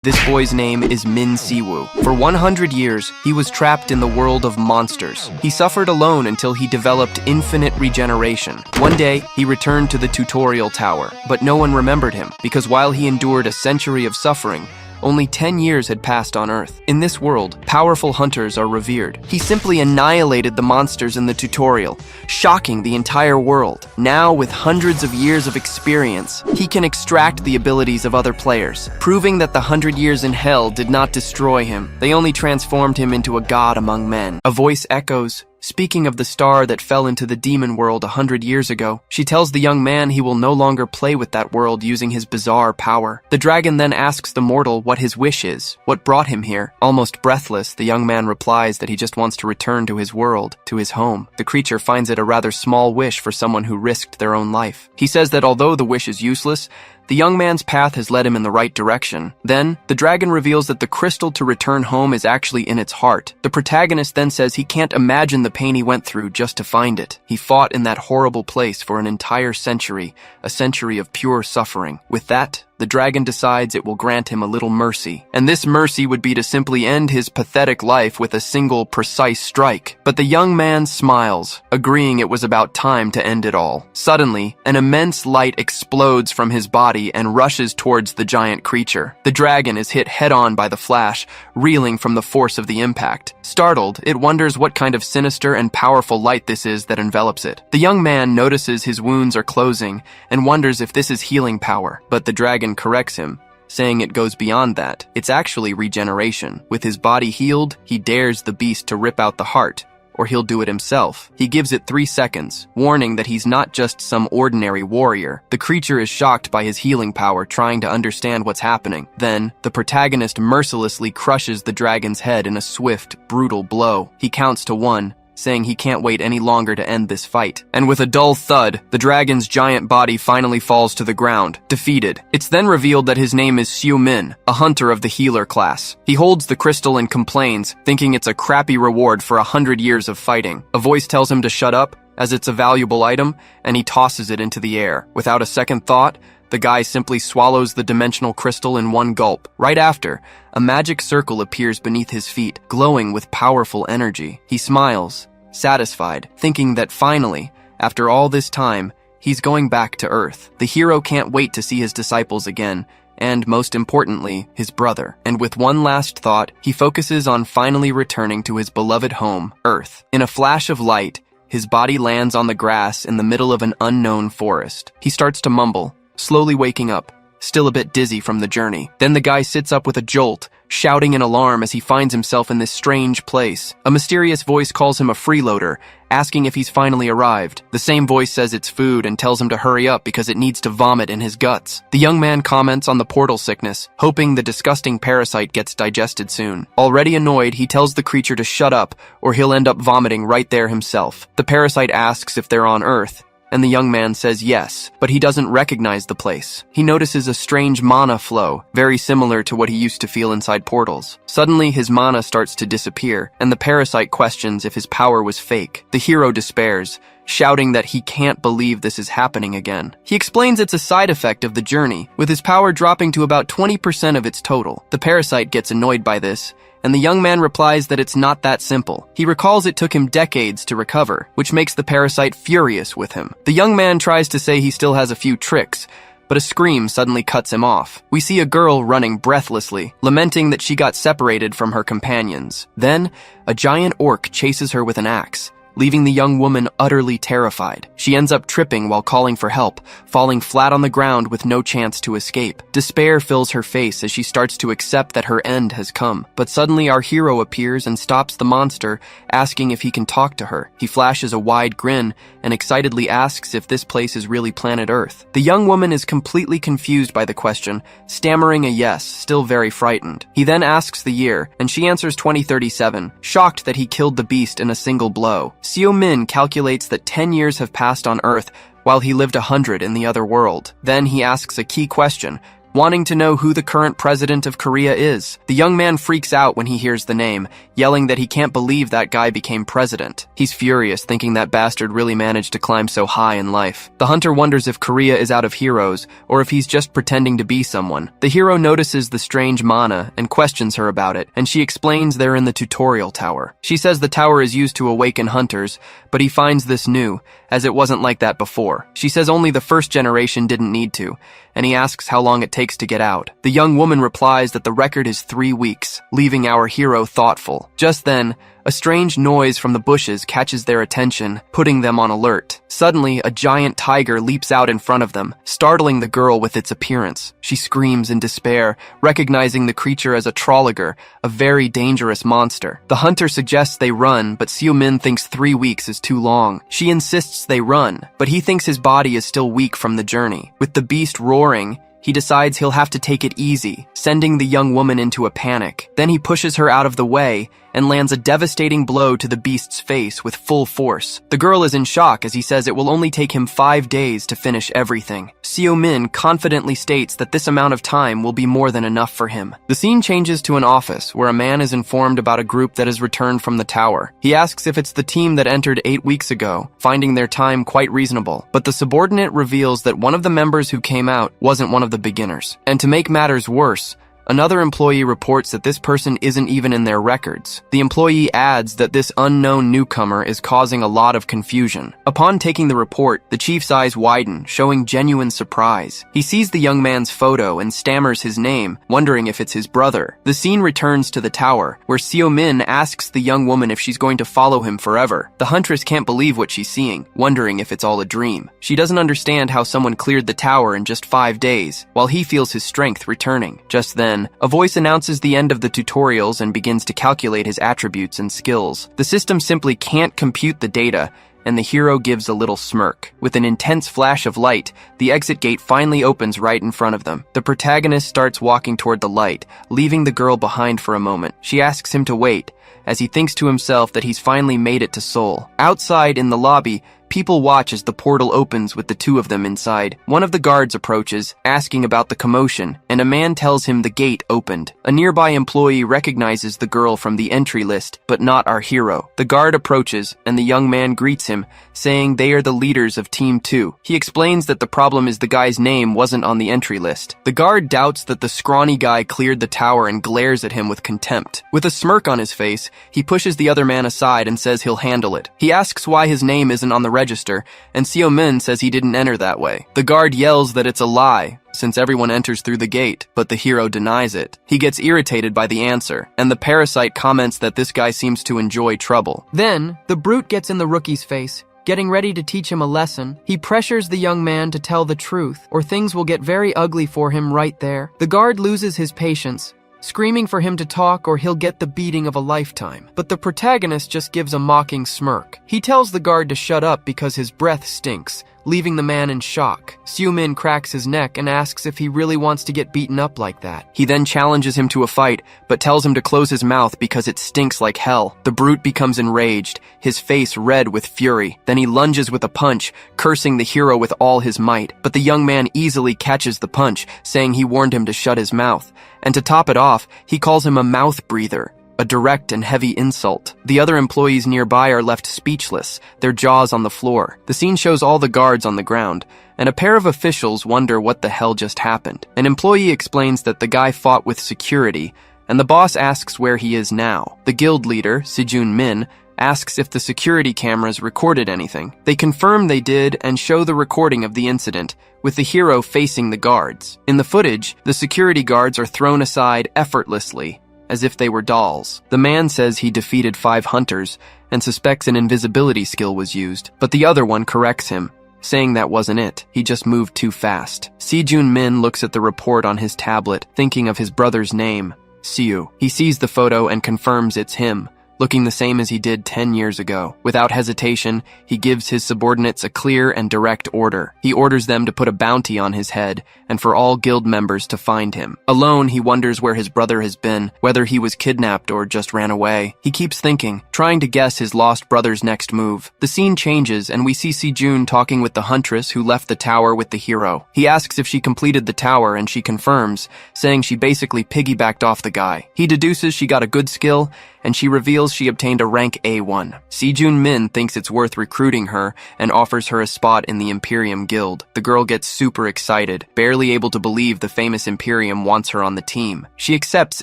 This boy's name is Min Siwoo. For 100 years, he was trapped in the world of monsters. He suffered alone until he developed infinite regeneration. One day, he returned to the tutorial tower, but no one remembered him, because while he endured a century of suffering, only 10 years had passed on Earth. In this world, powerful hunters are revered. He simply annihilated the monsters in the tutorial, shocking the entire world. Now, with hundreds of years of experience, he can extract the abilities of other players, proving that the 100 years in hell did not destroy him. They only transformed him into a god among men. A voice echoes, speaking of the star that fell into the demon world 100 years ago. She tells the young man he will no longer play with that world using his bizarre power. The dragon then asks the mortal what his wish is, what brought him here. Almost breathless, the young man replies that he just wants to return to his world, to his home. The creature finds it a rather small wish for someone who risked their own life. He says that although the wish is useless, the young man's path has led him in the right direction. Then, the dragon reveals that the crystal to return home is actually in its heart. The protagonist then says he can't imagine the pain he went through just to find it. He fought in that horrible place for an entire century, a century of pure suffering. With that, the dragon decides it will grant him a little mercy, and this mercy would be to simply end his pathetic life with a single, precise strike. But the young man smiles, agreeing it was about time to end it all. Suddenly, an immense light explodes from his body and rushes towards the giant creature. The dragon is hit head-on by the flash, reeling from the force of the impact. Startled, it wonders what kind of sinister and powerful light this is that envelops it. The young man notices his wounds are closing and wonders if this is healing power, but the dragon corrects him, saying it goes beyond that. It's actually regeneration. With his body healed, he dares the beast to rip out the heart, or he'll do it himself. He gives it 3 seconds, warning that he's not just some ordinary warrior. The creature is shocked by his healing power, trying to understand what's happening. Then, the protagonist mercilessly crushes the dragon's head in a swift, brutal blow. He counts to 1, saying he can't wait any longer to end this fight. And with a dull thud, the dragon's giant body finally falls to the ground, defeated. It's then revealed that his name is Xiu Min, a hunter of the healer class. He holds the crystal and complains, thinking it's a crappy reward for 100 years of fighting. A voice tells him to shut up, as it's a valuable item, and he tosses it into the air. Without a second thought, the guy simply swallows the dimensional crystal in one gulp. Right after, a magic circle appears beneath his feet, glowing with powerful energy. He smiles, satisfied, thinking that finally, after all this time, he's going back to Earth. The hero can't wait to see his disciples again, and most importantly, his brother. And with one last thought, he focuses on finally returning to his beloved home, Earth. In a flash of light, his body lands on the grass in the middle of an unknown forest. He starts to mumble, slowly waking up, still a bit dizzy from the journey. Then the guy sits up with a jolt, shouting in alarm as he finds himself in this strange place. A mysterious voice calls him a freeloader, asking if he's finally arrived. The same voice says it's food and tells him to hurry up because it needs to vomit in his guts. The young man comments on the portal sickness, hoping the disgusting parasite gets digested soon. Already annoyed, he tells the creature to shut up or he'll end up vomiting right there himself. The parasite asks if they're on Earth, and the young man says yes, but he doesn't recognize the place. He notices a strange mana flow, very similar to what he used to feel inside portals. Suddenly, his mana starts to disappear, and the parasite questions if his power was fake. The hero despairs, shouting that he can't believe this is happening again. He explains it's a side effect of the journey, with his power dropping to about 20% of its total. The parasite gets annoyed by this, and the young man replies that it's not that simple. He recalls it took him decades to recover, which makes the parasite furious with him. The young man tries to say he still has a few tricks, but a scream suddenly cuts him off. We see a girl running breathlessly, lamenting that she got separated from her companions. Then, a giant orc chases her with an axe, leaving the young woman utterly terrified. She ends up tripping while calling for help, falling flat on the ground with no chance to escape. Despair fills her face as she starts to accept that her end has come. But suddenly our hero appears and stops the monster, asking if he can talk to her. He flashes a wide grin and excitedly asks if this place is really planet Earth. The young woman is completely confused by the question, stammering a yes, still very frightened. He then asks the year, and she answers 2037, shocked that he killed the beast in a single blow. Xiu Min calculates that 10 years have passed on Earth while he lived 100 in the other world. Then he asks a key question, wanting to know who the current president of Korea is. The young man freaks out when he hears the name, yelling that he can't believe that guy became president. He's furious, thinking that bastard really managed to climb so high in life. The hunter wonders if Korea is out of heroes, or if he's just pretending to be someone. The hero notices the strange mana and questions her about it, and she explains they're in the tutorial tower. She says the tower is used to awaken hunters, but he finds this new, as it wasn't like that before. She says only the first generation didn't need to, and he asks how long it takes to get out. The young woman replies that the record is 3 weeks, leaving our hero thoughtful. Just then, a strange noise from the bushes catches their attention, putting them on alert. Suddenly, a giant tiger leaps out in front of them, startling the girl with its appearance. She screams in despair, recognizing the creature as a Trolliger, a very dangerous monster. The hunter suggests they run, but Seo-min thinks 3 weeks is too long. She insists they run, but he thinks his body is still weak from the journey. With the beast roaring, he decides he'll have to take it easy, sending the young woman into a panic. Then he pushes her out of the way and lands a devastating blow to the beast's face with full force. The girl is in shock as he says it will only take him 5 days to finish everything. Seo-min confidently states that this amount of time will be more than enough for him. The scene changes to an office where a man is informed about a group that has returned from the tower. He asks if it's the team that entered 8 weeks ago, finding their time quite reasonable. But the subordinate reveals that one of the members who came out wasn't one of the beginners. And to make matters worse, another employee reports that this person isn't even in their records. The employee adds that this unknown newcomer is causing a lot of confusion. Upon taking the report, the chief's eyes widen, showing genuine surprise. He sees the young man's photo and stammers his name, wondering if it's his brother. The scene returns to the tower, where Seo-min asks the young woman if she's going to follow him forever. The huntress can't believe what she's seeing, wondering if it's all a dream. She doesn't understand how someone cleared the tower in just 5 days, while he feels his strength returning. Just then, a voice announces the end of the tutorials and begins to calculate his attributes and skills. The system simply can't compute the data, and the hero gives a little smirk. With an intense flash of light, the exit gate finally opens right in front of them. The protagonist starts walking toward the light, leaving the girl behind for a moment. She asks him to wait, as he thinks to himself that he's finally made it to Seoul. Outside in the lobby, people watch as the portal opens with the two of them inside. One of the guards approaches, asking about the commotion, and a man tells him the gate opened. A nearby employee recognizes the girl from the entry list, but not our hero. The guard approaches, and the young man greets him, saying they are the leaders of Team 2. He explains that the problem is the guy's name wasn't on the entry list. The guard doubts that the scrawny guy cleared the tower and glares at him with contempt. With a smirk on his face, he pushes the other man aside and says he'll handle it. He asks why his name isn't on the register, and Seo-min says he didn't enter that way. The guard yells that it's a lie, since everyone enters through the gate, but the hero denies it. He gets irritated by the answer, and the parasite comments that this guy seems to enjoy trouble. Then, the brute gets in the rookie's face, getting ready to teach him a lesson. He pressures the young man to tell the truth, or things will get very ugly for him right there. The guard loses his patience, screaming for him to talk or he'll get the beating of a lifetime. But the protagonist just gives a mocking smirk. He tells the guard to shut up because his breath stinks, leaving the man in shock. Seo-min cracks his neck and asks if he really wants to get beaten up like that. He then challenges him to a fight, but tells him to close his mouth because it stinks like hell. The brute becomes enraged, his face red with fury. Then he lunges with a punch, cursing the hero with all his might. But the young man easily catches the punch, saying he warned him to shut his mouth. And to top it off, he calls him a mouth breather, a direct and heavy insult. The other employees nearby are left speechless, their jaws on the floor. The scene shows all the guards on the ground, and a pair of officials wonder what the hell just happened. An employee explains that the guy fought with security, and the boss asks where he is now. The guild leader, Sejun Min, asks if the security cameras recorded anything. They confirm they did and show the recording of the incident, with the hero facing the guards. In the footage, the security guards are thrown aside effortlessly, as if they were dolls. The man says he defeated 5 hunters and suspects an invisibility skill was used, but the other one corrects him, saying that wasn't it. He just moved too fast. Sejun Min looks at the report on his tablet, thinking of his brother's name, Siu. He sees the photo and confirms it's him, looking the same as he did 10 years ago. Without hesitation, he gives his subordinates a clear and direct order. He orders them to put a bounty on his head, and for all guild members to find him. Alone, he wonders where his brother has been, whether he was kidnapped or just ran away. He keeps thinking, trying to guess his lost brother's next move. The scene changes, and we see Sejun talking with the huntress who left the tower with the hero. He asks if she completed the tower, and she confirms, saying she basically piggybacked off the guy. He deduces she got a good skill, and she reveals she obtained a rank A1. Sejun Min thinks it's worth recruiting her and offers her a spot in the Imperium Guild. The girl gets super excited, barely able to believe the famous Imperium wants her on the team. She accepts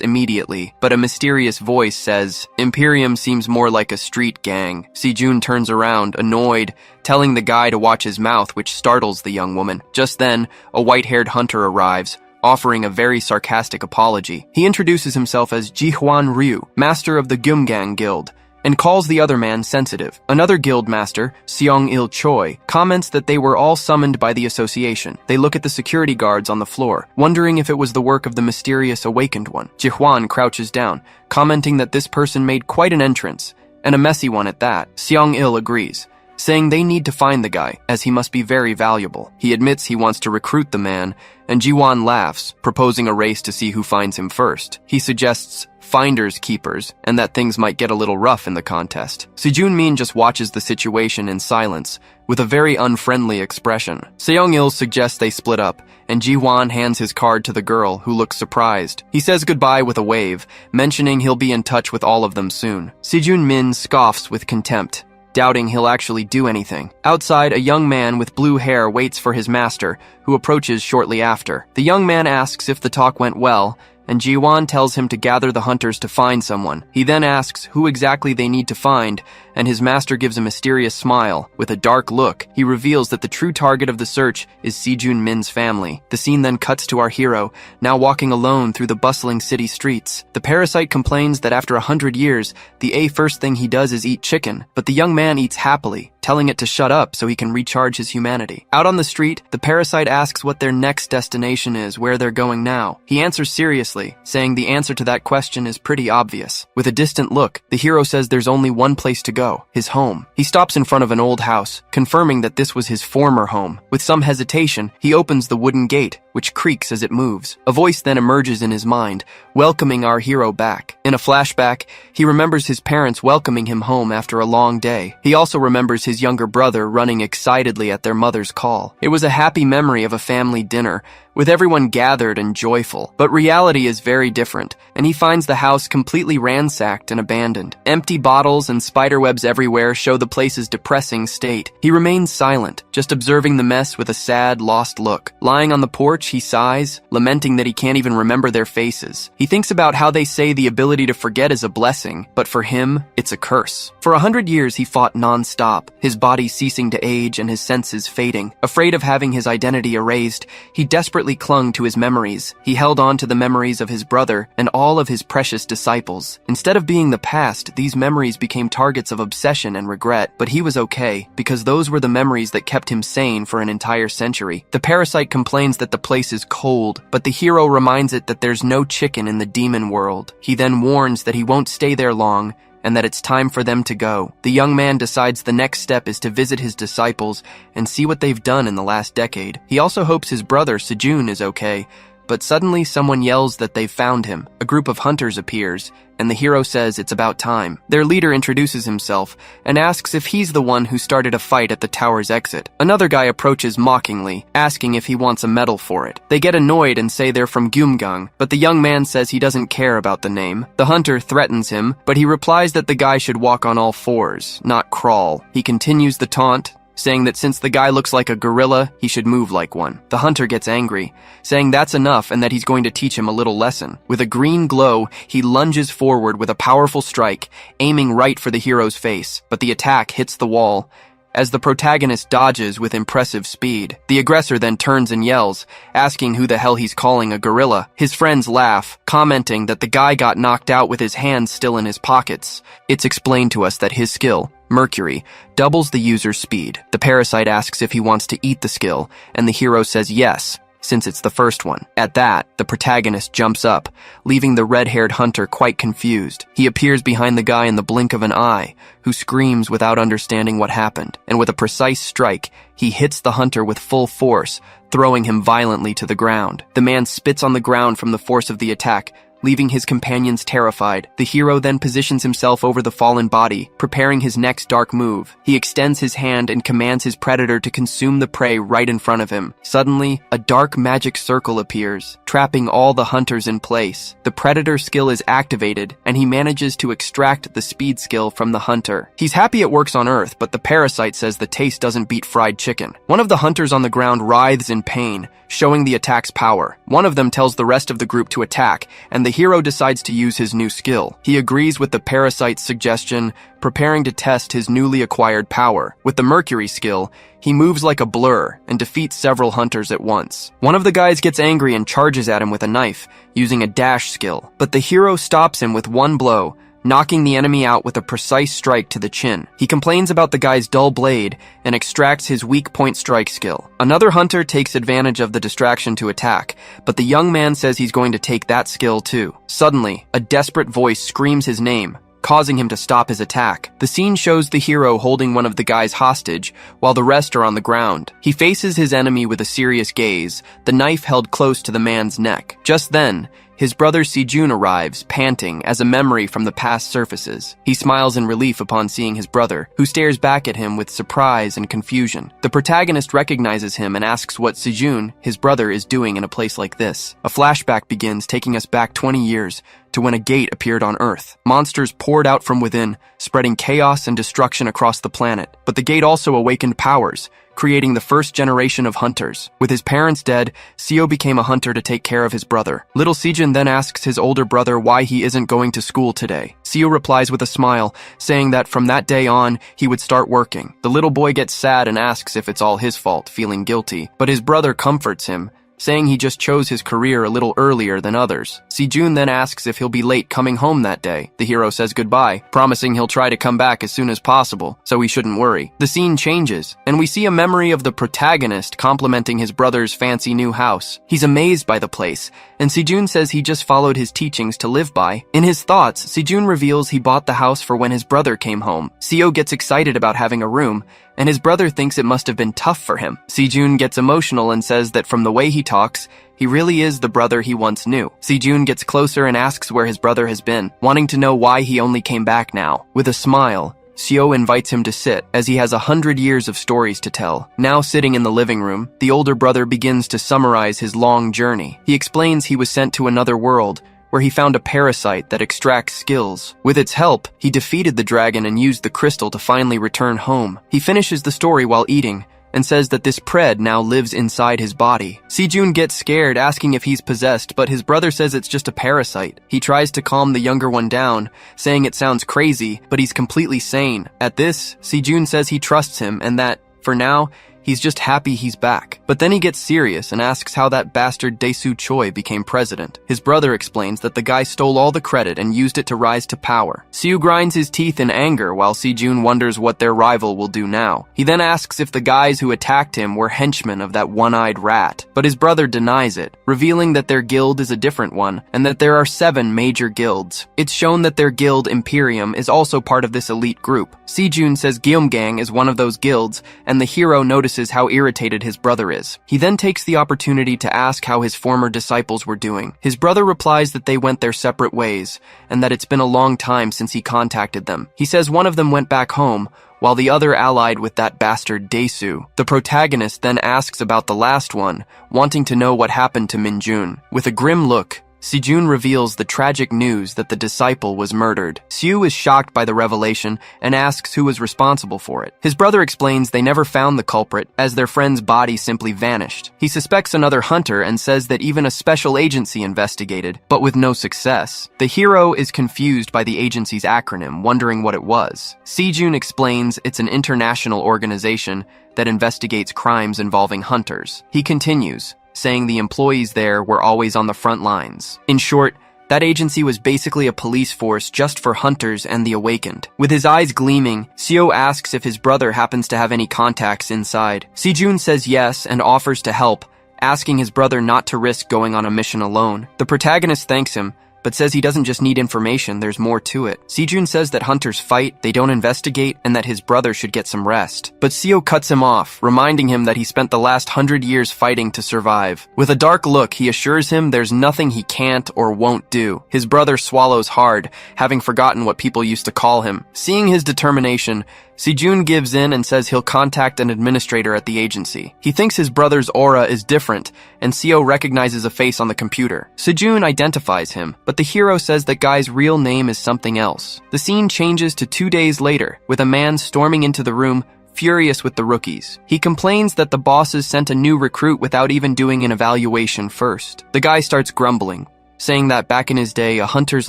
immediately, but a mysterious voice says, "Imperium seems more like a street gang." Sejun turns around, annoyed, telling the guy to watch his mouth, which startles the young woman. Just then, a white-haired hunter arrives, offering a very sarcastic apology. He introduces himself as Jihuan Ryu, master of the Gunggang Guild, and calls the other man sensitive. Another guild master, Seong-il Choi, comments that they were all summoned by the association. They look at the security guards on the floor, wondering if it was the work of the mysterious awakened one. Jihuan crouches down, commenting that this person made quite an entrance, and a messy one at that. Seong-il agrees, saying they need to find the guy, as he must be very valuable. He admits he wants to recruit the man, and Jiwan laughs, proposing a race to see who finds him first. He suggests finders keepers, and that things might get a little rough in the contest. Sejun Min just watches the situation in silence, with a very unfriendly expression. Seong-il suggests they split up, and Jiwan hands his card to the girl, who looks surprised. He says goodbye with a wave, mentioning he'll be in touch with all of them soon. Sejun Min scoffs with contempt, doubting he'll actually do anything. Outside, a young man with blue hair waits for his master, who approaches shortly after. The young man asks if the talk went well, and Jiwan tells him to gather the hunters to find someone. He then asks who exactly they need to find, and his master gives a mysterious smile. With a dark look, he reveals that the true target of the search is Sejun Min's family. The scene then cuts to our hero, now walking alone through the bustling city streets. The parasite complains that after 100 years, the first thing he does is eat chicken, but the young man eats happily, telling it to shut up so he can recharge his humanity. Out on the street, the parasite asks what their next destination is, where they're going now. He answers seriously, saying the answer to that question is pretty obvious. With a distant look, the hero says there's only one place to go, his home. He stops in front of an old house, confirming that this was his former home. With some hesitation, he opens the wooden gate, which creaks as it moves. A voice then emerges in his mind, welcoming our hero back. In a flashback, he remembers his parents welcoming him home after a long day. He also remembers his younger brother running excitedly at their mother's call. It was a happy memory of a family dinner, with everyone gathered and joyful. But reality is very different, and he finds the house completely ransacked and abandoned. Empty bottles and spiderwebs everywhere show the place's depressing state. He remains silent, just observing the mess with a sad, lost look. Lying on the porch, he sighs, lamenting that he can't even remember their faces. He thinks about how they say the ability to forget is a blessing, but for him, it's a curse. For 100 years, he fought non-stop, his body ceasing to age and his senses fading. Afraid of having his identity erased, he desperately clung to his memories. He held on to the memories of his brother and all of his precious disciples. Instead of being the past, these memories became targets of obsession and regret. But he was okay, because those were the memories that kept him sane for an entire century. The parasite complains that the place is cold, but the hero reminds it that there's no chicken in the demon world. He then warns that he won't stay there long, and that it's time for them to go. The young man decides the next step is to visit his disciples and see what they've done in the last decade. He also hopes his brother, Sejun, is okay, but suddenly someone yells that they've found him. A group of hunters appears, and the hero says it's about time. Their leader introduces himself and asks if he's the one who started a fight at the tower's exit. Another guy approaches mockingly, asking if he wants a medal for it. They get annoyed and say they're from Gumgang, but the young man says he doesn't care about the name. The hunter threatens him, but he replies that the guy should walk on all fours, not crawl. He continues the taunt, saying that since the guy looks like a gorilla, he should move like one. The hunter gets angry, saying that's enough and that he's going to teach him a little lesson. With a green glow, he lunges forward with a powerful strike, aiming right for the hero's face, but the attack hits the wall, as the protagonist dodges with impressive speed. The aggressor then turns and yells, asking who the hell he's calling a gorilla. His friends laugh, commenting that the guy got knocked out with his hands still in his pockets. It's explained to us that his skill, Mercury, doubles the user's speed. The parasite asks if he wants to eat the skill, and the hero says yes, since it's the first one. At that, the protagonist jumps up, leaving the red-haired hunter quite confused. He appears behind the guy in the blink of an eye, who screams without understanding what happened, and with a precise strike, he hits the hunter with full force, throwing him violently to the ground. The man spits on the ground from the force of the attack, leaving his companions terrified. The hero then positions himself over the fallen body, preparing his next dark move. He extends his hand and commands his predator to consume the prey right in front of him. Suddenly, a dark magic circle appears, trapping all the hunters in place. The predator skill is activated, and he manages to extract the speed skill from the hunter. He's happy it works on Earth, but the parasite says the taste doesn't beat fried chicken. One of the hunters on the ground writhes in pain, showing the attack's power. One of them tells the rest of the group to attack, and the hero decides to use his new skill. He agrees with the parasite's suggestion, preparing to test his newly acquired power. With the Mercury skill, he moves like a blur and defeats several hunters at once. One of the guys gets angry and charges at him with a knife, using a dash skill, but the hero stops him with one blow, knocking the enemy out with a precise strike to the chin. He complains about the guy's dull blade and extracts his weak point strike skill. Another hunter takes advantage of the distraction to attack, but the young man says he's going to take that skill too. Suddenly, a desperate voice screams his name, causing him to stop his attack. The scene shows the hero holding one of the guys hostage, while the rest are on the ground. He faces his enemy with a serious gaze, the knife held close to the man's neck. Just then, his brother Sejun arrives, panting, as a memory from the past surfaces. He smiles in relief upon seeing his brother, who stares back at him with surprise and confusion. The protagonist recognizes him and asks what Sejun, his brother, is doing in a place like this. A flashback begins, taking us back 20 years, to when a gate appeared on Earth. Monsters poured out from within, spreading chaos and destruction across the planet. But the gate also awakened powers, creating the first generation of hunters. With his parents dead, Seo became a hunter to take care of his brother. Little Sejun then asks his older brother why he isn't going to school today. Seo replies with a smile, saying that from that day on, he would start working. The little boy gets sad and asks if it's all his fault, feeling guilty. But his brother comforts him, saying he just chose his career a little earlier than others. Sejun then asks if he'll be late coming home that day. The hero says goodbye, promising he'll try to come back as soon as possible, so he shouldn't worry. The scene changes, and we see a memory of the protagonist complimenting his brother's fancy new house. He's amazed by the place, and Sejun says he just followed his teachings to live by. In his thoughts, Sejun reveals he bought the house for when his brother came home. Seo gets excited about having a room, and his brother thinks it must have been tough for him. Sejun gets emotional and says that from the way he talks, he really is the brother he once knew. Sejun gets closer and asks where his brother has been, wanting to know why he only came back now. With a smile, Seo invites him to sit, as he has 100 years of stories to tell. Now sitting in the living room, the older brother begins to summarize his long journey. He explains he was sent to another world, where he found a parasite that extracts skills. With its help, he defeated the dragon and used the crystal to finally return home. He finishes the story while eating, and says that this pred now lives inside his body. Sejun gets scared, asking if he's possessed, but his brother says it's just a parasite. He tries to calm the younger one down, saying it sounds crazy, but he's completely sane. At this, Sejun says he trusts him and that, for now, he's just happy he's back. But then he gets serious and asks how that bastard Dae-soo Choi became president. His brother explains that the guy stole all the credit and used it to rise to power. Seo grinds his teeth in anger while Sejun wonders what their rival will do now. He then asks if the guys who attacked him were henchmen of that one-eyed rat. But his brother denies it, revealing that their guild is a different one and that there are 7 major guilds. It's shown that their guild, Imperium, is also part of this elite group. Sejun says Gyeomgang is one of those guilds, and the hero notices how irritated his brother is. He then takes the opportunity to ask how his former disciples were doing. His brother replies that they went their separate ways, and that it's been a long time since he contacted them. He says one of them went back home, while the other allied with that bastard Dae-soo. The protagonist then asks about the last one, wanting to know what happened to Minjun. With a grim look, Sejun reveals the tragic news that the disciple was murdered. Seo is shocked by the revelation and asks who was responsible for it. His brother explains they never found the culprit, as their friend's body simply vanished. He suspects another hunter and says that even a special agency investigated, but with no success. The hero is confused by the agency's acronym, wondering what it was. Sejun explains it's an international organization that investigates crimes involving hunters. He continues, saying the employees there were always on the front lines. In short, that agency was basically a police force just for hunters and the awakened. With his eyes gleaming, Seo asks if his brother happens to have any contacts inside. Sejun says yes and offers to help, asking his brother not to risk going on a mission alone. The protagonist thanks him, but says he doesn't just need information, there's more to it. Sejun says that hunters fight, they don't investigate, and that his brother should get some rest. But Seo cuts him off, reminding him that he spent the last 100 years fighting to survive. With a dark look, he assures him there's nothing he can't or won't do. His brother swallows hard, having forgotten what people used to call him. Seeing his determination, Sejun gives in and says he'll contact an administrator at the agency. He thinks his brother's aura is different, and Seo recognizes a face on the computer. Sejun identifies him, but the hero says that guy's real name is something else. The scene changes to 2 days later, with a man storming into the room, furious with the rookies. He complains that the bosses sent a new recruit without even doing an evaluation first. The guy starts grumbling, saying that back in his day, a hunter's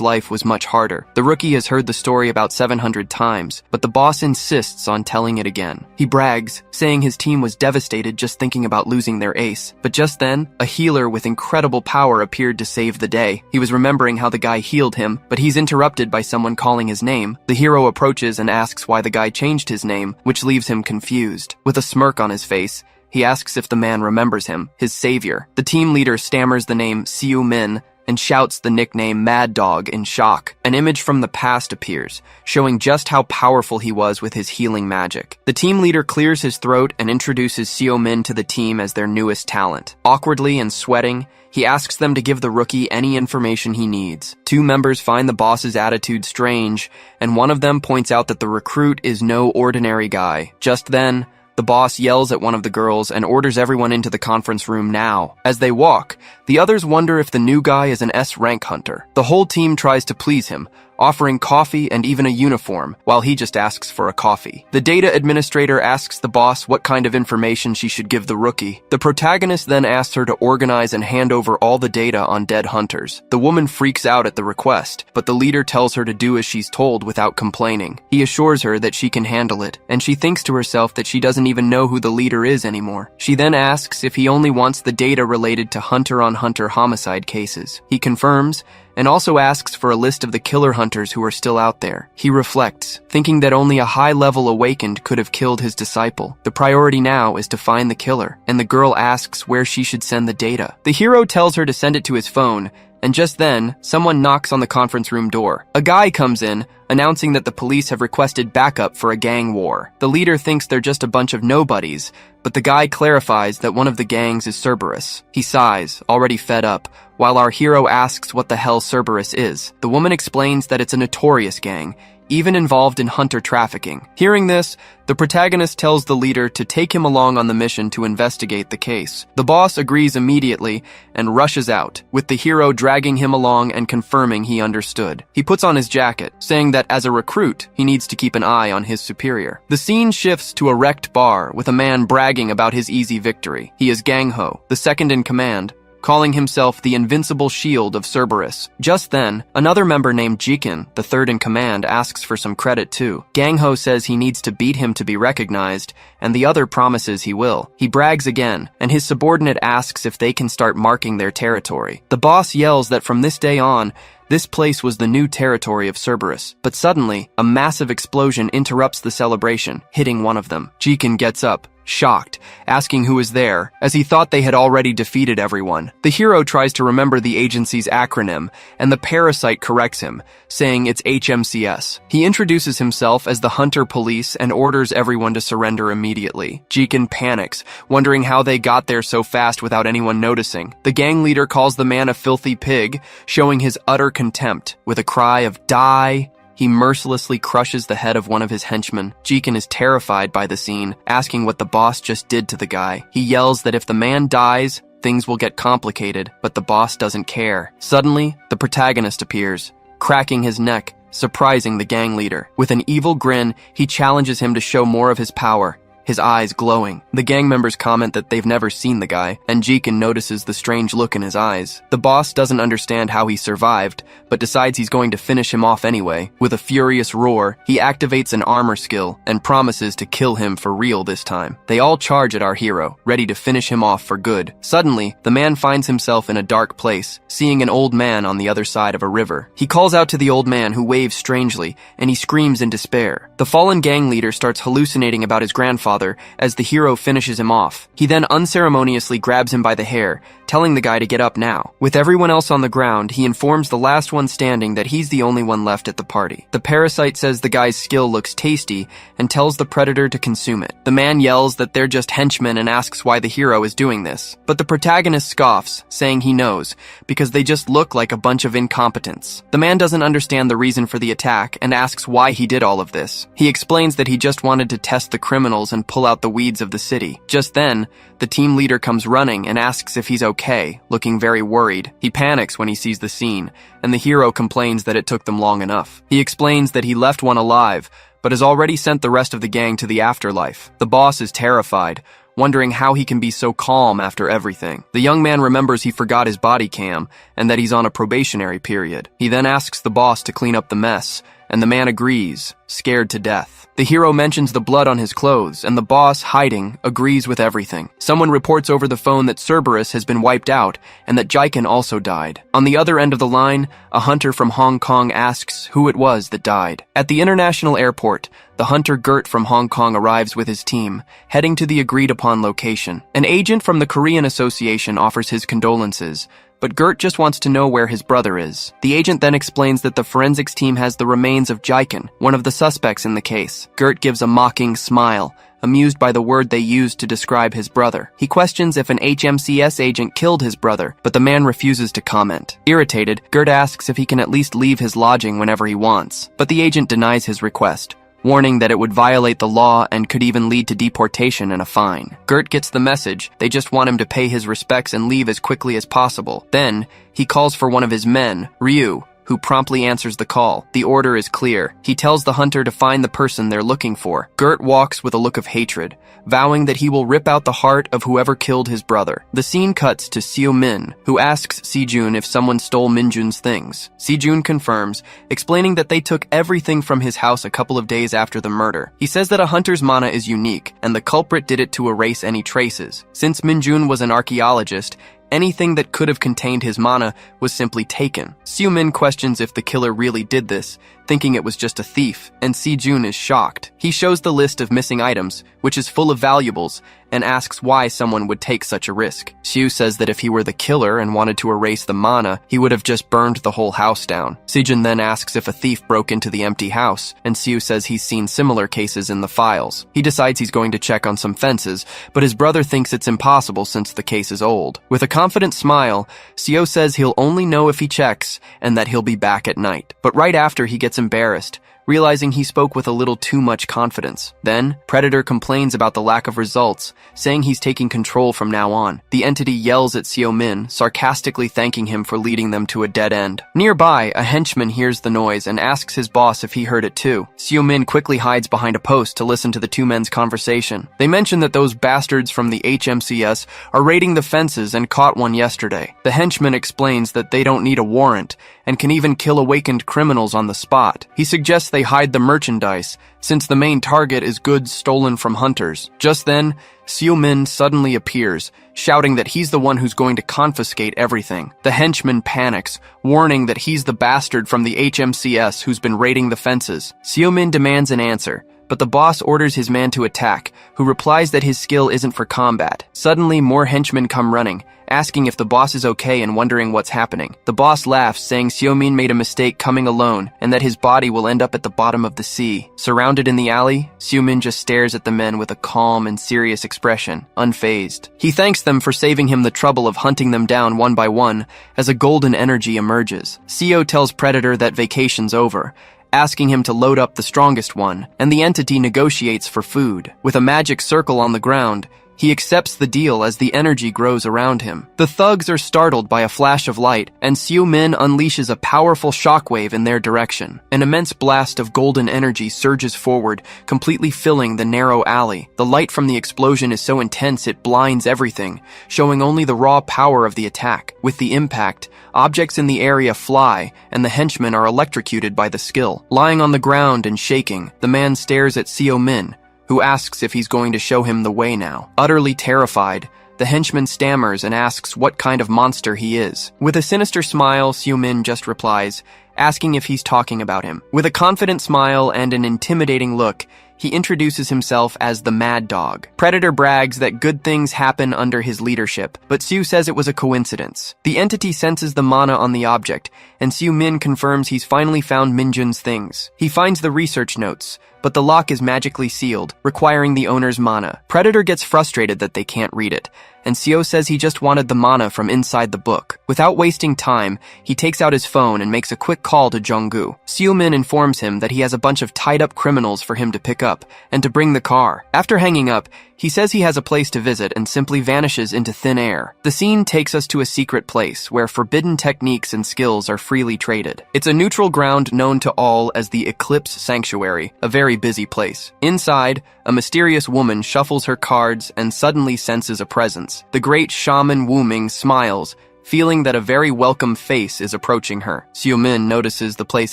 life was much harder. The rookie has heard the story about 700 times, but the boss insists on telling it again. He brags, saying his team was devastated just thinking about losing their ace. But just then, a healer with incredible power appeared to save the day. He was remembering how the guy healed him, but he's interrupted by someone calling his name. The hero approaches and asks why the guy changed his name, which leaves him confused. With a smirk on his face, he asks if the man remembers him, his savior. The team leader stammers the name Siu Min, and shouts the nickname Mad Dog in shock. An image from the past appears, showing just how powerful he was with his healing magic. The team leader clears his throat and introduces Seo Min to the team as their newest talent. Awkwardly and sweating, he asks them to give the rookie any information he needs. 2 members find the boss's attitude strange, and one of them points out that the recruit is no ordinary guy. Just then, the boss yells at one of the girls and orders everyone into the conference room now. As they walk, the others wonder if the new guy is an S-rank hunter. The whole team tries to please him, offering coffee and even a uniform, while he just asks for a coffee. The data administrator asks the boss what kind of information she should give the rookie. The protagonist then asks her to organize and hand over all the data on dead hunters. The woman freaks out at the request, but the leader tells her to do as she's told without complaining. He assures her that she can handle it, and she thinks to herself that she doesn't even know who the leader is anymore. She then asks if he only wants the data related to hunter-on-hunter homicide cases. He confirms, and also asks for a list of the killer hunters who are still out there. He reflects, thinking that only a high-level awakened could have killed his disciple. The priority now is to find the killer, and the girl asks where she should send the data. The hero tells her to send it to his phone, and just then, someone knocks on the conference room door. A guy comes in, announcing that the police have requested backup for a gang war. The leader thinks they're just a bunch of nobodies, but the guy clarifies that one of the gangs is Cerberus. He sighs, already fed up, while our hero asks what the hell Cerberus is. The woman explains that it's a notorious gang, even involved in hunter trafficking. Hearing this, the protagonist tells the leader to take him along on the mission to investigate the case. The boss agrees immediately and rushes out, with the hero dragging him along and confirming he understood. He puts on his jacket, saying that as a recruit, he needs to keep an eye on his superior. The scene shifts to a wrecked bar with a man bragging about his easy victory. He is Gangho, the second in command, calling himself the invincible shield of Cerberus. Just then, another member named Jikin, the third in command, asks for some credit too. Gangho says he needs to beat him to be recognized, and the other promises he will. He brags again, and his subordinate asks if they can start marking their territory. The boss yells that from this day on, this place was the new territory of Cerberus. But suddenly, a massive explosion interrupts the celebration, hitting one of them. Jikin gets up, shocked, asking who is there, as he thought they had already defeated everyone. The hero tries to remember the agency's acronym, and the parasite corrects him, saying it's HMCS. He introduces himself as the Hunter Police and orders everyone to surrender immediately. Jikin panics, wondering how they got there so fast without anyone noticing. The gang leader calls the man a filthy pig, showing his utter contempt. With a cry of "Die!" he mercilessly crushes the head of one of his henchmen. Jikin is terrified by the scene, asking what the boss just did to the guy. He yells that if the man dies, things will get complicated, but the boss doesn't care. Suddenly, the protagonist appears, cracking his neck, surprising the gang leader. With an evil grin, he challenges him to show more of his power, his eyes glowing. The gang members comment that they've never seen the guy, and Jikin notices the strange look in his eyes. The boss doesn't understand how he survived, but decides he's going to finish him off anyway. With a furious roar, he activates an armor skill and promises to kill him for real this time. They all charge at our hero, ready to finish him off for good. Suddenly, the man finds himself in a dark place, seeing an old man on the other side of a river. He calls out to the old man, who waves strangely, and he screams in despair. The fallen gang leader starts hallucinating about his grandfather grandfather as the hero finishes him off. He then unceremoniously grabs him by the hair, telling the guy to get up now. With everyone else on the ground, he informs the last one standing that he's the only one left at the party. The parasite says the guy's skill looks tasty and tells the predator to consume it. The man yells that they're just henchmen and asks why the hero is doing this. But the protagonist scoffs, saying he knows, because they just look like a bunch of incompetents. The man doesn't understand the reason for the attack and asks why he did all of this. He explains that he just wanted to test the criminals and pull out the weeds of the city. Just then, the team leader comes running and asks if he's okay, looking very worried. He panics when he sees the scene, and the hero complains that it took them long enough. He explains that he left one alive, but has already sent the rest of the gang to the afterlife. The boss is terrified, wondering how he can be so calm after everything. The young man remembers he forgot his body cam and that he's on a probationary period. He then asks the boss to clean up the mess, and the man agrees, scared to death. The hero mentions the blood on his clothes, and the boss, hiding, agrees with everything. Someone reports over the phone that Cerberus has been wiped out, and that Jiken also died. On the other end of the line, a hunter from Hong Kong asks who it was that died. At the international airport, the hunter Gert from Hong Kong arrives with his team, heading to the agreed-upon location. An agent from the Korean Association offers his condolences, but Gert just wants to know where his brother is. The agent then explains that the forensics team has the remains of Jiken, one of the suspects in the case. Gert gives a mocking smile, amused by the word they used to describe his brother. He questions if an HMCS agent killed his brother, but the man refuses to comment. Irritated, Gert asks if he can at least leave his lodging whenever he wants, but the agent denies his request, warning that it would violate the law and could even lead to deportation and a fine. Gert gets the message. They just want him to pay his respects and leave as quickly as possible. Then, he calls for one of his men, Ryu, who promptly answers the call. The order is clear. He tells the hunter to find the person they're looking for. Gert walks with a look of hatred, vowing that he will rip out the heart of whoever killed his brother. The scene cuts to Seo Min, who asks Sejun if someone stole Minjun's things. Sejun confirms, explaining that they took everything from his house a couple of days after the murder. He says that a hunter's mana is unique, and the culprit did it to erase any traces. Since Minjun was an archaeologist, anything that could have contained his mana was simply taken. Seo Min questions if the killer really did this, thinking it was just a thief, and Sejun is shocked. He shows the list of missing items, which is full of valuables, and asks why someone would take such a risk. Seo says that if he were the killer and wanted to erase the mana, he would have just burned the whole house down. Sejun then asks if a thief broke into the empty house, and Seo says he's seen similar cases in the files. He decides he's going to check on some fences, but his brother thinks it's impossible since the case is old. With a confident smile, Seo says he'll only know if he checks, and that he'll be back at night. But right after, he gets embarrassed, realizing he spoke with a little too much confidence. Then, Predator complains about the lack of results, saying he's taking control from now on. The entity yells at Seo Min, sarcastically thanking him for leading them to a dead end. Nearby, a henchman hears the noise and asks his boss if he heard it too. Seo Min quickly hides behind a post to listen to the two men's conversation. They mention that those bastards from the HMCS are raiding the fences and caught one yesterday. The henchman explains that they don't need a warrant, and can even kill awakened criminals on the spot. He suggests they hide the merchandise, since the main target is goods stolen from hunters. Just then, Seo Min suddenly appears, shouting that he's the one who's going to confiscate everything. The henchman panics, warning that he's the bastard from the HMCS who's been raiding the fences. Seo Min demands an answer, but the boss orders his man to attack, who replies that his skill isn't for combat. Suddenly, more henchmen come running, asking if the boss is okay and wondering what's happening. The boss laughs, saying Seo Min made a mistake coming alone, and that his body will end up at the bottom of the sea. Surrounded in the alley, Seo Min just stares at the men with a calm and serious expression, unfazed. He thanks them for saving him the trouble of hunting them down one by one, as a golden energy emerges. Seo tells Predator that vacation's over, asking him to load up the strongest one, and the entity negotiates for food. With a magic circle on the ground, he accepts the deal as the energy grows around him. The thugs are startled by a flash of light, and Seo Min unleashes a powerful shockwave in their direction. An immense blast of golden energy surges forward, completely filling the narrow alley. The light from the explosion is so intense it blinds everything, showing only the raw power of the attack. With the impact, objects in the area fly, and the henchmen are electrocuted by the skill. Lying on the ground and shaking, the man stares at Seo Min, who asks if he's going to show him the way now. Utterly terrified, the henchman stammers and asks what kind of monster he is. With a sinister smile, Seo Min just replies, asking if he's talking about him. With a confident smile and an intimidating look, he introduces himself as the Mad Dog. Predator brags that good things happen under his leadership, but Sue says it was a coincidence. The entity senses the mana on the object, and Sue Min confirms he's finally found Minjun's things. He finds the research notes, but the lock is magically sealed, requiring the owner's mana. Predator gets frustrated that they can't read it, and Seo says he just wanted the mana from inside the book. Without wasting time, he takes out his phone and makes a quick call to Jonggu. Seo-min informs him that he has a bunch of tied-up criminals for him to pick up, and to bring the car. After hanging up, he says he has a place to visit and simply vanishes into thin air. The scene takes us to a secret place where forbidden techniques and skills are freely traded. It's a neutral ground known to all as the Eclipse Sanctuary, a very busy place. Inside, a mysterious woman shuffles her cards and suddenly senses a presence. The great shaman Wu Ming smiles, feeling that a very welcome face is approaching her. Seo-min notices the place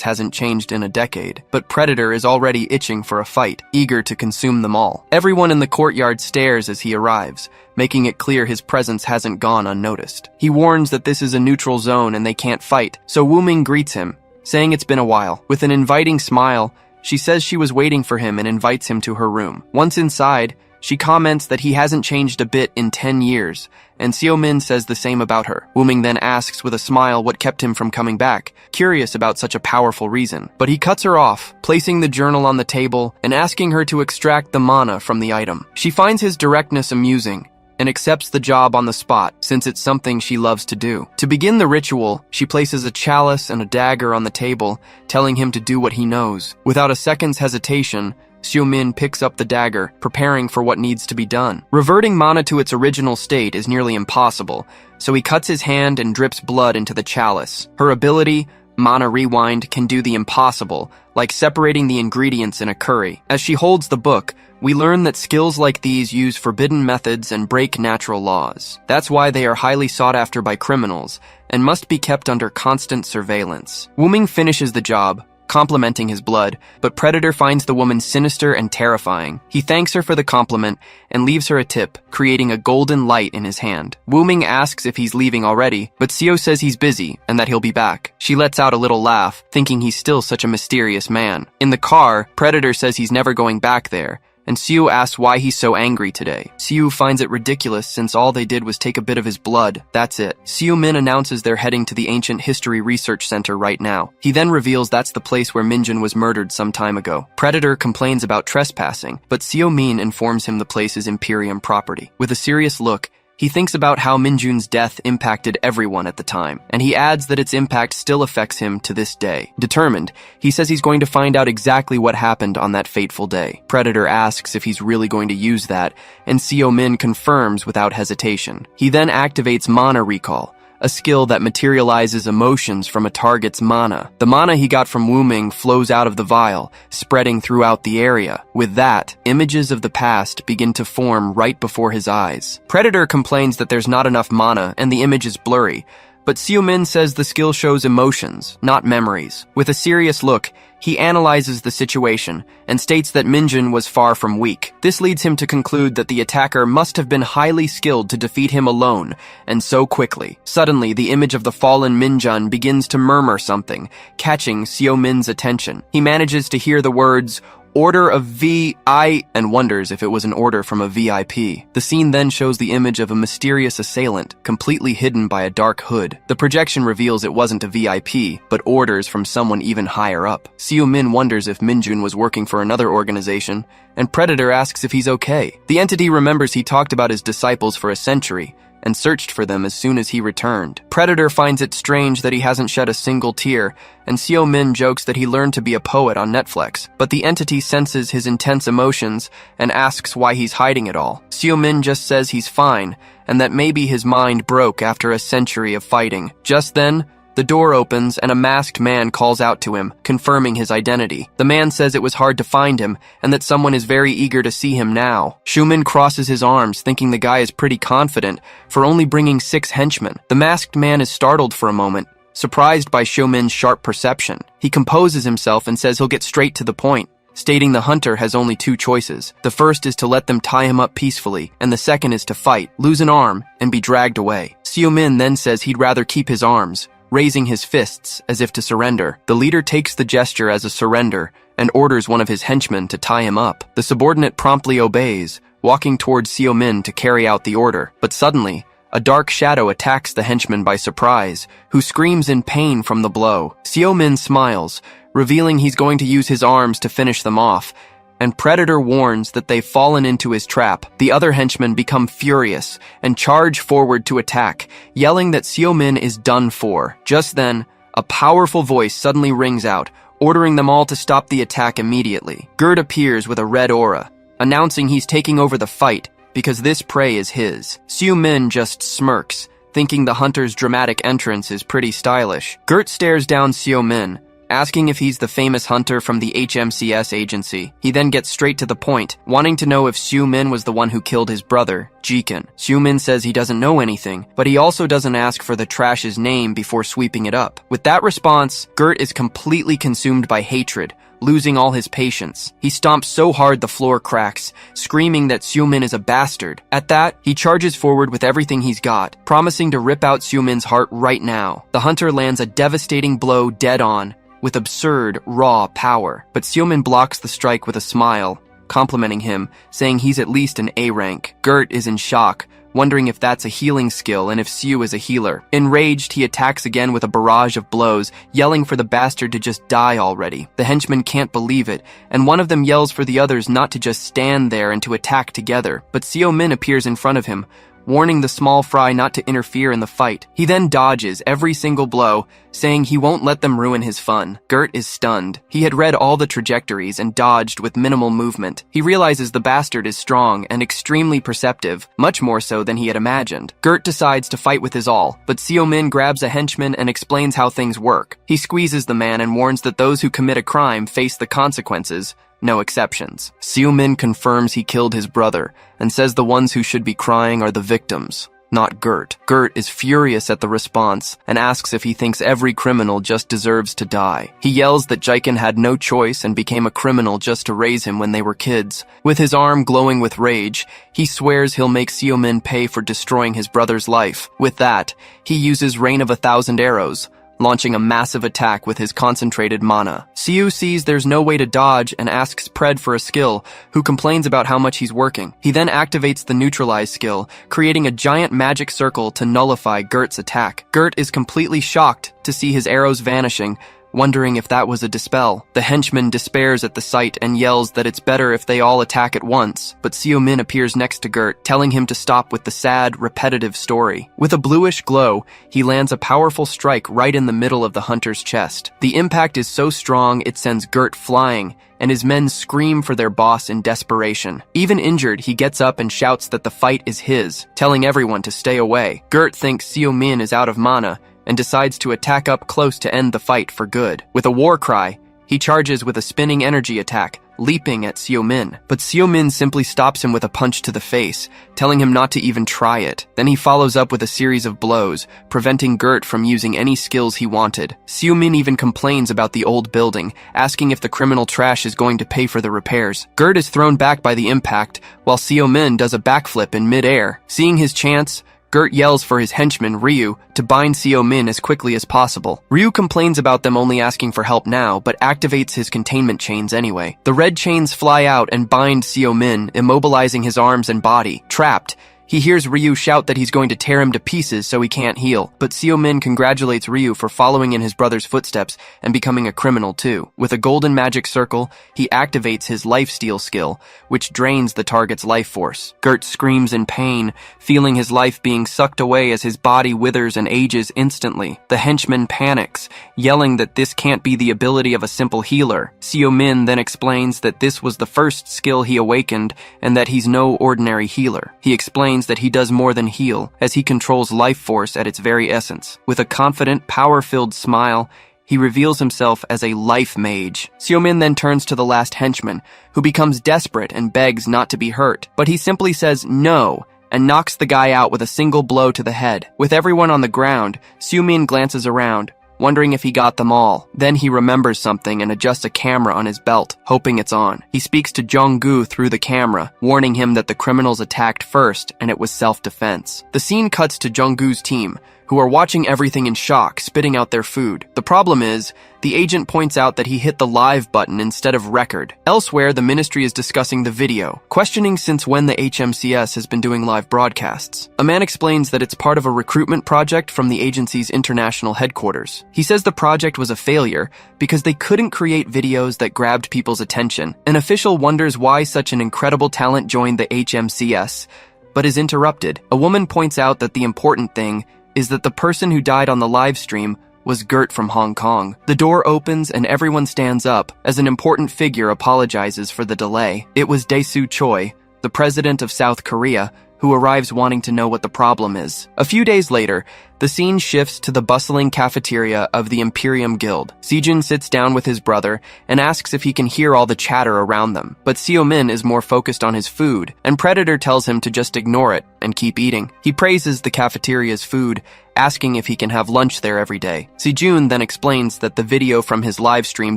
hasn't changed in a decade, but Predator is already itching for a fight, eager to consume them all. Everyone in the courtyard stares as he arrives, making it clear his presence hasn't gone unnoticed. He warns that this is a neutral zone and they can't fight, so Wu Ming greets him, saying it's been a while. With an inviting smile, she says she was waiting for him and invites him to her room. Once inside, she comments that he hasn't changed a bit in 10 years, and Seo-min says the same about her. Wu Ming then asks with a smile what kept him from coming back, curious about such a powerful reason. But he cuts her off, placing the journal on the table and asking her to extract the mana from the item. She finds his directness amusing and accepts the job on the spot, since it's something she loves to do. To begin the ritual, she places a chalice and a dagger on the table, telling him to do what he knows. Without a second's hesitation, Seo-min picks up the dagger, preparing for what needs to be done. Reverting mana to its original state is nearly impossible, so he cuts his hand and drips blood into the chalice. Her ability, Mana Rewind, can do the impossible, like separating the ingredients in a curry. As she holds the book, we learn that skills like these use forbidden methods and break natural laws. That's why they are highly sought after by criminals, and must be kept under constant surveillance. Wu Ming finishes the job, complimenting his blood, but Predator finds the woman sinister and terrifying. He thanks her for the compliment and leaves her a tip, creating a golden light in his hand. Wu Ming asks if he's leaving already, but Seo says he's busy and that he'll be back. She lets out a little laugh, thinking he's still such a mysterious man. In the car, Predator says he's never going back there, and Seo asks why he's so angry today. Seo finds it ridiculous since all they did was take a bit of his blood. That's it. Seo-min announces they're heading to the Ancient History Research Center right now. He then reveals that's the place where Minjun was murdered some time ago. Predator complains about trespassing, but Seo-min informs him the place is Imperium property. With a serious look, he thinks about how Minjun's death impacted everyone at the time, and he adds that its impact still affects him to this day. Determined, he says he's going to find out exactly what happened on that fateful day. Predator asks if he's really going to use that, and Seo-min confirms without hesitation. He then activates Mana Recall, a skill that materializes emotions from a target's mana. The mana he got from Wu Ming flows out of the vial, spreading throughout the area. With that, images of the past begin to form right before his eyes. Predator complains that there's not enough mana and the image is blurry, but Seo-min says the skill shows emotions, not memories. With a serious look, he analyzes the situation and states that Minjun was far from weak. This leads him to conclude that the attacker must have been highly skilled to defeat him alone, and so quickly. Suddenly, the image of the fallen Minjun begins to murmur something, catching Seo-min's attention. He manages to hear the words, "Order of V.I." and wonders if it was an order from a VIP. The scene then shows the image of a mysterious assailant, completely hidden by a dark hood. The projection reveals it wasn't a VIP, but orders from someone even higher up. Seo-min wonders if Minjun was working for another organization, and Predator asks if he's okay. The entity remembers he talked about his disciples for a century, and searched for them as soon as he returned. Predator finds it strange that he hasn't shed a single tear, and Seo-min jokes that he learned to be a poet on Netflix. But the entity senses his intense emotions and asks why he's hiding it all. Seo-min just says he's fine, and that maybe his mind broke after a century of fighting. Just then, the door opens and a masked man calls out to him, confirming his identity. The man says it was hard to find him and that someone is very eager to see him now. Seo-min crosses his arms, thinking the guy is pretty confident for only bringing 6 henchmen. The masked man is startled for a moment, surprised by Seo-min's sharp perception. He composes himself and says he'll get straight to the point, stating the hunter has only 2 choices. The first is to let them tie him up peacefully, and the second is to fight, lose an arm, and be dragged away. Seo-min then says he'd rather keep his arms, raising his fists as if to surrender. The leader takes the gesture as a surrender and orders one of his henchmen to tie him up. The subordinate promptly obeys, walking towards Seo Min to carry out the order. But suddenly, a dark shadow attacks the henchman by surprise, who screams in pain from the blow. Seo Min smiles, revealing he's going to use his arms to finish them off, and Predator warns that they've fallen into his trap. The other henchmen become furious and charge forward to attack, yelling that Seo Min is done for. Just then, a powerful voice suddenly rings out, ordering them all to stop the attack immediately. Gert appears with a red aura, announcing he's taking over the fight because this prey is his. Seo Min just smirks, thinking the hunter's dramatic entrance is pretty stylish. Gert stares down Seo Min, asking if he's the famous hunter from the HMCS agency. He then gets straight to the point, wanting to know if Seo Min was the one who killed his brother, Jikin. Seo Min says he doesn't know anything, but he also doesn't ask for the trash's name before sweeping it up. With that response, Gert is completely consumed by hatred, losing all his patience. He stomps so hard the floor cracks, screaming that Seo Min is a bastard. At that, he charges forward with everything he's got, promising to rip out Seo Min's heart right now. The hunter lands a devastating blow dead on, with absurd, raw power. But Seo Min blocks the strike with a smile, complimenting him, saying he's at least an A rank. Gert is in shock, wondering if that's a healing skill and if Seo is a healer. Enraged, he attacks again with a barrage of blows, yelling for the bastard to just die already. The henchmen can't believe it, and one of them yells for the others not to just stand there and to attack together. But Seo Min appears in front of him, warning the small fry not to interfere in the fight. He then dodges every single blow, saying he won't let them ruin his fun. Gert is stunned. He had read all the trajectories and dodged with minimal movement. He realizes the bastard is strong and extremely perceptive, much more so than he had imagined. Gert decides to fight with his all, but Seo Min grabs a henchman and explains how things work. He squeezes the man and warns that those who commit a crime face the consequences, no exceptions. Seo Min confirms he killed his brother and says the ones who should be crying are the victims, not Gert. Gert is furious at the response and asks if he thinks every criminal just deserves to die. He yells that Jikin had no choice and became a criminal just to raise him when they were kids. With his arm glowing with rage, he swears he'll make Seo Min pay for destroying his brother's life. With that, he uses Rain of 1,000 Arrows, launching a massive attack with his concentrated mana. Seo sees there's no way to dodge and asks Pred for a skill, who complains about how much he's working. He then activates the Neutralize skill, creating a giant magic circle to nullify Gert's attack. Gert is completely shocked to see his arrows vanishing, wondering if that was a dispel. The henchman despairs at the sight and yells that it's better if they all attack at once, but Seo Min appears next to Gert, telling him to stop with the sad, repetitive story. With a bluish glow, he lands a powerful strike right in the middle of the hunter's chest. The impact is so strong it sends Gert flying, and his men scream for their boss in desperation. Even injured, he gets up and shouts that the fight is his, telling everyone to stay away. Gert thinks Seo Min is out of mana, and decides to attack up close to end the fight for good. With a war cry, he charges with a spinning energy attack, leaping at Seo Min. But Seo Min simply stops him with a punch to the face, telling him not to even try it. Then he follows up with a series of blows, preventing Gert from using any skills he wanted. Seo Min even complains about the old building, asking if the criminal trash is going to pay for the repairs. Gert is thrown back by the impact, while Seo Min does a backflip in mid-air. Seeing his chance, Gert yells for his henchman, Ryu, to bind Seo Min as quickly as possible. Ryu complains about them only asking for help now, but activates his containment chains anyway. The red chains fly out and bind Seo Min, immobilizing his arms and body. Trapped, he hears Ryu shout that he's going to tear him to pieces so he can't heal, but Seo Min congratulates Ryu for following in his brother's footsteps and becoming a criminal too. With a golden magic circle, he activates his lifesteal skill, which drains the target's life force. Gert screams in pain, feeling his life being sucked away as his body withers and ages instantly. The henchman panics, yelling that this can't be the ability of a simple healer. Seo Min then explains that this was the first skill he awakened and that he's no ordinary healer. He explains that he does more than heal, as he controls life force at its very essence. With a confident, power-filled smile, he reveals himself as a life mage. Seo Min then turns to the last henchman, who becomes desperate and begs not to be hurt. But he simply says no, and knocks the guy out with a single blow to the head. With everyone on the ground, Seo Min glances around, wondering if he got them all. Then he remembers something and adjusts a camera on his belt, hoping it's on. He speaks to Jong-gu through the camera, warning him that the criminals attacked first and it was self-defense. The scene cuts to Jong-gu's team, who are watching everything in shock, spitting out their food. The problem is, the agent points out that he hit the live button instead of record. Elsewhere, the ministry is discussing the video, questioning since when the HMCS has been doing live broadcasts. A man explains that it's part of a recruitment project from the agency's international headquarters. He says the project was a failure because they couldn't create videos that grabbed people's attention. An official wonders why such an incredible talent joined the HMCS, but is interrupted. A woman points out that the important thing is that the person who died on the live stream was Gert from Hong Kong. The door opens and everyone stands up as an important figure apologizes for the delay. It was Dae-soo Choi, the president of South Korea, who arrives wanting to know what the problem is. A few days later, the scene shifts to the bustling cafeteria of the Imperium Guild. Sejun sits down with his brother and asks if he can hear all the chatter around them. But Seo-min is more focused on his food, and Predator tells him to just ignore it and keep eating. He praises the cafeteria's food, asking if he can have lunch there every day. Sejun then explains that the video from his live stream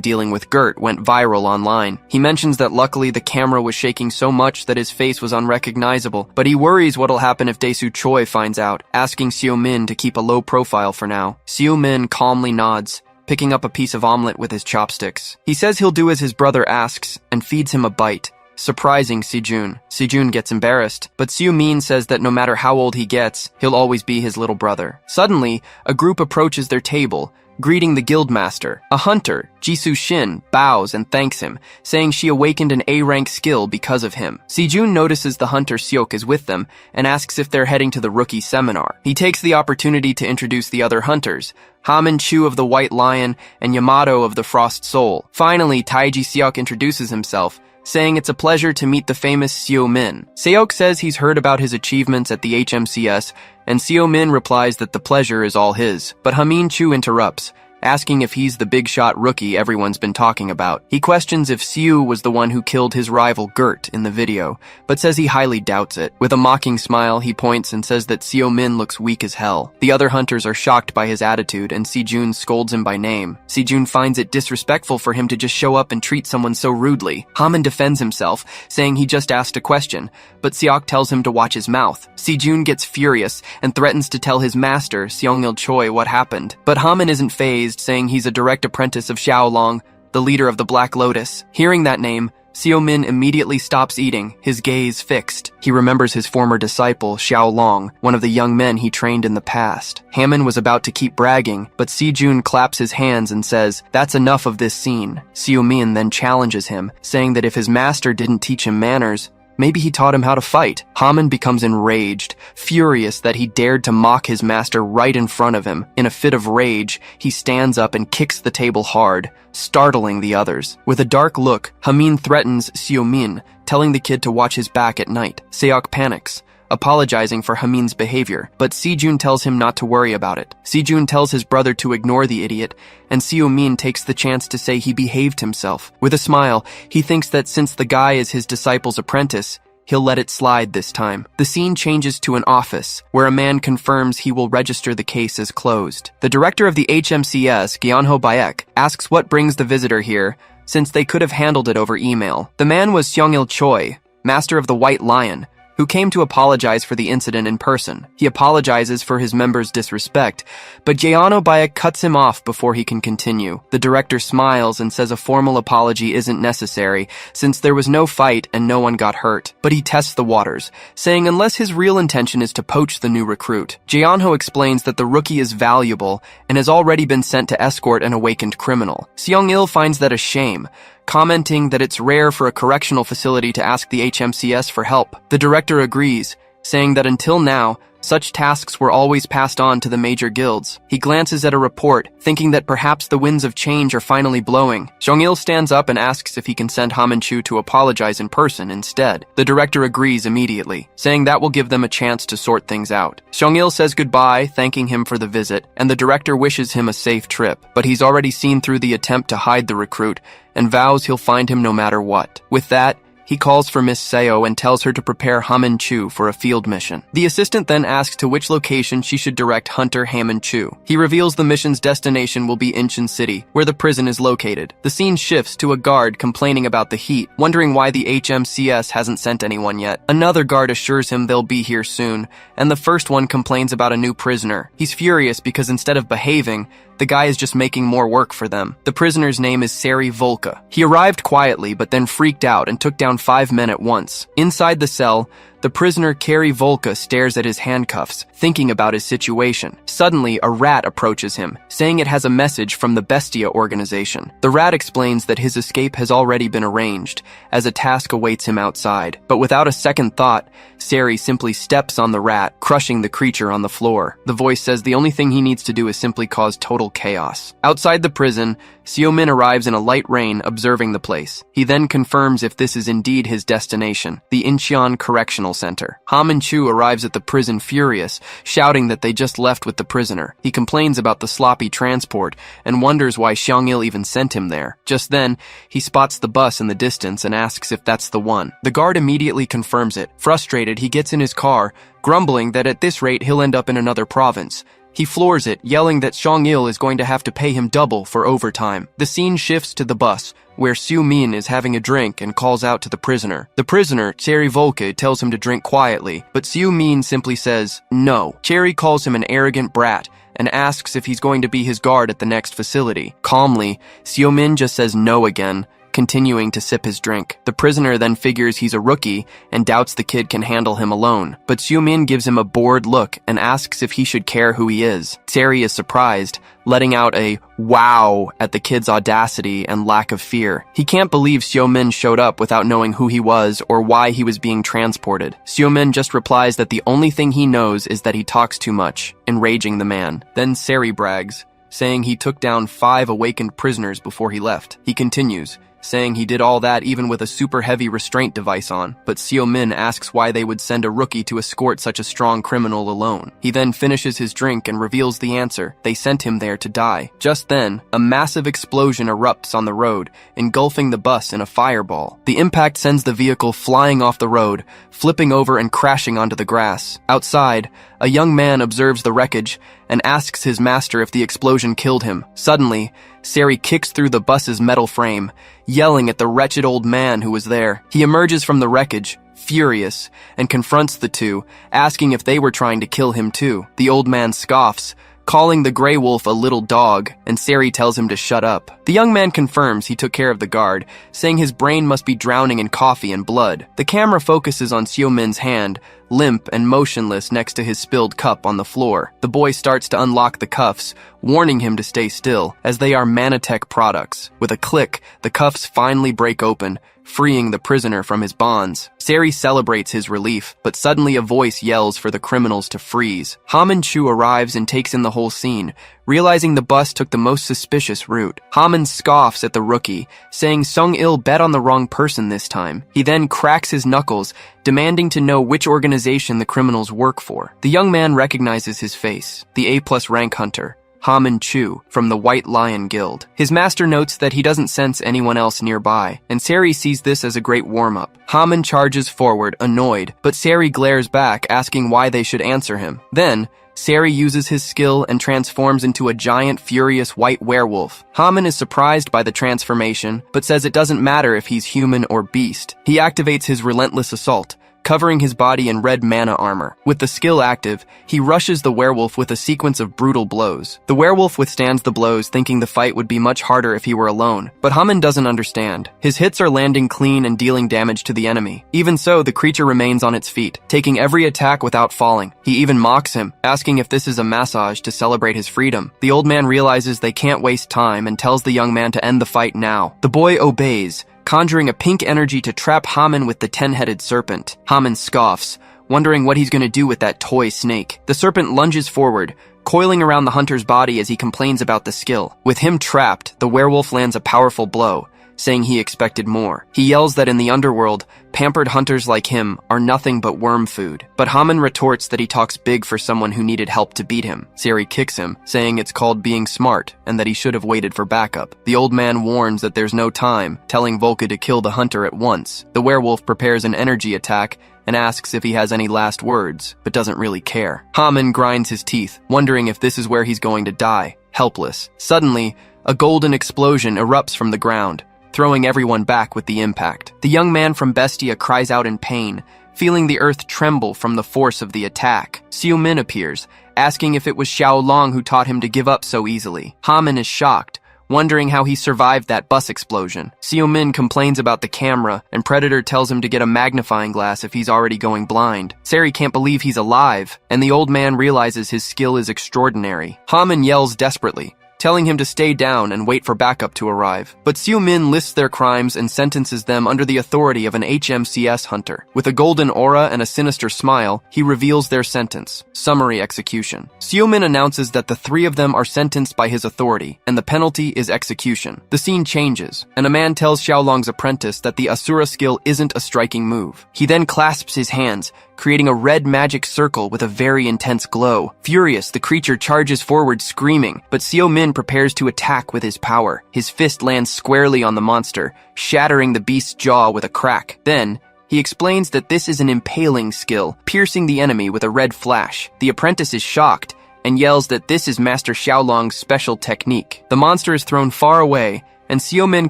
dealing with Gert went viral online. He mentions that luckily the camera was shaking so much that his face was unrecognizable, but he worries what'll happen if Dae-soo Choi finds out, asking Seo-min to keep a low profile for now. Seo-min calmly nods, picking up a piece of omelet with his chopsticks. He says he'll do as his brother asks and feeds him a bite, surprising Sejun. Sejun gets embarrassed, but Seo-min says that no matter how old he gets, he'll always be his little brother. Suddenly, a group approaches their table, greeting the guildmaster. A hunter, Jisoo Shin, bows and thanks him, saying she awakened an A-rank skill because of him. Sejun notices the hunter Seok is with them and asks if they're heading to the rookie seminar. He takes the opportunity to introduce the other hunters, Hamin Chu of the White Lion and Yamato of the Frost Soul. Finally, Taiji Seok introduces himself, saying it's a pleasure to meet the famous Seo-min. Seok says he's heard about his achievements at the HMCS, and Seo-min replies that the pleasure is all his. But Hamin Chu interrupts, asking if he's the big-shot rookie everyone's been talking about. He questions if Seo was the one who killed his rival Gert in the video, but says he highly doubts it. With a mocking smile, he points and says that Seo-min looks weak as hell. The other hunters are shocked by his attitude, and Sejun scolds him by name. Sejun finds it disrespectful for him to just show up and treat someone so rudely. Hamin defends himself, saying he just asked a question, but Seok tells him to watch his mouth. Sejun gets furious and threatens to tell his master, Seong-il Choi, what happened. But Hamin isn't fazed, saying he's a direct apprentice of Xiaolong, the leader of the Black Lotus. Hearing that name, Seo-min immediately stops eating, his gaze fixed. He remembers his former disciple, Xiaolong, one of the young men he trained in the past. Hamin was about to keep bragging, but Sejun claps his hands and says, "That's enough of this scene." Seo-min then challenges him, saying that if his master didn't teach him manners, maybe he taught him how to fight. Hamin becomes enraged, furious that he dared to mock his master right in front of him. In a fit of rage, he stands up and kicks the table hard, startling the others. With a dark look, Hamin threatens Seo-min, telling the kid to watch his back at night. Seok panics, apologizing for Hamin's behavior, but Sejun tells him not to worry about it. Sejun tells his brother to ignore the idiot, and Seo-min takes the chance to say he behaved himself. With a smile, he thinks that since the guy is his disciple's apprentice, he'll let it slide this time. The scene changes to an office, where a man confirms he will register the case as closed. The director of the HMCS, Gyeonho Baek, asks what brings the visitor here, since they could have handled it over email. The man was Seong-il Choi, master of the White Lion, who came to apologize for the incident in person. He apologizes for his members' disrespect, but Gyeonho Baek cuts him off before he can continue. The director smiles and says a formal apology isn't necessary, since there was no fight and no one got hurt. But he tests the waters, saying unless his real intention is to poach the new recruit. Gyeonho explains that the rookie is valuable and has already been sent to escort an awakened criminal. Seong-il finds that a shame, commenting that it's rare for a correctional facility to ask the HMCS for help. The director agrees, saying that until now, such tasks were always passed on to the major guilds. He glances at a report, thinking that perhaps the winds of change are finally blowing. Seong-il stands up and asks if he can send Hamin Chu to apologize in person instead. The director agrees immediately, saying that will give them a chance to sort things out. Seong-il says goodbye, thanking him for the visit, and the director wishes him a safe trip, but he's already seen through the attempt to hide the recruit and vows he'll find him no matter what. With that, He calls for Miss Seo and tells her to prepare Hamin Chu for a field mission. The assistant then asks to which location she should direct Hunter Hamin Chu. He reveals the mission's destination will be Incin City, where the prison is located. The scene shifts to a guard complaining about the heat, wondering why the HMCS hasn't sent anyone yet. Another guard assures him they'll be here soon, and the first one complains about a new prisoner. He's furious because instead of behaving, the guy is just making more work for them. The prisoner's name is Sari Volka. He arrived quietly but then freaked out and took down 5 men at once. Inside the cell, the prisoner Kari Volka stares at his handcuffs, thinking about his situation. Suddenly, a rat approaches him, saying it has a message from the Bestia organization. The rat explains that his escape has already been arranged, as a task awaits him outside. But without a second thought, Sari simply steps on the rat, crushing the creature on the floor. The voice says the only thing he needs to do is simply cause total chaos. Outside the prison, Seo-min arrives in a light rain, observing the place. He then confirms if this is indeed his destination, the Incheon Correctional Center. Hamin Chu arrives at the prison furious, shouting that they just left with the prisoner. He complains about the sloppy transport and wonders why Xiang-il even sent him there. Just then, he spots the bus in the distance and asks if that's the one. The guard immediately confirms it. Frustrated, he gets in his car, grumbling that at this rate he'll end up in another province. He floors it, yelling that Xiang-il is going to have to pay him double for overtime. The scene shifts to the bus, where Seo-min is having a drink and calls out to the prisoner. The prisoner, Cherry Volke, tells him to drink quietly, but Seo-min simply says no. Cherry calls him an arrogant brat and asks if he's going to be his guard at the next facility. Calmly, Seo-min just says no again, continuing to sip his drink. The prisoner then figures he's a rookie and doubts the kid can handle him alone. But Seo-min gives him a bored look and asks if he should care who he is. Seri is surprised, letting out a wow at the kid's audacity and lack of fear. He can't believe Seo-min showed up without knowing who he was or why he was being transported. Seo-min just replies that the only thing he knows is that he talks too much, enraging the man. Then Seri brags, saying he took down 5 awakened prisoners before he left. He continues, saying he did all that even with a super heavy restraint device on, but Seo-min asks why they would send a rookie to escort such a strong criminal alone. He then finishes his drink and reveals the answer. They sent him there to die. Just then, a massive explosion erupts on the road, engulfing the bus in a fireball. The impact sends the vehicle flying off the road, flipping over and crashing onto the grass. Outside, a young man observes the wreckage and asks his master if the explosion killed him. Suddenly, Seri kicks through the bus's metal frame, yelling at the wretched old man who was there. He emerges from the wreckage, furious, and confronts the two, asking if they were trying to kill him too. The old man scoffs, calling the gray wolf a little dog, and Seri tells him to shut up. The young man confirms he took care of the guard, saying his brain must be drowning in coffee and blood. The camera focuses on Seo-min's hand, limp and motionless next to his spilled cup on the floor. The boy starts to unlock the cuffs, warning him to stay still, as they are Manatech products. With a click, the cuffs finally break open, freeing the prisoner from his bonds. Seri celebrates his relief, but suddenly a voice yells for the criminals to freeze. Hamin Chu arrives and takes in the whole scene, realizing the bus took the most suspicious route. Hamin scoffs at the rookie, saying Sung-il bet on the wrong person this time. He then cracks his knuckles, demanding to know which organization the criminals work for. The young man recognizes his face, the A+ rank hunter, Hamin Chu, from the White Lion Guild. His master notes that he doesn't sense anyone else nearby, and Seri sees this as a great warm-up. Hamin charges forward, annoyed, but Seri glares back, asking why they should answer him. Then, Seri uses his skill and transforms into a giant, furious white werewolf. Hamin is surprised by the transformation, but says it doesn't matter if he's human or beast. He activates his relentless assault, covering his body in red mana armor. With the skill active, he rushes the werewolf with a sequence of brutal blows. The werewolf withstands the blows, thinking the fight would be much harder if he were alone. But Hamin doesn't understand. His hits are landing clean and dealing damage to the enemy. Even so, the creature remains on its feet, taking every attack without falling. He even mocks him, asking if this is a massage to celebrate his freedom. The old man realizes they can't waste time and tells the young man to end the fight now. The boy obeys, conjuring a pink energy to trap Hamin with the 10-headed serpent. Hamin scoffs, wondering what he's going to do with that toy snake. The serpent lunges forward, coiling around the hunter's body as he complains about the skill. With him trapped, the werewolf lands a powerful blow, saying he expected more. He yells that in the underworld, pampered hunters like him are nothing but worm food. But Haman retorts that he talks big for someone who needed help to beat him. Sari kicks him, saying it's called being smart and that he should have waited for backup. The old man warns that there's no time, telling Volka to kill the hunter at once. The werewolf prepares an energy attack and asks if he has any last words, but doesn't really care. Haman grinds his teeth, wondering if this is where he's going to die, helpless. Suddenly, a golden explosion erupts from the ground, throwing everyone back with the impact. The young man from Bestia cries out in pain, feeling the earth tremble from the force of the attack. Xiu Min appears, asking if it was Xiao Long who taught him to give up so easily. Haman is shocked, wondering how he survived that bus explosion. Xiu Min complains about the camera, and Predator tells him to get a magnifying glass if he's already going blind. Sari can't believe he's alive, and the old man realizes his skill is extraordinary. Haman yells desperately, telling him to stay down and wait for backup to arrive. But Xiu Min lists their crimes and sentences them under the authority of an HMCS hunter. With a golden aura and a sinister smile, he reveals their sentence: summary execution. Xiu Min announces that the three of them are sentenced by his authority, and the penalty is execution. The scene changes, and a man tells Xiaolong's apprentice that the Asura skill isn't a striking move. He then clasps his hands, creating a red magic circle with a very intense glow. Furious, the creature charges forward screaming, but Xiu Min prepares to attack with his power. His fist lands squarely on the monster, shattering the beast's jaw with a crack. Then, he explains that this is an impaling skill, piercing the enemy with a red flash. The apprentice is shocked and yells that this is Master Xiaolong's special technique. The monster is thrown far away, and Xiu Min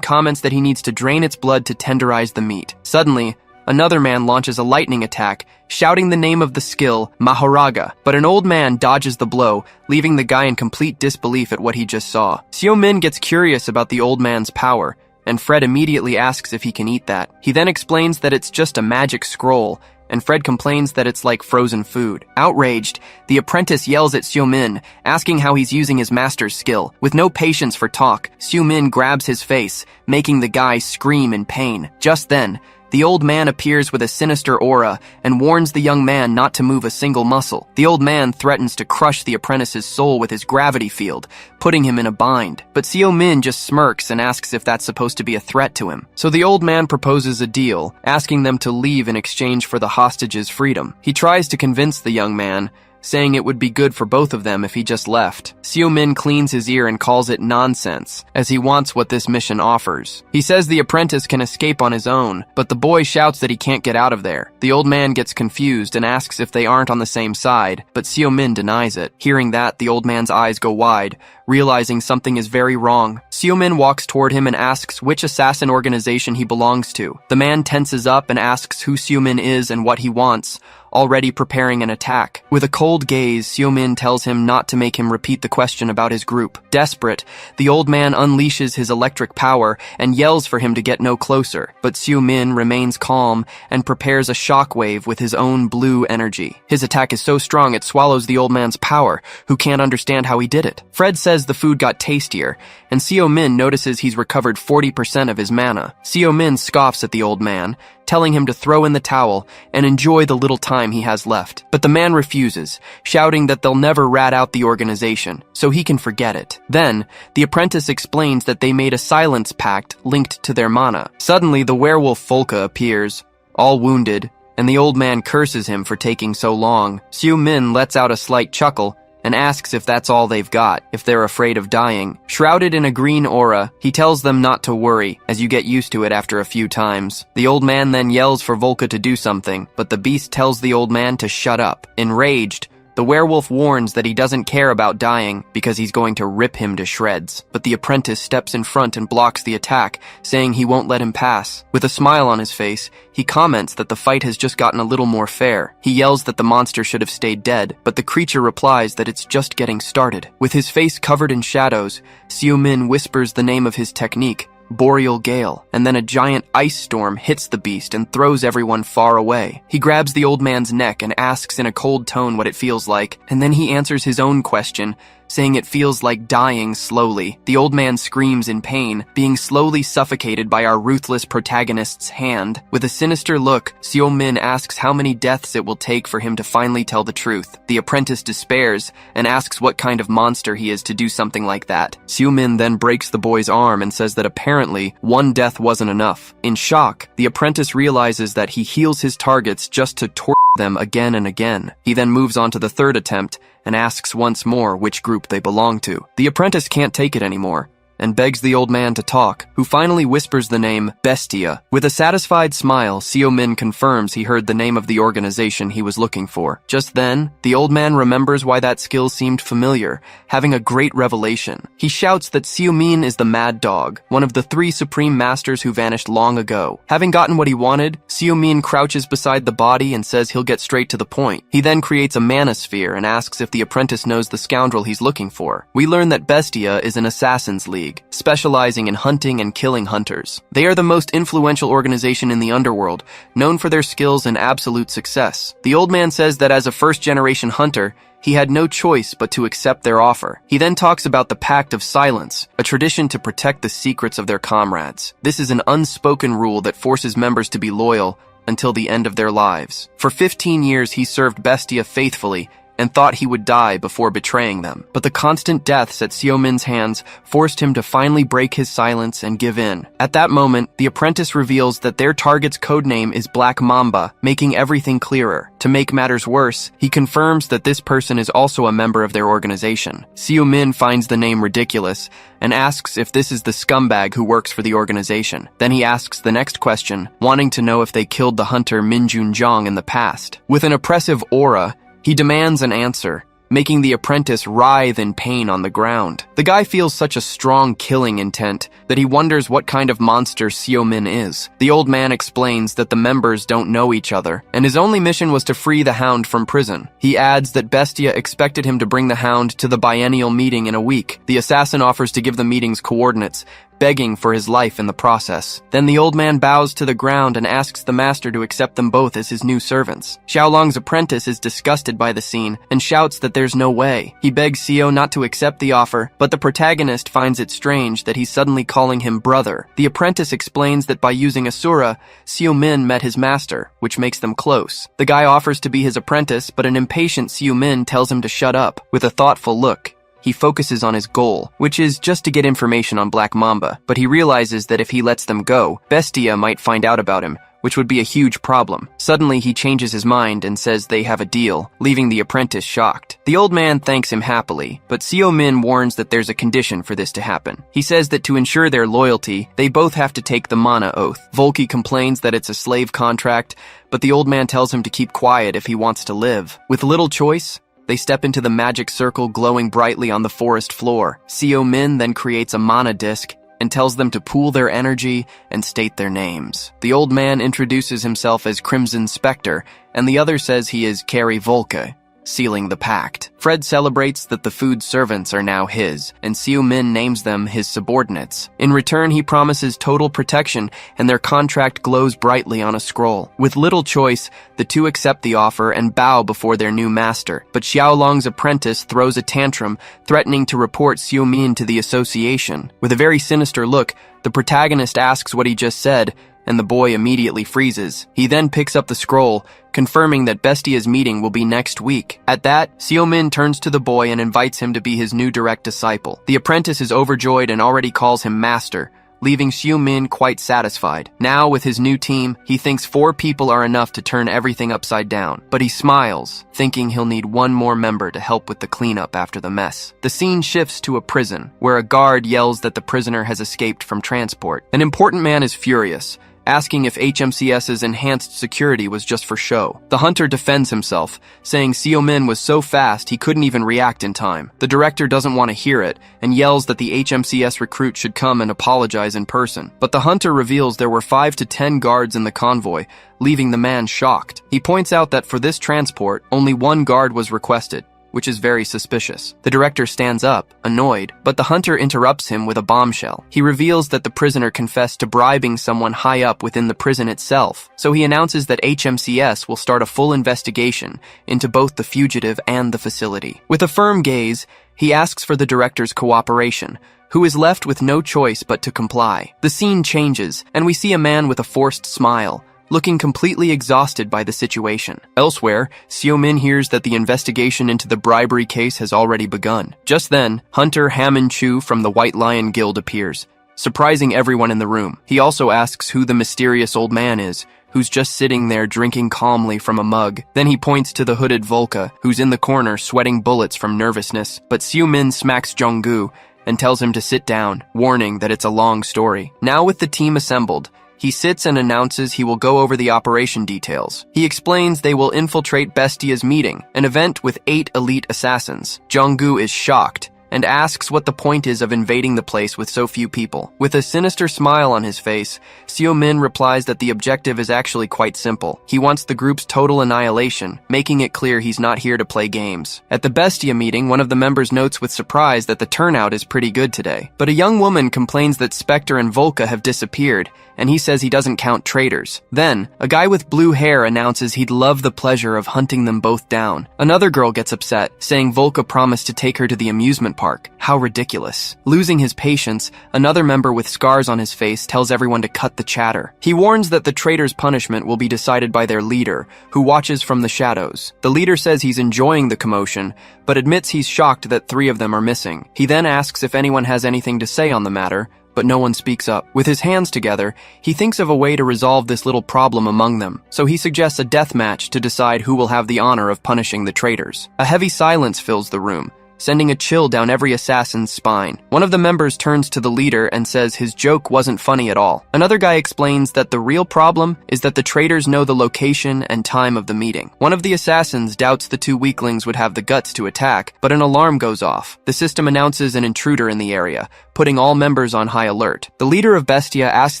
comments that he needs to drain its blood to tenderize the meat. Suddenly, another man launches a lightning attack, shouting the name of the skill, Mahoraga, but an old man dodges the blow, leaving the guy in complete disbelief at what he just saw. Xiu Min gets curious about the old man's power, and Fred immediately asks if he can eat that. He then explains that it's just a magic scroll, and Fred complains that it's like frozen food. Outraged, the apprentice yells at Xiu Min, asking how he's using his master's skill. With no patience for talk, Xiu Min grabs his face, making the guy scream in pain. Just then, the old man appears with a sinister aura and warns the young man not to move a single muscle. The old man threatens to crush the apprentice's soul with his gravity field, putting him in a bind. But Xiu Min just smirks and asks if that's supposed to be a threat to him. So the old man proposes a deal, asking them to leave in exchange for the hostage's freedom. He tries to convince the young man, saying it would be good for both of them if he just left. Xiu Min cleans his ear and calls it nonsense, as he wants what this mission offers. He says the apprentice can escape on his own, but the boy shouts that he can't get out of there. The old man gets confused and asks if they aren't on the same side, but Xiu Min denies it. Hearing that, the old man's eyes go wide, realizing something is very wrong. Xiu Min walks toward him and asks which assassin organization he belongs to. The man tenses up and asks who Xiu Min is and what he wants, already preparing an attack. With a cold gaze, Xiu Min tells him not to make him repeat the question about his group. Desperate, the old man unleashes his electric power and yells for him to get no closer, but Xiu Min remains calm and prepares a shockwave with his own blue energy. His attack is so strong it swallows the old man's power, who can't understand how he did it. Fred says the food got tastier, and Xiu Min notices he's recovered 40% of his mana. Xiu Min scoffs at the old man, telling him to throw in the towel and enjoy the little time he has left. But the man refuses, shouting that they'll never rat out the organization, so he can forget it. Then, the apprentice explains that they made a silence pact linked to their mana. Suddenly, the werewolf Volka appears, all wounded, and the old man curses him for taking so long. Xiu Min lets out a slight chuckle and asks if that's all they've got, if they're afraid of dying. Shrouded in a green aura, he tells them not to worry, as you get used to it after a few times. The old man then yells for Volka to do something, but the beast tells the old man to shut up. Enraged, the werewolf warns that he doesn't care about dying because he's going to rip him to shreds. But the apprentice steps in front and blocks the attack, saying he won't let him pass. With a smile on his face, he comments that the fight has just gotten a little more fair. He yells that the monster should have stayed dead, but the creature replies that it's just getting started. With his face covered in shadows, Xiu Min whispers the name of his technique, Boreal Gale, and then a giant ice storm hits the beast and throws everyone far away. He grabs the old man's neck and asks in a cold tone what it feels like, and then he answers his own question, saying it feels like dying slowly. The old man screams in pain, being slowly suffocated by our ruthless protagonist's hand. With a sinister look, Seo Min asks how many deaths it will take for him to finally tell the truth. The apprentice despairs and asks what kind of monster he is to do something like that. Seo Min then breaks the boy's arm and says that apparently one death wasn't enough. In shock, the apprentice realizes that he heals his targets just to torture them again and again. He then moves on to the third attempt and asks once more which group they belong to. The apprentice can't take it anymore and begs the old man to talk, who finally whispers the name Bestia. With a satisfied smile, Seo Min confirms he heard the name of the organization he was looking for. Just then, the old man remembers why that skill seemed familiar, having a great revelation. He shouts that Seo Min is the Mad Dog, one of the 3 supreme masters who vanished long ago. Having gotten what he wanted, Seo Min crouches beside the body and says he'll get straight to the point. He then creates a manosphere and asks if the apprentice knows the scoundrel he's looking for. We learn that Bestia is an assassin's league, specializing in hunting and killing hunters. They are the most influential organization in the underworld, known for their skills and absolute success. The old man says that as a first-generation hunter, he had no choice but to accept their offer. He then talks about the Pact of Silence, a tradition to protect the secrets of their comrades. This is an unspoken rule that forces members to be loyal until the end of their lives. For 15 years, he served Bestia faithfully and thought he would die before betraying them. But the constant deaths at Seo Min's hands forced him to finally break his silence and give in. At that moment, the apprentice reveals that their target's codename is Black Mamba, making everything clearer. To make matters worse, he confirms that this person is also a member of their organization. Seo Min finds the name ridiculous and asks if this is the scumbag who works for the organization. Then he asks the next question, wanting to know if they killed the hunter Min Junjong in the past. With an oppressive aura, he demands an answer, making the apprentice writhe in pain on the ground. The guy feels such a strong killing intent that he wonders what kind of monster Seo Min is. The old man explains that the members don't know each other, and his only mission was to free the hound from prison. He adds that Bestia expected him to bring the hound to the biennial meeting in a week. The assassin offers to give the meeting's coordinates, begging for his life in the process. Then the old man bows to the ground and asks the master to accept them both as his new servants. Xiaolong's apprentice is disgusted by the scene and shouts that there's no way. He begs Seo not to accept the offer, but the protagonist finds it strange that he's suddenly calling him brother. The apprentice explains that by using Asura, Seo Min met his master, which makes them close. The guy offers to be his apprentice, but an impatient Seo Min tells him to shut up. With a thoughtful look, he focuses on his goal, which is just to get information on Black Mamba, but he realizes that if he lets them go, Bestia might find out about him, which would be a huge problem. Suddenly, he changes his mind and says they have a deal, leaving the apprentice shocked. The old man thanks him happily, but Seo Min warns that there's a condition for this to happen. He says that to ensure their loyalty, they both have to take the Mana Oath. Volky complains that it's a slave contract, but the old man tells him to keep quiet if he wants to live. With little choice, they step into the magic circle glowing brightly on the forest floor. Seo Min then creates a mana disc and tells them to pool their energy and state their names. The old man introduces himself as Crimson Spectre, and the other says he is Carrie Volke, sealing the pact. Fred celebrates that the food servants are now his, and Seo Min names them his subordinates. In return, he promises total protection, and their contract glows brightly on a scroll. With little choice, the two accept the offer and bow before their new master. But Xiaolong's apprentice throws a tantrum, threatening to report Seo Min to the association. With a very sinister look, the protagonist asks what he just said, and the boy immediately freezes. He then picks up the scroll, confirming that Bestia's meeting will be next week. At that, Seo Min turns to the boy and invites him to be his new direct disciple. The apprentice is overjoyed and already calls him master, leaving Seo Min quite satisfied. Now, with his new team, he thinks 4 people are enough to turn everything upside down. But he smiles, thinking he'll need 1 more member to help with the cleanup after the mess. The scene shifts to a prison, where a guard yells that the prisoner has escaped from transport. An important man is furious, asking if HMCS's enhanced security was just for show. The hunter defends himself, saying Seo Min was so fast he couldn't even react in time. The director doesn't want to hear it, and yells that the HMCS recruit should come and apologize in person. But the hunter reveals there were 5 to 10 guards in the convoy, leaving the man shocked. He points out that for this transport, only 1 guard was requested, which is very suspicious. The director stands up, annoyed, but the hunter interrupts him with a bombshell. He reveals that the prisoner confessed to bribing someone high up within the prison itself, so he announces that HMCS will start a full investigation into both the fugitive and the facility. With a firm gaze, he asks for the director's cooperation, who is left with no choice but to comply. The scene changes, and we see a man with a forced smile, looking completely exhausted by the situation. Elsewhere, Seo-min hears that the investigation into the bribery case has already begun. Just then, Hunter Hammond-Chu from the White Lion Guild appears, surprising everyone in the room. He also asks who the mysterious old man is, who's just sitting there drinking calmly from a mug. Then he points to the hooded Volca, who's in the corner sweating bullets from nervousness. But Seo-min smacks Jong-gu and tells him to sit down, warning that it's a long story. Now with the team assembled, he sits and announces he will go over the operation details. He explains they will infiltrate Bestia's meeting, an event with 8 elite assassins. Jong-gu is shocked and asks what the point is of invading the place with so few people. With a sinister smile on his face, Seo-min replies that the objective is actually quite simple. He wants the group's total annihilation, making it clear he's not here to play games. At the Bestia meeting, one of the members notes with surprise that the turnout is pretty good today. But a young woman complains that Spectre and Volca have disappeared, and he says he doesn't count traitors. Then, a guy with blue hair announces he'd love the pleasure of hunting them both down. Another girl gets upset, saying Volca promised to take her to the amusement park. How ridiculous. Losing his patience, another member with scars on his face tells everyone to cut the chatter. He warns that the traitors' punishment will be decided by their leader, who watches from the shadows. The leader says he's enjoying the commotion, but admits he's shocked that 3 of them are missing. He then asks if anyone has anything to say on the matter, but no one speaks up. With his hands together, he thinks of a way to resolve this little problem among them, so he suggests a death match to decide who will have the honor of punishing the traitors. A heavy silence fills the room, sending a chill down every assassin's spine. One of the members turns to the leader and says his joke wasn't funny at all. Another guy explains that the real problem is that the traitors know the location and time of the meeting. One of the assassins doubts the 2 weaklings would have the guts to attack, but an alarm goes off. The system announces an intruder in the area, putting all members on high alert. The leader of Bestia asks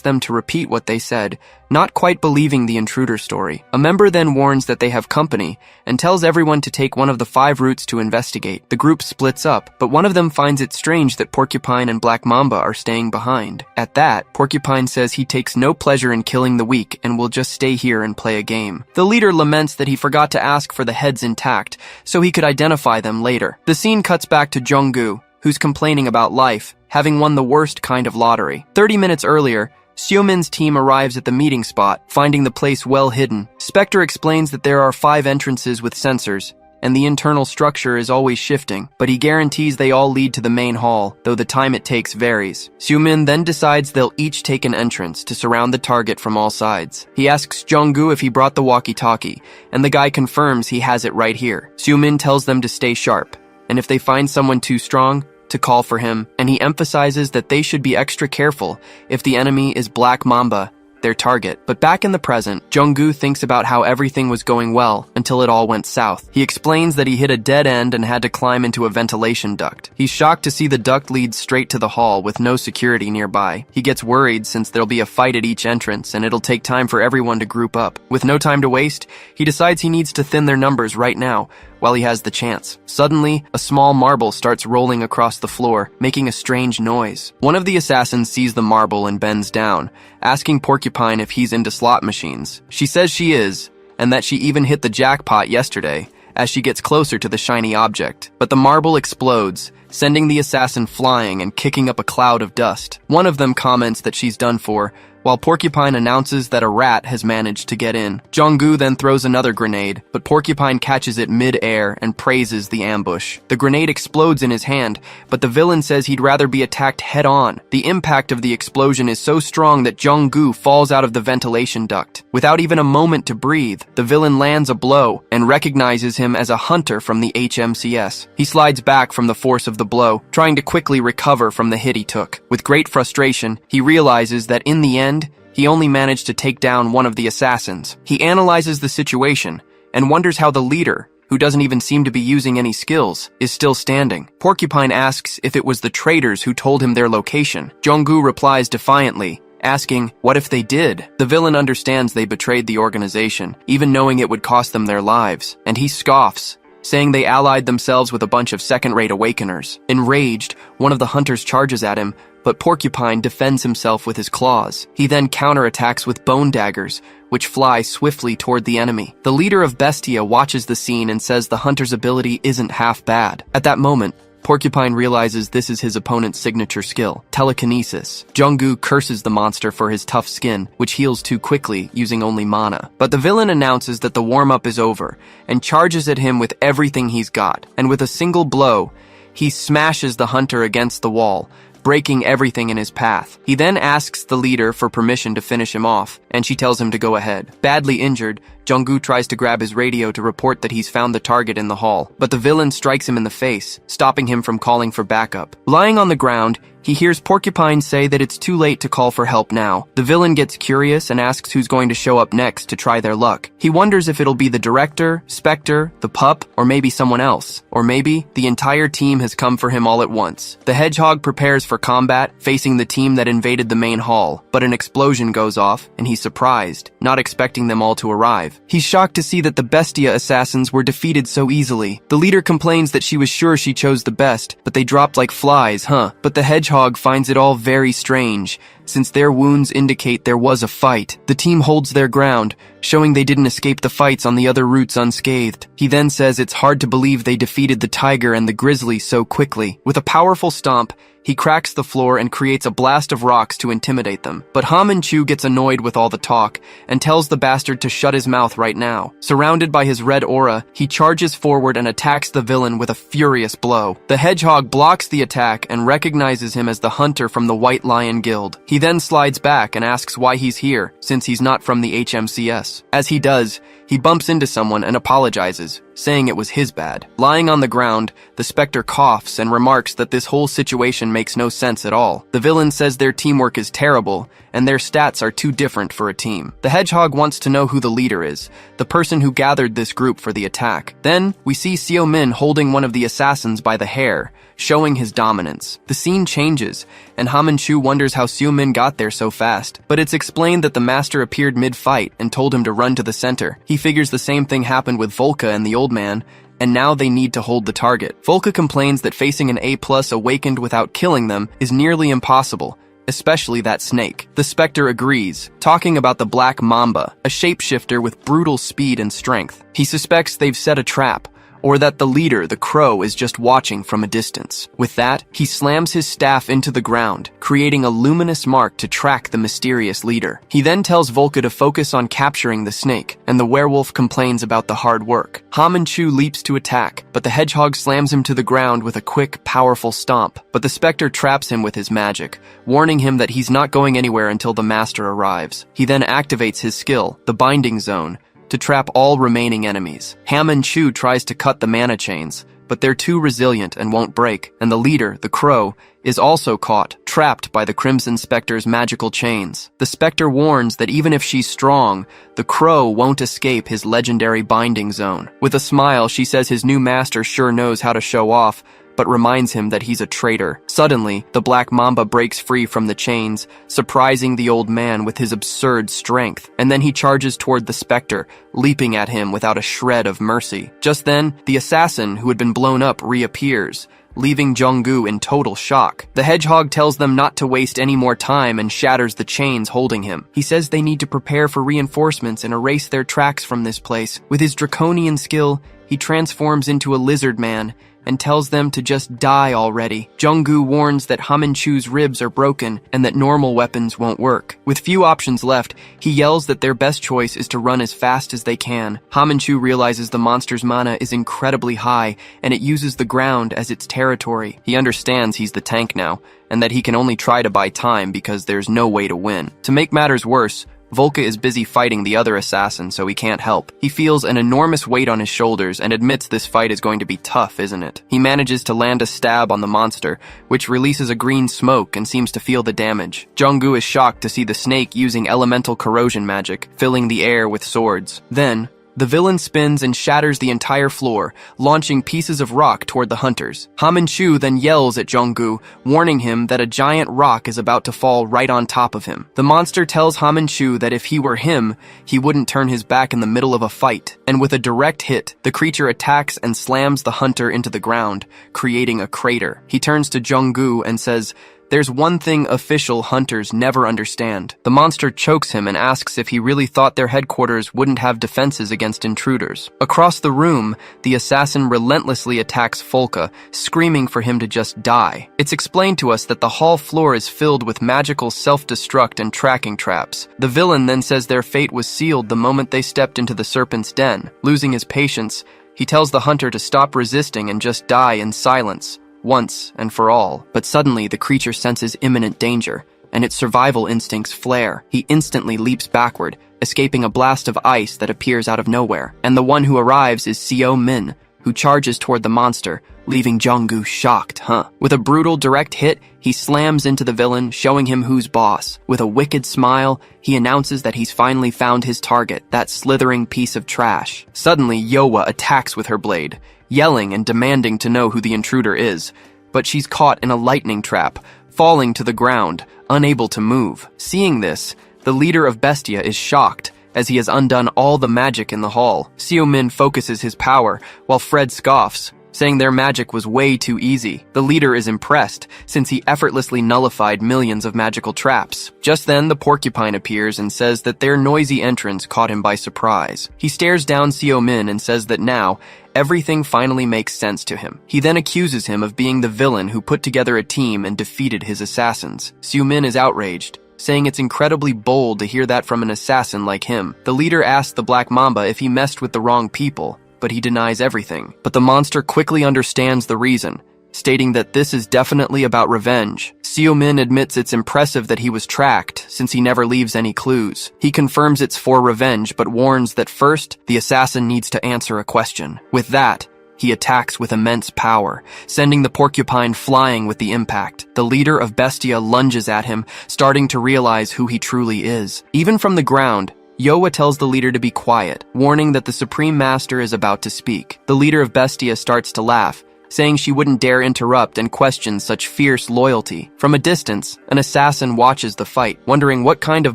them to repeat what they said, not quite believing the intruder story. A member then warns that they have company and tells everyone to take one of the 5 routes to investigate. The group splits up, but one of them finds it strange that Porcupine and Black Mamba are staying behind. At that, Porcupine says he takes no pleasure in killing the weak and will just stay here and play a game. The leader laments that he forgot to ask for the heads intact, so he could identify them later. The scene cuts back to Jong-gu, who's complaining about life, having won the worst kind of lottery. 30 minutes earlier, Seo-min's team arrives at the meeting spot, finding the place well hidden. Spectre explains that there are 5 entrances with sensors, and the internal structure is always shifting, but he guarantees they all lead to the main hall, though the time it takes varies. Seo-min then decides they'll each take an entrance to surround the target from all sides. He asks Jong-gu if he brought the walkie-talkie, and the guy confirms he has it right here. Seo-min tells them to stay sharp, and if they find someone too strong, to call for him, and he emphasizes that they should be extra careful if the enemy is Black Mamba, their target. But back in the present, Jong-gu thinks about how everything was going well until it all went south. He explains that he hit a dead end and had to climb into a ventilation duct. He's shocked to see the duct lead straight to the hall with no security nearby. He gets worried since there'll be a fight at each entrance and it'll take time for everyone to group up. With no time to waste, he decides he needs to thin their numbers right now, while he has the chance. Suddenly, a small marble starts rolling across the floor, making a strange noise. One of the assassins sees the marble and bends down, asking Porcupine if he's into slot machines. She says she is, and that she even hit the jackpot yesterday, as she gets closer to the shiny object. But the marble explodes, sending the assassin flying and kicking up a cloud of dust. One of them comments that she's done for, while Porcupine announces that a rat has managed to get in. Jong-gu then throws another grenade, but Porcupine catches it mid-air and praises the ambush. The grenade explodes in his hand, but the villain says he'd rather be attacked head-on. The impact of the explosion is so strong that Jong-gu falls out of the ventilation duct. Without even a moment to breathe, the villain lands a blow and recognizes him as a hunter from the HMCS. He slides back from the force of the blow, trying to quickly recover from the hit he took. With great frustration, he realizes that in the end, he only managed to take down one of the assassins. He analyzes the situation and wonders how the leader, who doesn't even seem to be using any skills, is still standing. Porcupine asks if it was the traitors who told him their location. Jong-gu replies defiantly, asking, what if they did? The villain understands they betrayed the organization, even knowing it would cost them their lives, and he scoffs, saying they allied themselves with a bunch of second-rate awakeners. Enraged, one of the hunters charges at him, but Porcupine defends himself with his claws. He then counterattacks with bone daggers, which fly swiftly toward the enemy. The leader of Bestia watches the scene and says the hunter's ability isn't half bad. At that moment, Porcupine realizes this is his opponent's signature skill, telekinesis. Jung-gu curses the monster for his tough skin, which heals too quickly, using only mana. But the villain announces that the warm-up is over, and charges at him with everything he's got. And with a single blow, he smashes the hunter against the wall, breaking everything in his path. He then asks the leader for permission to finish him off, and she tells him to go ahead. Badly injured, Jung-gu tries to grab his radio to report that he's found the target in the hall, but the villain strikes him in the face, stopping him from calling for backup. Lying on the ground, he hears Porcupine say that it's too late to call for help now. The villain gets curious and asks who's going to show up next to try their luck. He wonders if it'll be the director, Spectre, the pup, or maybe someone else. Or maybe the entire team has come for him all at once. The hedgehog prepares for combat, facing the team that invaded the main hall, but an explosion goes off, and he's surprised, not expecting them all to arrive. He's shocked to see that the Bestia assassins were defeated so easily. The leader complains that she was sure she chose the best, but they dropped like flies, huh? But the hedgehog finds it all very strange, since their wounds indicate there was a fight. The team holds their ground, showing they didn't escape the fights on the other routes unscathed. He then says it's hard to believe they defeated the tiger and the grizzly so quickly. With a powerful stomp, he cracks the floor and creates a blast of rocks to intimidate them. But Ha-Man-Chu gets annoyed with all the talk and tells the bastard to shut his mouth right now. Surrounded by his red aura, he charges forward and attacks the villain with a furious blow. The hedgehog blocks the attack and recognizes him as the hunter from the White Lion Guild. He then slides back and asks why he's here, since he's not from the HMCS. As he does, he bumps into someone and apologizes, saying it was his bad. Lying on the ground, the Spectre coughs and remarks that this whole situation makes no sense at all. The villain says their teamwork is terrible, and their stats are too different for a team. The hedgehog wants to know who the leader is, the person who gathered this group for the attack. Then, we see Seo Min holding one of the assassins by the hair, showing his dominance. The scene changes, and Ha-Man-Chu wonders how Seo Min got there so fast. But it's explained that the master appeared mid-fight and told him to run to the center. He figures the same thing happened with Volca and the old man, and now they need to hold the target. Volca complains that facing an A+ awakened without killing them is nearly impossible, especially that snake. The Spectre agrees, talking about the Black Mamba, a shapeshifter with brutal speed and strength. He suspects they've set a trap, or that the leader, the crow, is just watching from a distance. With that, he slams his staff into the ground, creating a luminous mark to track the mysterious leader. He then tells Volca to focus on capturing the snake, and the werewolf complains about the hard work. Ha-Man-Chu leaps to attack, but the hedgehog slams him to the ground with a quick, powerful stomp. But the Spectre traps him with his magic, warning him that he's not going anywhere until the master arrives. He then activates his skill, the Binding Zone, to trap all remaining enemies. Ha-Man-Chu tries to cut the mana chains, but they're too resilient and won't break, and the leader, the crow, is also caught, trapped by the Crimson Spectre's magical chains. The Spectre warns that even if she's strong, the crow won't escape his legendary Binding Zone. With a smile, she says his new master sure knows how to show off, but reminds him that he's a traitor. Suddenly, the Black Mamba breaks free from the chains, surprising the old man with his absurd strength, and then he charges toward the Spectre, leaping at him without a shred of mercy. Just then, the assassin who had been blown up reappears, leaving Jung-gu in total shock. The hedgehog tells them not to waste any more time and shatters the chains holding him. He says they need to prepare for reinforcements and erase their tracks from this place. With his draconian skill, he transforms into a lizard man and tells them to just die already. Jung-gu warns that Ha-Man-Chu's ribs are broken and that normal weapons won't work. With few options left, he yells that their best choice is to run as fast as they can. Ha-Man-Chu realizes the monster's mana is incredibly high and it uses the ground as its territory. He understands he's the tank now and that he can only try to buy time because there's no way to win. To make matters worse, Volca is busy fighting the other assassin, so he can't help. He feels an enormous weight on his shoulders and admits this fight is going to be tough, isn't it? He manages to land a stab on the monster, which releases a green smoke and seems to feel the damage. Jung-gu is shocked to see the snake using elemental corrosion magic, filling the air with swords. Then, The villain spins and shatters the entire floor, launching pieces of rock toward the hunters. Ha-Man-Chu then yells at Jong-gu, warning him that a giant rock is about to fall right on top of him. The monster tells Ha-Man-Chu that if he were him, he wouldn't turn his back in the middle of a fight. And with a direct hit, the creature attacks and slams the hunter into the ground, creating a crater. He turns to Jong-gu and says, "There's one thing official hunters never understand." The monster chokes him and asks if he really thought their headquarters wouldn't have defenses against intruders. Across the room, the assassin relentlessly attacks Folka, screaming for him to just die. It's explained to us that the hall floor is filled with magical self-destruct and tracking traps. The villain then says their fate was sealed the moment they stepped into the serpent's den. Losing his patience, he tells the hunter to stop resisting and just die in silence, once and for all. But suddenly, the creature senses imminent danger, and its survival instincts flare. He instantly leaps backward, escaping a blast of ice that appears out of nowhere. And the one who arrives is Seo-min, who charges toward the monster, leaving Jong-gu shocked, With a brutal direct hit, he slams into the villain, showing him who's boss. With a wicked smile, he announces that he's finally found his target, that slithering piece of trash. Suddenly, Yowa attacks with her blade, yelling and demanding to know who the intruder is. But she's caught in a lightning trap, falling to the ground, unable to move. Seeing this, the leader of Bestia is shocked, as he has undone all the magic in the hall. Seo-min focuses his power, while Fred scoffs, saying their magic was way too easy. The leader is impressed, since he effortlessly nullified millions of magical traps. Just then, the porcupine appears and says that their noisy entrance caught him by surprise. He stares down Seo-min and says that now, everything finally makes sense to him. He then accuses him of being the villain who put together a team and defeated his assassins. Seo-min is outraged, saying it's incredibly bold to hear that from an assassin like him. The leader asks the Black Mamba if he messed with the wrong people, but he denies everything. But the monster quickly understands the reason, stating that this is definitely about revenge. Seo-min admits it's impressive that he was tracked, since he never leaves any clues. He confirms it's for revenge, but warns that first, the assassin needs to answer a question. With that, he attacks with immense power, sending the porcupine flying with the impact. The leader of Bestia lunges at him, starting to realize who he truly is. Even from the ground, Yowa tells the leader to be quiet, warning that the Supreme Master is about to speak. The leader of Bestia starts to laugh, saying she wouldn't dare interrupt and question such fierce loyalty. From a distance, an assassin watches the fight, wondering what kind of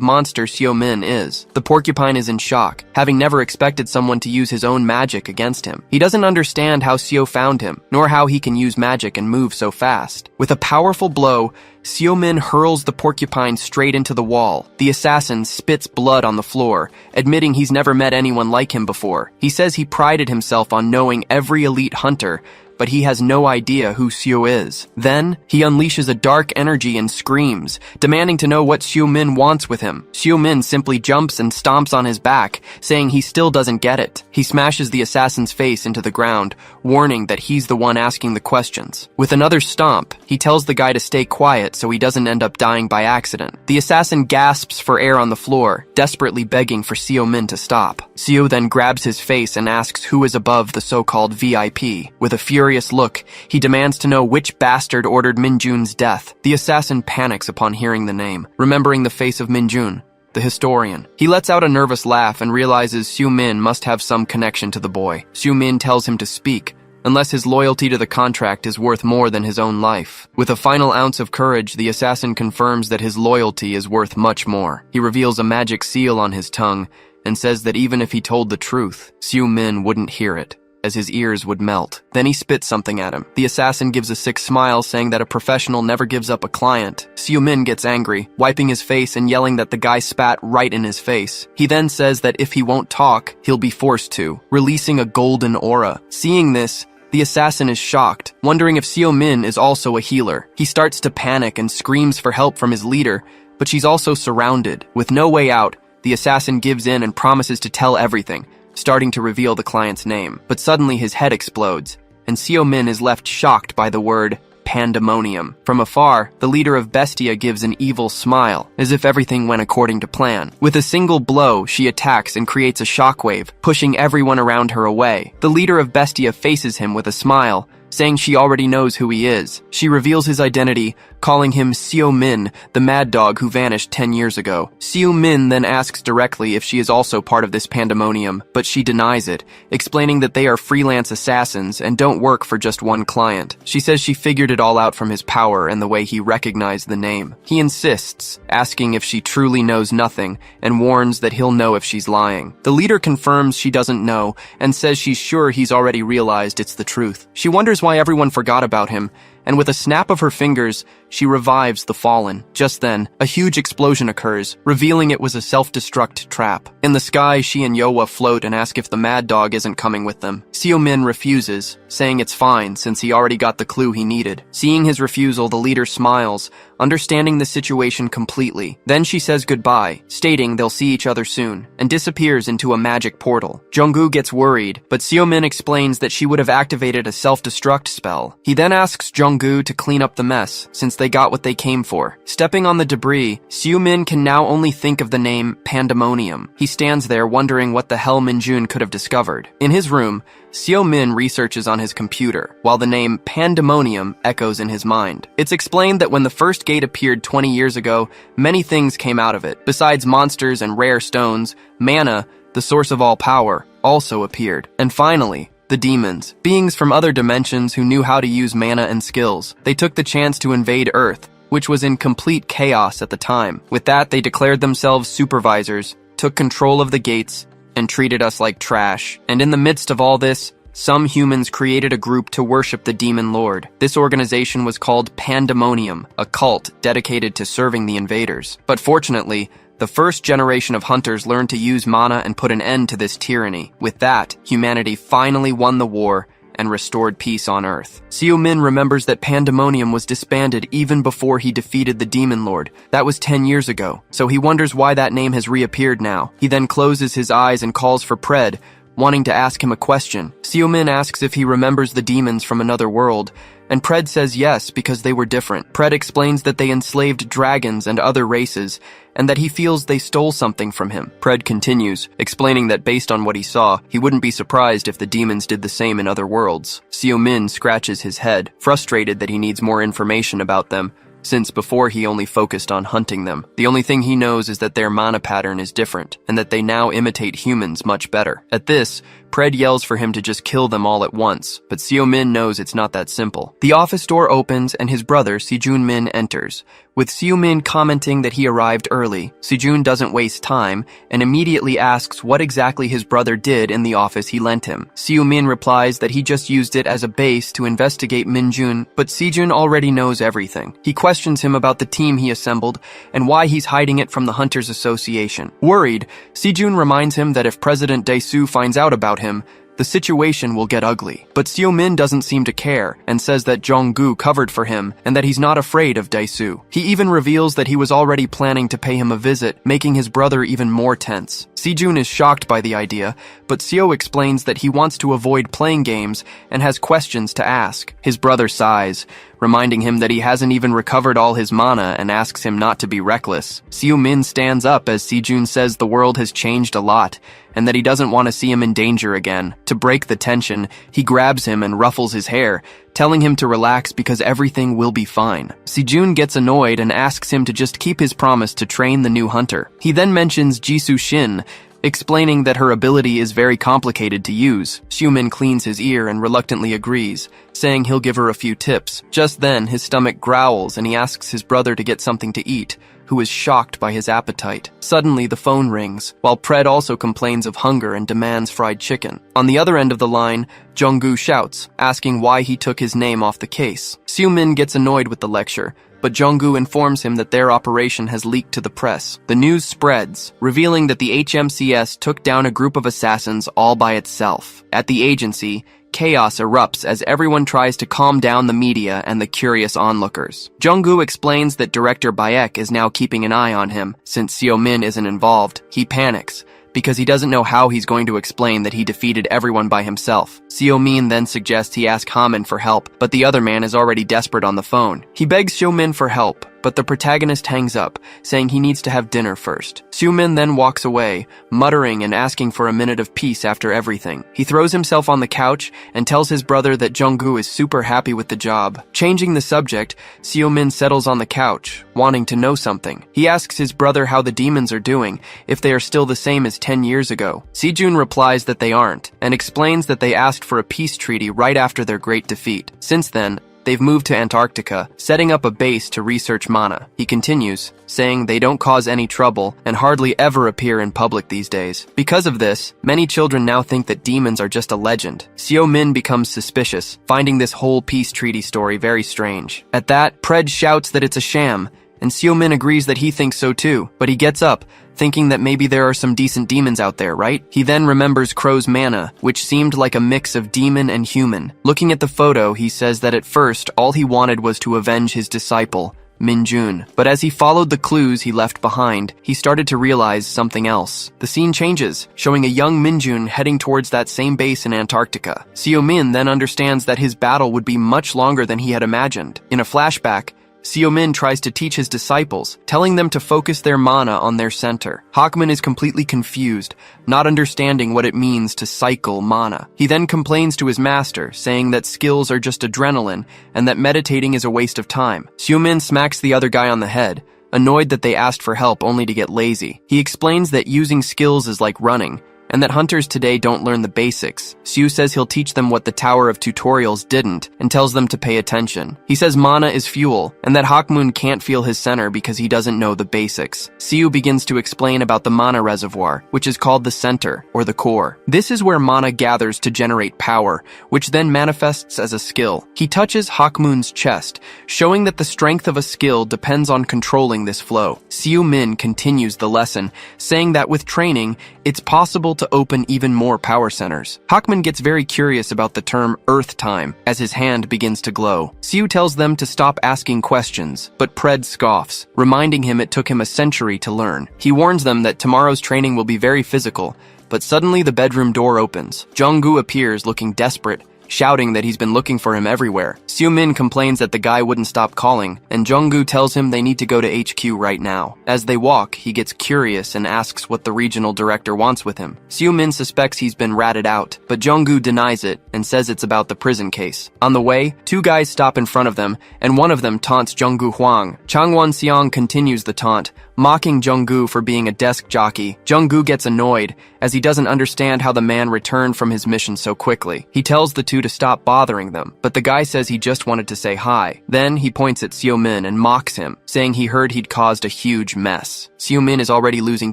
monster Seo-min is. The porcupine is in shock, having never expected someone to use his own magic against him. He doesn't understand how Seo found him, nor how he can use magic and move so fast. With a powerful blow, Seo-min hurls the porcupine straight into the wall. The assassin spits blood on the floor, admitting he's never met anyone like him before. He says he prided himself on knowing every elite hunter, but he has no idea who Seo is. Then, he unleashes a dark energy and screams, demanding to know what Seo-min wants with him. Seo-min simply jumps and stomps on his back, saying he still doesn't get it. He smashes the assassin's face into the ground, warning that he's the one asking the questions. With another stomp, he tells the guy to stay quiet so he doesn't end up dying by accident. The assassin gasps for air on the floor, desperately begging for Seo-min to stop. Seo then grabs his face and asks who is above the so-called VIP. With a furious look, he demands to know which bastard ordered Min-jun's death. The assassin panics upon hearing the name, remembering the face of Min-jun, the historian. He lets out a nervous laugh and realizes Seo-min must have some connection to the boy. Seo-min tells him to speak, unless his loyalty to the contract is worth more than his own life. With a final ounce of courage, the assassin confirms that his loyalty is worth much more. He reveals a magic seal on his tongue and says that even if he told the truth, Seo-min wouldn't hear it, as his ears would melt. Then he spits something at him. The assassin gives a sick smile, saying that a professional never gives up a client. Seo-min gets angry, wiping his face and yelling that the guy spat right in his face. He then says that if he won't talk, he'll be forced to, releasing a golden aura. Seeing this, the assassin is shocked, wondering if Seo-min is also a healer. He starts to panic and screams for help from his leader, but she's also surrounded. With no way out, the assassin gives in and promises to tell everything, starting to reveal the client's name. But suddenly his head explodes, and Seo-min is left shocked by the word Pandemonium. From afar, the leader of Bestia gives an evil smile, as if everything went according to plan. With a single blow, she attacks and creates a shockwave, pushing everyone around her away. The leader of Bestia faces him with a smile, saying she already knows who he is. She reveals his identity, calling him Seo Min, the mad dog who vanished 10 years ago. Seo Min then asks directly if she is also part of this pandemonium, but she denies it, explaining that they are freelance assassins and don't work for just one client. She says she figured it all out from his power and the way he recognized the name. He insists, asking if she truly knows nothing, and warns that he'll know if she's lying. The leader confirms she doesn't know and says she's sure he's already realized it's the truth. She wonders why everyone forgot about him, and with a snap of her fingers, she revives the fallen. Just then, a huge explosion occurs, revealing it was a self-destruct trap. In the sky, she and Yowa float and ask if the mad dog isn't coming with them. Seo Min refuses, saying it's fine since he already got the clue he needed. Seeing his refusal, the leader smiles, understanding the situation completely. Then she says goodbye, stating they'll see each other soon, and disappears into a magic portal. Junggu gets worried, but Seo Min explains that she would have activated a self-destruct spell. He then asks Junggu to clean up the mess, since they got what they came for. Stepping on the debris, Seo Min can now only think of the name Pandemonium. He stands there wondering what the hell Minjun could have discovered. In his room, Seo Min researches on his computer, while the name Pandemonium echoes in his mind. It's explained that when the first gate appeared 20 years ago, many things came out of it. Besides monsters and rare stones, mana, the source of all power, also appeared. And finally, the demons, beings from other dimensions who knew how to use mana and skills. They took the chance to invade Earth, which was in complete chaos at the time. With that, they declared themselves supervisors, took control of the gates, and treated us like trash. And in the midst of all this, some humans created a group to worship the demon lord. This organization was called Pandemonium, a cult dedicated to serving the invaders. But fortunately, the first generation of hunters learned to use mana and put an end to this tyranny. With that, humanity finally won the war and restored peace on Earth. Seo Min remembers that Pandemonium was disbanded even before he defeated the Demon Lord. That was 10 years ago, so he wonders why that name has reappeared now. He then closes his eyes and calls for Pred, wanting to ask him a question. Seo Min asks if he remembers the demons from another world, and Pred says yes because they were different. Pred explains that they enslaved dragons and other races, and that he feels they stole something from him. Pred continues, explaining that based on what he saw, he wouldn't be surprised if the demons did the same in other worlds. Seo Min scratches his head, frustrated that he needs more information about them, since before he only focused on hunting them. The only thing he knows is that their mana pattern is different, and that they now imitate humans much better. At this, Pred yells for him to just kill them all at once, but Seo Min knows it's not that simple. The office door opens and his brother, Sejun Min, enters, with Seo Min commenting that he arrived early. Sejun doesn't waste time and immediately asks what exactly his brother did in the office he lent him. Seo Min replies that he just used it as a base to investigate Minjun, but Sejun already knows everything. He questions him about the team he assembled and why he's hiding it from the Hunters Association. Worried, Sejun reminds him that if President Daesu finds out about him, the situation will get ugly. But Seo Min doesn't seem to care and says that Jonggu covered for him and that he's not afraid of Daesu. He even reveals that he was already planning to pay him a visit, making his brother even more tense. Sejun is shocked by the idea, but Seo explains that he wants to avoid playing games and has questions to ask. His brother sighs, reminding him that he hasn't even recovered all his mana and asks him not to be reckless. Seo Min stands up as Sejun says the world has changed a lot and that he doesn't want to see him in danger again. To break the tension, he grabs him and ruffles his hair, telling him to relax because everything will be fine. Sejun gets annoyed and asks him to just keep his promise to train the new hunter. He then mentions Jisoo Shin, explaining that her ability is very complicated to use. Seo Min cleans his ear and reluctantly agrees, saying he'll give her a few tips. Just then, his stomach growls and he asks his brother to get something to eat, who is shocked by his appetite. Suddenly, the phone rings, while Pred also complains of hunger and demands fried chicken. On the other end of the line, Jonggu shouts, asking why he took his name off the case. Seo Min gets annoyed with the lecture, but Jonggu informs him that their operation has leaked to the press. The news spreads, revealing that the HMCS took down a group of assassins all by itself. At the agency, chaos erupts as everyone tries to calm down the media and the curious onlookers. Jonggu explains that Director Bayek is now keeping an eye on him. Since Seo Min isn't involved, he panics, because he doesn't know how he's going to explain that he defeated everyone by himself. Seo Min then suggests he ask Haman for help, but the other man is already desperate on the phone. He begs Seo Min for help, but the protagonist hangs up, saying he needs to have dinner first. Soo-min then walks away, muttering and asking for a minute of peace after everything. He throws himself on the couch and tells his brother that Jung-gu is super happy with the job. Changing the subject, Seo-min settles on the couch, wanting to know something. He asks his brother how the demons are doing, if they are still the same as 10 years ago. Sejun replies that they aren't, and explains that they asked for a peace treaty right after their great defeat. Since then, they've moved to Antarctica, setting up a base to research mana. He continues, saying they don't cause any trouble and hardly ever appear in public these days. Because of this, many children now think that demons are just a legend. Seo-min becomes suspicious, finding this whole peace treaty story very strange. At that, Pred shouts that it's a sham, and Seo-min agrees that he thinks so too, but he gets up, thinking that maybe there are some decent demons out there, right? He then remembers Crow's mana, which seemed like a mix of demon and human. Looking at the photo, he says that at first, all he wanted was to avenge his disciple, Min-jun. But as he followed the clues he left behind, he started to realize something else. The scene changes, showing a young Min-jun heading towards that same base in Antarctica. Seo-min then understands that his battle would be much longer than he had imagined. In a flashback, Seo-min tries to teach his disciples, telling them to focus their mana on their center. Hakman is completely confused, not understanding what it means to cycle mana. He then complains to his master, saying that skills are just adrenaline and that meditating is a waste of time. Seo-min smacks the other guy on the head, annoyed that they asked for help only to get lazy. He explains that using skills is like running, and that hunters today don't learn the basics. Sue says he'll teach them what the Tower of Tutorials didn't, and tells them to pay attention. He says mana is fuel, and that Hakmun can't feel his center because he doesn't know the basics. Siu begins to explain about the mana reservoir, which is called the center, or the core. This is where mana gathers to generate power, which then manifests as a skill. He touches Hakmun's chest, showing that the strength of a skill depends on controlling this flow. Siu Min continues the lesson, saying that with training, it's possible to open even more power centers. Hakman gets very curious about the term Earth Time as his hand begins to glow. Siu tells them to stop asking questions, but Pred scoffs, reminding him it took him a century to learn. He warns them that tomorrow's training will be very physical, but suddenly the bedroom door opens. Jung-gu appears looking desperate, shouting that he's been looking for him everywhere. Seo-min complains that the guy wouldn't stop calling, and Jung-gu tells him they need to go to HQ right now. As they walk, he gets curious and asks what the regional director wants with him. Seo-min suspects he's been ratted out, but Jung-gu denies it and says it's about the prison case. On the way, two guys stop in front of them, and one of them taunts Jung-gu Huang. Chang Won-seong continues the taunt, mocking Jung-gu for being a desk jockey. Jung-gu gets annoyed, as he doesn't understand how the man returned from his mission so quickly. He tells the two to stop bothering them, but the guy says he just wanted to say hi. Then he points at Seo-min and mocks him, saying he heard he'd caused a huge mess. Seo-min is already losing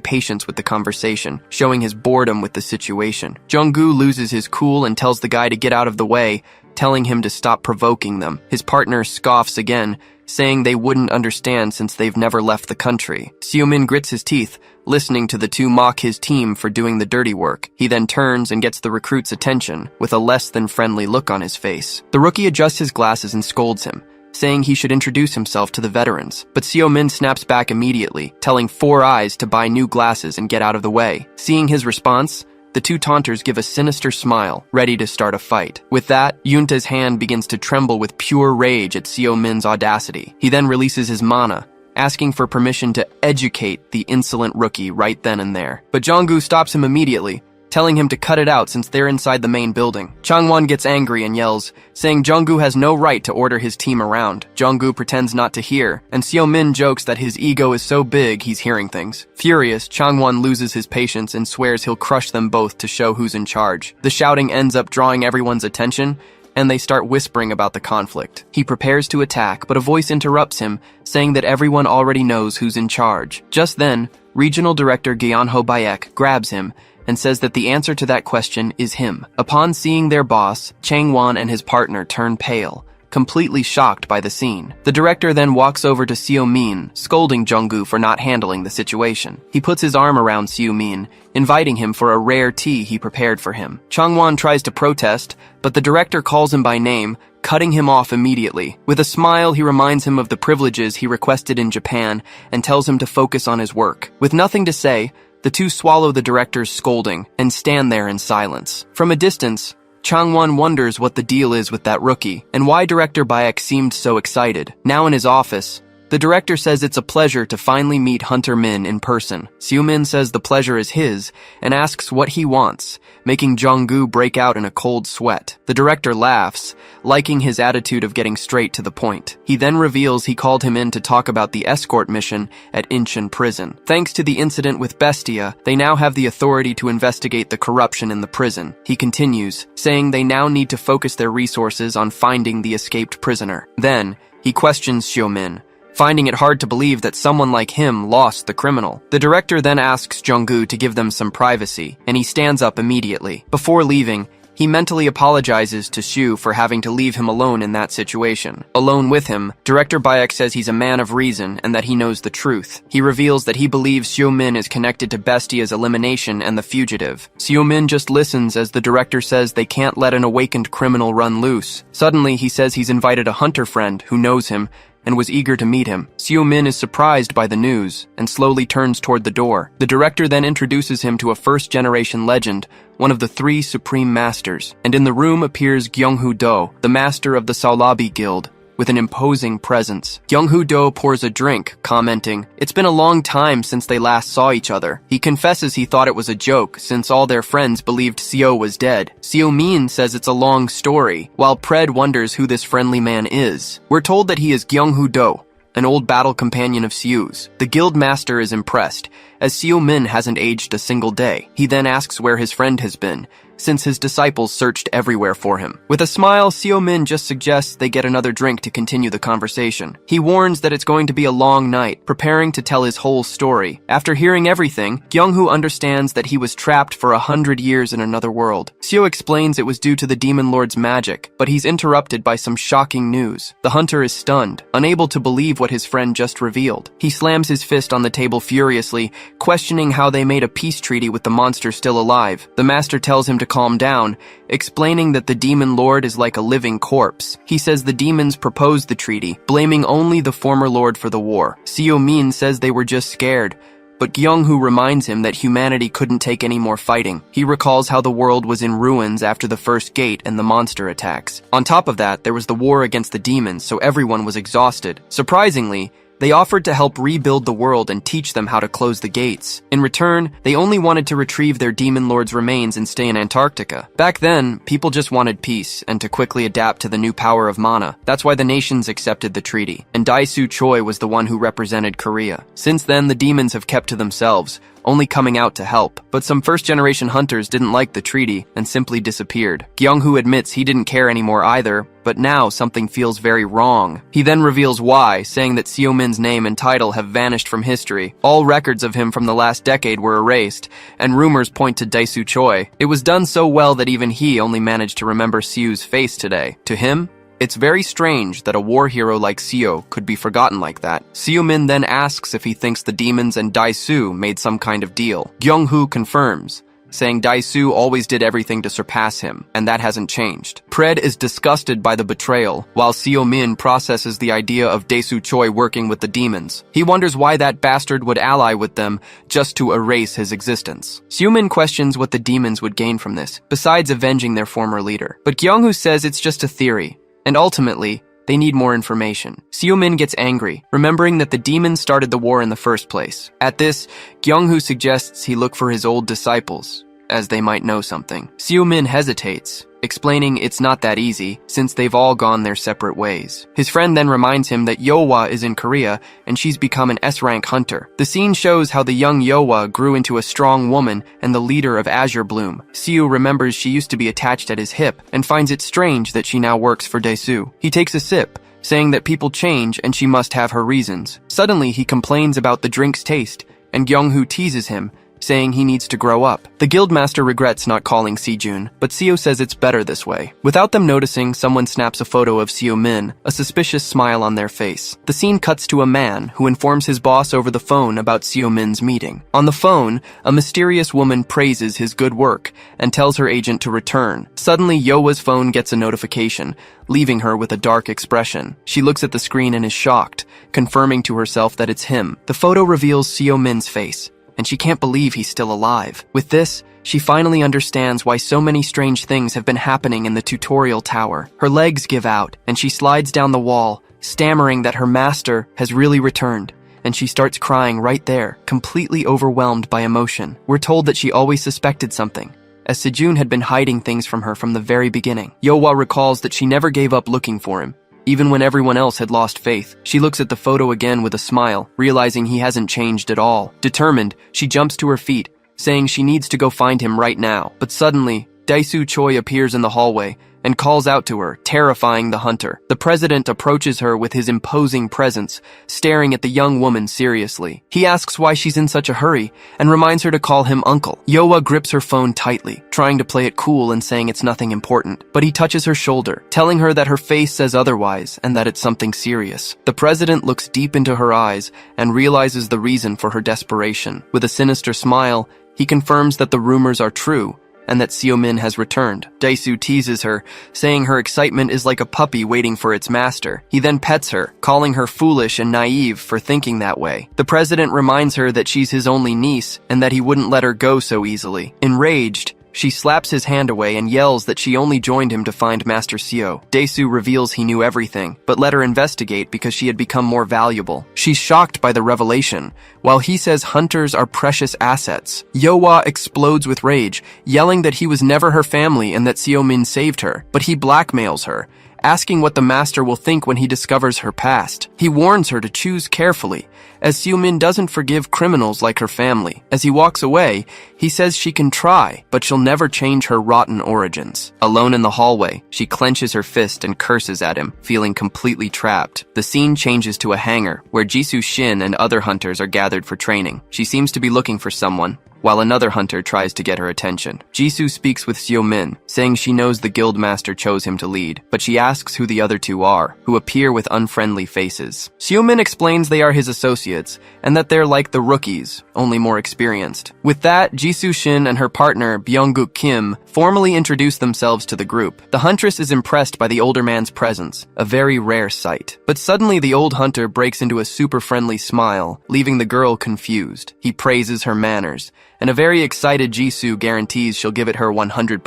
patience with the conversation, showing his boredom with the situation. Jung-gu loses his cool and tells the guy to get out of the way, telling him to stop provoking them. His partner scoffs again, saying they wouldn't understand since they've never left the country. Seo-min grits his teeth, listening to the two mock his team for doing the dirty work. He then turns and gets the recruit's attention, with a less than friendly look on his face. The rookie adjusts his glasses and scolds him, saying he should introduce himself to the veterans. But Seo-min snaps back immediately, telling Four Eyes to buy new glasses and get out of the way. Seeing his response, the two taunters give a sinister smile, ready to start a fight. With that, Yunta's hand begins to tremble with pure rage at Seo-min's audacity. He then releases his mana, asking for permission to educate the insolent rookie right then and there. But Jung-gu stops him immediately, telling him to cut it out since they're inside the main building. Changwon gets angry and yells, saying Jung-gu has no right to order his team around. Jung-gu pretends not to hear, and Seo-min jokes that his ego is so big he's hearing things. Furious, Changwon loses his patience and swears he'll crush them both to show who's in charge. The shouting ends up drawing everyone's attention, and they start whispering about the conflict. He prepares to attack, but a voice interrupts him, saying that everyone already knows who's in charge. Just then, Regional Director Gyeonho Bayek grabs him and says that the answer to that question is him. Upon seeing their boss, Changwon and his partner turn pale, completely shocked by the scene. The director then walks over to Seo-min, scolding Jung-gu for not handling the situation. He puts his arm around Seo-min, inviting him for a rare tea he prepared for him. Changwon tries to protest, but the director calls him by name, cutting him off immediately. With a smile, he reminds him of the privileges he requested in Japan and tells him to focus on his work. With nothing to say, the two swallow the director's scolding and stand there in silence. From a distance, Changwon wonders what the deal is with that rookie and why Director Bayek seemed so excited. Now in his office, the The director says it's a pleasure to finally meet Hunter Min in person. Seo-min says the pleasure is his and asks what he wants, making Jong-gu break out in a cold sweat. The director laughs, liking his attitude of getting straight to the point. He then reveals he called him in to talk about the escort mission at Incin prison. Thanks to the incident with Bestia, they now have the authority to investigate the corruption in the prison. He continues, saying they now need to focus their resources on finding the escaped prisoner. Then, he questions Seo-min, finding it hard to believe that someone like him lost the criminal. The director then asks Jong-gu to give them some privacy, and he stands up immediately. Before leaving, he mentally apologizes to Shu for having to leave him alone in that situation. Alone with him, Director Bayek says he's a man of reason and that he knows the truth. He reveals that he believes Seo-min is connected to Bestia's elimination and the fugitive. Seo-min just listens as the director says they can't let an awakened criminal run loose. Suddenly, he says he's invited a hunter friend who knows him and was eager to meet him. Seo-min is surprised by the news and slowly turns toward the door. The director then introduces him to a first-generation legend, one of the 3 supreme masters, and in the room appears Gyeong-hoo Do, the master of the Saolabi Guild, with an imposing presence. Gyeong-hoo Do pours a drink, commenting, "It's been a long time since they last saw each other." He confesses he thought it was a joke, since all their friends believed Seo was dead. Seo-min says it's a long story, while Pred wonders who this friendly man is. We're told that he is Gyeong-hoo Do, an old battle companion of Seo's. The guild master is impressed, as Seo-min hasn't aged a single day. He then asks where his friend has been, since his disciples searched everywhere for him. With a smile, Seo-min just suggests they get another drink to continue the conversation. He warns that it's going to be a long night, preparing to tell his whole story. After hearing everything, Gyeong-hoo understands that he was trapped for 100 years in another world. Seo explains it was due to the Demon Lord's magic, but he's interrupted by some shocking news. The hunter is stunned, unable to believe what his friend just revealed. He slams his fist on the table furiously, questioning how they made a peace treaty with the monster still alive. The master tells him to calm down, explaining that the Demon Lord is like a living corpse. He says the demons proposed the treaty, blaming only the former lord for the war. Seo-min says they were just scared, but Gyeong-hoo reminds him that humanity couldn't take any more fighting. He recalls how the world was in ruins after the first gate and the monster attacks. On top of that, there was the war against the demons, so everyone was exhausted. Surprisingly, they offered to help rebuild the world and teach them how to close the gates. In return, they only wanted to retrieve their demon lord's remains and stay in Antarctica. Back then, people just wanted peace and to quickly adapt to the new power of mana. That's why the nations accepted the treaty, and Dae-soo Choi was the one who represented Korea. Since then, the demons have kept to themselves, only coming out to help. But some first-generation hunters didn't like the treaty and simply disappeared. Gyeong-hoo admits he didn't care anymore either, but now something feels very wrong. He then reveals why, saying that Seo-min's name and title have vanished from history. All records of him from the last decade were erased, and rumors point to Dae-soo Choi. It was done so well that even he only managed to remember Seo's face today. To him, it's very strange that a war hero like Seo could be forgotten like that. Seo-min then asks if he thinks the demons and Dae-soo made some kind of deal. Gyeong-hoo confirms, saying Dae-soo always did everything to surpass him, and that hasn't changed. Pred is disgusted by the betrayal, while Seo-min processes the idea of Dae-soo Choi working with the demons. He wonders why that bastard would ally with them just to erase his existence. Seo-min questions what the demons would gain from this, besides avenging their former leader. But Gyeong-hoo says it's just a theory, and ultimately, they need more information. Seo-min gets angry, remembering that the demons started the war in the first place. At this, Gyeong-hoo suggests he look for his old disciples, as they might know something. Seo-min hesitates, explaining it's not that easy, since they've all gone their separate ways. His friend then reminds him that Yeohwa is in Korea, and she's become an S-rank hunter. The scene shows how the young Yeohwa grew into a strong woman and the leader of Azure Bloom. Seo remembers she used to be attached at his hip, and finds it strange that she now works for Dae-soo. He takes a sip, saying that people change and she must have her reasons. Suddenly, he complains about the drink's taste, and Gyeong-hoo teases him, saying he needs to grow up. The guildmaster regrets not calling Sejun, but Seo says it's better this way. Without them noticing, someone snaps a photo of Seo-min, a suspicious smile on their face. The scene cuts to a man who informs his boss over the phone about Seo-min's meeting. On the phone, a mysterious woman praises his good work and tells her agent to return. Suddenly, Yeohwa's phone gets a notification, leaving her with a dark expression. She looks at the screen and is shocked, confirming to herself that it's him. The photo reveals Seo-min's face, and she can't believe he's still alive. With this, she finally understands why so many strange things have been happening in the tutorial tower. Her legs give out, and she slides down the wall, stammering that her master has really returned, and she starts crying right there, completely overwhelmed by emotion. We're told that she always suspected something, as Sejun had been hiding things from her from the very beginning. Yeohwa recalls that she never gave up looking for him, even when everyone else had lost faith. She looks at the photo again with a smile, realizing he hasn't changed at all. Determined, she jumps to her feet, saying she needs to go find him right now. But suddenly, Daesu Choi appears in the hallway and calls out to her, terrifying the hunter. The president approaches her with his imposing presence, staring at the young woman seriously. He asks why she's in such a hurry and reminds her to call him uncle. Yeohwa grips her phone tightly, trying to play it cool and saying it's nothing important, but he touches her shoulder, telling her that her face says otherwise and that it's something serious. The president looks deep into her eyes and realizes the reason for her desperation. With a sinister smile, he confirms that the rumors are true and that Seo-min has returned. Daesu teases her, saying her excitement is like a puppy waiting for its master. He then pets her, calling her foolish and naive for thinking that way. The president reminds her that she's his only niece and that he wouldn't let her go so easily. Enraged, she slaps his hand away and yells that she only joined him to find Master Seo. Daesu reveals he knew everything, but let her investigate because she had become more valuable. She's shocked by the revelation, while he says hunters are precious assets. Yeohwa explodes with rage, yelling that he was never her family and that Seo-min saved her, but he blackmails her, asking what the master will think when he discovers her past. He warns her to choose carefully, as Seo-min doesn't forgive criminals like her family. As he walks away, he says she can try, but she'll never change her rotten origins. Alone in the hallway, she clenches her fist and curses at him, feeling completely trapped. The scene changes to a hangar, where Jisoo Shin and other hunters are gathered for training. She seems to be looking for someone, while another hunter tries to get her attention. Jisoo speaks with Seo-min, saying she knows the guild master chose him to lead, but she asks who the other two are, who appear with unfriendly faces. Seo-min explains they are his associates, and that they're like the rookies, only more experienced. With that, Jisoo Shin and her partner, Byung-guk Kim, formally introduce themselves to the group. The huntress is impressed by the older man's presence, a very rare sight. But suddenly the old hunter breaks into a super friendly smile, leaving the girl confused. He praises her manners, and a very excited Jisoo guarantees she'll give it her 100%.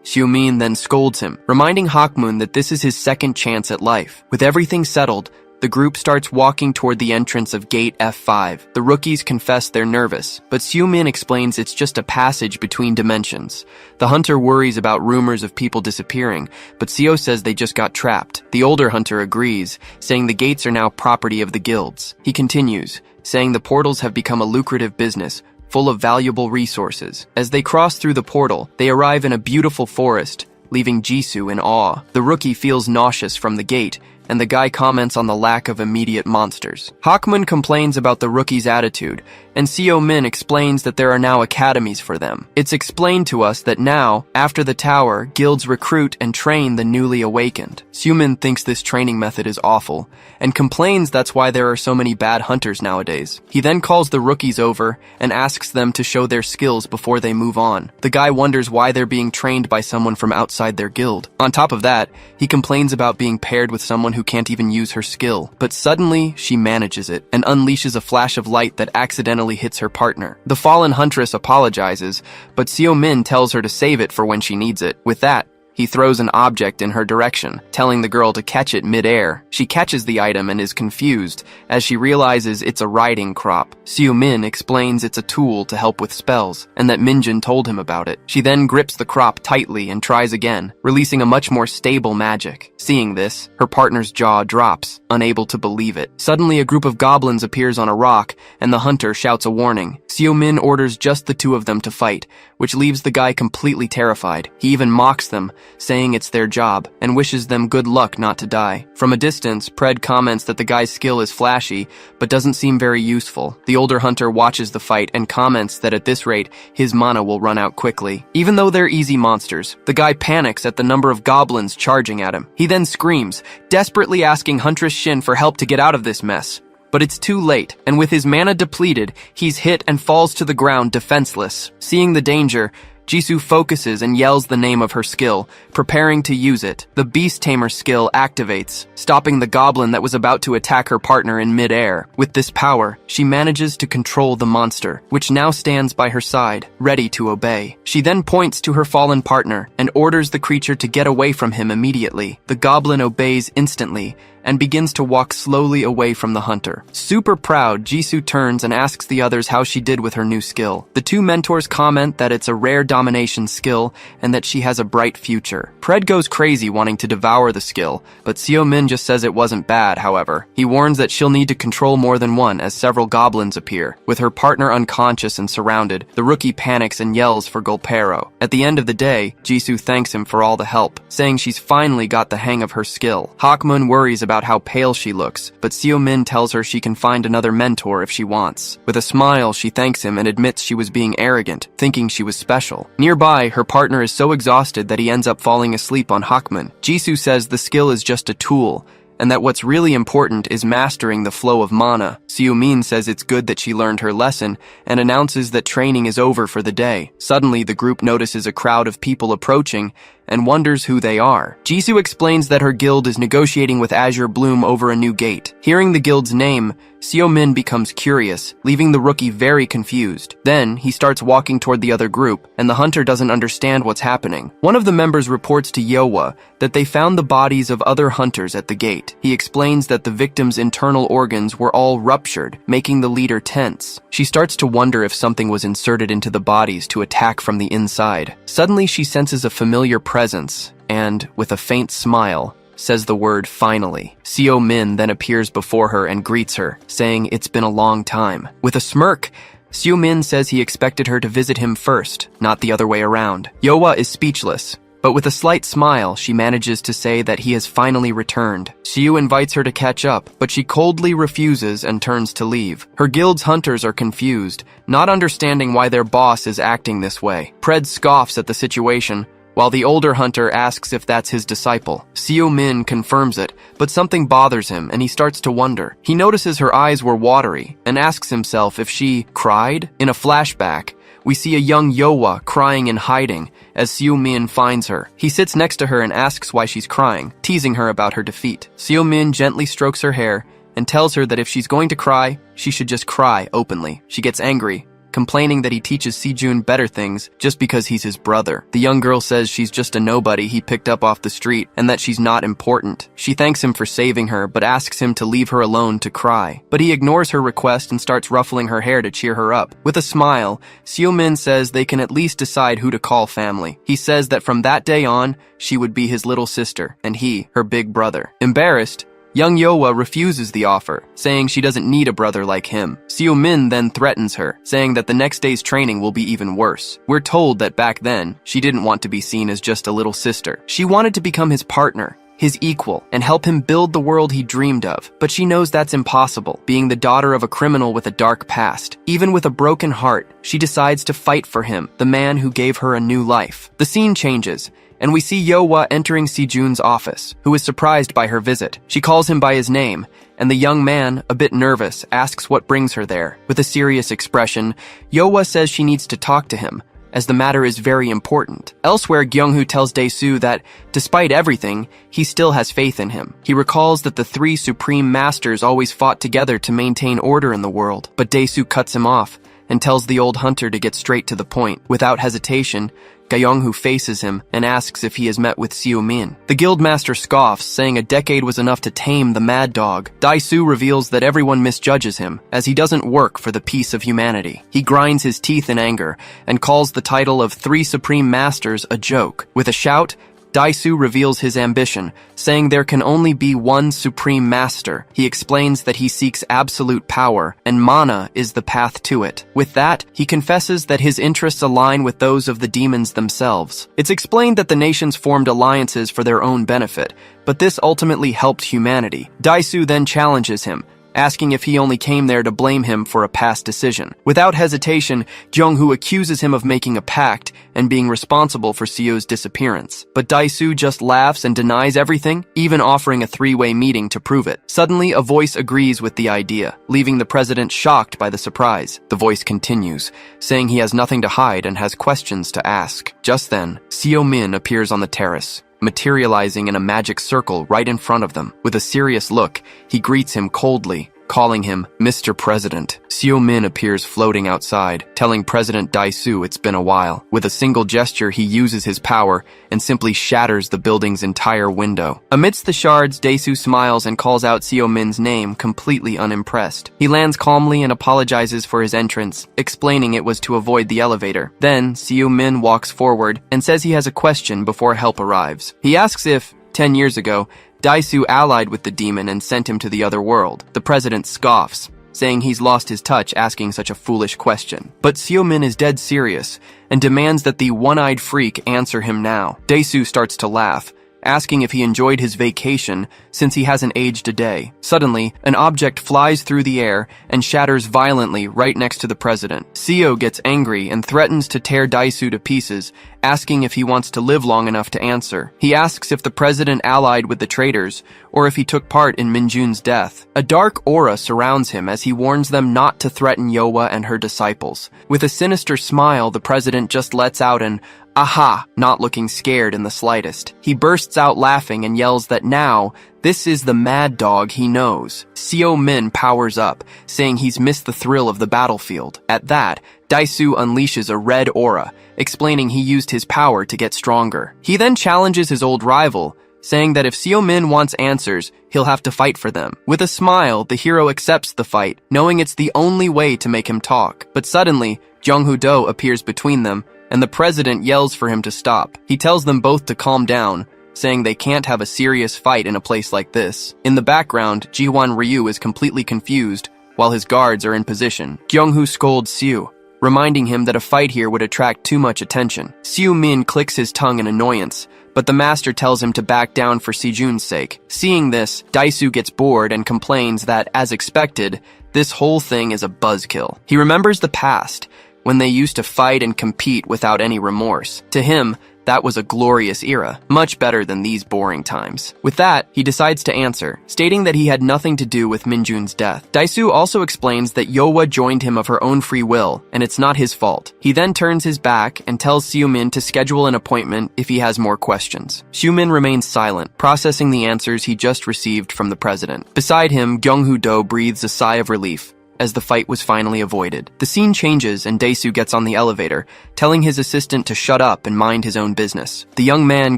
Seo-min then scolds him, reminding Hakmun that this is his second chance at life. With everything settled, the group starts walking toward the entrance of Gate F5. The rookies confess they're nervous, but Seo-min explains it's just a passage between dimensions. The hunter worries about rumors of people disappearing, but Seo says they just got trapped. The older hunter agrees, saying the gates are now property of the guilds. He continues, saying the portals have become a lucrative business, full of valuable resources. As they cross through the portal, they arrive in a beautiful forest, leaving Jisoo in awe. The rookie feels nauseous from the gate, and the guy comments on the lack of immediate monsters. Hakmun complains about the rookie's attitude, and Seo-min explains that there are now academies for them. It's explained to us that now, after the tower, guilds recruit and train the newly awakened. Seo-min thinks this training method is awful, and complains that's why there are so many bad hunters nowadays. He then calls the rookies over and asks them to show their skills before they move on. The guy wonders why they're being trained by someone from outside their guild. On top of that, he complains about being paired with someone who can't even use her skill. But suddenly, she manages it and unleashes a flash of light that accidentally hits her partner. The fallen huntress apologizes, but Seo-min tells her to save it for when she needs it. With that, he throws an object in her direction, telling the girl to catch it mid-air. She catches the item and is confused, as she realizes it's a riding crop. Seo-min explains it's a tool to help with spells, and that Minjin told him about it. She then grips the crop tightly and tries again, releasing a much more stable magic. Seeing this, her partner's jaw drops, unable to believe it. Suddenly, a group of goblins appears on a rock, and the hunter shouts a warning. Seo-min orders just the two of them to fight, which leaves the guy completely terrified. He even mocks them, saying it's their job, and wishes them good luck not to die. From a distance, Pred comments that the guy's skill is flashy, but doesn't seem very useful. The older hunter watches the fight and comments that at this rate, his mana will run out quickly. Even though they're easy monsters, the guy panics at the number of goblins charging at him. He then screams, desperately asking Huntress Shin for help to get out of this mess. But it's too late, and with his mana depleted, he's hit and falls to the ground defenseless. Seeing the danger, Jisoo focuses and yells the name of her skill, preparing to use it. The Beast Tamer skill activates, stopping the goblin that was about to attack her partner in mid-air. With this power, she manages to control the monster, which now stands by her side, ready to obey. She then points to her fallen partner and orders the creature to get away from him immediately. The goblin obeys instantly, and begins to walk slowly away from the hunter. Super proud, Jisoo turns and asks the others how she did with her new skill. The two mentors comment that it's a rare domination skill and that she has a bright future. Pred goes crazy wanting to devour the skill, but Seo-min just says it wasn't bad, however. He warns that she'll need to control more than one as several goblins appear. With her partner unconscious and surrounded, the rookie panics and yells for Golpero. At the end of the day, Jisoo thanks him for all the help, saying she's finally got the hang of her skill. Hakmun worries about how pale she looks, but Seo-min tells her she can find another mentor if she wants. With a smile, she thanks him and admits she was being arrogant, thinking she was special. Nearby, her partner is so exhausted that he ends up falling asleep on Hakmun. Jisoo says the skill is just a tool, and that what's really important is mastering the flow of mana. Seo-min says it's good that she learned her lesson and announces that training is over for the day. Suddenly, the group notices a crowd of people approaching and wonders who they are. Jisoo explains that her guild is negotiating with Azure Bloom over a new gate. Hearing the guild's name, Seo-min becomes curious, leaving the rookie very confused. Then, he starts walking toward the other group, and the hunter doesn't understand what's happening. One of the members reports to Yeowa that they found the bodies of other hunters at the gate. He explains that the victims' internal organs were all ruptured, making the leader tense. She starts to wonder if something was inserted into the bodies to attack from the inside. Suddenly, she senses a familiar presence, and, with a faint smile, says the word finally. Seo-min then appears before her and greets her, saying it's been a long time. With a smirk, Seo-min says he expected her to visit him first, not the other way around. Yeowa is speechless, but with a slight smile, she manages to say that he has finally returned. Seo invites her to catch up, but she coldly refuses and turns to leave. Her guild's hunters are confused, not understanding why their boss is acting this way. Pred scoffs at the situation, while the older hunter asks if that's his disciple. Seo-min confirms it, but something bothers him and he starts to wonder. He notices her eyes were watery and asks himself if she cried. In a flashback, we see a young Yeowa crying and hiding as Seo-min finds her. He sits next to her and asks why she's crying, teasing her about her defeat. Seo-min gently strokes her hair and tells her that if she's going to cry, she should just cry openly. She gets angry, complaining that he teaches Sejun better things just because he's his brother. The young girl says she's just a nobody he picked up off the street and that she's not important. She thanks him for saving her, but asks him to leave her alone to cry. But he ignores her request and starts ruffling her hair to cheer her up. With a smile, Seo-min says they can at least decide who to call family. He says that from that day on, she would be his little sister, and he, her big brother. Embarrassed, young Yeowa refuses the offer, saying she doesn't need a brother like him. Seo-min then threatens her, saying that the next day's training will be even worse. We're told that back then, she didn't want to be seen as just a little sister. She wanted to become his partner, his equal, and help him build the world he dreamed of. But she knows that's impossible, being the daughter of a criminal with a dark past. Even with a broken heart, she decides to fight for him, the man who gave her a new life. The scene changes, and we see Yeowa entering Sejun's office, who is surprised by her visit. She calls him by his name, and the young man, a bit nervous, asks what brings her there. With a serious expression, Yeowa says she needs to talk to him, as the matter is very important. Elsewhere, Gyeonghu tells Dae-soo that, despite everything, he still has faith in him. He recalls that the three supreme masters always fought together to maintain order in the world, but Dae-soo cuts him off and tells the old hunter to get straight to the point. Without hesitation, Gyeonghu faces him and asks if he has met with Seo-min. The guildmaster scoffs, saying a decade was enough to tame the mad dog. Dae-soo reveals that everyone misjudges him, as he doesn't work for the peace of humanity. He grinds his teeth in anger and calls the title of Three Supreme Masters a joke. With a shout, Dae-soo reveals his ambition, saying there can only be one supreme master. He explains that he seeks absolute power, and mana is the path to it. With that, he confesses that his interests align with those of the demons themselves. It's explained that the nations formed alliances for their own benefit, but this ultimately helped humanity. Dae-soo then challenges him, asking if he only came there to blame him for a past decision. Without hesitation, Gyeonghu accuses him of making a pact and being responsible for Seo's disappearance. But Dae-soo just laughs and denies everything, even offering a three-way meeting to prove it. Suddenly, a voice agrees with the idea, leaving the president shocked by the surprise. The voice continues, saying he has nothing to hide and has questions to ask. Just then, Seo-min appears on the terrace, materializing in a magic circle right in front of them. With a serious look, he greets him coldly calling him Mr. President. Seo Min appears floating outside, telling President Daisu it's been a while. With a single gesture, he uses his power and simply shatters the building's entire window. Amidst the shards, Daisu smiles and calls out Seo Min's name, completely unimpressed. He lands calmly and apologizes for his entrance, explaining it was to avoid the elevator. Then, Seo Min walks forward and says he has a question before help arrives. He asks if, 10 years ago, Daisu allied with the demon and sent him to the other world. The president scoffs, saying he's lost his touch asking such a foolish question. But Seo Min is dead serious and demands that the one-eyed freak answer him now. Daisu starts to laugh, asking if he enjoyed his vacation since he hasn't aged a day. Suddenly, an object flies through the air and shatters violently right next to the president. Seo gets angry and threatens to tear Daisu to pieces, asking if he wants to live long enough to answer. He asks if the president allied with the traitors or if he took part in Minjun's death. A dark aura surrounds him as he warns them not to threaten Yowa and her disciples. With a sinister smile, the president just lets out an "aha," not looking scared in the slightest. He bursts out laughing and yells that now, this is the mad dog he knows. Seo Min powers up, saying he's missed the thrill of the battlefield. At that, Daisu unleashes a red aura, explaining he used his power to get stronger. He then challenges his old rival, saying that if Seo Min wants answers, he'll have to fight for them. With a smile, the hero accepts the fight, knowing it's the only way to make him talk. But suddenly, Jung-Hoo-do appears between them, and the president yells for him to stop. He tells them both to calm down, saying they can't have a serious fight in a place like this. In the background, Ji-Hwan Ryu is completely confused, while his guards are in position. Kyung-Hoo scolds Seo, reminding him that a fight here would attract too much attention. Seo Min clicks his tongue in annoyance, but the master tells him to back down for Sejun's sake. Seeing this, Daisu gets bored and complains that, as expected, this whole thing is a buzzkill. He remembers the past, when they used to fight and compete without any remorse. To him, that was a glorious era, much better than these boring times. With that, he decides to answer, stating that he had nothing to do with Minjun's death. Daisu also explains that Yowa joined him of her own free will, and it's not his fault. He then turns his back and tells Seo Min to schedule an appointment if he has more questions. Seo Min remains silent, processing the answers he just received from the president. Beside him, Jung-Hoo-do breathes a sigh of relief, as the fight was finally avoided. The scene changes and Daisu gets on the elevator, telling his assistant to shut up and mind his own business. The young man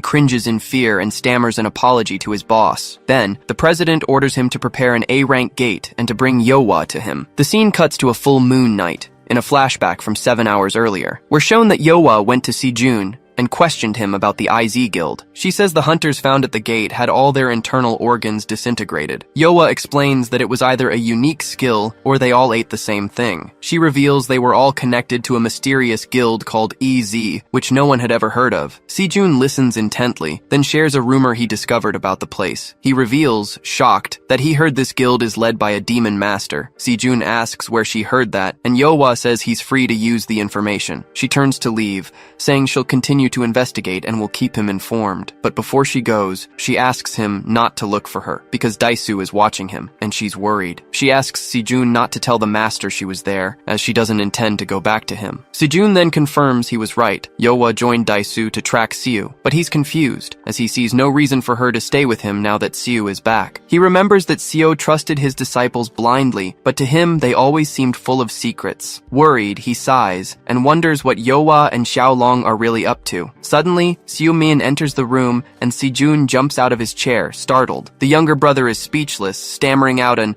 cringes in fear and stammers an apology to his boss. Then, the president orders him to prepare an A-rank gate and to bring Yowa to him. The scene cuts to a full moon night, in a flashback from 7 hours earlier. We're shown that Yowa went to Sejun and questioned him about the IZ Guild. She says the hunters found at the gate had all their internal organs disintegrated. Yowa explains that it was either a unique skill or they all ate the same thing. She reveals they were all connected to a mysterious guild called EZ, which no one had ever heard of. Sejun listens intently, then shares a rumor he discovered about the place. He reveals, shocked, that he heard this guild is led by a demon master. Sejun asks where she heard that, and Yowa says he's free to use the information. She turns to leave, saying she'll continue to investigate and will keep him informed. But before she goes, she asks him not to look for her, because Daisu is watching him, and she's worried. She asks Sejun not to tell the master she was there, as she doesn't intend to go back to him. Sejun then confirms he was right. Yowa joined Daisu to track Seo, but he's confused, as he sees no reason for her to stay with him now that Seo is back. He remembers that Seo trusted his disciples blindly, but to him they always seemed full of secrets. Worried, he sighs, and wonders what Yowa and Xiaolong are really up to. Suddenly, Seo Min enters the room and Sejun jumps out of his chair, startled. The younger brother is speechless, stammering out an,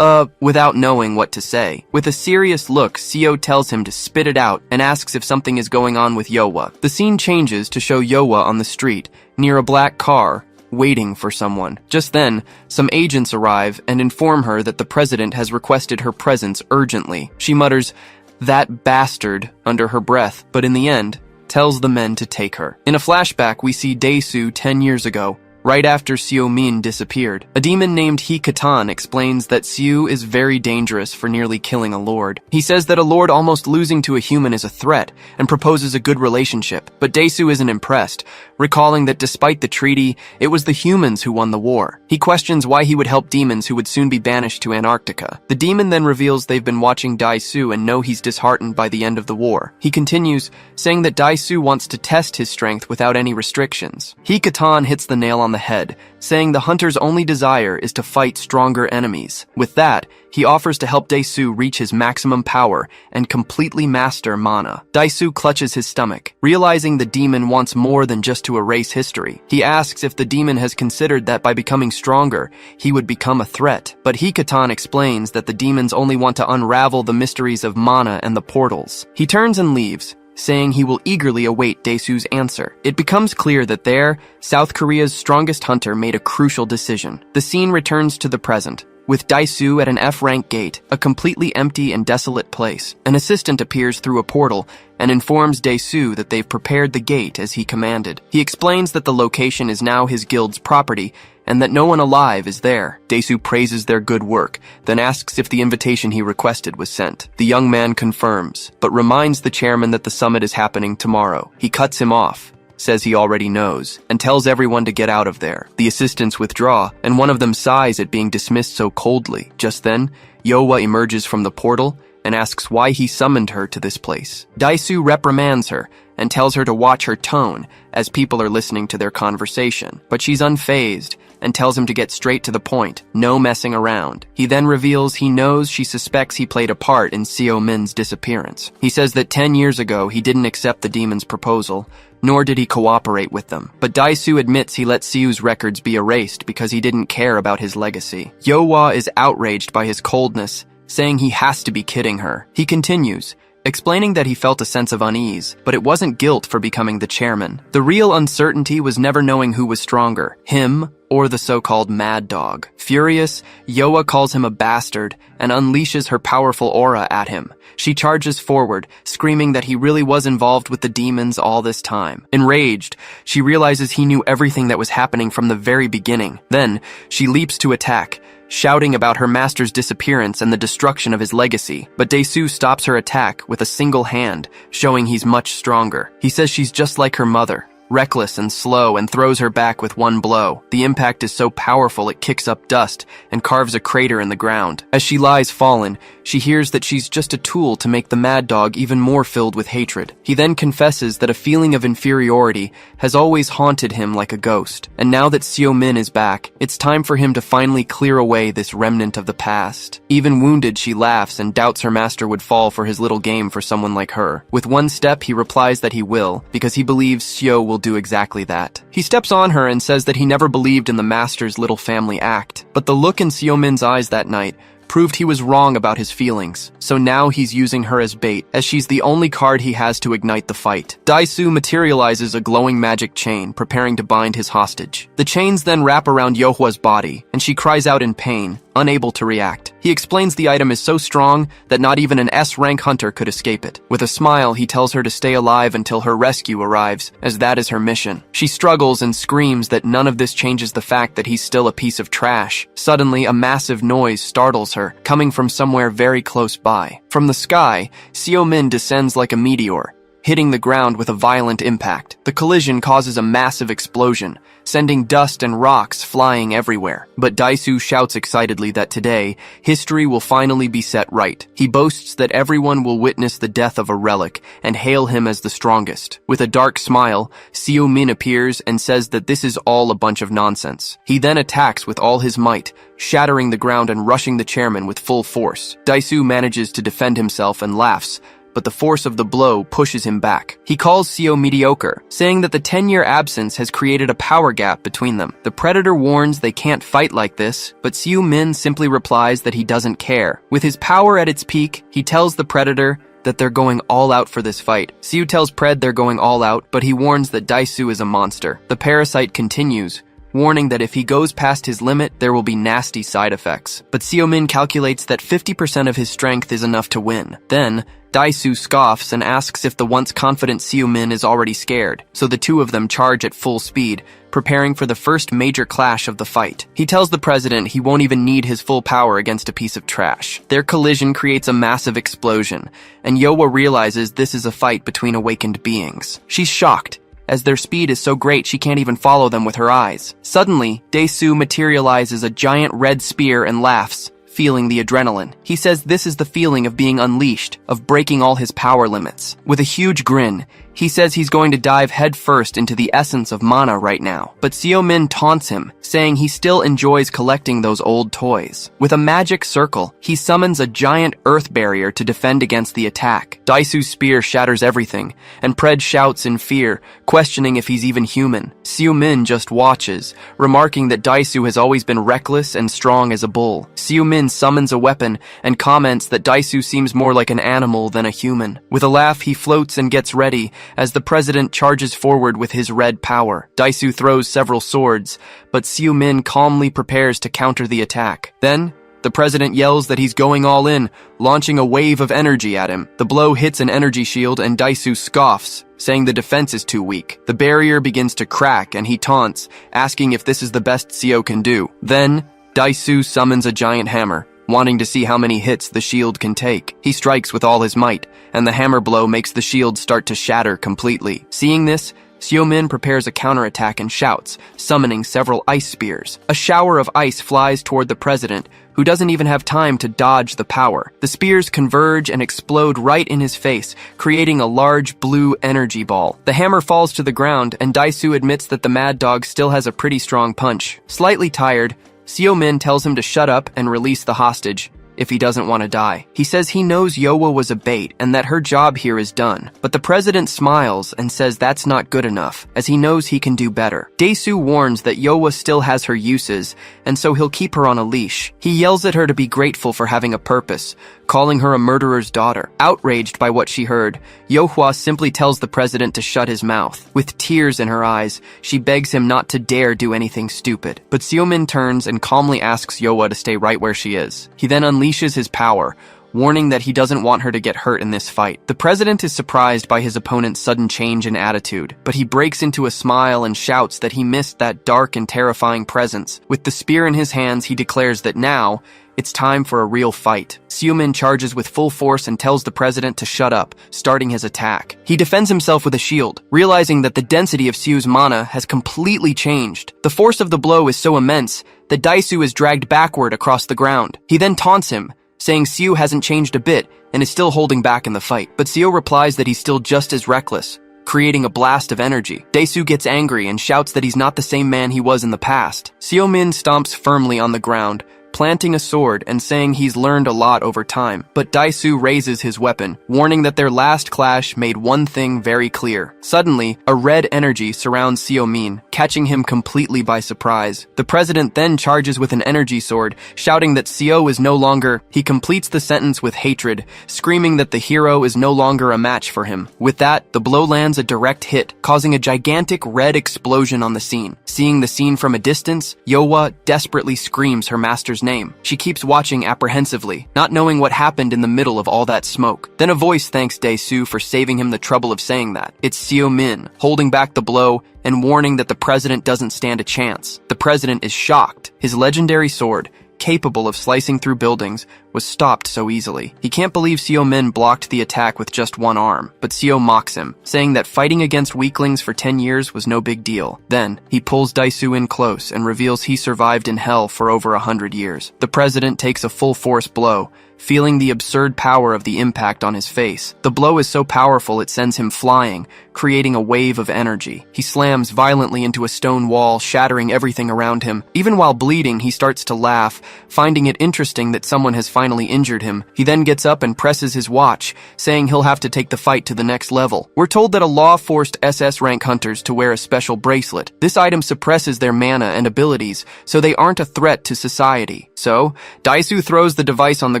without knowing what to say. With a serious look, Seo tells him to spit it out and asks if something is going on with Yowa. The scene changes to show Yowa on the street, near a black car, waiting for someone. Just then, some agents arrive and inform her that the president has requested her presence urgently. She mutters, "That bastard," under her breath, but in the end, tells the men to take her. In a flashback, we see Daisu 10 years ago, right after Seo Min disappeared. A demon named Hikatan explains that Seo is very dangerous for nearly killing a lord. He says that a lord almost losing to a human is a threat, and proposes a good relationship, but Daisu isn't impressed, recalling that despite the treaty, it was the humans who won the war. He questions why he would help demons who would soon be banished to Antarctica. The demon then reveals they've been watching Daisu and know he's disheartened by the end of the war. He continues, saying that Daisu wants to test his strength without any restrictions. Hikatan hits the nail on on the head, saying the hunter's only desire is to fight stronger enemies. With that, he offers to help Dae-soo reach his maximum power and completely master mana. Dae-soo clutches his stomach, realizing the demon wants more than just to erase history. He asks if the demon has considered that by becoming stronger, he would become a threat. But Hikatan explains that the demons only want to unravel the mysteries of mana and the portals. He turns and leaves, saying he will eagerly await Dae-soo's answer. It becomes clear that there, South Korea's strongest hunter made a crucial decision. The scene returns to the present, with Dae-soo at an F-rank gate, a completely empty and desolate place. An assistant appears through a portal and informs Dae-soo that they've prepared the gate as he commanded. He explains that the location is now his guild's property and that no one alive is there. Dae-soo praises their good work, then asks if the invitation he requested was sent. The young man confirms, but reminds the chairman that the summit is happening tomorrow. He cuts him off, says he already knows, and tells everyone to get out of there. The assistants withdraw, and one of them sighs at being dismissed so coldly. Just then, Yohwa emerges from the portal and asks why he summoned her to this place. Dae-soo reprimands her and tells her to watch her tone as people are listening to their conversation. But she's unfazed and tells him to get straight to the point, no messing around. He then reveals he knows she suspects he played a part in Seo-min's disappearance. He says that 10 years ago he didn't accept the demon's proposal, nor did he cooperate with them. But Dae-soo admits he let Siu's records be erased because he didn't care about his legacy. Yohwa is outraged by his coldness, saying he has to be kidding her. He continues, explaining that he felt a sense of unease, but it wasn't guilt for becoming the chairman. The real uncertainty was never knowing who was stronger, him or the so-called mad dog. Furious, Yohwa calls him a bastard and unleashes her powerful aura at him. She charges forward, screaming that he really was involved with the demons all this time. Enraged, she realizes he knew everything that was happening from the very beginning. Then, she leaps to attack, shouting about her master's disappearance and the destruction of his legacy. But Dae-soo stops her attack with a single hand, showing he's much stronger. He says she's just like her mother, reckless and slow, and throws her back with one blow. The impact is so powerful it kicks up dust and carves a crater in the ground. As she lies fallen, she hears that she's just a tool to make the mad dog even more filled with hatred. He then confesses that a feeling of inferiority has always haunted him like a ghost. And now that Seo-min is back, it's time for him to finally clear away this remnant of the past. Even wounded, she laughs and doubts her master would fall for his little game for someone like her. With one step, he replies that he will, because he believes Seo will do exactly that. He steps on her and says that he never believed in the master's little family act. But the look in Seo-min's eyes that night proved he was wrong about his feelings, so now he's using her as bait, as she's the only card he has to ignite the fight. Dae-soo materializes a glowing magic chain, preparing to bind his hostage. The chains then wrap around Yohwa's body, and she cries out in pain, unable to react. He explains the item is so strong that not even an S-rank hunter could escape it. With a smile, he tells her to stay alive until her rescue arrives, as that is her mission. She struggles and screams that none of this changes the fact that he's still a piece of trash. Suddenly, a massive noise startles her, coming from somewhere very close by. From the sky, Seo-min descends like a meteor, hitting the ground with a violent impact. The collision causes a massive explosion, sending dust and rocks flying everywhere. But Dae-soo shouts excitedly that today, history will finally be set right. He boasts that everyone will witness the death of a relic and hail him as the strongest. With a dark smile, Seo-min appears and says that this is all a bunch of nonsense. He then attacks with all his might, shattering the ground and rushing the chairman with full force. Dae-soo manages to defend himself and laughs, but the force of the blow pushes him back. He calls Seo mediocre, saying that the 10-year absence has created a power gap between them. The predator warns they can't fight like this, but Seo-min simply replies that he doesn't care. With his power at its peak, he tells the predator that they're going all out for this fight. Seo tells Pred they're going all out, but he warns that Dae-soo is a monster. The parasite continues, warning that if he goes past his limit, there will be nasty side effects. But Seo-min calculates that 50% of his strength is enough to win. Then, Dae-soo scoffs and asks if the once confident Seo-min is already scared, so the two of them charge at full speed, preparing for the first major clash of the fight. He tells the president he won't even need his full power against a piece of trash. Their collision creates a massive explosion, and Yohwa realizes this is a fight between awakened beings. She's shocked, as their speed is so great she can't even follow them with her eyes. Suddenly, Dae-soo materializes a giant red spear and laughs, feeling the adrenaline. He says this is the feeling of being unleashed, of breaking all his power limits. With a huge grin, He says he's going to dive headfirst into the essence of mana right now, but Seo-min taunts him, saying he still enjoys collecting those old toys. With a magic circle, he summons a giant earth barrier to defend against the attack. Daisu's spear shatters everything, and Pred shouts in fear, questioning if he's even human. Seo-min just watches, remarking that Daisu has always been reckless and strong as a bull. Seo-min summons a weapon and comments that Daisu seems more like an animal than a human. With a laugh, he floats and gets ready as the president charges forward with his red power. Daisu throws several swords, but Seo-min calmly prepares to counter the attack. Then, the president yells that he's going all in, launching a wave of energy at him. The blow hits an energy shield and Daisu scoffs, saying the defense is too weak. The barrier begins to crack and he taunts, asking if this is the best Seo can do. Then, Daisu summons a giant hammer, wanting to see how many hits the shield can take. He strikes with all his might, and the hammer blow makes the shield start to shatter completely. Seeing this, Seo-min prepares a counterattack and shouts, summoning several ice spears. A shower of ice flies toward the president, who doesn't even have time to dodge the power. The spears converge and explode right in his face, creating a large blue energy ball. The hammer falls to the ground, and Daisu admits that the mad dog still has a pretty strong punch. Slightly tired, Seo-min tells him to shut up and release the hostage, if he doesn't want to die. He says he knows Yowa was a bait and that her job here is done. But the president smiles and says that's not good enough, as he knows he can do better. Daisu warns that Yowa still has her uses, and so he'll keep her on a leash. He yells at her to be grateful for having a purpose, calling her a murderer's daughter. Outraged by what she heard, Yohua simply tells the president to shut his mouth. With tears in her eyes, she begs him not to dare do anything stupid. But Seo-min turns and calmly asks Yowa to stay right where she is. He then unleashes his power, warning that he doesn't want her to get hurt in this fight. The president is surprised by his opponent's sudden change in attitude, but he breaks into a smile and shouts that he missed that dark and terrifying presence. With the spear in his hands, he declares that now, it's time for a real fight. Seo-min charges with full force and tells the president to shut up, starting his attack. He defends himself with a shield, realizing that the density of Seo's mana has completely changed. The force of the blow is so immense that Daisu is dragged backward across the ground. He then taunts him, saying Seo hasn't changed a bit and is still holding back in the fight. But Seo replies that he's still just as reckless, creating a blast of energy. Daisu gets angry and shouts that he's not the same man he was in the past. Seo-min stomps firmly on the ground, planting a sword and saying he's learned a lot over time. But Daisu raises his weapon, warning that their last clash made one thing very clear. Suddenly, a red energy surrounds Seo-min, catching him completely by surprise. The president then charges with an energy sword, shouting that Seo is no longer... He completes the sentence with hatred, screaming that the hero is no longer a match for him. With that, the blow lands a direct hit, causing a gigantic red explosion on the scene. Seeing the scene from a distance, Yowa desperately screams her master's name. She keeps watching apprehensively, not knowing what happened in the middle of all that smoke. Then a voice thanks Daisu for saving him the trouble of saying that. It's Seo-min, holding back the blow and warning that the president doesn't stand a chance. The president is shocked. His legendary sword, capable of slicing through buildings, was stopped so easily. He can't believe Seo-min blocked the attack with just one arm, but Seo mocks him, saying that fighting against weaklings for 10 years was no big deal. Then, he pulls Daisu in close and reveals he survived in hell for over 100 years. The president takes a full-force blow, feeling the absurd power of the impact on his face. The blow is so powerful it sends him flying, creating a wave of energy. He slams violently into a stone wall, shattering everything around him. Even while bleeding, he starts to laugh, finding it interesting that someone has finally injured him. He then gets up and presses his watch, saying he'll have to take the fight to the next level. We're told that a law forced SS rank hunters to wear a special bracelet. This item suppresses their mana and abilities, so they aren't a threat to society. So, Daisu throws the device on the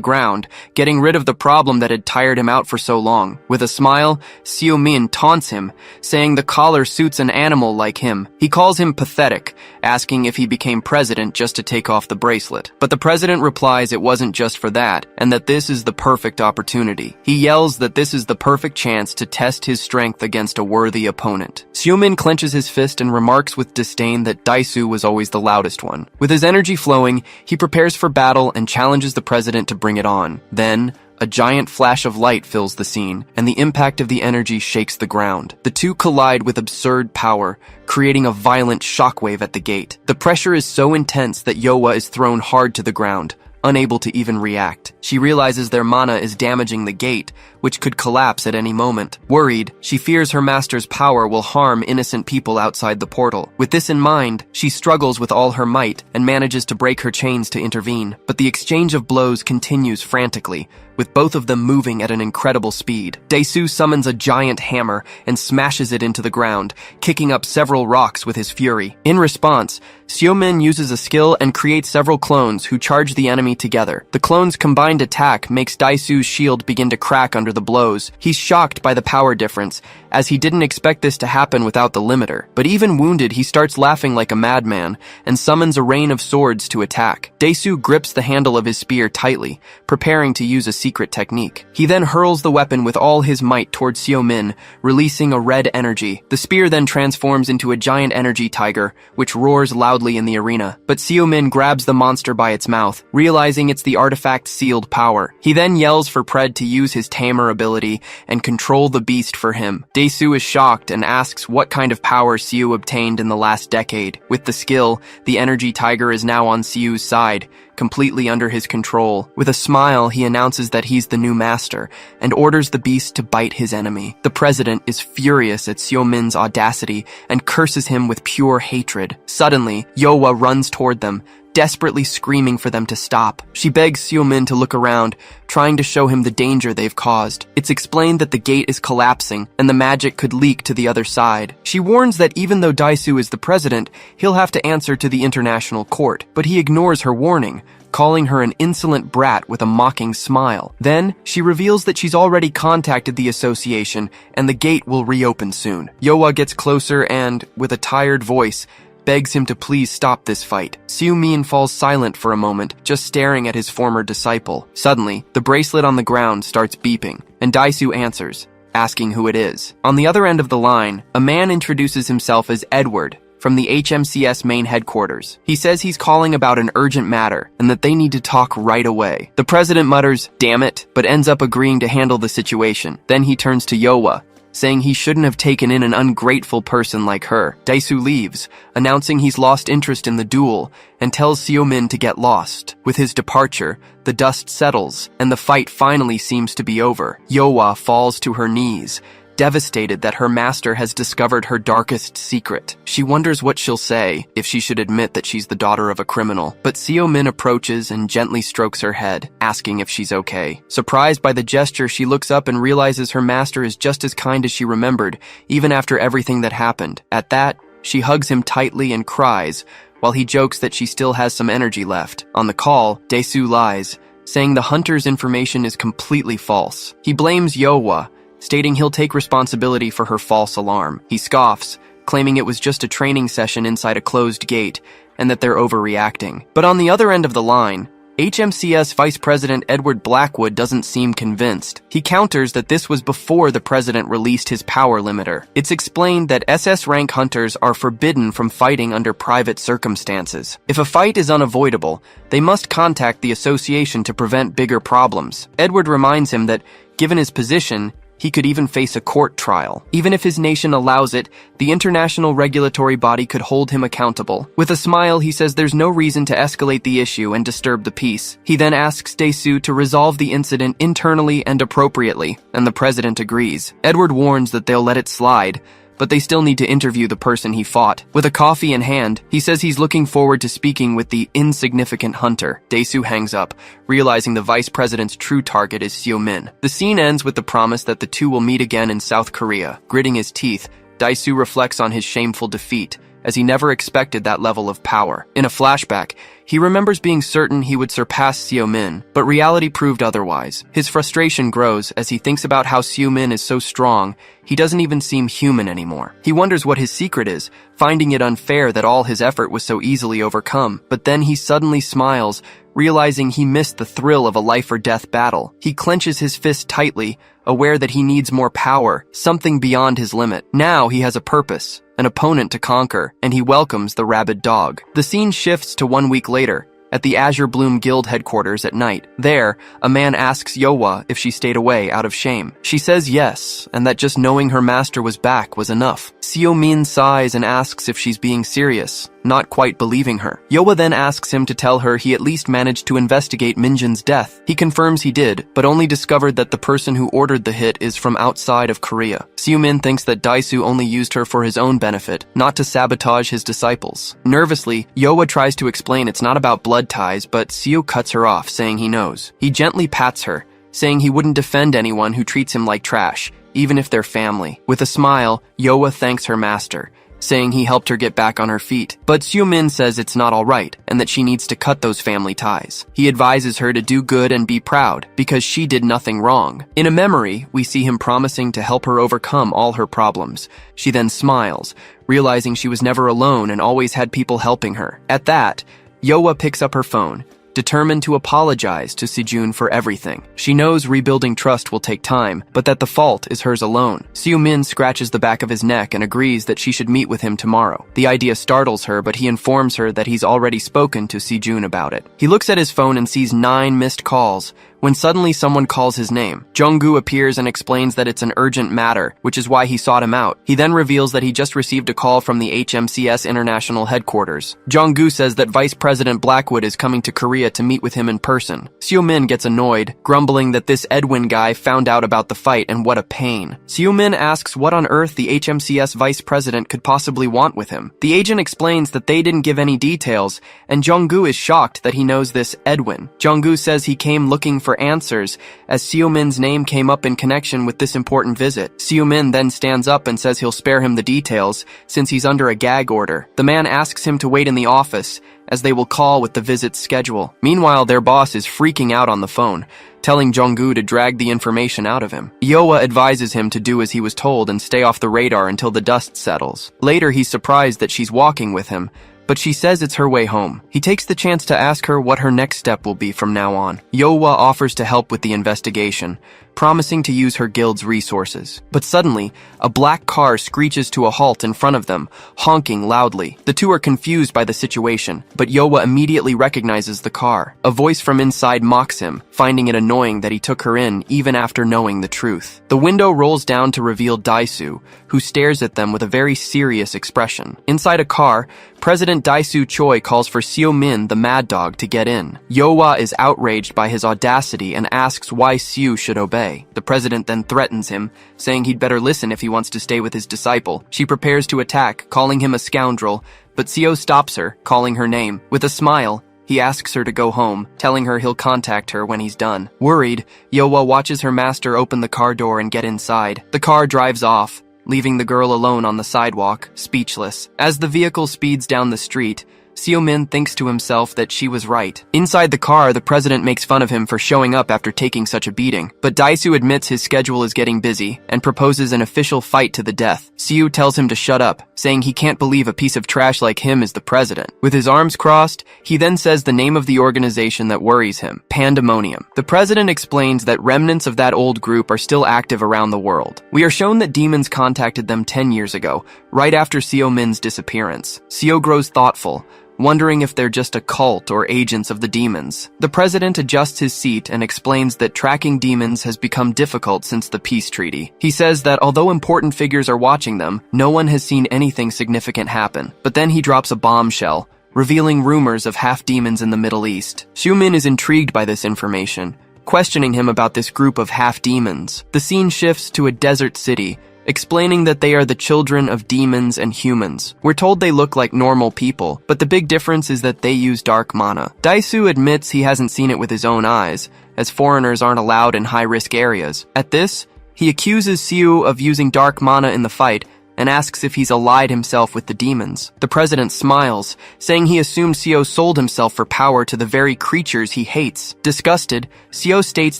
ground, getting rid of the problem that had tired him out for so long. With a smile, Seo-min taunts him, saying the collar suits an animal like him. He calls him pathetic, asking if he became president just to take off the bracelet. But the president replies it wasn't just for that, and that this is the perfect opportunity. He yells that this is the perfect chance to test his strength against a worthy opponent. Seo-min clenches his fist and remarks with disdain that Daisu was always the loudest one. With his energy flowing, he prepares for battle and challenges the president to bring it on. Then, a giant flash of light fills the scene, and the impact of the energy shakes the ground. The two collide with absurd power, creating a violent shockwave at the gate. The pressure is so intense that Yowa is thrown hard to the ground, unable to even react. She realizes their mana is damaging the gate, which could collapse at any moment. Worried, she fears her master's power will harm innocent people outside the portal. With this in mind, she struggles with all her might and manages to break her chains to intervene. But the exchange of blows continues frantically, with both of them moving at an incredible speed. Dae-soo summons a giant hammer and smashes it into the ground, kicking up several rocks with his fury. In response, Seo-min uses a skill and creates several clones who charge the enemy together. The clones' combined attack makes Dae-soo's shield begin to crack under the blows. He's shocked by the power difference, as he didn't expect this to happen without the limiter. But even wounded, he starts laughing like a madman and summons a rain of swords to attack. Dae-soo grips the handle of his spear tightly, preparing to use a secret technique. He then hurls the weapon with all his might towards Seo-min, releasing a red energy. The spear then transforms into a giant energy tiger, which roars loudly in the arena. But Seo-min grabs the monster by its mouth, realizing it's the artifact's sealed power. He then yells for Pred to use his tamer ability and control the beast for him. Dae-soo is shocked and asks what kind of power Seo obtained in the last decade. With the skill, the energy tiger is now on Seo's side, completely under his control. With a smile, he announces that he's the new master and orders the beast to bite his enemy. The president is furious at Seo-min's audacity and curses him with pure hatred. Suddenly, Yohwa runs toward them, desperately screaming for them to stop. She begs Seo-min to look around, trying to show him the danger they've caused. It's explained that the gate is collapsing and the magic could leak to the other side. She warns that even though Dae-soo is the president, he'll have to answer to the international court, but he ignores her warning, calling her an insolent brat with a mocking smile. Then, she reveals that she's already contacted the association and the gate will reopen soon. Yohwa gets closer and, with a tired voice, begs him to please stop this fight. Seo-min falls silent for a moment, just staring at his former disciple. Suddenly, the bracelet on the ground starts beeping, and Dae-soo answers, asking who it is. On the other end of the line, a man introduces himself as Edward, from the HMCS main headquarters. He says he's calling about an urgent matter, and that they need to talk right away. The president mutters, "Damn it," but ends up agreeing to handle the situation. Then he turns to Yohwa, saying he shouldn't have taken in an ungrateful person like her. Dae-soo leaves, announcing he's lost interest in the duel, and tells Seo-min to get lost. With his departure, the dust settles, and the fight finally seems to be over. Yohwa falls to her knees, devastated that her master has discovered her darkest secret. She wonders what she'll say if she should admit that she's the daughter of a criminal. But Seo-min approaches and gently strokes her head, asking if she's okay. Surprised by the gesture, she looks up and realizes her master is just as kind as she remembered, even after everything that happened. At that, she hugs him tightly and cries, while he jokes that she still has some energy left. On the call, Dae-soo lies, saying the hunter's information is completely false. He blames Yohwa, stating he'll take responsibility for her false alarm. He scoffs, claiming it was just a training session inside a closed gate, and that they're overreacting. But on the other end of the line, HMCS Vice President Edward Blackwood doesn't seem convinced. He counters that this was before the president released his power limiter. It's explained that SS rank hunters are forbidden from fighting under private circumstances. If a fight is unavoidable, they must contact the association to prevent bigger problems. Edward reminds him that, given his position, he could even face a court trial. Even if his nation allows it, the international regulatory body could hold him accountable. With a smile, he says there's no reason to escalate the issue and disturb the peace. He then asks Dae-soo to resolve the incident internally and appropriately, and the president agrees. Edward warns that they'll let it slide, but they still need to interview the person he fought. With a coffee in hand, he says he's looking forward to speaking with the insignificant hunter. Dae-soo hangs up, realizing the vice president's true target is Seo-min. The scene ends with the promise that the two will meet again in South Korea. Gritting his teeth, Dae-soo reflects on his shameful defeat, as he never expected that level of power. In a flashback, he remembers being certain he would surpass Seo-min, but reality proved otherwise. His frustration grows as he thinks about how Seo-min is so strong, he doesn't even seem human anymore. He wonders what his secret is, finding it unfair that all his effort was so easily overcome. But then he suddenly smiles, realizing he missed the thrill of a life-or-death battle. He clenches his fist tightly, aware that he needs more power, something beyond his limit. Now he has a purpose, an opponent to conquer, and he welcomes the rabid dog. The scene shifts to 1 week later, at the Azure Bloom Guild headquarters at night. There, a man asks Yohwa if she stayed away out of shame. She says yes, and that just knowing her master was back was enough. Seo-min sighs and asks if she's being serious, not quite believing her. Yoa then asks him to tell her he at least managed to investigate Minjin's death. He confirms he did, but only discovered that the person who ordered the hit is from outside of Korea. Seo-min thinks that Daisu only used her for his own benefit, not to sabotage his disciples. Nervously, Yoa tries to explain it's not about blood ties, but Seo cuts her off, saying he knows. He gently pats her, saying he wouldn't defend anyone who treats him like trash, even if they're family. With a smile, Yoa thanks her master, saying he helped her get back on her feet. But Seo-min says it's not alright, and that she needs to cut those family ties. He advises her to do good and be proud, because she did nothing wrong. In a memory, we see him promising to help her overcome all her problems. She then smiles, realizing she was never alone and always had people helping her. At that, Yoa picks up her phone, determined to apologize to Sejun for everything. She knows rebuilding trust will take time, but that the fault is hers alone. Seo-min scratches the back of his neck and agrees that she should meet with him tomorrow. The idea startles her, but he informs her that he's already spoken to Sejun about it. He looks at his phone and sees 9 missed calls, when suddenly someone calls his name. Jung-gu appears and explains that it's an urgent matter, which is why he sought him out. He then reveals that he just received a call from the HMCS International Headquarters. Jung-gu says that Vice President Blackwood is coming to Korea to meet with him in person. Seo-min gets annoyed, grumbling that this Edwin guy found out about the fight and what a pain. Seo-min asks what on earth the HMCS Vice President could possibly want with him. The agent explains that they didn't give any details, and Jung-gu is shocked that he knows this Edwin. Jung-gu says he came looking for answers, as Seo-min's name came up in connection with this important visit. Seo-min then stands up and says he'll spare him the details, since he's under a gag order. The man asks him to wait in the office, as they will call with the visit's schedule. Meanwhile, their boss is freaking out on the phone, telling Jung-gu to drag the information out of him. Yoa advises him to do as he was told and stay off the radar until the dust settles. Later, he's surprised that she's walking with him, but she says it's her way home. He takes the chance to ask her what her next step will be from now on. Yoa offers to help with the investigation, promising to use her guild's resources. But suddenly, a black car screeches to a halt in front of them, honking loudly. The two are confused by the situation, but Yoa immediately recognizes the car. A voice from inside mocks him, finding it annoying that he took her in even after knowing the truth. The window rolls down to reveal Daisu, who stares at them with a very serious expression. Inside a car, President Daisu Choi calls for Seo-min, the mad dog, to get in. Yoa is outraged by his audacity and asks why Seo should obey. The president then threatens him, saying he'd better listen if he wants to stay with his disciple. She prepares to attack, calling him a scoundrel, but Seo stops her, calling her name. With a smile, he asks her to go home, telling her he'll contact her when he's done. Worried, Yoa watches her master open the car door and get inside. The car drives off, leaving the girl alone on the sidewalk, speechless. As the vehicle speeds down the street, Seo-min thinks to himself that she was right. Inside the car, the president makes fun of him for showing up after taking such a beating. But Daisu admits his schedule is getting busy and proposes an official fight to the death. Seo tells him to shut up, saying he can't believe a piece of trash like him is the president. With his arms crossed, he then says the name of the organization that worries him, Pandemonium. The president explains that remnants of that old group are still active around the world. We are shown that demons contacted them 10 years ago, right after Seo-min's disappearance. Seo grows thoughtful, wondering if they're just a cult or agents of the demons. The president adjusts his seat and explains that tracking demons has become difficult since the peace treaty. He says that although important figures are watching them, no one has seen anything significant happen. But then he drops a bombshell, revealing rumors of half-demons in the Middle East. Seo-min is intrigued by this information, questioning him about this group of half-demons. The scene shifts to a desert city, explaining that they are the children of demons and humans. We're told they look like normal people, but the big difference is that they use dark mana. Daisu admits he hasn't seen it with his own eyes, as foreigners aren't allowed in high-risk areas. At this, he accuses Seo of using dark mana in the fight and asks if he's allied himself with the demons. The president smiles, saying he assumed Seo sold himself for power to the very creatures he hates. Disgusted, Seo states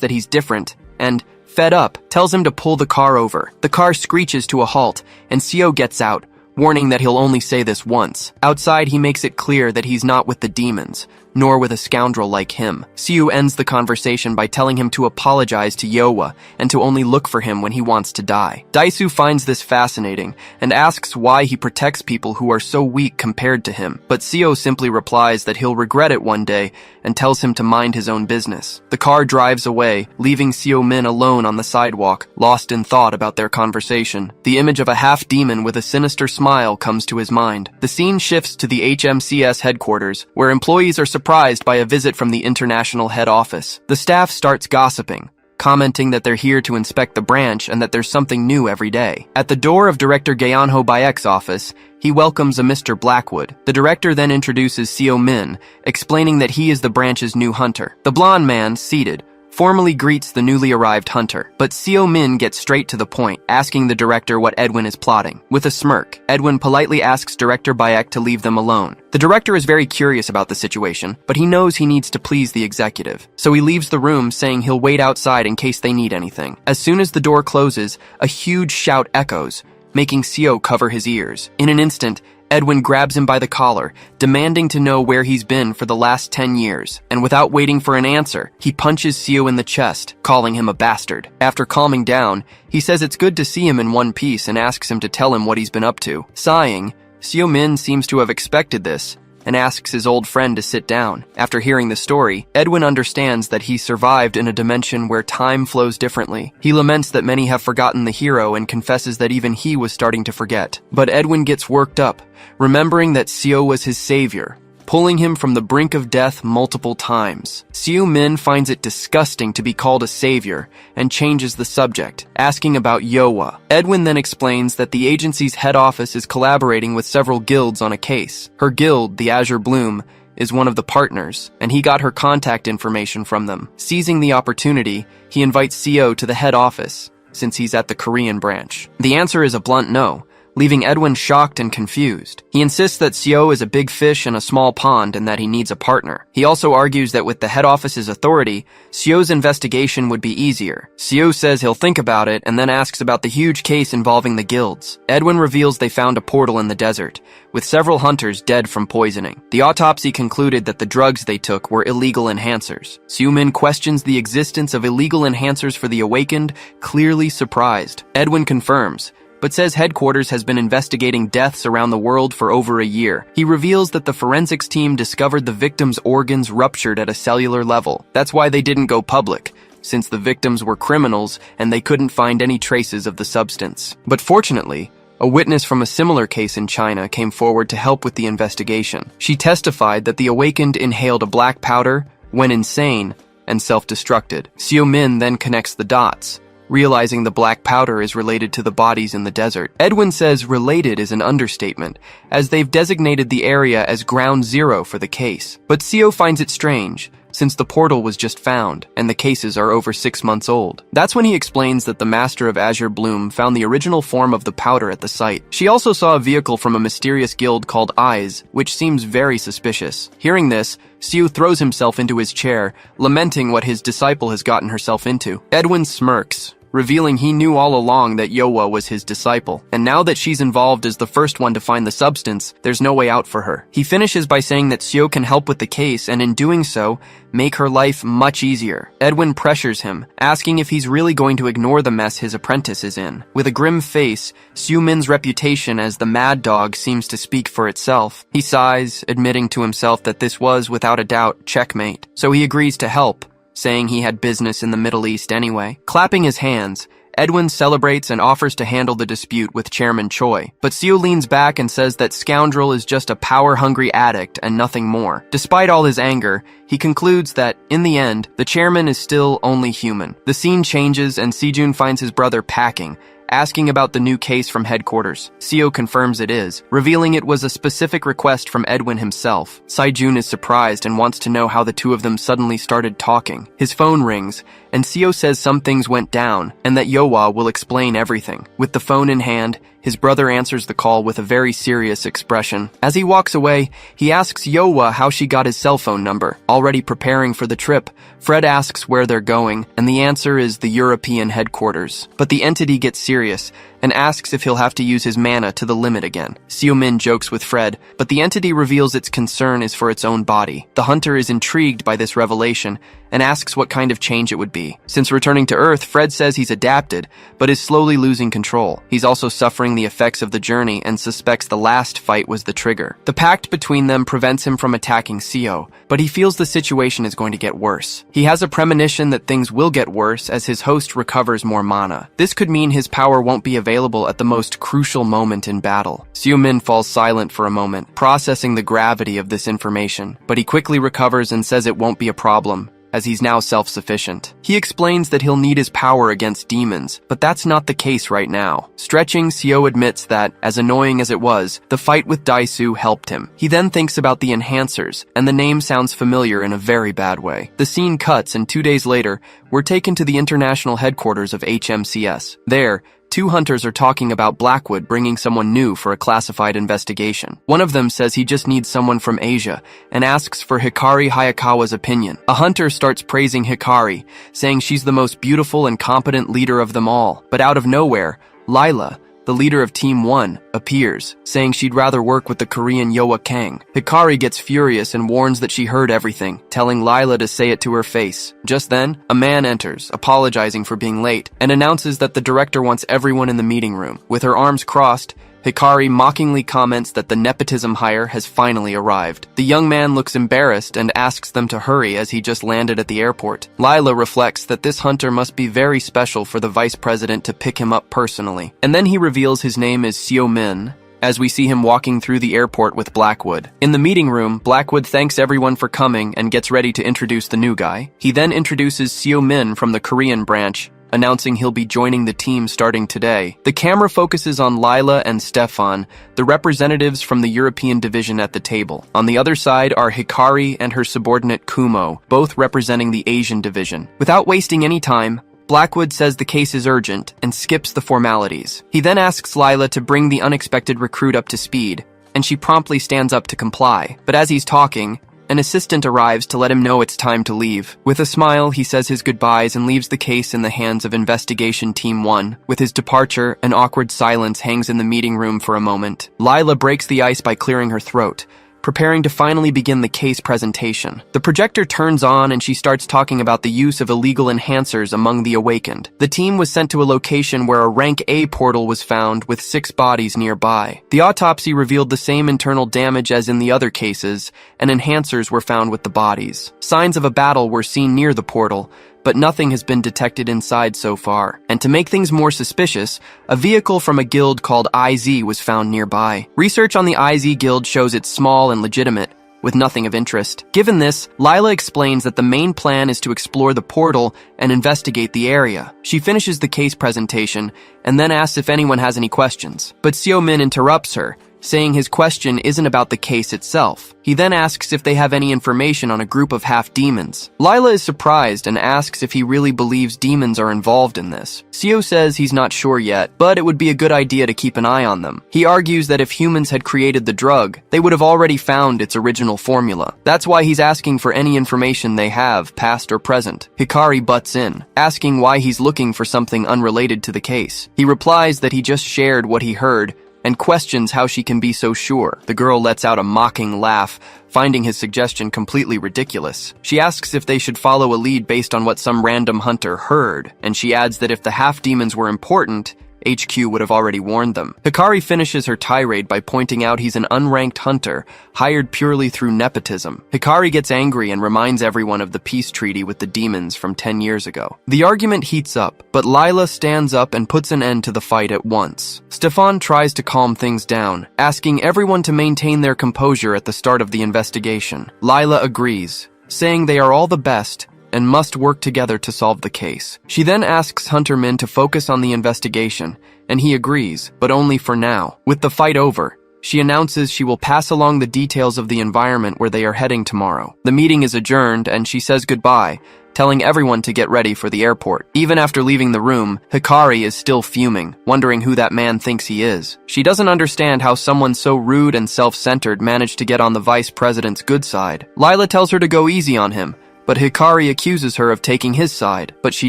that he's different, and fed up, tells him to pull the car over. The car screeches to a halt, and Seo gets out, warning that he'll only say this once. Outside, he makes it clear that he's not with the demons, nor with a scoundrel like him. Seo ends the conversation by telling him to apologize to Yowa and to only look for him when he wants to die. Daisu finds this fascinating and asks why he protects people who are so weak compared to him, but Seo simply replies that he'll regret it one day and tells him to mind his own business. The car drives away, leaving Seo Min alone on the sidewalk, lost in thought about their conversation. The image of a half-demon with a sinister smile comes to his mind. The scene shifts to the HMCS headquarters, where employees are surprised by a visit from the international head office. The staff starts gossiping, commenting that they're here to inspect the branch and that there's something new every day. At the door of Director Gaeonho Bayek's office, he welcomes a Mr. Blackwood. The director then introduces Seo Min, explaining that he is the branch's new hunter. The blonde man, seated, formally greets the newly arrived hunter, but Seo Min gets straight to the point, asking the director what Edwin is plotting. With a smirk, Edwin politely asks Director Bayek to leave them alone. The director is very curious about the situation, but he knows he needs to please the executive, so he leaves the room saying he'll wait outside in case they need anything. As soon as the door closes, a huge shout echoes, making Seo cover his ears. In an instant, Edwin grabs him by the collar, demanding to know where he's been for the last 10 years, and without waiting for an answer, he punches Seo in the chest, calling him a bastard. After calming down, he says it's good to see him in one piece and asks him to tell him what he's been up to. Sighing, Seo Min seems to have expected this, and asks his old friend to sit down. After hearing the story, Edwin understands that he survived in a dimension where time flows differently. He laments that many have forgotten the hero and confesses that even he was starting to forget. But Edwin gets worked up, remembering that Seo was his savior, pulling him from the brink of death multiple times. Seo Min finds it disgusting to be called a savior and changes the subject, asking about Yowa. Edwin then explains that the agency's head office is collaborating with several guilds on a case. Her guild, the Azure Bloom, is one of the partners, and he got her contact information from them. Seizing the opportunity, he invites Seo to the head office, since he's at the Korean branch. The answer is a blunt no, leaving Edwin shocked and confused. He insists that Seo is a big fish in a small pond and that he needs a partner. He also argues that with the head office's authority, Seo's investigation would be easier. Seo says he'll think about it and then asks about the huge case involving the guilds. Edwin reveals they found a portal in the desert, with several hunters dead from poisoning. The autopsy concluded that the drugs they took were illegal enhancers. Seo Min questions the existence of illegal enhancers for the awakened, clearly surprised. Edwin confirms, but says headquarters has been investigating deaths around the world for over a year. He reveals that the forensics team discovered the victims' organs ruptured at a cellular level. That's why they didn't go public, since the victims were criminals and they couldn't find any traces of the substance. But fortunately, a witness from a similar case in China came forward to help with the investigation. She testified that the awakened inhaled a black powder, went insane, and self-destructed. Seo Min then connects the dots, realizing the black powder is related to the bodies in the desert. Edwin says related is an understatement, as they've designated the area as Ground Zero for the case. But Seo finds it strange, since the portal was just found, and the cases are over 6 months old. That's when he explains that the Master of Azure Bloom found the original form of the powder at the site. She also saw a vehicle from a mysterious guild called Eyes, which seems very suspicious. Hearing this, Seo throws himself into his chair, lamenting what his disciple has gotten herself into. Edwin smirks, revealing he knew all along that Yowa was his disciple, and now that she's involved as the first one to find the substance, there's no way out for her. He finishes by saying that Seo can help with the case, and in doing so, make her life much easier. Edwin pressures him, asking if he's really going to ignore the mess his apprentice is in. With a grim face, Seo Min's reputation as the mad dog seems to speak for itself. He sighs, admitting to himself that this was, without a doubt, checkmate. So he agrees to help, saying he had business in the Middle East anyway. Clapping his hands, Edwin celebrates and offers to handle the dispute with Chairman Choi. But Seo leans back and says that Scoundrel is just a power-hungry addict and nothing more. Despite all his anger, he concludes that, in the end, the chairman is still only human. The scene changes and Sejun finds his brother packing, asking about the new case from headquarters. Seo confirms it is, revealing it was a specific request from Edwin himself. Sejun is surprised and wants to know how the two of them suddenly started talking. His phone rings, and Seo says some things went down and that Yohwa will explain everything. With the phone in hand, his brother answers the call with a very serious expression. As he walks away, he asks Yohwa how she got his cell phone number. Already preparing for the trip, Fred asks where they're going, and the answer is the European headquarters. But the entity gets serious and asks if he'll have to use his mana to the limit again. Seo-min jokes with Fred, but the entity reveals its concern is for its own body. The hunter is intrigued by this revelation and asks what kind of change it would be. Since returning to Earth, Fred says he's adapted, but is slowly losing control. He's also suffering the effects of the journey and suspects the last fight was the trigger. The pact between them prevents him from attacking Seo, but he feels the situation is going to get worse. He has a premonition that things will get worse as his host recovers more mana. This could mean his power won't be available at the most crucial moment in battle. Seo-min falls silent for a moment, processing the gravity of this information, but he quickly recovers and says it won't be a problem, as he's now self-sufficient. He explains that he'll need his power against demons, but that's not the case right now. Stretching, Seo admits that, as annoying as it was, the fight with Daisu helped him. He then thinks about the enhancers, and the name sounds familiar in a very bad way. The scene cuts, and 2 days later, we're taken to the international headquarters of HMCS. There, 2 hunters are talking about Blackwood bringing someone new for a classified investigation. One of them says he just needs someone from Asia and asks for Hikari Hayakawa's opinion. A hunter starts praising Hikari, saying she's the most beautiful and competent leader of them all. But out of nowhere, Lila, the leader of Team 1, appears, saying she'd rather work with the Korean Yohwa Kang. Hikari gets furious and warns that she heard everything, telling Lila to say it to her face. Just then, a man enters, apologizing for being late, and announces that the director wants everyone in the meeting room. With her arms crossed, Hikari mockingly comments that the nepotism hire has finally arrived. The young man looks embarrassed and asks them to hurry as he just landed at the airport. Lila reflects that this hunter must be very special for the vice president to pick him up personally. And then he reveals his name is Seo-min, as we see him walking through the airport with Blackwood. In the meeting room, Blackwood thanks everyone for coming and gets ready to introduce the new guy. He then introduces Seo-min from the Korean branch, announcing he'll be joining the team starting today. The camera focuses on Lila and Stefan, the representatives from the European division at the table. On the other side are Hikari and her subordinate Kumo, both representing the Asian division. Without wasting any time, Blackwood says the case is urgent and skips the formalities. He then asks Lila to bring the unexpected recruit up to speed, and she promptly stands up to comply. But as he's talking, an assistant arrives to let him know it's time to leave. With a smile, he says his goodbyes and leaves the case in the hands of Investigation Team 1. With his departure, an awkward silence hangs in the meeting room for a moment. Lila breaks the ice by clearing her throat, preparing to finally begin the case presentation. The projector turns on and she starts talking about the use of illegal enhancers among the awakened. The team was sent to a location where a rank A portal was found with 6 bodies nearby. The autopsy revealed the same internal damage as in the other cases, and enhancers were found with the bodies. Signs of a battle were seen near the portal, but nothing has been detected inside so far. And to make things more suspicious, a vehicle from a guild called IZ was found nearby. Research on the IZ guild shows it's small and legitimate, with nothing of interest. Given this, Lila explains that the main plan is to explore the portal and investigate the area. She finishes the case presentation and then asks if anyone has any questions. But Seo-min interrupts her, saying his question isn't about the case itself. He then asks if they have any information on a group of half-demons. Lila is surprised and asks if he really believes demons are involved in this. Seo says he's not sure yet, but it would be a good idea to keep an eye on them. He argues that if humans had created the drug, they would have already found its original formula. That's why he's asking for any information they have, past or present. Hikari butts in, asking why he's looking for something unrelated to the case. He replies that he just shared what he heard, and questions how she can be so sure. The girl lets out a mocking laugh, finding his suggestion completely ridiculous. She asks if they should follow a lead based on what some random hunter heard, and she adds that if the half-demons were important, HQ would have already warned them. Hikari finishes her tirade by pointing out he's an unranked hunter, hired purely through nepotism. Hikari gets angry and reminds everyone of the peace treaty with the demons from 10 years ago. The argument heats up, but Lila stands up and puts an end to the fight at once. Stefan tries to calm things down, asking everyone to maintain their composure at the start of the investigation. Lila agrees, saying they are all the best and must work together to solve the case. She then asks Hunter Min to focus on the investigation, and he agrees, but only for now. With the fight over, She announces she will pass along the details of the environment where they are heading tomorrow. The meeting is adjourned and she says goodbye, telling everyone to get ready for the airport. Even after leaving the room, Hikari is still fuming, wondering who that man thinks he is. She doesn't understand how someone so rude and self-centered managed to get on the vice president's good side. Lila tells her to go easy on him, but Hikari accuses her of taking his side, but she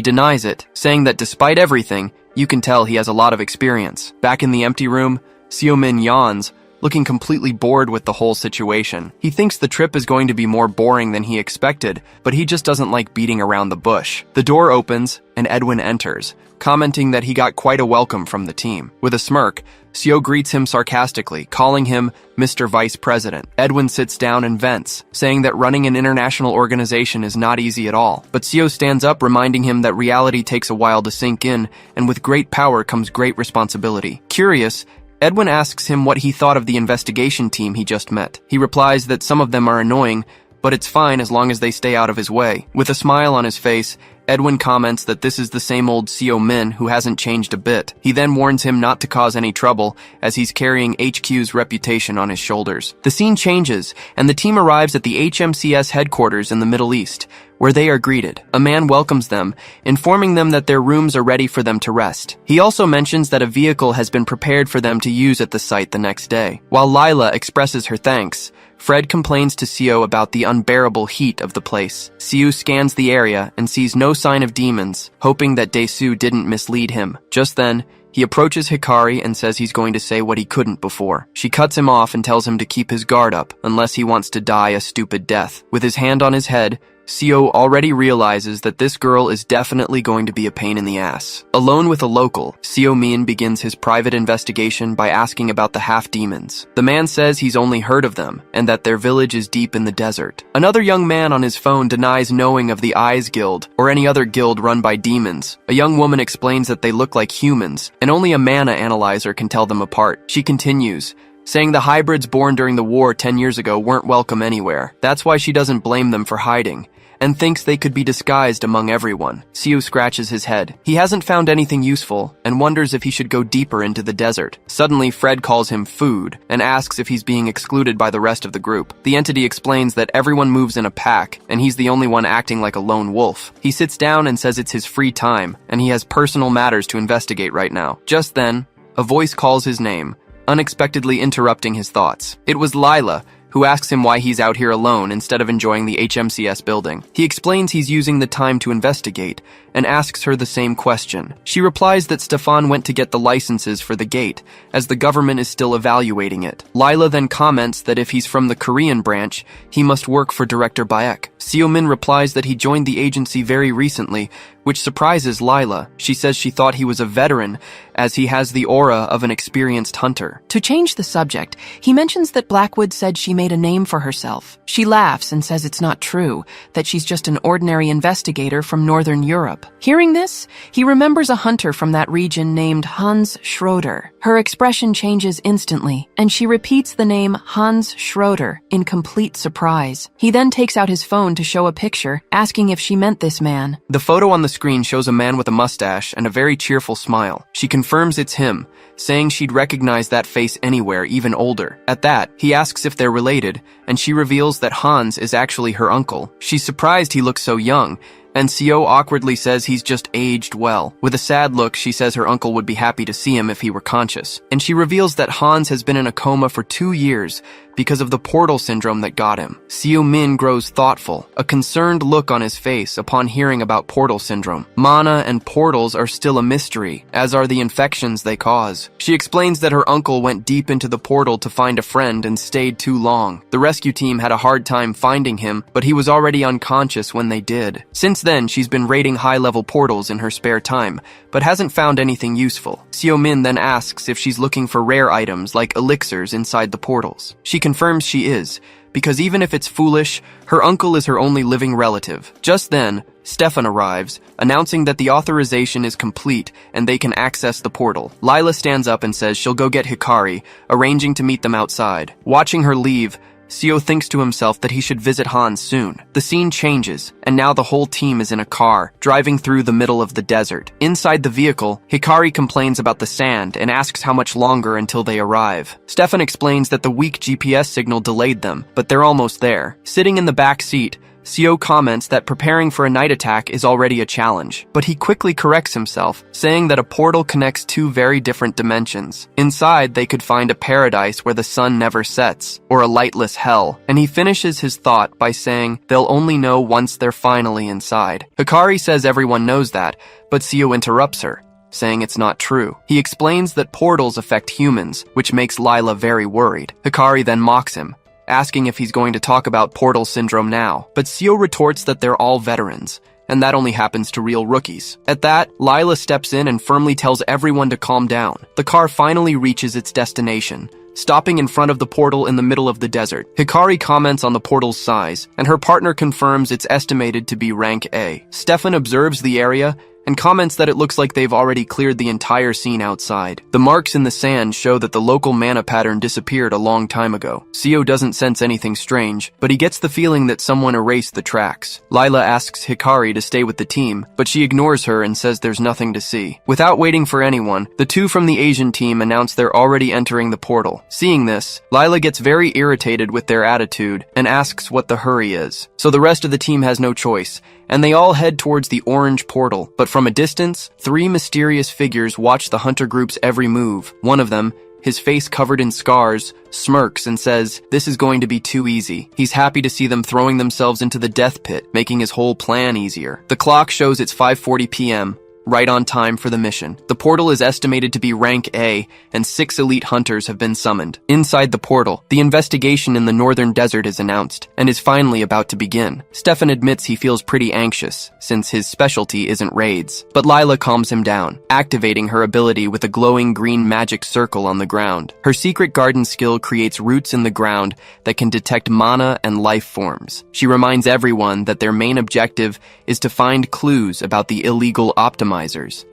denies it, saying that despite everything, you can tell he has a lot of experience. Back in the empty room, Seo-min yawns, looking completely bored with the whole situation. He thinks the trip is going to be more boring than he expected, but he just doesn't like beating around the bush. The door opens, and Edwin enters, commenting that he got quite a welcome from the team. With a smirk, Seo greets him sarcastically, calling him Mr. Vice President. Edwin sits down and vents, saying that running an international organization is not easy at all. But Seo stands up, reminding him that reality takes a while to sink in, and with great power comes great responsibility. Curious, Edwin asks him what he thought of the investigation team he just met. He replies that some of them are annoying, but it's fine as long as they stay out of his way. With a smile on his face, Edwin comments that this is the same old Seo-min who hasn't changed a bit. He then warns him not to cause any trouble, as he's carrying HQ's reputation on his shoulders. The scene changes, and the team arrives at the HMCS headquarters in the Middle East, where they are greeted. A man welcomes them, informing them that their rooms are ready for them to rest. He also mentions that a vehicle has been prepared for them to use at the site the next day. While Lila expresses her thanks, Fred complains to Seo about the unbearable heat of the place. Seo scans the area and sees no sign of demons, hoping that Dae-soo didn't mislead him. Just then, he approaches Hikari and says he's going to say what he couldn't before. She cuts him off and tells him to keep his guard up, unless he wants to die a stupid death. With his hand on his head, Seo already realizes that this girl is definitely going to be a pain in the ass. Alone with a local, Seo-min begins his private investigation by asking about the half-demons. The man says he's only heard of them, and that their village is deep in the desert. Another young man on his phone denies knowing of the Eyes Guild, or any other guild run by demons. A young woman explains that they look like humans, and only a mana analyzer can tell them apart. She continues, saying the hybrids born during the war 10 years ago weren't welcome anywhere. That's why she doesn't blame them for hiding, and thinks they could be disguised among everyone. Seo scratches his head. He hasn't found anything useful, and wonders if he should go deeper into the desert. Suddenly, Fred calls him food, and asks if he's being excluded by the rest of the group. The entity explains that everyone moves in a pack, and he's the only one acting like a lone wolf. He sits down and says it's his free time, and he has personal matters to investigate right now. Just then, a voice calls his name, unexpectedly interrupting his thoughts. It was Lila, who asks him why he's out here alone instead of enjoying the HMCS building. He explains he's using the time to investigate, and asks her the same question. She replies that Stefan went to get the licenses for the gate, as the government is still evaluating it. Lila then comments that if he's from the Korean branch, he must work for Director Baek. Seo-min replies that he joined the agency very recently, which surprises Lila. She says she thought he was a veteran, as he has the aura of an experienced hunter. To change the subject, he mentions that Blackwood said she made a name for herself. She laughs and says it's not true, that she's just an ordinary investigator from Northern Europe. Hearing this, he remembers a hunter from that region named Hans Schroeder. Her expression changes instantly, and she repeats the name Hans Schroeder in complete surprise. He then takes out his phone to show a picture, asking if she meant this man. The photo on the screen shows a man with a mustache and a very cheerful smile. She confirms it's him, saying she'd recognize that face anywhere, even older. At that, he asks if they're related, and she reveals that Hans is actually her uncle. She's surprised he looks so young, and Seo awkwardly says he's just aged well. With a sad look, she says her uncle would be happy to see him if he were conscious. And she reveals that Hans has been in a coma for 2 years because of the portal syndrome that got him. Seo-min grows thoughtful, a concerned look on his face upon hearing about portal syndrome. Mana and portals are still a mystery, as are the infections they cause. She explains that her uncle went deep into the portal to find a friend and stayed too long. The rescue team had a hard time finding him, but he was already unconscious when they did. Since then, she's been raiding high-level portals in her spare time, but hasn't found anything useful. Seo-min then asks if she's looking for rare items like elixirs inside the portals. She confirms she is, because even if it's foolish, her uncle is her only living relative. Just then, Stefan arrives, announcing that the authorization is complete and they can access the portal. Lila stands up and says she'll go get Hikari, arranging to meet them outside. Watching her leave, Seo thinks to himself that he should visit Han soon. The scene changes, and now the whole team is in a car, driving through the middle of the desert. Inside the vehicle, Hikari complains about the sand and asks how much longer until they arrive. Stefan explains that the weak GPS signal delayed them, but they're almost there. Sitting in the back seat, Seo comments that preparing for a night attack is already a challenge, but he quickly corrects himself, saying that a portal connects two very different dimensions. Inside, they could find a paradise where the sun never sets, or a lightless hell, and he finishes his thought by saying they'll only know once they're finally inside. Hikari says everyone knows that, but Seo interrupts her, saying it's not true. He explains that portals affect humans, which makes Lila very worried. Hikari then mocks him, asking if he's going to talk about portal syndrome now, but Seo retorts that they're all veterans, and that only happens to real rookies. At that, Lila steps in and firmly tells everyone to calm down. The car finally reaches its destination, stopping in front of the portal in the middle of the desert. Hikari comments on the portal's size, and her partner confirms it's estimated to be rank A. Stefan observes the area and comments that it looks like they've already cleared the entire scene outside. The marks in the sand show that the local mana pattern disappeared a long time ago. Seo doesn't sense anything strange, but he gets the feeling that someone erased the tracks. Lila asks Hikari to stay with the team, but she ignores her and says there's nothing to see. Without waiting for anyone, the two from the Asian team announce they're already entering the portal. Seeing this, Lila gets very irritated with their attitude and asks what the hurry is. So the rest of the team has no choice, and they all head towards the orange portal. But from a distance, three mysterious figures watch the hunter group's every move. One of them, his face covered in scars, smirks and says, "This is going to be too easy." He's happy to see them throwing themselves into the death pit, making his whole plan easier. The clock shows it's 5:40 p.m., right on time for the mission. The portal is estimated to be rank A, and 6 elite hunters have been summoned. Inside the portal, the investigation in the northern desert is announced, and is finally about to begin. Stefan admits he feels pretty anxious, since his specialty isn't raids. But Lila calms him down, activating her ability with a glowing green magic circle on the ground. Her secret garden skill creates roots in the ground that can detect mana and life forms. She reminds everyone that their main objective is to find clues about the illegal optimizers.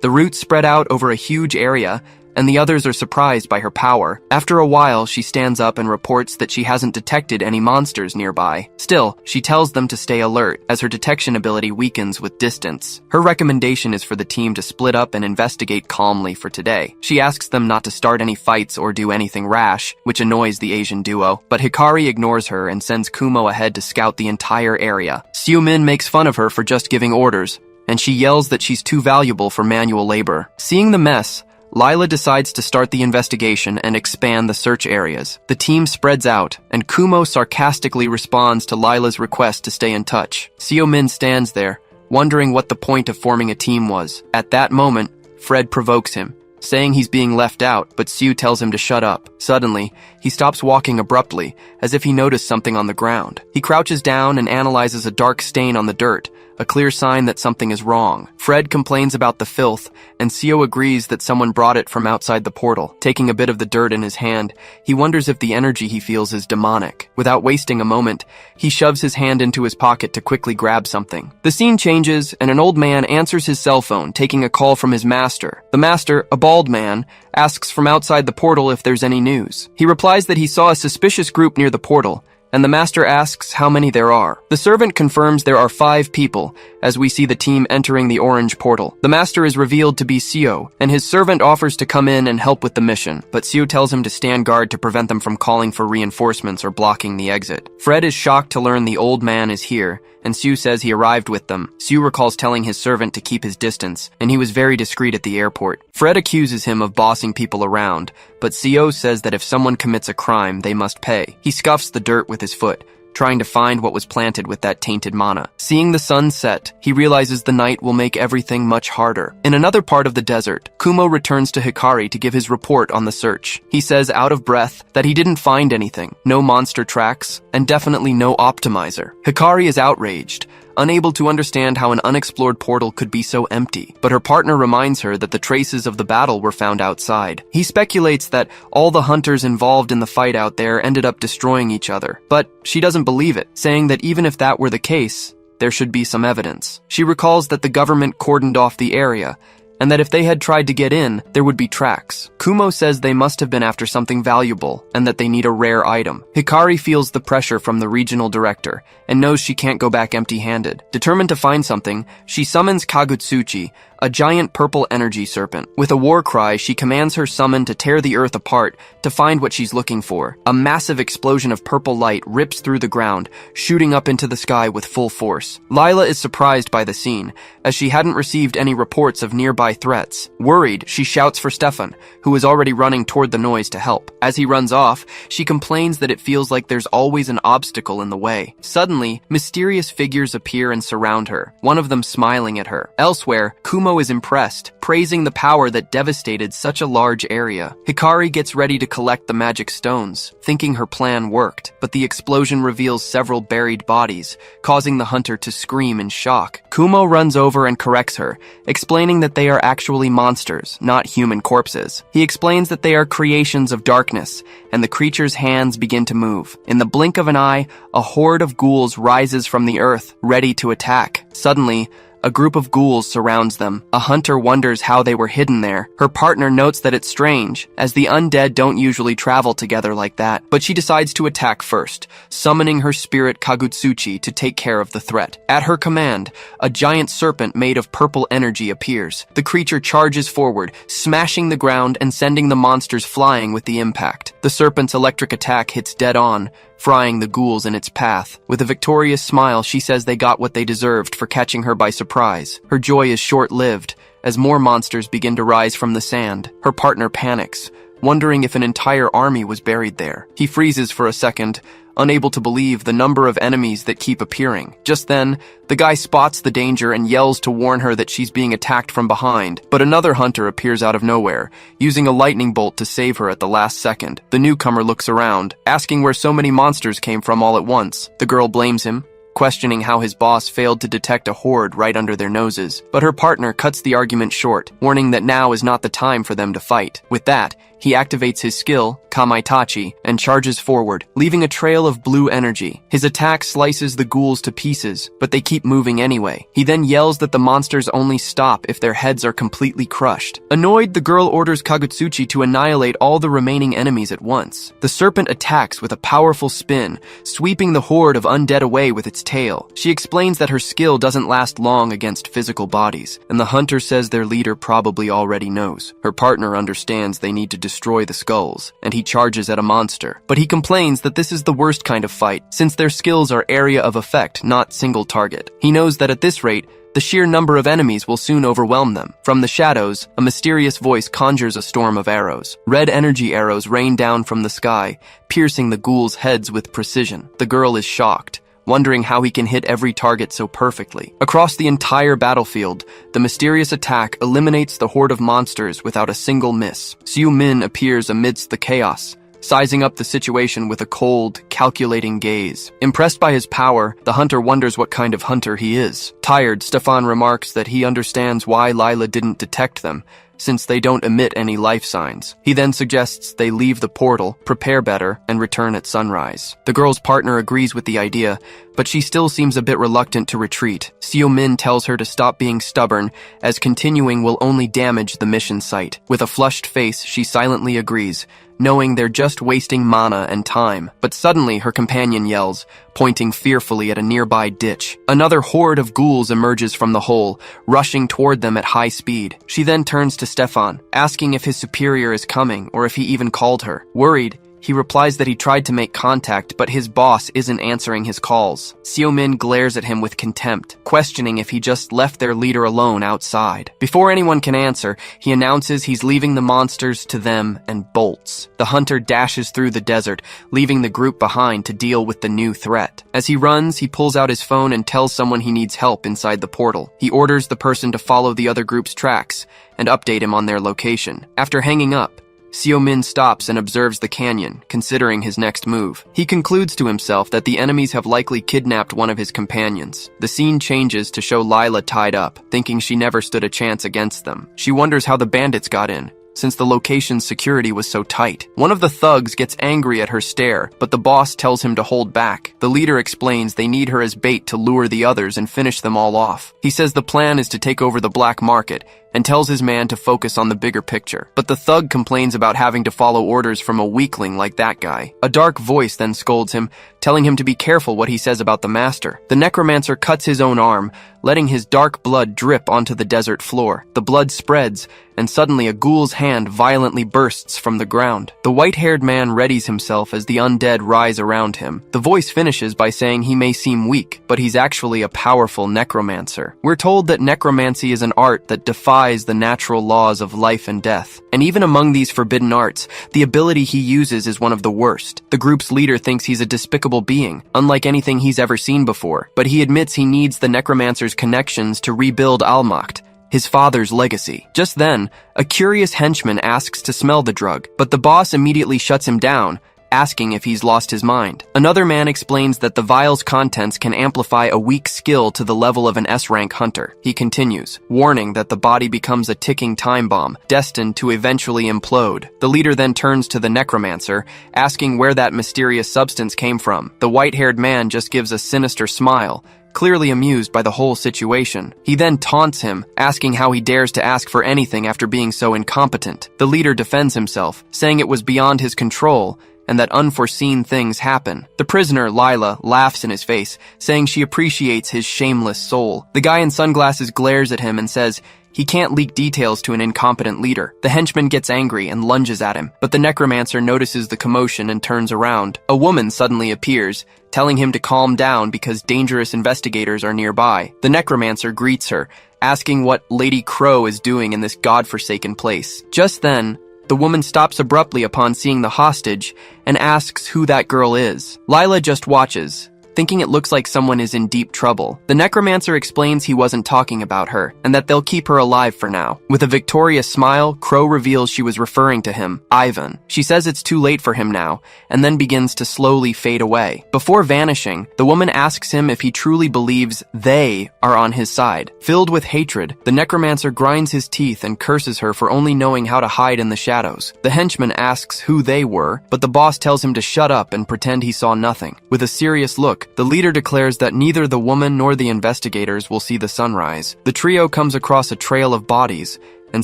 The roots spread out over a huge area, and the others are surprised by her power. After a while, she stands up and reports that she hasn't detected any monsters nearby. Still, she tells them to stay alert, as her detection ability weakens with distance. Her recommendation is for the team to split up and investigate calmly for today. She asks them not to start any fights or do anything rash, which annoys the Asian duo, but Hikari ignores her and sends Kumo ahead to scout the entire area. Seo-min makes fun of her for just giving orders, and she yells that she's too valuable for manual labor. Seeing the mess, Lila decides to start the investigation and expand the search areas. The team spreads out, and Kumo sarcastically responds to Lila's request to stay in touch. Seo-min stands there, wondering what the point of forming a team was. At that moment, Fred provokes him, saying he's being left out, but Sue tells him to shut up. Suddenly, he stops walking abruptly, as if he noticed something on the ground. He crouches down and analyzes a dark stain on the dirt, a clear sign that something is wrong. Fred complains about the filth, and Seo agrees that someone brought it from outside the portal. Taking a bit of the dirt in his hand, he wonders if the energy he feels is demonic. Without wasting a moment, he shoves his hand into his pocket to quickly grab something. The scene changes, and an old man answers his cell phone, taking a call from his master. The master, a bald man, asks from outside the portal if there's any news. He replies that he saw a suspicious group near the portal, and the master asks how many there are. The servant confirms there are 5 people, as we see the team entering the orange portal. The master is revealed to be Seo, and his servant offers to come in and help with the mission, but Seo tells him to stand guard to prevent them from calling for reinforcements or blocking the exit. Fred is shocked to learn the old man is here, and Seo says he arrived with them. Seo recalls telling his servant to keep his distance, and he was very discreet at the airport. Fred accuses him of bossing people around, but Seo says that if someone commits a crime, they must pay. He scuffs the dirt with his foot, trying to find what was planted with that tainted mana. Seeing the sun set, he realizes the night will make everything much harder. In another part of the desert, Kumo returns to Hikari to give his report on the search. He says, out of breath, that he didn't find anything, no monster tracks, and definitely no optimizer. Hikari is outraged, unable to understand how an unexplored portal could be so empty, but her partner reminds her that the traces of the battle were found outside. He speculates that all the hunters involved in the fight out there ended up destroying each other, but she doesn't believe it, saying that even if that were the case, there should be some evidence. She recalls that the government cordoned off the area, and that if they had tried to get in, there would be tracks. Kumo says they must have been after something valuable, and that they need a rare item. Hikari feels the pressure from the regional director, and knows she can't go back empty-handed. Determined to find something, she summons Kagutsuchi, a giant purple energy serpent. With a war cry, she commands her summon to tear the earth apart to find what she's looking for. A massive explosion of purple light rips through the ground, shooting up into the sky with full force. Lila is surprised by the scene, as she hadn't received any reports of nearby threats. Worried, she shouts for Stefan, who is already running toward the noise to help. As he runs off, she complains that it feels like there's always an obstacle in the way. Suddenly, mysterious figures appear and surround her, one of them smiling at her. Elsewhere, Kumo is impressed, praising the power that devastated such a large area. Hikari gets ready to collect the magic stones, thinking her plan worked, but the explosion reveals several buried bodies, causing the hunter to scream in shock. Kumo runs over and corrects her, explaining that they are actually monsters, not human corpses. He explains that they are creations of darkness, and the creature's hands begin to move. In the blink of an eye, a horde of ghouls rises from the earth, ready to attack. Suddenly, a group of ghouls surrounds them. A hunter wonders how they were hidden there. Her partner notes that it's strange, as the undead don't usually travel together like that, but she decides to attack first, summoning her spirit Kagutsuchi to take care of the threat. At her command, a giant serpent made of purple energy appears. The creature charges forward, smashing the ground and sending the monsters flying with the impact. The serpent's electric attack hits dead on, frying the ghouls in its path. With a victorious smile, she says they got what they deserved for catching her by surprise. Her joy is short-lived, as more monsters begin to rise from the sand. Her partner panics, wondering if an entire army was buried there. He freezes for a second, unable to believe the number of enemies that keep appearing. Just then, the guy spots the danger and yells to warn her that she's being attacked from behind, but another hunter appears out of nowhere, using a lightning bolt to save her at the last second. The newcomer looks around, asking where so many monsters came from all at once. The girl blames him, questioning how his boss failed to detect a horde right under their noses. But her partner cuts the argument short, warning that now is not the time for them to fight. With that, he activates his skill, Kamaitachi, and charges forward, leaving a trail of blue energy. His attack slices the ghouls to pieces, but they keep moving anyway. He then yells that the monsters only stop if their heads are completely crushed. Annoyed, the girl orders Kagutsuchi to annihilate all the remaining enemies at once. The serpent attacks with a powerful spin, sweeping the horde of undead away with its tail. She explains that her skill doesn't last long against physical bodies, and the hunter says their leader probably already knows. Her partner understands they need to destroy the skulls, and he charges at a monster. But he complains that this is the worst kind of fight, since their skills are area of effect, not single target. He knows that at this rate, the sheer number of enemies will soon overwhelm them. From the shadows, a mysterious voice conjures a storm of arrows. Red energy arrows rain down from the sky, piercing the ghouls' heads with precision. The girl is shocked, wondering how he can hit every target so perfectly. Across the entire battlefield, the mysterious attack eliminates the horde of monsters without a single miss. Xiu Min appears amidst the chaos, sizing up the situation with a cold, calculating gaze. Impressed by his power, the hunter wonders what kind of hunter he is. Tired, Stefan remarks that he understands why Lila didn't detect them, since they don't emit any life signs. He then suggests they leave the portal, prepare better, and return at sunrise. The girl's partner agrees with the idea, but she still seems a bit reluctant to retreat. Xiu Min tells her to stop being stubborn, as continuing will only damage the mission site. With a flushed face, she silently agrees, knowing they're just wasting mana and time. But suddenly her companion yells, pointing fearfully at a nearby ditch. Another horde of ghouls emerges from the hole, rushing toward them at high speed. She then turns to Stefan, asking if his superior is coming or if he even called her. Worried, he replies that he tried to make contact, but his boss isn't answering his calls. Xiu Min glares at him with contempt, questioning if he just left their leader alone outside. Before anyone can answer, he announces he's leaving the monsters to them and bolts. The hunter dashes through the desert, leaving the group behind to deal with the new threat. As he runs, he pulls out his phone and tells someone he needs help inside the portal. He orders the person to follow the other group's tracks and update him on their location. After hanging up, Xiu Min stops and observes the canyon, considering his next move. He concludes to himself that the enemies have likely kidnapped one of his companions. The scene changes to show Lila tied up, thinking she never stood a chance against them. She wonders how the bandits got in, since the location's security was so tight. One of the thugs gets angry at her stare, but the boss tells him to hold back. The leader explains they need her as bait to lure the others and finish them all off. He says the plan is to take over the black market, and tells his man to focus on the bigger picture. But the thug complains about having to follow orders from a weakling like that guy. A dark voice then scolds him, telling him to be careful what he says about the master. The necromancer cuts his own arm, letting his dark blood drip onto the desert floor. The blood spreads, and suddenly a ghoul's hand violently bursts from the ground. The white-haired man readies himself as the undead rise around him. The voice finishes by saying he may seem weak, but he's actually a powerful necromancer. We're told that necromancy is an art that defies the natural laws of life and death. And even among these forbidden arts, the ability he uses is one of the worst. The group's leader thinks he's a despicable being, unlike anything he's ever seen before, but he admits he needs the necromancer's connections to rebuild Almacht, his father's legacy. Just then, a curious henchman asks to smell the drug, but the boss immediately shuts him down, asking if he's lost his mind. Another man explains that the vial's contents can amplify a weak skill to the level of an S-rank hunter. He continues, warning that the body becomes a ticking time bomb, destined to eventually implode. The leader then turns to the necromancer, asking where that mysterious substance came from. The white-haired man just gives a sinister smile, clearly amused by the whole situation. He then taunts him, asking how he dares to ask for anything after being so incompetent. The leader defends himself, saying it was beyond his control, and that unforeseen things happen. The prisoner, Lila, laughs in his face, saying she appreciates his shameless soul. The guy in sunglasses glares at him and says he can't leak details to an incompetent leader. The henchman gets angry and lunges at him, but the necromancer notices the commotion and turns around. A woman suddenly appears, telling him to calm down because dangerous investigators are nearby. The necromancer greets her, asking what Lady Crow is doing in this godforsaken place. Just then, the woman stops abruptly upon seeing the hostage and asks who that girl is. Lila just watches, thinking it looks like someone is in deep trouble. The necromancer explains he wasn't talking about her, and that they'll keep her alive for now. With a victorious smile, Crow reveals she was referring to him, Ivan. She says it's too late for him now, and then begins to slowly fade away. Before vanishing, the woman asks him if he truly believes they are on his side. Filled with hatred, the necromancer grinds his teeth and curses her for only knowing how to hide in the shadows. The henchman asks who they were, but the boss tells him to shut up and pretend he saw nothing. With a serious look, the leader declares that neither the woman nor the investigators will see the sunrise. The trio comes across a trail of bodies, and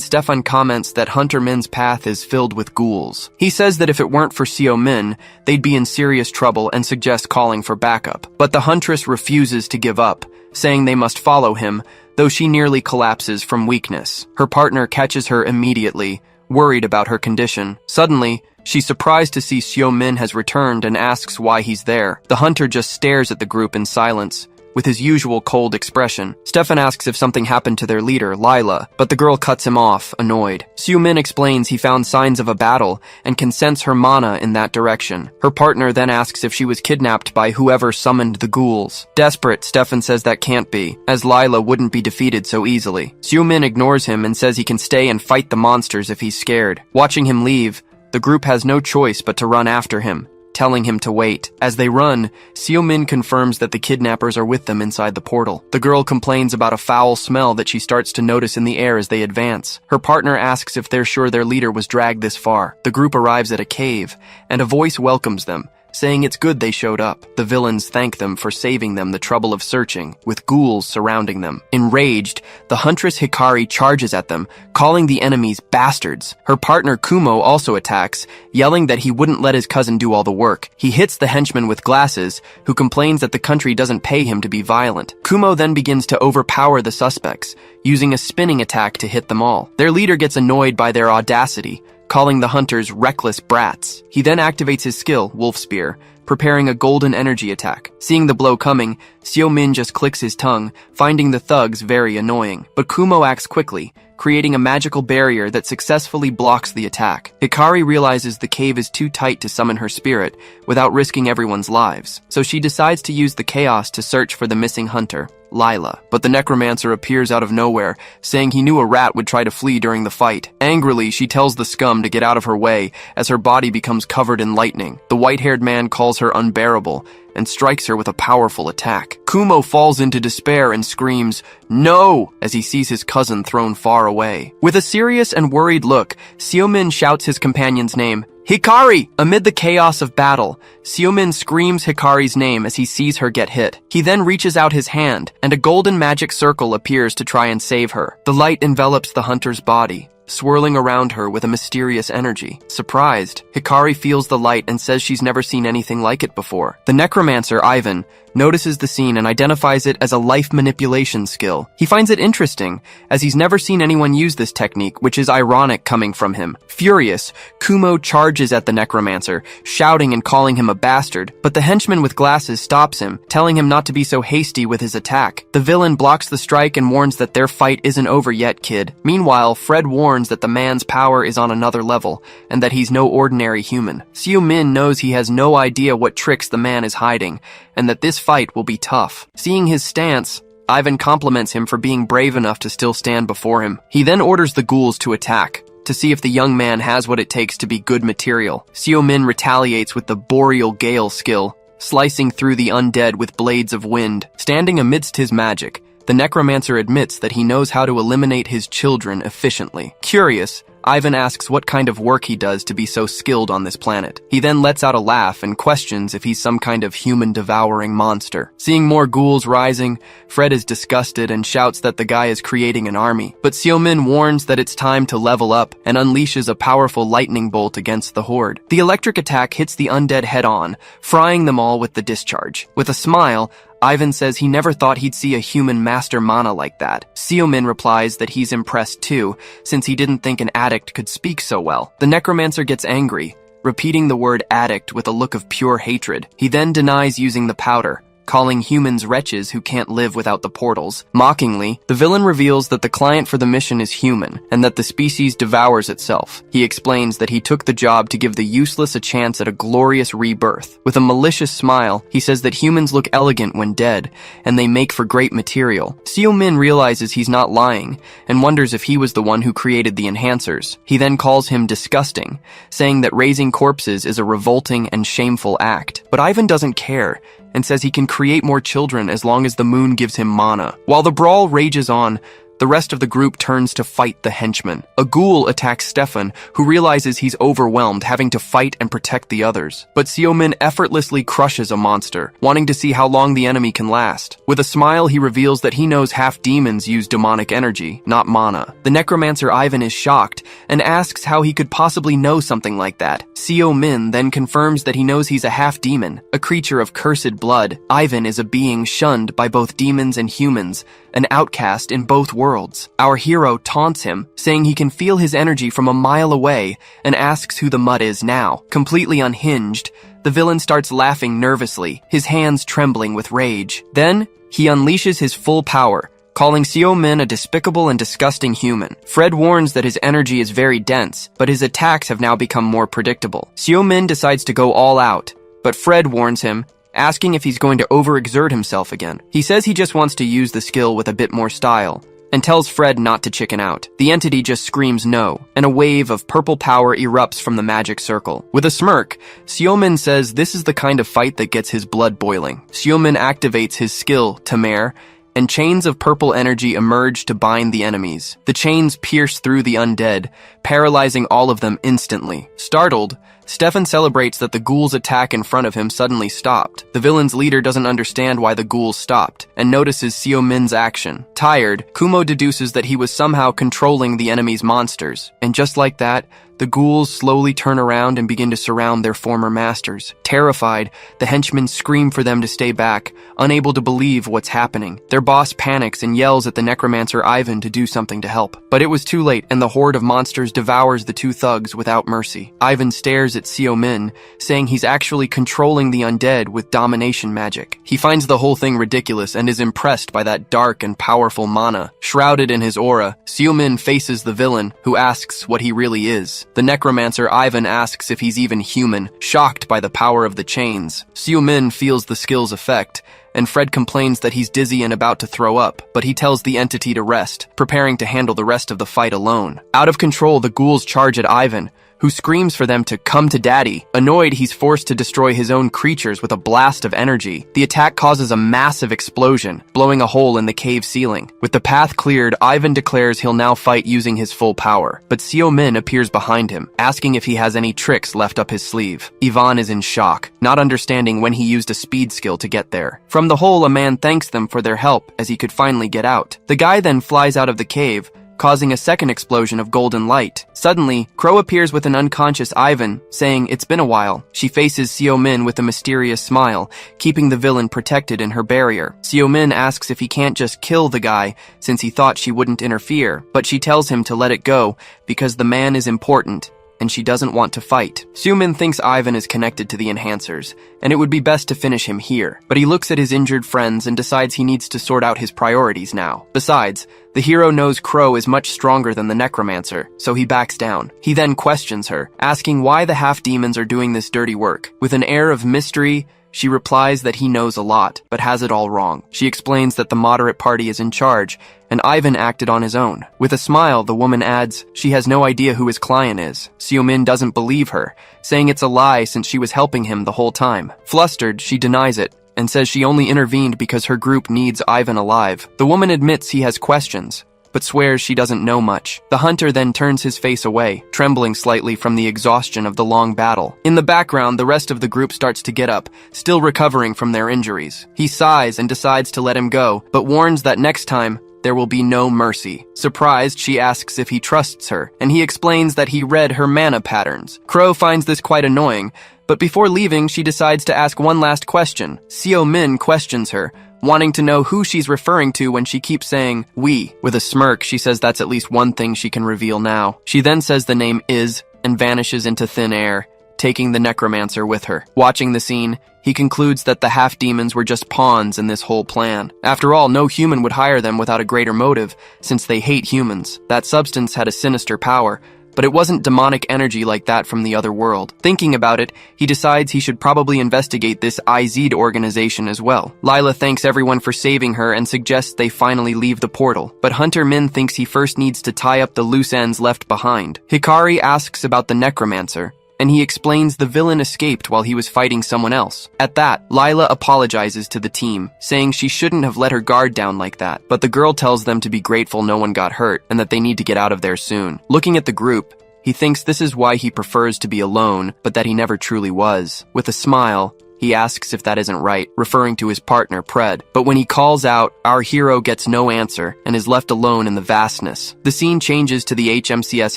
Stefan comments that Hunter Min's path is filled with ghouls. He says that if it weren't for Seo Min, they'd be in serious trouble and suggests calling for backup. But the huntress refuses to give up, saying they must follow him, though she nearly collapses from weakness. Her partner catches her immediately, worried about her condition. Suddenly, she's surprised to see Seo Min has returned and asks why he's there. The hunter just stares at the group in silence, with his usual cold expression. Stefan asks if something happened to their leader, Lila, but the girl cuts him off, annoyed. Seo Min explains he found signs of a battle and can sense her mana in that direction. Her partner then asks if she was kidnapped by whoever summoned the ghouls. Desperate, Stefan says that can't be, as Lila wouldn't be defeated so easily. Seo Min ignores him and says he can stay and fight the monsters if he's scared. Watching him leave, the group has no choice but to run after him, telling him to wait. As they run, Seo Min confirms that the kidnappers are with them inside the portal. The girl complains about a foul smell that she starts to notice in the air as they advance. Her partner asks if they're sure their leader was dragged this far. The group arrives at a cave, and a voice welcomes them, saying it's good they showed up. The villains thank them for saving them the trouble of searching, with ghouls surrounding them. Enraged, the huntress Hikari charges at them, calling the enemies bastards. Her partner Kumo also attacks, yelling that he wouldn't let his cousin do all the work. He hits the henchman with glasses, who complains that the country doesn't pay him to be violent. Kumo then begins to overpower the suspects, using a spinning attack to hit them all. Their leader gets annoyed by their audacity, calling the hunters reckless brats. He then activates his skill, Wolf Spear, preparing a golden energy attack. Seeing the blow coming, Seo Min just clicks his tongue, finding the thugs very annoying. But Kumo acts quickly, creating a magical barrier that successfully blocks the attack. Hikari realizes the cave is too tight to summon her spirit without risking everyone's lives, so she decides to use the chaos to search for the missing hunter, Lila. But the necromancer appears out of nowhere, saying he knew a rat would try to flee during the fight. Angrily, she tells the scum to get out of her way as her body becomes covered in lightning. The white-haired man calls her unbearable and strikes her with a powerful attack. Kumo falls into despair and screams, "No!" as he sees his cousin thrown far away. With a serious and worried look, Seo Min shouts his companion's name, Hikari! Amid the chaos of battle, Seomin screams Hikari's name as he sees her get hit. He then reaches out his hand, and a golden magic circle appears to try and save her. The light envelops the hunter's body, swirling around her with a mysterious energy. Surprised, Hikari feels the light and says she's never seen anything like it before. The necromancer, Ivan, notices the scene and identifies it as a life manipulation skill. He finds it interesting, as he's never seen anyone use this technique, which is ironic coming from him. Furious, Kumo charges at the necromancer, shouting and calling him a bastard, but the henchman with glasses stops him, telling him not to be so hasty with his attack. The villain blocks the strike and warns that their fight isn't over yet, kid. Meanwhile, Fred warns that the man's power is on another level, and that he's no ordinary human. Seo-min knows he has no idea what tricks the man is hiding, and that this fight will be tough. Seeing his stance, Ivan compliments him for being brave enough to still stand before him. He then orders the ghouls to attack, to see if the young man has what it takes to be good material. Seo-min retaliates with the Boreal Gale skill, slicing through the undead with blades of wind. Standing amidst his magic, the necromancer admits that he knows how to eliminate his children efficiently. Curious, Ivan asks what kind of work he does to be so skilled on this planet. He then lets out a laugh and questions if he's some kind of human-devouring monster. Seeing more ghouls rising, Fred is disgusted and shouts that the guy is creating an army. But Seo-min warns that it's time to level up and unleashes a powerful lightning bolt against the horde. The electric attack hits the undead head-on, frying them all with the discharge. With a smile, Ivan says he never thought he'd see a human master mana like that. Seo-min replies that he's impressed too, since he didn't think an addict could speak so well. The necromancer gets angry, repeating the word addict with a look of pure hatred. He then denies using the powder, calling humans wretches who can't live without the portals. Mockingly, the villain reveals that the client for the mission is human, and that the species devours itself. He explains that he took the job to give the useless a chance at a glorious rebirth. With a malicious smile, he says that humans look elegant when dead, and they make for great material. Seo-min realizes he's not lying, and wonders if he was the one who created the enhancers. He then calls him disgusting, saying that raising corpses is a revolting and shameful act. But Ivan doesn't care, and says he can create more children as long as the moon gives him mana. While the brawl rages on, the rest of the group turns to fight the henchman. A ghoul attacks Stefan, who realizes he's overwhelmed, having to fight and protect the others. But Seo-min effortlessly crushes a monster, wanting to see how long the enemy can last. With a smile, he reveals that he knows half demons use demonic energy, not mana. The necromancer Ivan is shocked, and asks how he could possibly know something like that. Seo-min then confirms that he knows he's a half-demon, a creature of cursed blood. Ivan is a being shunned by both demons and humans, an outcast in both worlds. Our hero taunts him, saying he can feel his energy from a mile away, and asks who the mutt is now. Completely unhinged, the villain starts laughing nervously, his hands trembling with rage. Then, he unleashes his full power, calling Seo-min a despicable and disgusting human. Fred warns that his energy is very dense, but his attacks have now become more predictable. Seo-min decides to go all out, but Fred warns him, asking if he's going to overexert himself again. He says he just wants to use the skill with a bit more style, and tells Fred not to chicken out. The entity just screams no, and a wave of purple power erupts from the magic circle. With a smirk, Seo-min says this is the kind of fight that gets his blood boiling. Seo-min activates his skill, Tamer, and chains of purple energy emerge to bind the enemies. The chains pierce through the undead, paralyzing all of them instantly. Startled, Stefan celebrates that the ghouls' attack in front of him suddenly stopped. The villain's leader doesn't understand why the ghouls stopped, and notices Seo-min's action. Tired, Kumo deduces that he was somehow controlling the enemy's monsters, and just like that, the ghouls slowly turn around and begin to surround their former masters. Terrified, the henchmen scream for them to stay back, unable to believe what's happening. Their boss panics and yells at the necromancer Ivan to do something to help. But it was too late, and the horde of monsters devours the two thugs without mercy. Ivan stares at Seo-min, saying he's actually controlling the undead with domination magic. He finds the whole thing ridiculous and is impressed by that dark and powerful mana. Shrouded in his aura, Seo-min faces the villain, who asks what he really is. The necromancer Ivan asks if he's even human, shocked by the power of the chains. Seo-min feels the skill's effect, and Fred complains that he's dizzy and about to throw up, but he tells the entity to rest, preparing to handle the rest of the fight alone. Out of control, the ghouls charge at Ivan, who screams for them to come to Daddy. Annoyed, he's forced to destroy his own creatures with a blast of energy. The attack causes a massive explosion, blowing a hole in the cave ceiling. With the path cleared, Ivan declares he'll now fight using his full power, but Seo-min appears behind him, asking if he has any tricks left up his sleeve. Ivan is in shock, not understanding when he used a speed skill to get there. From the hole, a man thanks them for their help as he could finally get out. The guy then flies out of the cave, causing a second explosion of golden light. Suddenly, Crow appears with an unconscious Ivan, saying it's been a while. She faces Seo-min with a mysterious smile, keeping the villain protected in her barrier. Seo-min asks if he can't just kill the guy, since he thought she wouldn't interfere, but she tells him to let it go because the man is important, and she doesn't want to fight. Seo-min thinks Ivan is connected to the enhancers, and it would be best to finish him here. But he looks at his injured friends and decides he needs to sort out his priorities now. Besides, the hero knows Crow is much stronger than the necromancer, so he backs down. He then questions her, asking why the half-demons are doing this dirty work. With an air of mystery, she replies that he knows a lot, but has it all wrong. She explains that the moderate party is in charge, and Ivan acted on his own. With a smile, the woman adds she has no idea who his client is. Seo-min doesn't believe her, saying it's a lie since she was helping him the whole time. Flustered, she denies it, and says she only intervened because her group needs Ivan alive. The woman admits he has questions, but swears she doesn't know much. The hunter then turns his face away, trembling slightly from the exhaustion of the long battle. In the background, the rest of the group starts to get up, still recovering from their injuries. He sighs and decides to let him go, but warns that next time, there will be no mercy. Surprised, she asks if he trusts her, and he explains that he read her mana patterns. Crow finds this quite annoying, but before leaving, she decides to ask one last question. Seo-min questions her, wanting to know who she's referring to when she keeps saying, we. With a smirk, she says that's at least one thing she can reveal now. She then says the name is, and vanishes into thin air, taking the necromancer with her. Watching the scene, he concludes that the half-demons were just pawns in this whole plan. After all, no human would hire them without a greater motive, since they hate humans. That substance had a sinister power, but it wasn't demonic energy like that from the other world. Thinking about it, he decides he should probably investigate this IZ organization as well. Lila thanks everyone for saving her and suggests they finally leave the portal, but Hunter Min thinks he first needs to tie up the loose ends left behind. Hikari asks about the necromancer, and he explains the villain escaped while he was fighting someone else. At that, Lila apologizes to the team, saying she shouldn't have let her guard down like that, but the girl tells them to be grateful no one got hurt and that they need to get out of there soon. Looking at the group, he thinks this is why he prefers to be alone, but that he never truly was. With a smile, he asks if that isn't right, referring to his partner, Pred. But when he calls out, our hero gets no answer and is left alone in the vastness. The scene changes to the HMCS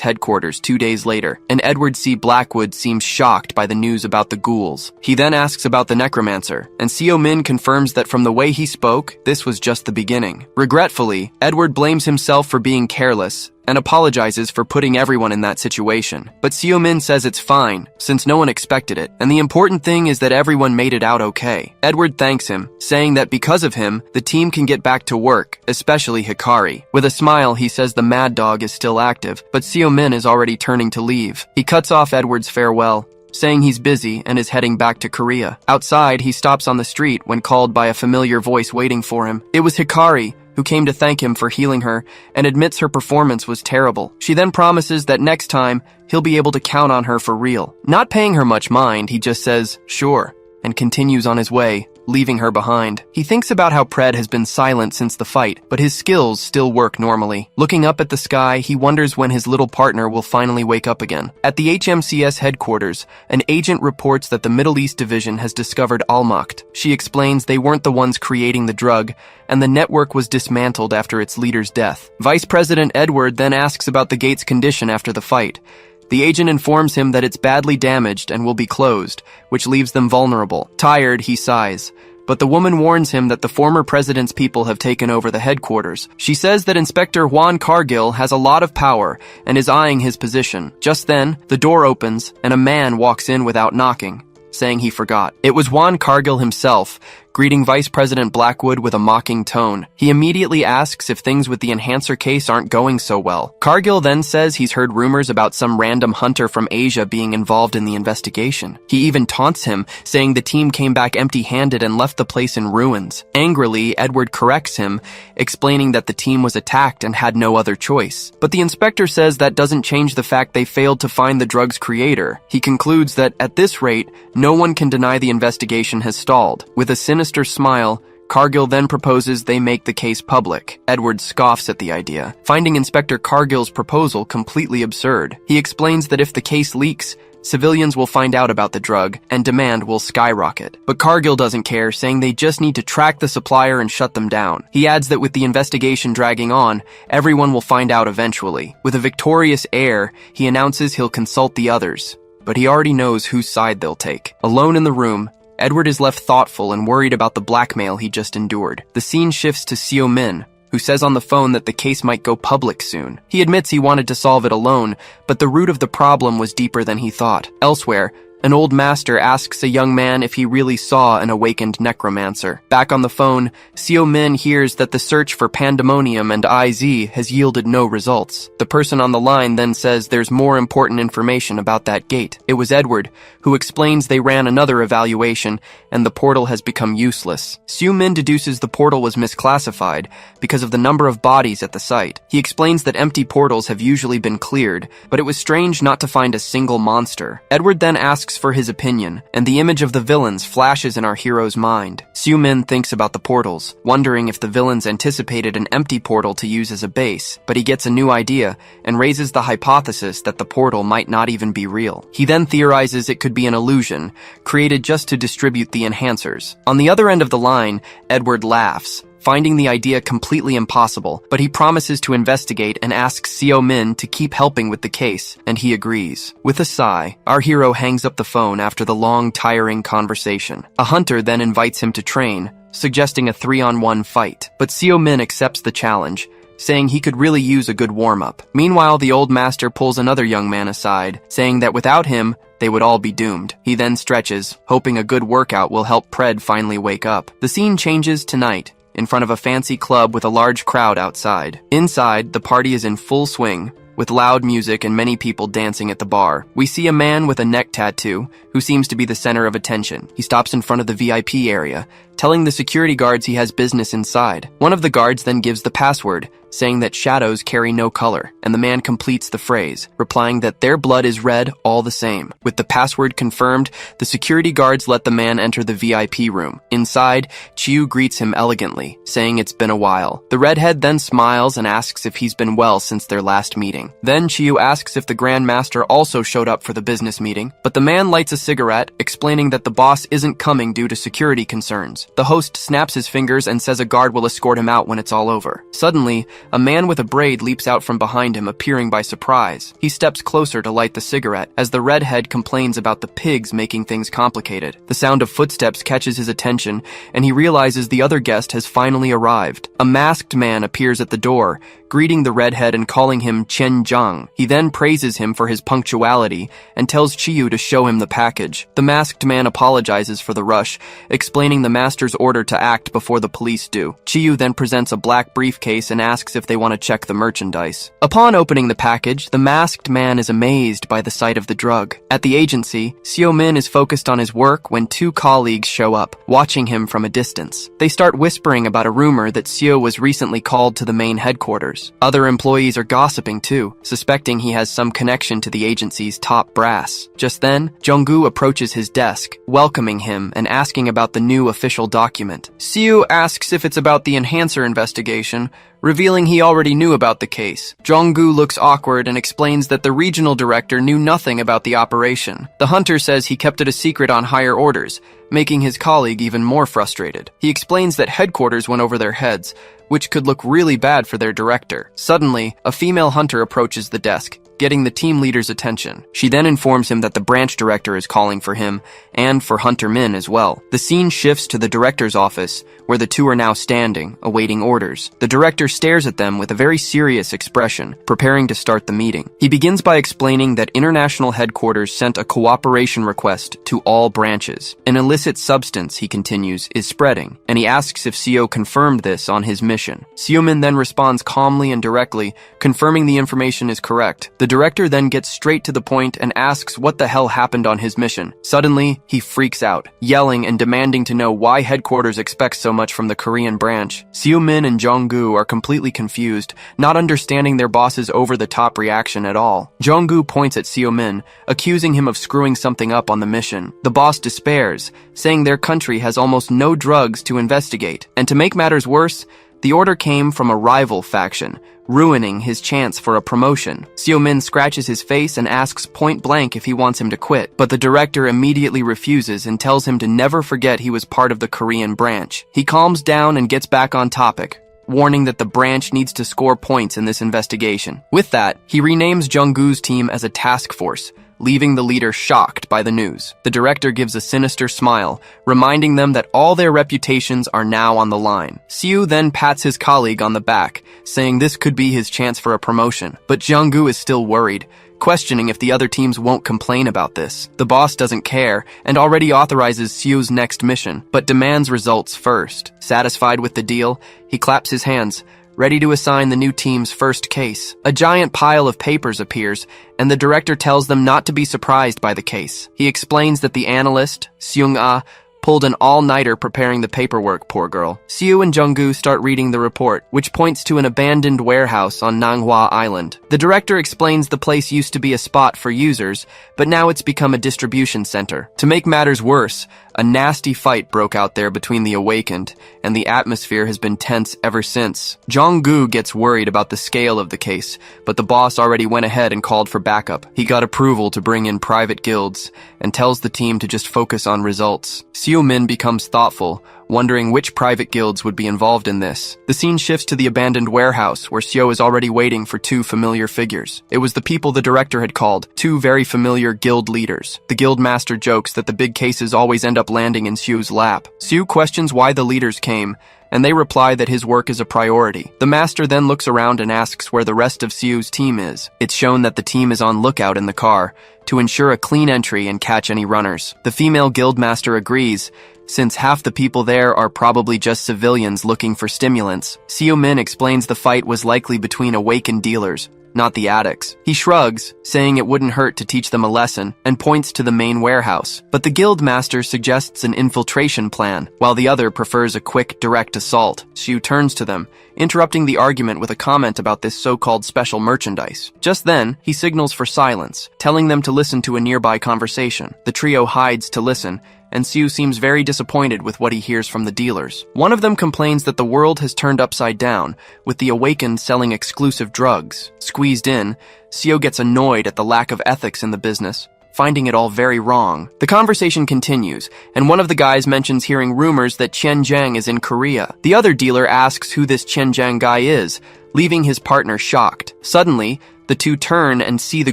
headquarters 2 days later, and Edward C. Blackwood seems shocked by the news about the ghouls. He then asks about the necromancer, and Seo-min confirms that from the way he spoke, this was just the beginning. Regretfully, Edward blames himself for being careless, and apologizes for putting everyone in that situation. But Seo-min says it's fine, since no one expected it, and the important thing is that everyone made it out okay. Edward thanks him, saying that because of him, the team can get back to work, especially Hikari. With a smile, he says the mad dog is still active, but Seo-min is already turning to leave. He cuts off Edward's farewell, saying he's busy and is heading back to Korea. Outside, he stops on the street when called by a familiar voice waiting for him. It was Hikari, who came to thank him for healing her, and admits her performance was terrible. She then promises that next time, he'll be able to count on her for real. Not paying her much mind, he just says, sure, and continues on his way, leaving her behind. He thinks about how Pred has been silent since the fight, but his skills still work normally. Looking up at the sky, he wonders when his little partner will finally wake up again. At the HMCS headquarters, an agent reports that the Middle East division has discovered Almacht. She explains they weren't the ones creating the drug, and the network was dismantled after its leader's death. Vice President Edward then asks about the gate's condition after the fight. The agent informs him that it's badly damaged and will be closed, which leaves them vulnerable. Tired, he sighs. But the woman warns him that the former president's people have taken over the headquarters. She says that Inspector Juan Cargill has a lot of power and is eyeing his position. Just then, the door opens and a man walks in without knocking, saying he forgot. It was Juan Cargill himself, greeting Vice President Blackwood with a mocking tone. He immediately asks if things with the enhancer case aren't going so well. Cargill then says he's heard rumors about some random hunter from Asia being involved in the investigation. He even taunts him, saying the team came back empty-handed and left the place in ruins. Angrily, Edward corrects him, explaining that the team was attacked and had no other choice. But the inspector says that doesn't change the fact they failed to find the drug's creator. He concludes that, at this rate, no one can deny the investigation has stalled. With a sinister smile, Cargill then proposes they make the case public. Edward scoffs at the idea, finding Inspector Cargill's proposal completely absurd. He explains that if the case leaks, civilians will find out about the drug, and demand will skyrocket. But Cargill doesn't care, saying they just need to track the supplier and shut them down. He adds that with the investigation dragging on, everyone will find out eventually. With a victorious air, he announces he'll consult the others, but he already knows whose side they'll take. Alone in the room, Edward is left thoughtful and worried about the blackmail he just endured. The scene shifts to Seo Min, who says on the phone that the case might go public soon. He admits he wanted to solve it alone, but the root of the problem was deeper than he thought. Elsewhere, an old master asks a young man if he really saw an awakened necromancer. Back on the phone, Seo Min hears that the search for Pandemonium and IZ has yielded no results. The person on the line then says there's more important information about that gate. It was Edward, who explains they ran another evaluation and the portal has become useless. Seo Min deduces the portal was misclassified because of the number of bodies at the site. He explains that empty portals have usually been cleared, but it was strange not to find a single monster. Edward then asks for his opinion, and the image of the villains flashes in our hero's mind. Seo Min thinks about the portals, wondering if the villains anticipated an empty portal to use as a base, but he gets a new idea and raises the hypothesis that the portal might not even be real. He then theorizes it could be an illusion, created just to distribute the enhancers. On the other end of the line, Edward laughs, finding the idea completely impossible, but he promises to investigate and asks Seo Min to keep helping with the case, and he agrees. With a sigh, our hero hangs up the phone after the long, tiring conversation. A hunter then invites him to train, suggesting a 3-on-1 fight, but Seo Min accepts the challenge, saying he could really use a good warm-up. Meanwhile, the old master pulls another young man aside, saying that without him, they would all be doomed. He then stretches, hoping a good workout will help Pred finally wake up. The scene changes to night, in front of a fancy club with a large crowd outside. Inside, the party is in full swing, with loud music and many people dancing at the bar. We see a man with a neck tattoo, who seems to be the center of attention. He stops in front of the VIP area, telling the security guards he has business inside. One of the guards then gives the password, saying that shadows carry no color, and the man completes the phrase, replying that their blood is red all the same. With the password confirmed, the security guards let the man enter the VIP room. Inside, Chiyu greets him elegantly, saying it's been a while. The redhead then smiles and asks if he's been well since their last meeting. Then Chiyu asks if the Grand Master also showed up for the business meeting, but the man lights a cigarette, explaining that the boss isn't coming due to security concerns. The host snaps his fingers and says a guard will escort him out when it's all over. Suddenly, a man with a braid leaps out from behind him, appearing by surprise. He steps closer to light the cigarette, as the redhead complains about the pigs making things complicated. The sound of footsteps catches his attention, and he realizes the other guest has finally arrived. A masked man appears at the door, greeting the redhead and calling him Chen Zhang. He then praises him for his punctuality and tells Chiyu to show him the package. The masked man apologizes for the rush, explaining the master's order to act before the police do. Chiyu then presents a black briefcase and asks if they want to check the merchandise. Upon opening the package, the masked man is amazed by the sight of the drug. At the agency, Seo Min is focused on his work when two colleagues show up, watching him from a distance. They start whispering about a rumor that Seo was recently called to the main headquarters. Other employees are gossiping too, suspecting he has some connection to the agency's top brass. Just then, Jonggu approaches his desk, welcoming him and asking about the new official document. Seo asks if it's about the enhancer investigation, revealing he already knew about the case. Jonggu looks awkward and explains that the regional director knew nothing about the operation. The hunter says he kept it a secret on higher orders, making his colleague even more frustrated. He explains that headquarters went over their heads, which could look really bad for their director. Suddenly, a female hunter approaches the desk, getting the team leader's attention. She then informs him that the branch director is calling for him, and for Hunter Min as well. The scene shifts to the director's office, where the two are now standing, awaiting orders. The director stares at them with a very serious expression, preparing to start the meeting. He begins by explaining that international headquarters sent a cooperation request to all branches. An illicit substance, he continues, is spreading, and he asks if Seo confirmed this on his mission. Seo-min then responds calmly and directly, confirming the information is correct. The director then gets straight to the point and asks what the hell happened on his mission. Suddenly, he freaks out, yelling and demanding to know why headquarters expects so much from the Korean branch. Seo-min and Jong-gu are completely confused, not understanding their boss's over-the-top reaction at all. Jong-gu points at Seo-min, accusing him of screwing something up on the mission. The boss despairs, saying their country has almost no drugs to investigate. And to make matters worse, the order came from a rival faction, ruining his chance for a promotion. Seo-min scratches his face and asks point blank if he wants him to quit, but the director immediately refuses and tells him to never forget he was part of the Korean branch. He calms down and gets back on topic, warning that the branch needs to score points in this investigation. With that, he renames Jung-gu's team as a task force, leaving the leader shocked by the news. The director gives a sinister smile, reminding them that all their reputations are now on the line. Seo then pats his colleague on the back, saying this could be his chance for a promotion. But Jung-gu is still worried, questioning if the other teams won't complain about this. The boss doesn't care and already authorizes Seo's next mission, but demands results first. Satisfied with the deal, he claps his hands, ready to assign the new team's first case. A giant pile of papers appears, and the director tells them not to be surprised by the case. He explains that the analyst, Seung-ah, pulled an all-nighter preparing the paperwork, poor girl. Seo and Jung-gu start reading the report, which points to an abandoned warehouse on Manhwa Island. The director explains the place used to be a spot for users, but now it's become a distribution center. To make matters worse, a nasty fight broke out there between the Awakened, and the atmosphere has been tense ever since. Jong-gu gets worried about the scale of the case, but the boss already went ahead and called for backup. He got approval to bring in private guilds, and tells the team to just focus on results. Seo-min becomes thoughtful, wondering which private guilds would be involved in this. The scene shifts to the abandoned warehouse, where Seo is already waiting for two familiar figures. It was the people the director had called, two very familiar guild leaders. The guild master jokes that the big cases always end up landing in Seo's lap. Seo questions why the leaders came, and they reply that his work is a priority. The master then looks around and asks where the rest of Seo's team is. It's shown that the team is on lookout in the car, to ensure a clean entry and catch any runners. The female guild master agrees, since half the people there are probably just civilians looking for stimulants. Seo-min explains the fight was likely between awakened dealers, not the addicts. He shrugs, saying it wouldn't hurt to teach them a lesson, and points to the main warehouse. But the guild master suggests an infiltration plan, while the other prefers a quick, direct assault. Seo turns to them, interrupting the argument with a comment about this so-called special merchandise. Just then, he signals for silence, telling them to listen to a nearby conversation. The trio hides to listen, and Seo seems very disappointed with what he hears from the dealers. One of them complains that the world has turned upside down, with the Awakened selling exclusive drugs. Squeezed in, Seo gets annoyed at the lack of ethics in the business, finding it all very wrong. The conversation continues, and one of the guys mentions hearing rumors that Chen Jiang is in Korea. The other dealer asks who this Chen Jiang guy is, leaving his partner shocked. Suddenly, the two turn and see the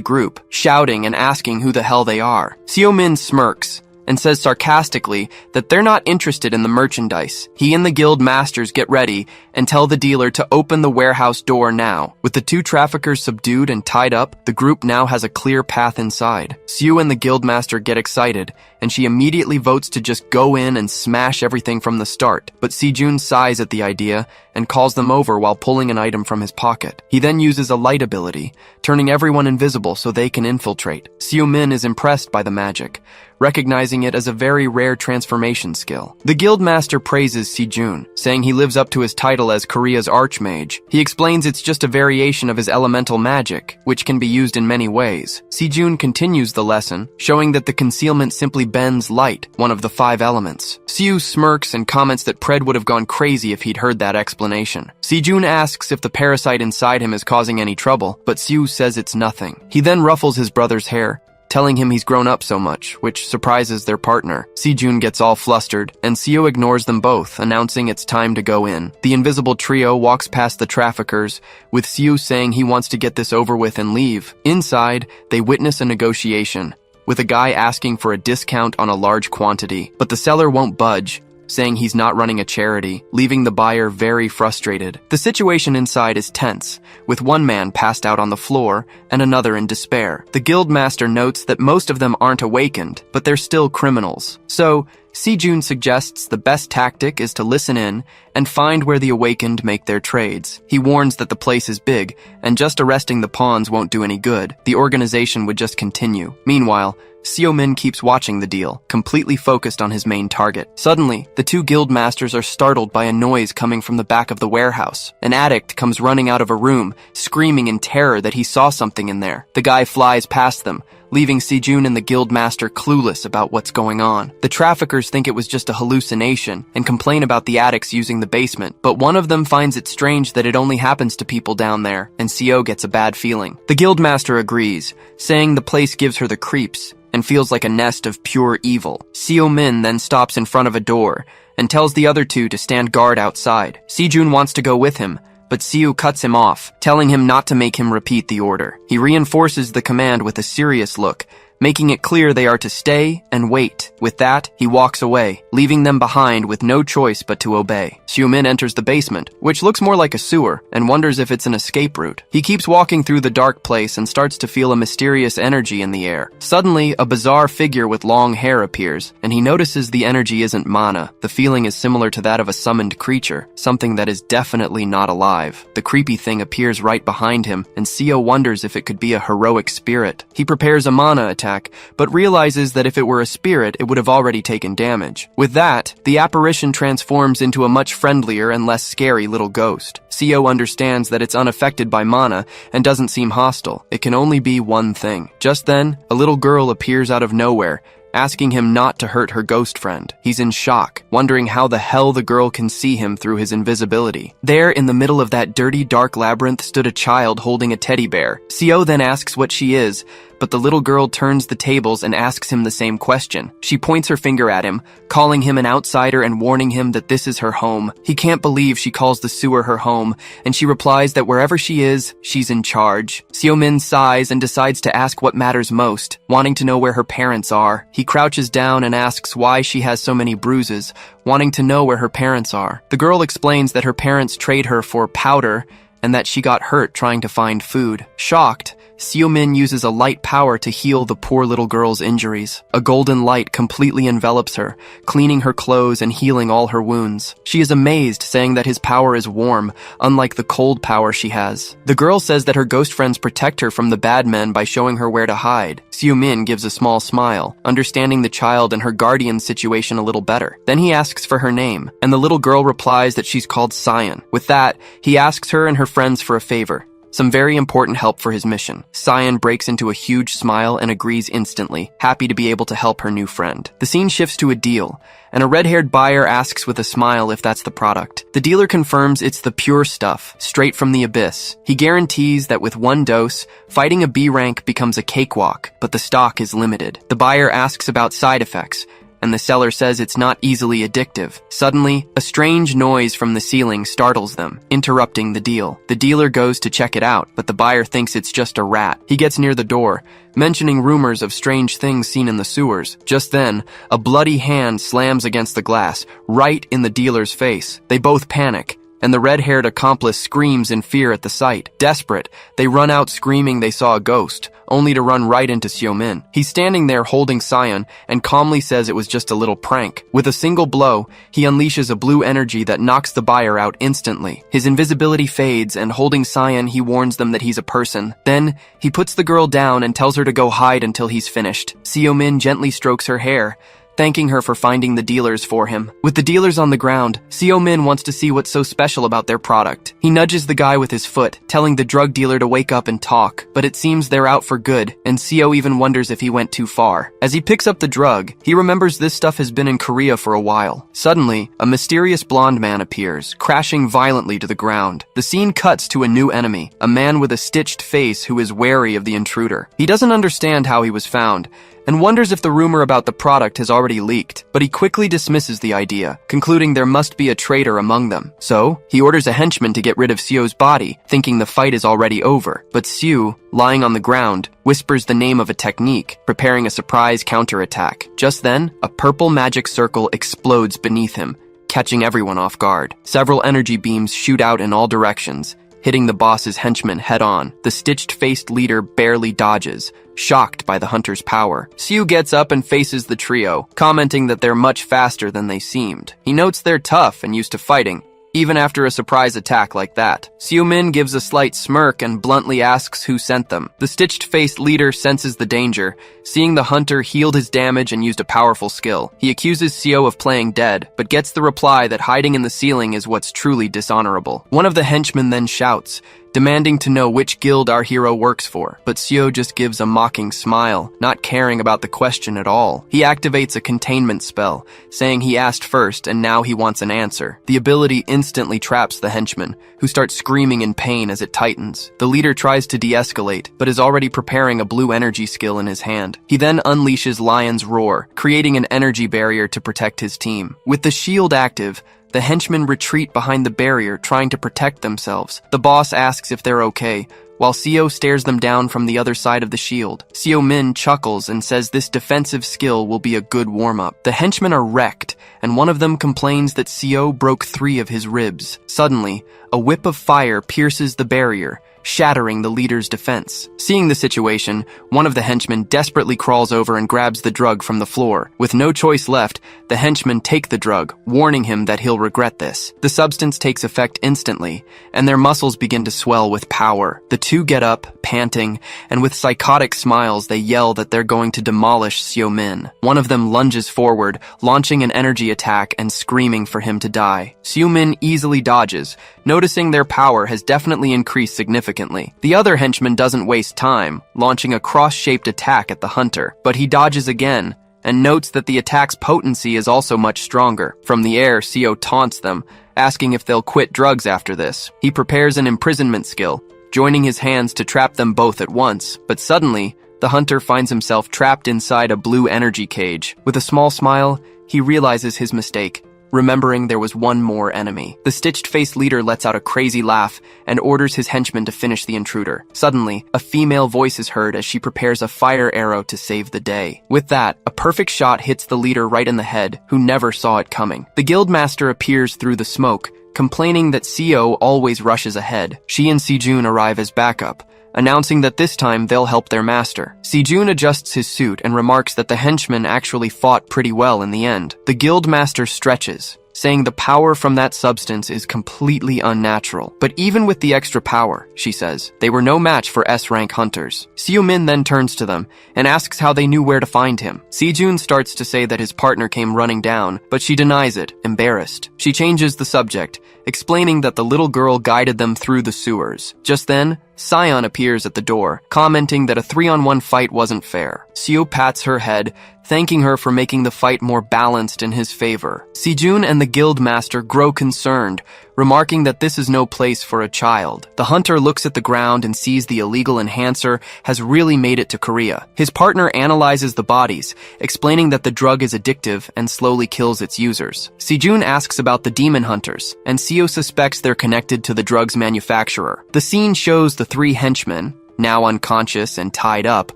group, shouting and asking who the hell they are. Seo-min smirks, and says sarcastically that they're not interested in the merchandise. He and the guild masters get ready and tell the dealer to open the warehouse door now. With the two traffickers subdued and tied up, the group now has a clear path inside. Seo and the guild master get excited, and she immediately votes to just go in and smash everything from the start. But Sejun sighs at the idea and calls them over while pulling an item from his pocket. He then uses a light ability, turning everyone invisible so they can infiltrate. Seo-min is impressed by the magic, recognizing it as a very rare transformation skill. The guildmaster praises Sejun, saying he lives up to his title as Korea's Archmage. He explains it's just a variation of his elemental magic, which can be used in many ways. Sejun continues the lesson, showing that the concealment simply bends light, one of the 5 elements. Seo smirks and comments that Pred would have gone crazy if he'd heard that explanation. Sejun asks if the parasite inside him is causing any trouble, but Seo says it's nothing. He then ruffles his brother's hair, telling him he's grown up so much, which surprises their partner. Sejun gets all flustered, and Seo ignores them both, announcing it's time to go in. The invisible trio walks past the traffickers, with Seo saying he wants to get this over with and leave. Inside, they witness a negotiation, with a guy asking for a discount on a large quantity, but the seller won't budge, saying he's not running a charity, leaving the buyer very frustrated. The situation inside is tense, with one man passed out on the floor and another in despair. The guildmaster notes that most of them aren't awakened, but they're still criminals. So, Sejun suggests the best tactic is to listen in and find where the awakened make their trades. He warns that the place is big, and just arresting the pawns won't do any good. The organization would just continue. Meanwhile, Seo-min keeps watching the deal, completely focused on his main target. Suddenly, the two guildmasters are startled by a noise coming from the back of the warehouse. An addict comes running out of a room, screaming in terror that he saw something in there. The guy flies past them, leaving Sejun and the guildmaster clueless about what's going on. The traffickers think it was just a hallucination and complain about the addicts using the basement, but one of them finds it strange that it only happens to people down there, and Seo gets a bad feeling. The guildmaster agrees, saying the place gives her the creeps and feels like a nest of pure evil. Seo-min then stops in front of a door and tells the other two to stand guard outside. Sejun wants to go with him, but Seo cuts him off, telling him not to make him repeat the order. He reinforces the command with a serious look, making it clear they are to stay and wait. With that, he walks away, leaving them behind with no choice but to obey. Seo-min enters the basement, which looks more like a sewer, and wonders if it's an escape route. He keeps walking through the dark place and starts to feel a mysterious energy in the air. Suddenly, a bizarre figure with long hair appears, and he notices the energy isn't mana. The feeling is similar to that of a summoned creature, something that is definitely not alive. The creepy thing appears right behind him, and Seo wonders if it could be a heroic spirit. He prepares a mana attack, but realizes that if it were a spirit, it would have already taken damage. With that, the apparition transforms into a much friendlier and less scary little ghost. Seo understands that it's unaffected by mana and doesn't seem hostile. It can only be one thing. Just then, a little girl appears out of nowhere, asking him not to hurt her ghost friend. He's in shock, wondering how the hell the girl can see him through his invisibility. There, in the middle of that dirty, dark labyrinth, stood a child holding a teddy bear. Seo then asks what she is, but the little girl turns the tables and asks him the same question. She points her finger at him, calling him an outsider and warning him that this is her home. He can't believe she calls the sewer her home, and she replies that wherever she is, she's in charge. Seo-min sighs and decides to ask what matters most, wanting to know where her parents are. He crouches down and asks why she has so many bruises, wanting to know where her parents are. The girl explains that her parents trade her for powder and that she got hurt trying to find food. Shocked, Seo-min uses a light power to heal the poor little girl's injuries. A golden light completely envelops her, cleaning her clothes and healing all her wounds. She is amazed, saying that his power is warm, unlike the cold power she has. The girl says that her ghost friends protect her from the bad men by showing her where to hide. Seo-min gives a small smile, understanding the child and her guardian's situation a little better. Then he asks for her name, and the little girl replies that she's called Cyan. With that, he asks her and her friends for a favor. Some very important help for his mission. Cyan breaks into a huge smile and agrees instantly, happy to be able to help her new friend. The scene shifts to a deal, and a red-haired buyer asks with a smile if that's the product. The dealer confirms it's the pure stuff, straight from the abyss. He guarantees that with one dose, fighting a B rank becomes a cakewalk, but the stock is limited. The buyer asks about side effects, and the seller says it's not easily addictive. Suddenly, a strange noise from the ceiling startles them, interrupting the deal. The dealer goes to check it out, but the buyer thinks it's just a rat. He gets near the door, mentioning rumors of strange things seen in the sewers. Just then, a bloody hand slams against the glass, right in the dealer's face. They both panic, and the red-haired accomplice screams in fear at the sight. Desperate, they run out screaming they saw a ghost, only to run right into Seo-min. He's standing there holding Cyan and calmly says it was just a little prank. With a single blow, he unleashes a blue energy that knocks the buyer out instantly. His invisibility fades, and holding Cyan, he warns them that he's a person. Then, he puts the girl down and tells her to go hide until he's finished. Seo-min gently strokes her hair, thanking her for finding the dealers for him. With the dealers on the ground, Seo-min wants to see what's so special about their product. He nudges the guy with his foot, telling the drug dealer to wake up and talk, but it seems they're out for good, and Seo even wonders if he went too far. As he picks up the drug, he remembers this stuff has been in Korea for a while. Suddenly, a mysterious blonde man appears, crashing violently to the ground. The scene cuts to a new enemy, a man with a stitched face who is wary of the intruder. He doesn't understand how he was found, and wonders if the rumor about the product has already leaked, but he quickly dismisses the idea, concluding there must be a traitor among them. So, he orders a henchman to get rid of Seo's body, thinking the fight is already over. But Seo, lying on the ground, whispers the name of a technique, preparing a surprise counterattack. Just then, a purple magic circle explodes beneath him, catching everyone off guard. Several energy beams shoot out in all directions, hitting the boss's henchmen head-on. The stitched-faced leader barely dodges, shocked by the hunter's power. Seo gets up and faces the trio, commenting that they're much faster than they seemed. He notes they're tough and used to fighting, even after a surprise attack like that. Seo-min gives a slight smirk and bluntly asks who sent them. The stitched-faced leader senses the danger, seeing the hunter healed his damage and used a powerful skill. He accuses Seo of playing dead, but gets the reply that hiding in the ceiling is what's truly dishonorable. One of the henchmen then shouts, demanding to know which guild our hero works for, but Seo just gives a mocking smile, not caring about the question at all. He activates a containment spell, saying he asked first and now he wants an answer. The ability instantly traps the henchman, who starts screaming in pain as it tightens. The leader tries to de-escalate, but is already preparing a blue energy skill in his hand. He then unleashes Lion's Roar, creating an energy barrier to protect his team. With the shield active, the henchmen retreat behind the barrier, trying to protect themselves. The boss asks if they're okay, while Seo stares them down from the other side of the shield. Seo-min chuckles and says this defensive skill will be a good warm-up. The henchmen are wrecked, and one of them complains that Seo broke 3 of his ribs. Suddenly, a whip of fire pierces the barrier, shattering the leader's defense. Seeing the situation, one of the henchmen desperately crawls over and grabs the drug from the floor. With no choice left, the henchmen take the drug, warning him that he'll regret this. The substance takes effect instantly, and their muscles begin to swell with power. The two get up, panting, and with psychotic smiles they yell that they're going to demolish Seo-min. One of them lunges forward, launching an energy attack and screaming for him to die. Seo-min easily dodges, noticing their power has definitely increased significantly. The other henchman doesn't waste time, launching a cross-shaped attack at the hunter, but he dodges again, and notes that the attack's potency is also much stronger. From the air, Seo taunts them, asking if they'll quit drugs after this. He prepares an imprisonment skill, joining his hands to trap them both at once, but suddenly, the hunter finds himself trapped inside a blue energy cage. With a small smile, he realizes his mistake, remembering there was one more enemy. The stitched-faced leader lets out a crazy laugh and orders his henchmen to finish the intruder. Suddenly, a female voice is heard as she prepares a fire arrow to save the day. With that, a perfect shot hits the leader right in the head, who never saw it coming. The guildmaster appears through the smoke, complaining that Seo always rushes ahead. She and Sejun arrive as backup, announcing that this time they'll help their master. Sejun adjusts his suit and remarks that the henchmen actually fought pretty well in the end. The guildmaster stretches, saying the power from that substance is completely unnatural. But even with the extra power, she says, they were no match for S-rank hunters. Seo-min then turns to them and asks how they knew where to find him. Sejun starts to say that his partner came running down, but she denies it, embarrassed. She changes the subject, explaining that the little girl guided them through the sewers. Just then, Sion appears at the door, commenting that a 3-on-1 fight wasn't fair. Seo pats her head, thanking her for making the fight more balanced in his favor. Sejun and the guildmaster grow concerned, remarking that this is no place for a child. The hunter looks at the ground and sees the illegal enhancer has really made it to Korea. His partner analyzes the bodies, explaining that the drug is addictive and slowly kills its users. Sejun asks about the demon hunters, and Seo suspects they're connected to the drug's manufacturer. The scene shows the 3 henchmen, now unconscious and tied up,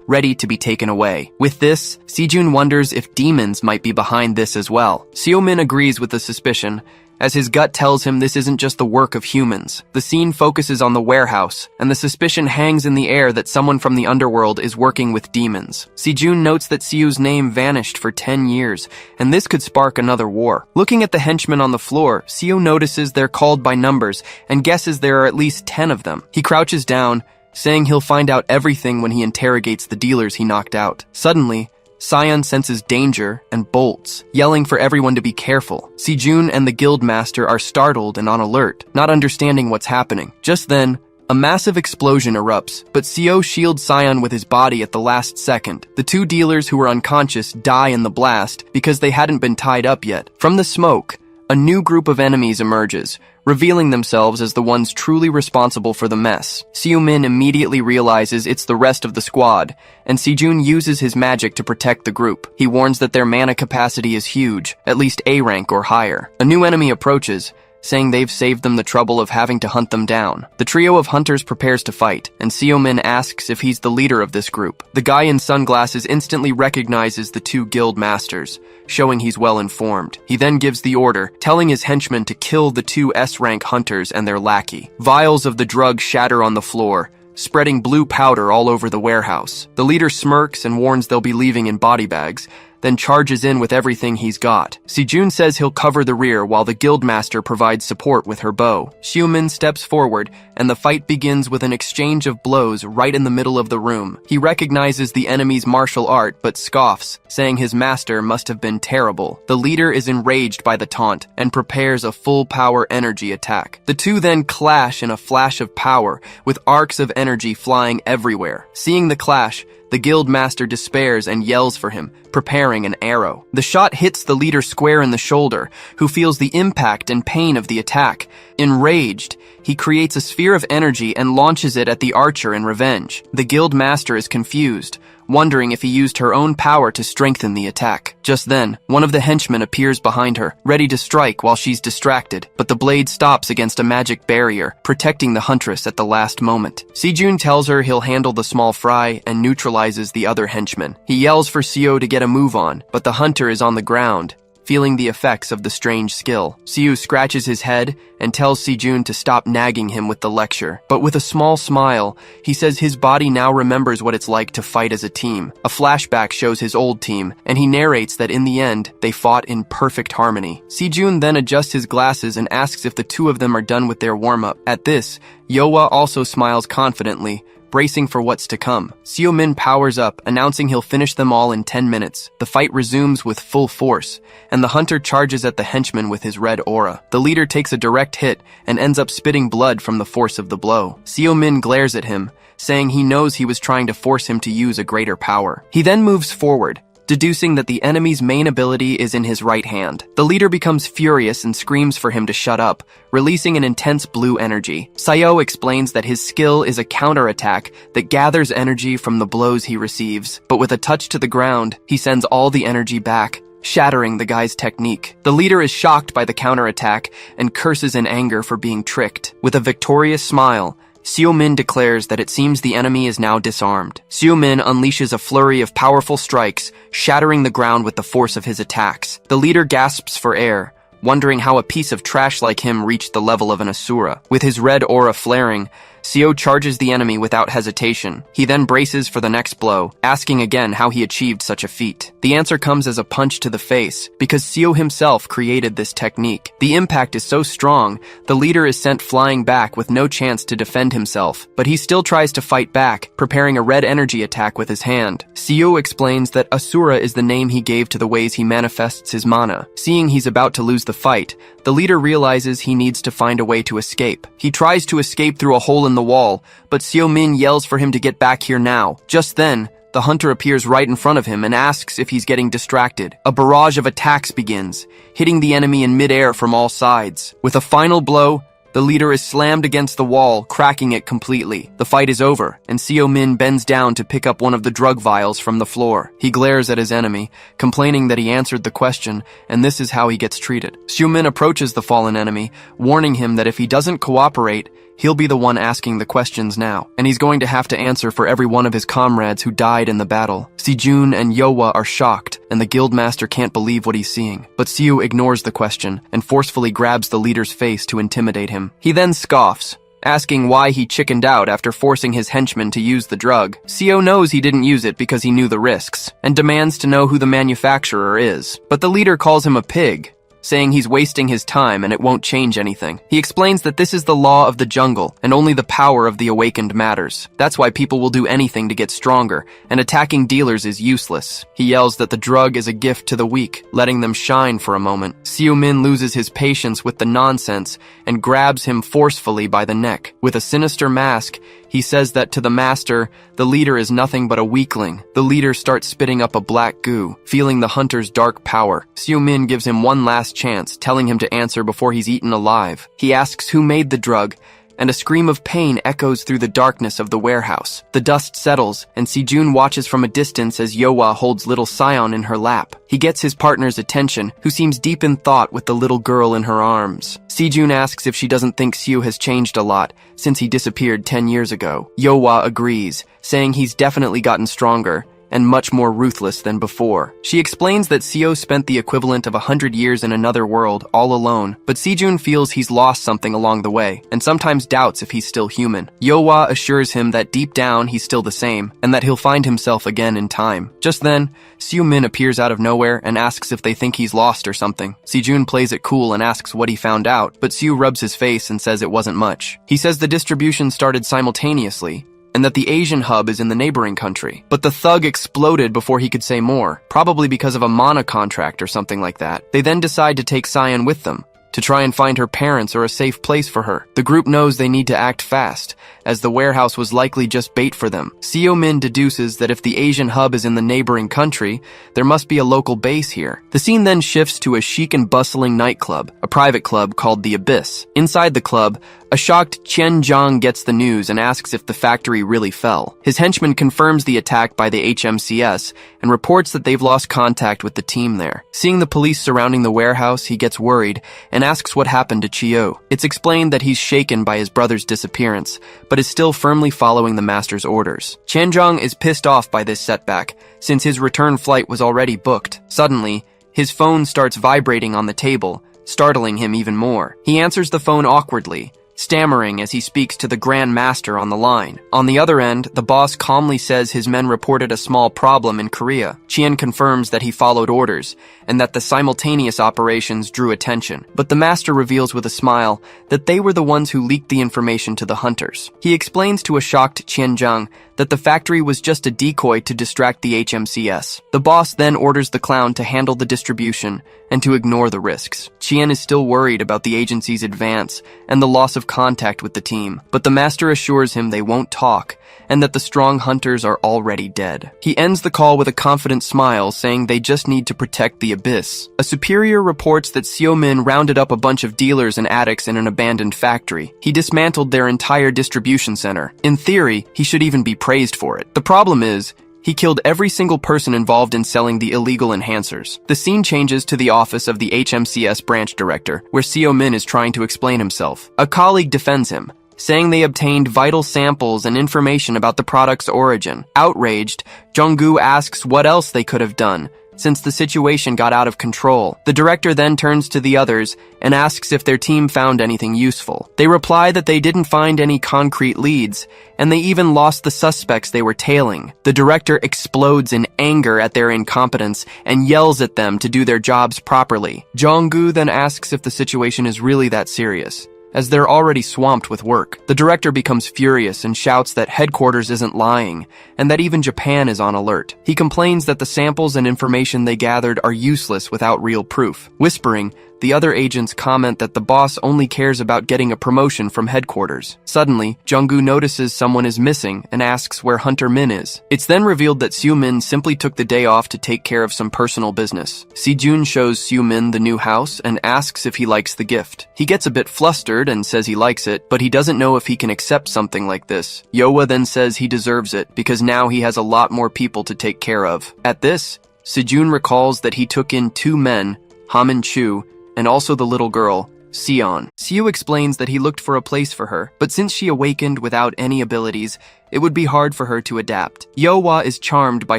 ready to be taken away. With this, Sejun wonders if demons might be behind this as well. Seo-min agrees with the suspicion, as his gut tells him this isn't just the work of humans. The scene focuses on the warehouse, and the suspicion hangs in the air that someone from the underworld is working with demons. Sejun notes that Seo's name vanished for 10 years, and this could spark another war. Looking at the henchmen on the floor, Seo notices they're called by numbers, and guesses there are at least 10 of them. He crouches down, saying he'll find out everything when he interrogates the dealers he knocked out. Suddenly, Sion senses danger and bolts, yelling for everyone to be careful. Sejun and the guildmaster are startled and on alert, not understanding what's happening. Just then, a massive explosion erupts, but Seo shields Sion with his body at the last second. The two dealers who were unconscious die in the blast because they hadn't been tied up yet. From the smoke, a new group of enemies emerges, revealing themselves as the ones truly responsible for the mess. Seo-min immediately realizes it's the rest of the squad, and Sejun uses his magic to protect the group. He warns that their mana capacity is huge, at least A rank or higher. A new enemy approaches, saying they've saved them the trouble of having to hunt them down. The trio of hunters prepares to fight, and Seo-min asks if he's the leader of this group. The guy in sunglasses instantly recognizes the two guild masters, showing he's well informed. He then gives the order, telling his henchmen to kill the two S-rank hunters and their lackey. Vials of the drug shatter on the floor, spreading blue powder all over the warehouse. The leader smirks and warns they'll be leaving in body bags, then charges in with everything he's got. Sejun says he'll cover the rear while the guildmaster provides support with her bow. Seo-min steps forward, and the fight begins with an exchange of blows right in the middle of the room. He recognizes the enemy's martial art, but scoffs, saying his master must have been terrible. The leader is enraged by the taunt, and prepares a full-power energy attack. The two then clash in a flash of power, with arcs of energy flying everywhere. Seeing the clash, the guild master despairs and yells for him, preparing an arrow. The shot hits the leader square in the shoulder, who feels the impact and pain of the attack. Enraged, he creates a sphere of energy and launches it at the archer in revenge. The guild master is confused, wondering if he used her own power to strengthen the attack. Just then, one of the henchmen appears behind her, ready to strike while she's distracted, but the blade stops against a magic barrier, protecting the huntress at the last moment. Sejun tells her he'll handle the small fry and neutralizes the other henchman. He yells for Seo to get a move on, but the hunter is on the ground, feeling the effects of the strange skill. Seo scratches his head and tells Sejun to stop nagging him with the lecture. But with a small smile, he says his body now remembers what it's like to fight as a team. A flashback shows his old team, and he narrates that in the end, they fought in perfect harmony. Sejun then adjusts his glasses and asks if the two of them are done with their warm-up. At this, Yoa also smiles confidently, bracing for what's to come. Seo-min powers up, announcing he'll finish them all in 10 minutes. The fight resumes with full force, and the hunter charges at the henchman with his red aura. The leader takes a direct hit and ends up spitting blood from the force of the blow. Seo-min glares at him, saying he knows he was trying to force him to use a greater power. He then moves forward, deducing that the enemy's main ability is in his right hand. The leader becomes furious and screams for him to shut up, releasing an intense blue energy. Seo explains that his skill is a counterattack that gathers energy from the blows he receives, but with a touch to the ground, he sends all the energy back, shattering the guy's technique. The leader is shocked by the counterattack and curses in anger for being tricked. With a victorious smile, Seo-min declares that it seems the enemy is now disarmed. Seo-min unleashes a flurry of powerful strikes, shattering the ground with the force of his attacks. The leader gasps for air, wondering how a piece of trash like him reached the level of an Asura. With his red aura flaring, Seo charges the enemy without hesitation. He then braces for the next blow, asking again how he achieved such a feat. The answer comes as a punch to the face, because Seo himself created this technique. The impact is so strong, the leader is sent flying back with no chance to defend himself, but he still tries to fight back, preparing a red energy attack with his hand. Seo explains that Asura is the name he gave to the ways he manifests his mana. Seeing he's about to lose the fight, the leader realizes he needs to find a way to escape. He tries to escape through a hole in the wall, but Seo-min yells for him to get back here now. Just then, the hunter appears right in front of him and asks if he's getting distracted. A barrage of attacks begins, hitting the enemy in midair from all sides. With a final blow, the leader is slammed against the wall, cracking it completely. The fight is over, and Seo-min bends down to pick up one of the drug vials from the floor. He glares at his enemy, complaining that he answered the question, and this is how he gets treated. Seo-min approaches the fallen enemy, warning him that if he doesn't cooperate, he'll be the one asking the questions now, and he's going to have to answer for every one of his comrades who died in the battle. Sejun and Yoa are shocked, and the guildmaster can't believe what he's seeing. But Seo ignores the question and forcefully grabs the leader's face to intimidate him. He then scoffs, asking why he chickened out after forcing his henchmen to use the drug. Seo knows he didn't use it because he knew the risks, and demands to know who the manufacturer is. But the leader calls him a pig, saying he's wasting his time and it won't change anything. He explains that this is the law of the jungle, and only the power of the awakened matters. That's why people will do anything to get stronger, and attacking dealers is useless. He yells that the drug is a gift to the weak, letting them shine for a moment. Seo-min loses his patience with the nonsense and grabs him forcefully by the neck. With a sinister mask, he says that to the master, the leader is nothing but a weakling. The leader starts spitting up a black goo, feeling the hunter's dark power. Seo-min gives him one last chance, telling him to answer before he's eaten alive. He asks who made the drug, and a scream of pain echoes through the darkness of the warehouse. The dust settles, and Sejun watches from a distance as Yohwa holds little Sion in her lap. He gets his partner's attention, who seems deep in thought with the little girl in her arms. Sejun asks if she doesn't think Seo has changed a lot since he disappeared 10 years ago. Yohwa agrees, saying he's definitely gotten stronger and much more ruthless than before. She explains that Seo spent the equivalent of 100 years in another world, all alone, but Sejun feels he's lost something along the way, and sometimes doubts if he's still human. Yohwa assures him that deep down he's still the same, and that he'll find himself again in time. Just then, Seo-min appears out of nowhere and asks if they think he's lost or something. Sejun plays it cool and asks what he found out, but Seo rubs his face and says it wasn't much. He says the distribution started simultaneously, and that the Asian hub is in the neighboring country. But the thug exploded before he could say more, probably because of a mana contract or something like that. They then decide to take Sion with them, to try and find her parents or a safe place for her. The group knows they need to act fast, as the warehouse was likely just bait for them. Seo-min deduces that if the Asian hub is in the neighboring country, there must be a local base here. The scene then shifts to a chic and bustling nightclub, a private club called the Abyss. Inside the club, a shocked Chen Zhang gets the news and asks if the factory really fell. His henchman confirms the attack by the HMCS and reports that they've lost contact with the team there. Seeing the police surrounding the warehouse, he gets worried and asks what happened to Chio. It's explained that he's shaken by his brother's disappearance, but is still firmly following the master's orders. Chen Zhang is pissed off by this setback, since his return flight was already booked. Suddenly, his phone starts vibrating on the table, startling him even more. He answers the phone awkwardly, stammering as he speaks to the Grand Master on the line. On the other end, the boss calmly says his men reported a small problem in Korea. Chien confirms that he followed orders, and that the simultaneous operations drew attention. But the master reveals with a smile that they were the ones who leaked the information to the hunters. He explains to a shocked Chen Zhang that the factory was just a decoy to distract the HMCS. The boss then orders the clown to handle the distribution and to ignore the risks. Chien is still worried about the agency's advance and the loss of contact with the team, but the master assures him they won't talk and that the strong hunters are already dead. He ends the call with a confident smile, saying they just need to protect the Abyss. A superior reports that Seo-min rounded up a bunch of dealers and addicts in an abandoned factory. He dismantled their entire distribution center. In theory, he should even be praised for it. The problem is, he killed every single person involved in selling the illegal enhancers. The scene changes to the office of the HMCS branch director, where Seo-min is trying to explain himself. A colleague defends him, saying they obtained vital samples and information about the product's origin. Outraged, Jung-gu asks what else they could have done, since the situation got out of control. The director then turns to the others and asks if their team found anything useful. They reply that they didn't find any concrete leads, and they even lost the suspects they were tailing. The director explodes in anger at their incompetence and yells at them to do their jobs properly. Jong-gu then asks if the situation is really that serious, as they're already swamped with work. The director becomes furious and shouts that headquarters isn't lying, and that even Japan is on alert. He complains that the samples and information they gathered are useless without real proof. Whispering, the other agents comment that the boss only cares about getting a promotion from headquarters. Suddenly, Jung-gu notices someone is missing and asks where Hunter Min is. It's then revealed that Seo-min simply took the day off to take care of some personal business. Si-jun shows Seo-min the new house and asks if he likes the gift. He gets a bit flustered and says he likes it, but he doesn't know if he can accept something like this. Yohwa then says he deserves it because now he has a lot more people to take care of. At this, Si-jun recalls that he took in 2 men, Hamin Chu, and also the little girl, Sion. Seo explains that he looked for a place for her, but since she awakened without any abilities, it would be hard for her to adapt. Yohwa is charmed by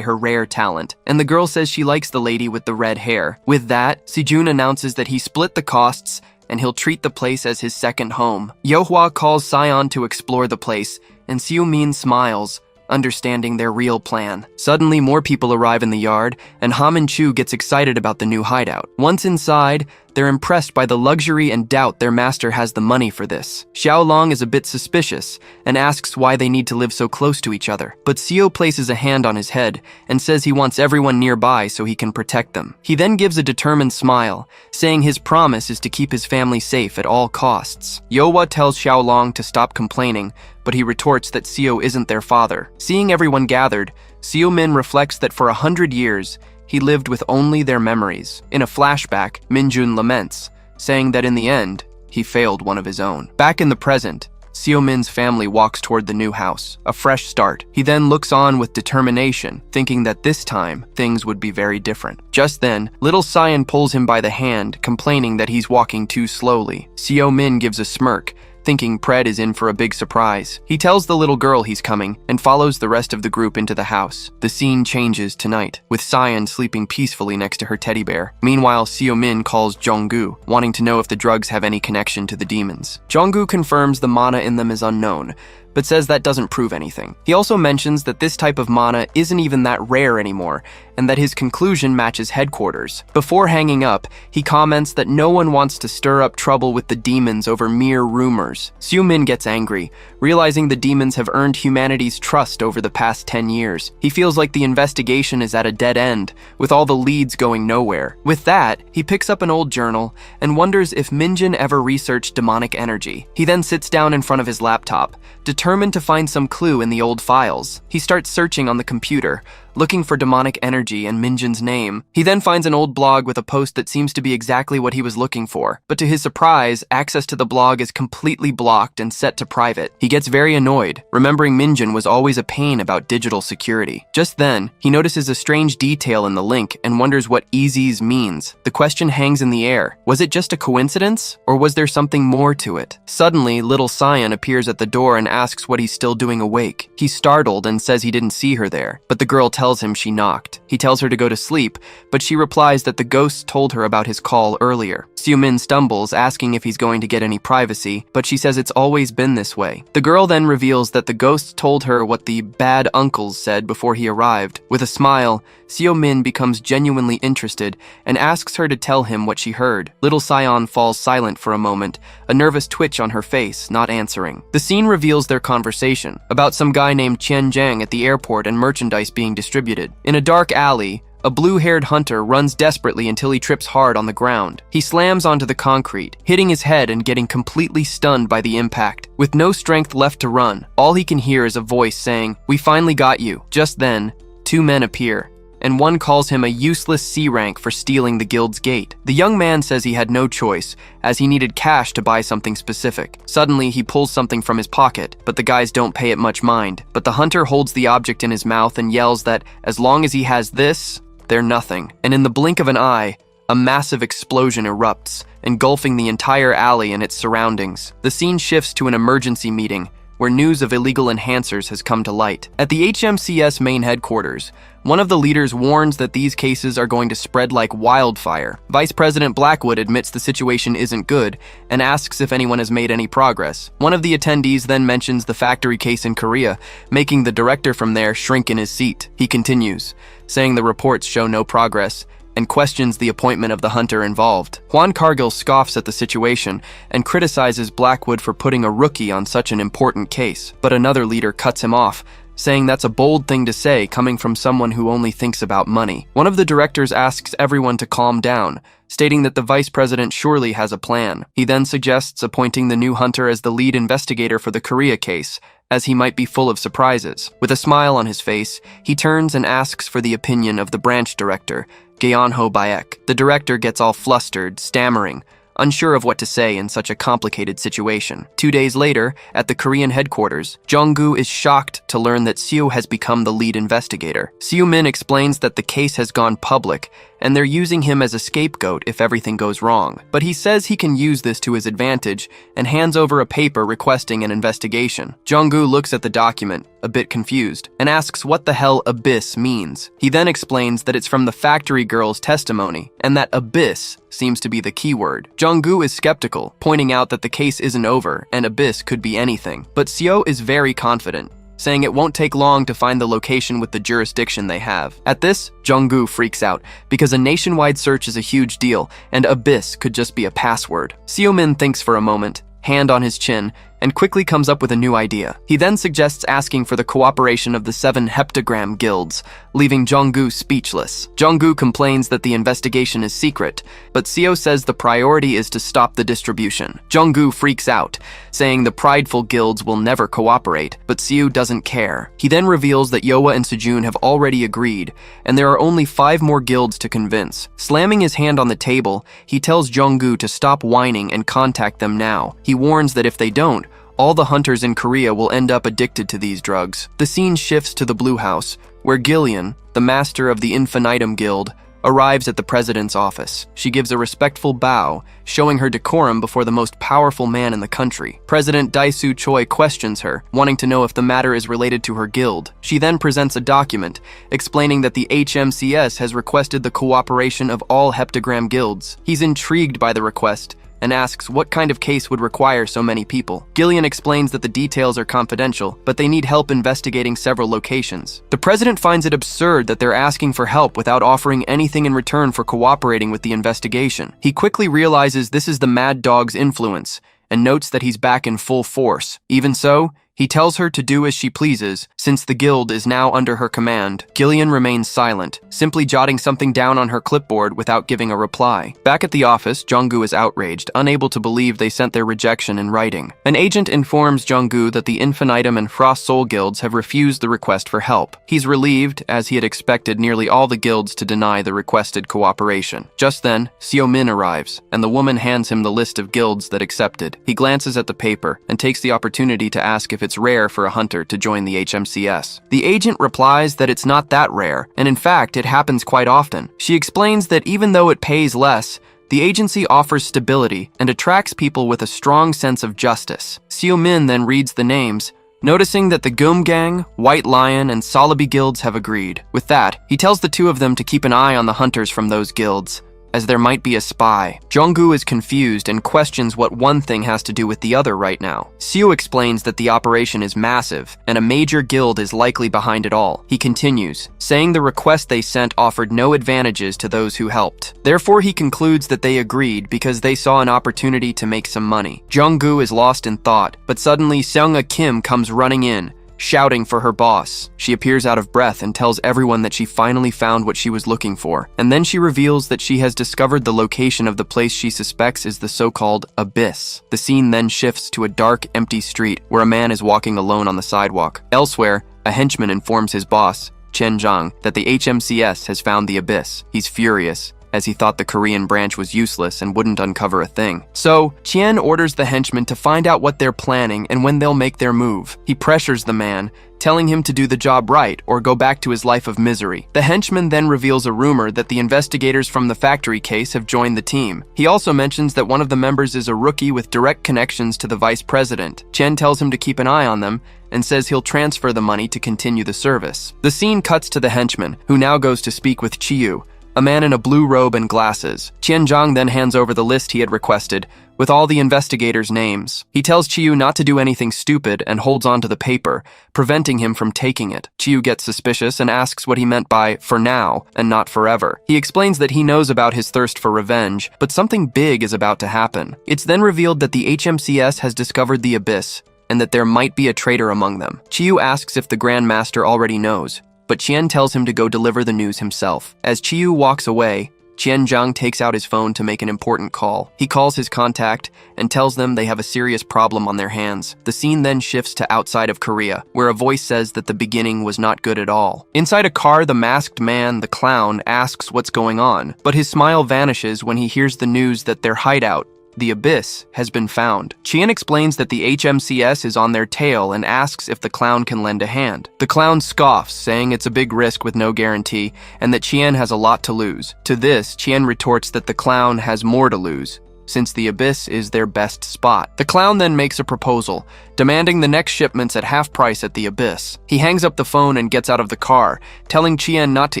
her rare talent, and the girl says she likes the lady with the red hair. With that, Si-jun announces that he split the costs and he'll treat the place as his second home. Yohwa calls Sion to explore the place, and Seo-min smiles, understanding their real plan. Suddenly, more people arrive in the yard, and Ham and Chu gets excited about the new hideout. Once inside, they're impressed by the luxury and doubt their master has the money for this. Xiaolong is a bit suspicious and asks why they need to live so close to each other. But Xiao places a hand on his head and says he wants everyone nearby so he can protect them. He then gives a determined smile, saying his promise is to keep his family safe at all costs. Yohua tells Xiaolong to stop complaining, but he retorts that Xiao isn't their father. Seeing everyone gathered, Xiao Min reflects that for 100 years, he lived with only their memories. In a flashback, Minjun laments, saying that in the end, he failed one of his own. Back in the present, Xiao Min's family walks toward the new house, a fresh start. He then looks on with determination, thinking that this time, things would be very different. Just then, little Cyan pulls him by the hand, complaining that he's walking too slowly. Xiao Min gives a smirk, thinking Pred is in for a big surprise. He tells the little girl he's coming and follows the rest of the group into the house. The scene changes to night, with Cyan sleeping peacefully next to her teddy bear. Meanwhile, Xiao Min calls Zhonggu, wanting to know if the drugs have any connection to the demons. Zhonggu confirms the mana in them is unknown, but says that doesn't prove anything. He also mentions that this type of mana isn't even that rare anymore, and that his conclusion matches headquarters. Before hanging up, he comments that no one wants to stir up trouble with the demons over mere rumors. Xiao Min gets angry, realizing the demons have earned humanity's trust over the past 10 years. He feels like the investigation is at a dead end, with all the leads going nowhere. With that, he picks up an old journal and wonders if Minjin ever researched demonic energy. He then sits down in front of his laptop, determined to find some clue in the old files. He starts searching on the computer, looking for demonic energy and Minjin's name. He then finds an old blog with a post that seems to be exactly what he was looking for. But to his surprise, access to the blog is completely blocked and set to private. He gets very annoyed, remembering Minjin was always a pain about digital security. Just then, he notices a strange detail in the link and wonders what EZs means. The question hangs in the air. Was it just a coincidence, or was there something more to it? Suddenly, little Cyan appears at the door and asks what he's still doing awake. He's startled and says he didn't see her there, but the girl tells him she knocked. He tells her to go to sleep, but she replies that the ghosts told her about his call earlier. Xiao Min stumbles, asking if he's going to get any privacy, but she says it's always been this way. The girl then reveals that the ghosts told her what the bad uncles said before he arrived. With a smile, Xiao Min becomes genuinely interested and asks her to tell him what she heard. Little Cyan falls silent for a moment, a nervous twitch on her face, not answering. The scene reveals their conversation about some guy named Qian Zhang at the airport and merchandise being distributed. In a dark alley, a blue-haired hunter runs desperately until he trips hard on the ground. He slams onto the concrete, hitting his head and getting completely stunned by the impact. With no strength left to run, all he can hear is a voice saying, "We finally got you." Just then, two men appear, and one calls him a useless C rank for stealing the guild's gate. The young man says he had no choice, as he needed cash to buy something specific. Suddenly, he pulls something from his pocket, but the guys don't pay it much mind. But the hunter holds the object in his mouth and yells that as long as he has this, they're nothing. And in the blink of an eye, a massive explosion erupts, engulfing the entire alley and its surroundings. The scene shifts to an emergency meeting, where news of illegal enhancers has come to light. At the HMCS main headquarters, one of the leaders warns that these cases are going to spread like wildfire. Vice President Blackwood admits the situation isn't good and asks if anyone has made any progress. One of the attendees then mentions the factory case in Korea, making the director from there shrink in his seat. He continues, saying the reports show no progress, and questions the appointment of the hunter involved. Juan Cargill scoffs at the situation and criticizes Blackwood for putting a rookie on such an important case, but another leader cuts him off, saying that's a bold thing to say coming from someone who only thinks about money. One of the directors asks everyone to calm down, stating that the vice president surely has a plan. He then suggests appointing the new hunter as the lead investigator for the Korea case, as he might be full of surprises. With a smile on his face, he turns and asks for the opinion of the branch director, Gyeonho Baek. The director gets all flustered, stammering, unsure of what to say in such a complicated situation. 2 days later, at the Korean headquarters, Jonggu is shocked to learn that Seo has become the lead investigator. Seo Min explains that the case has gone public, and they're using him as a scapegoat if everything goes wrong. But he says he can use this to his advantage and hands over a paper requesting an investigation. Jonggu looks at the document, a bit confused, and asks what the hell abyss means. He then explains that it's from the factory girl's testimony, and that abyss seems to be the keyword. Jonggu is skeptical, pointing out that the case isn't over and abyss could be anything. But Seo is very confident, saying it won't take long to find the location with the jurisdiction they have. At this, Jung-gu freaks out because a nationwide search is a huge deal and Abyss could just be a password. Seo-min thinks for a moment, hand on his chin, and quickly comes up with a new idea. He then suggests asking for the cooperation of the 7 heptagram guilds, leaving Jung-gu speechless. Jung-gu complains that the investigation is secret, but Seo says the priority is to stop the distribution. Jung-gu freaks out, saying the prideful guilds will never cooperate, but Seo doesn't care. He then reveals that Yoa and Sejun have already agreed, and there are only 5 more guilds to convince. Slamming his hand on the table, he tells Jung-gu to stop whining and contact them now. He warns that if they don't, all the hunters in Korea will end up addicted to these drugs. The scene shifts to the Blue House, where Gillian, the master of the Infinitum Guild, arrives at the president's office. She gives a respectful bow, showing her decorum before the most powerful man in the country. President Dae-soo Choi questions her, wanting to know if the matter is related to her guild. She then presents a document, explaining that the HMCS has requested the cooperation of all heptagram guilds. He's intrigued by the request, and asks what kind of case would require so many people. Gillian explains that the details are confidential, but they need help investigating several locations. The president finds it absurd that they're asking for help without offering anything in return for cooperating with the investigation. He quickly realizes this is the Mad Dog's influence, and notes that he's back in full force. Even so, he tells her to do as she pleases, since the guild is now under her command. Gillian remains silent, simply jotting something down on her clipboard without giving a reply. Back at the office, Jung-gu is outraged, unable to believe they sent their rejection in writing. An agent informs Jung-gu that the Infinitum and Frost Soul guilds have refused the request for help. He's relieved, as he had expected nearly all the guilds to deny the requested cooperation. Just then, Seo-min arrives, and the woman hands him the list of guilds that accepted. He glances at the paper, and takes the opportunity to ask if it's rare for a hunter to join the HMCS. The agent replies that it's not that rare, and in fact, it happens quite often. She explains that even though it pays less, the agency offers stability and attracts people with a strong sense of justice. Seo-min then reads the names, noticing that the Gunggang, White Lion, and Salabi guilds have agreed. With that, he tells the 2 of them to keep an eye on the hunters from those guilds, as there might be a spy. Jung-gu is confused and questions what one thing has to do with the other right now. Seo explains that the operation is massive, and a major guild is likely behind it all. He continues, saying the request they sent offered no advantages to those who helped. Therefore, he concludes that they agreed because they saw an opportunity to make some money. Jung-gu is lost in thought, but suddenly Seung-a Kim comes running in, shouting for her boss. She appears out of breath and tells everyone that she finally found what she was looking for. And then she reveals that she has discovered the location of the place she suspects is the so-called Abyss. The scene then shifts to a dark, empty street where a man is walking alone on the sidewalk. Elsewhere, a henchman informs his boss, Chen Zhang, that the HMCS has found the Abyss. He's furious, as he thought the Korean branch was useless and wouldn't uncover a thing. So, Chien orders the henchmen to find out what they're planning and when they'll make their move. He pressures the man, telling him to do the job right or go back to his life of misery. The henchman then reveals a rumor that the investigators from the factory case have joined the team. He also mentions that one of the members is a rookie with direct connections to the vice president. Chen tells him to keep an eye on them and says he'll transfer the money to continue the service. The scene cuts to the henchman, who now goes to speak with Chiyu, a man in a blue robe and glasses. Qian Zhang then hands over the list he had requested, with all the investigators' names. He tells Chiyu not to do anything stupid and holds on to the paper, preventing him from taking it. Chiyu gets suspicious and asks what he meant by "for now" and not "forever." He explains that he knows about his thirst for revenge, but something big is about to happen. It's then revealed that the HMCS has discovered the Abyss, and that there might be a traitor among them. Chiyu asks if the Grand Master already knows, but Qian tells him to go deliver the news himself. As Chiyu walks away, Qian Zhang takes out his phone to make an important call. He calls his contact and tells them they have a serious problem on their hands. The scene then shifts to outside of Korea, where a voice says that the beginning was not good at all. Inside a car, the masked man, the clown, asks what's going on, but his smile vanishes when he hears the news that their hideout, the Abyss, has been found. Qian explains that the HMCS is on their tail and asks if the clown can lend a hand. The clown scoffs, saying it's a big risk with no guarantee, and that Qian has a lot to lose. To this, Qian retorts that the clown has more to lose, since the Abyss is their best spot. The clown then makes a proposal, demanding the next shipments at half price at the Abyss. He hangs up the phone and gets out of the car, telling Qian not to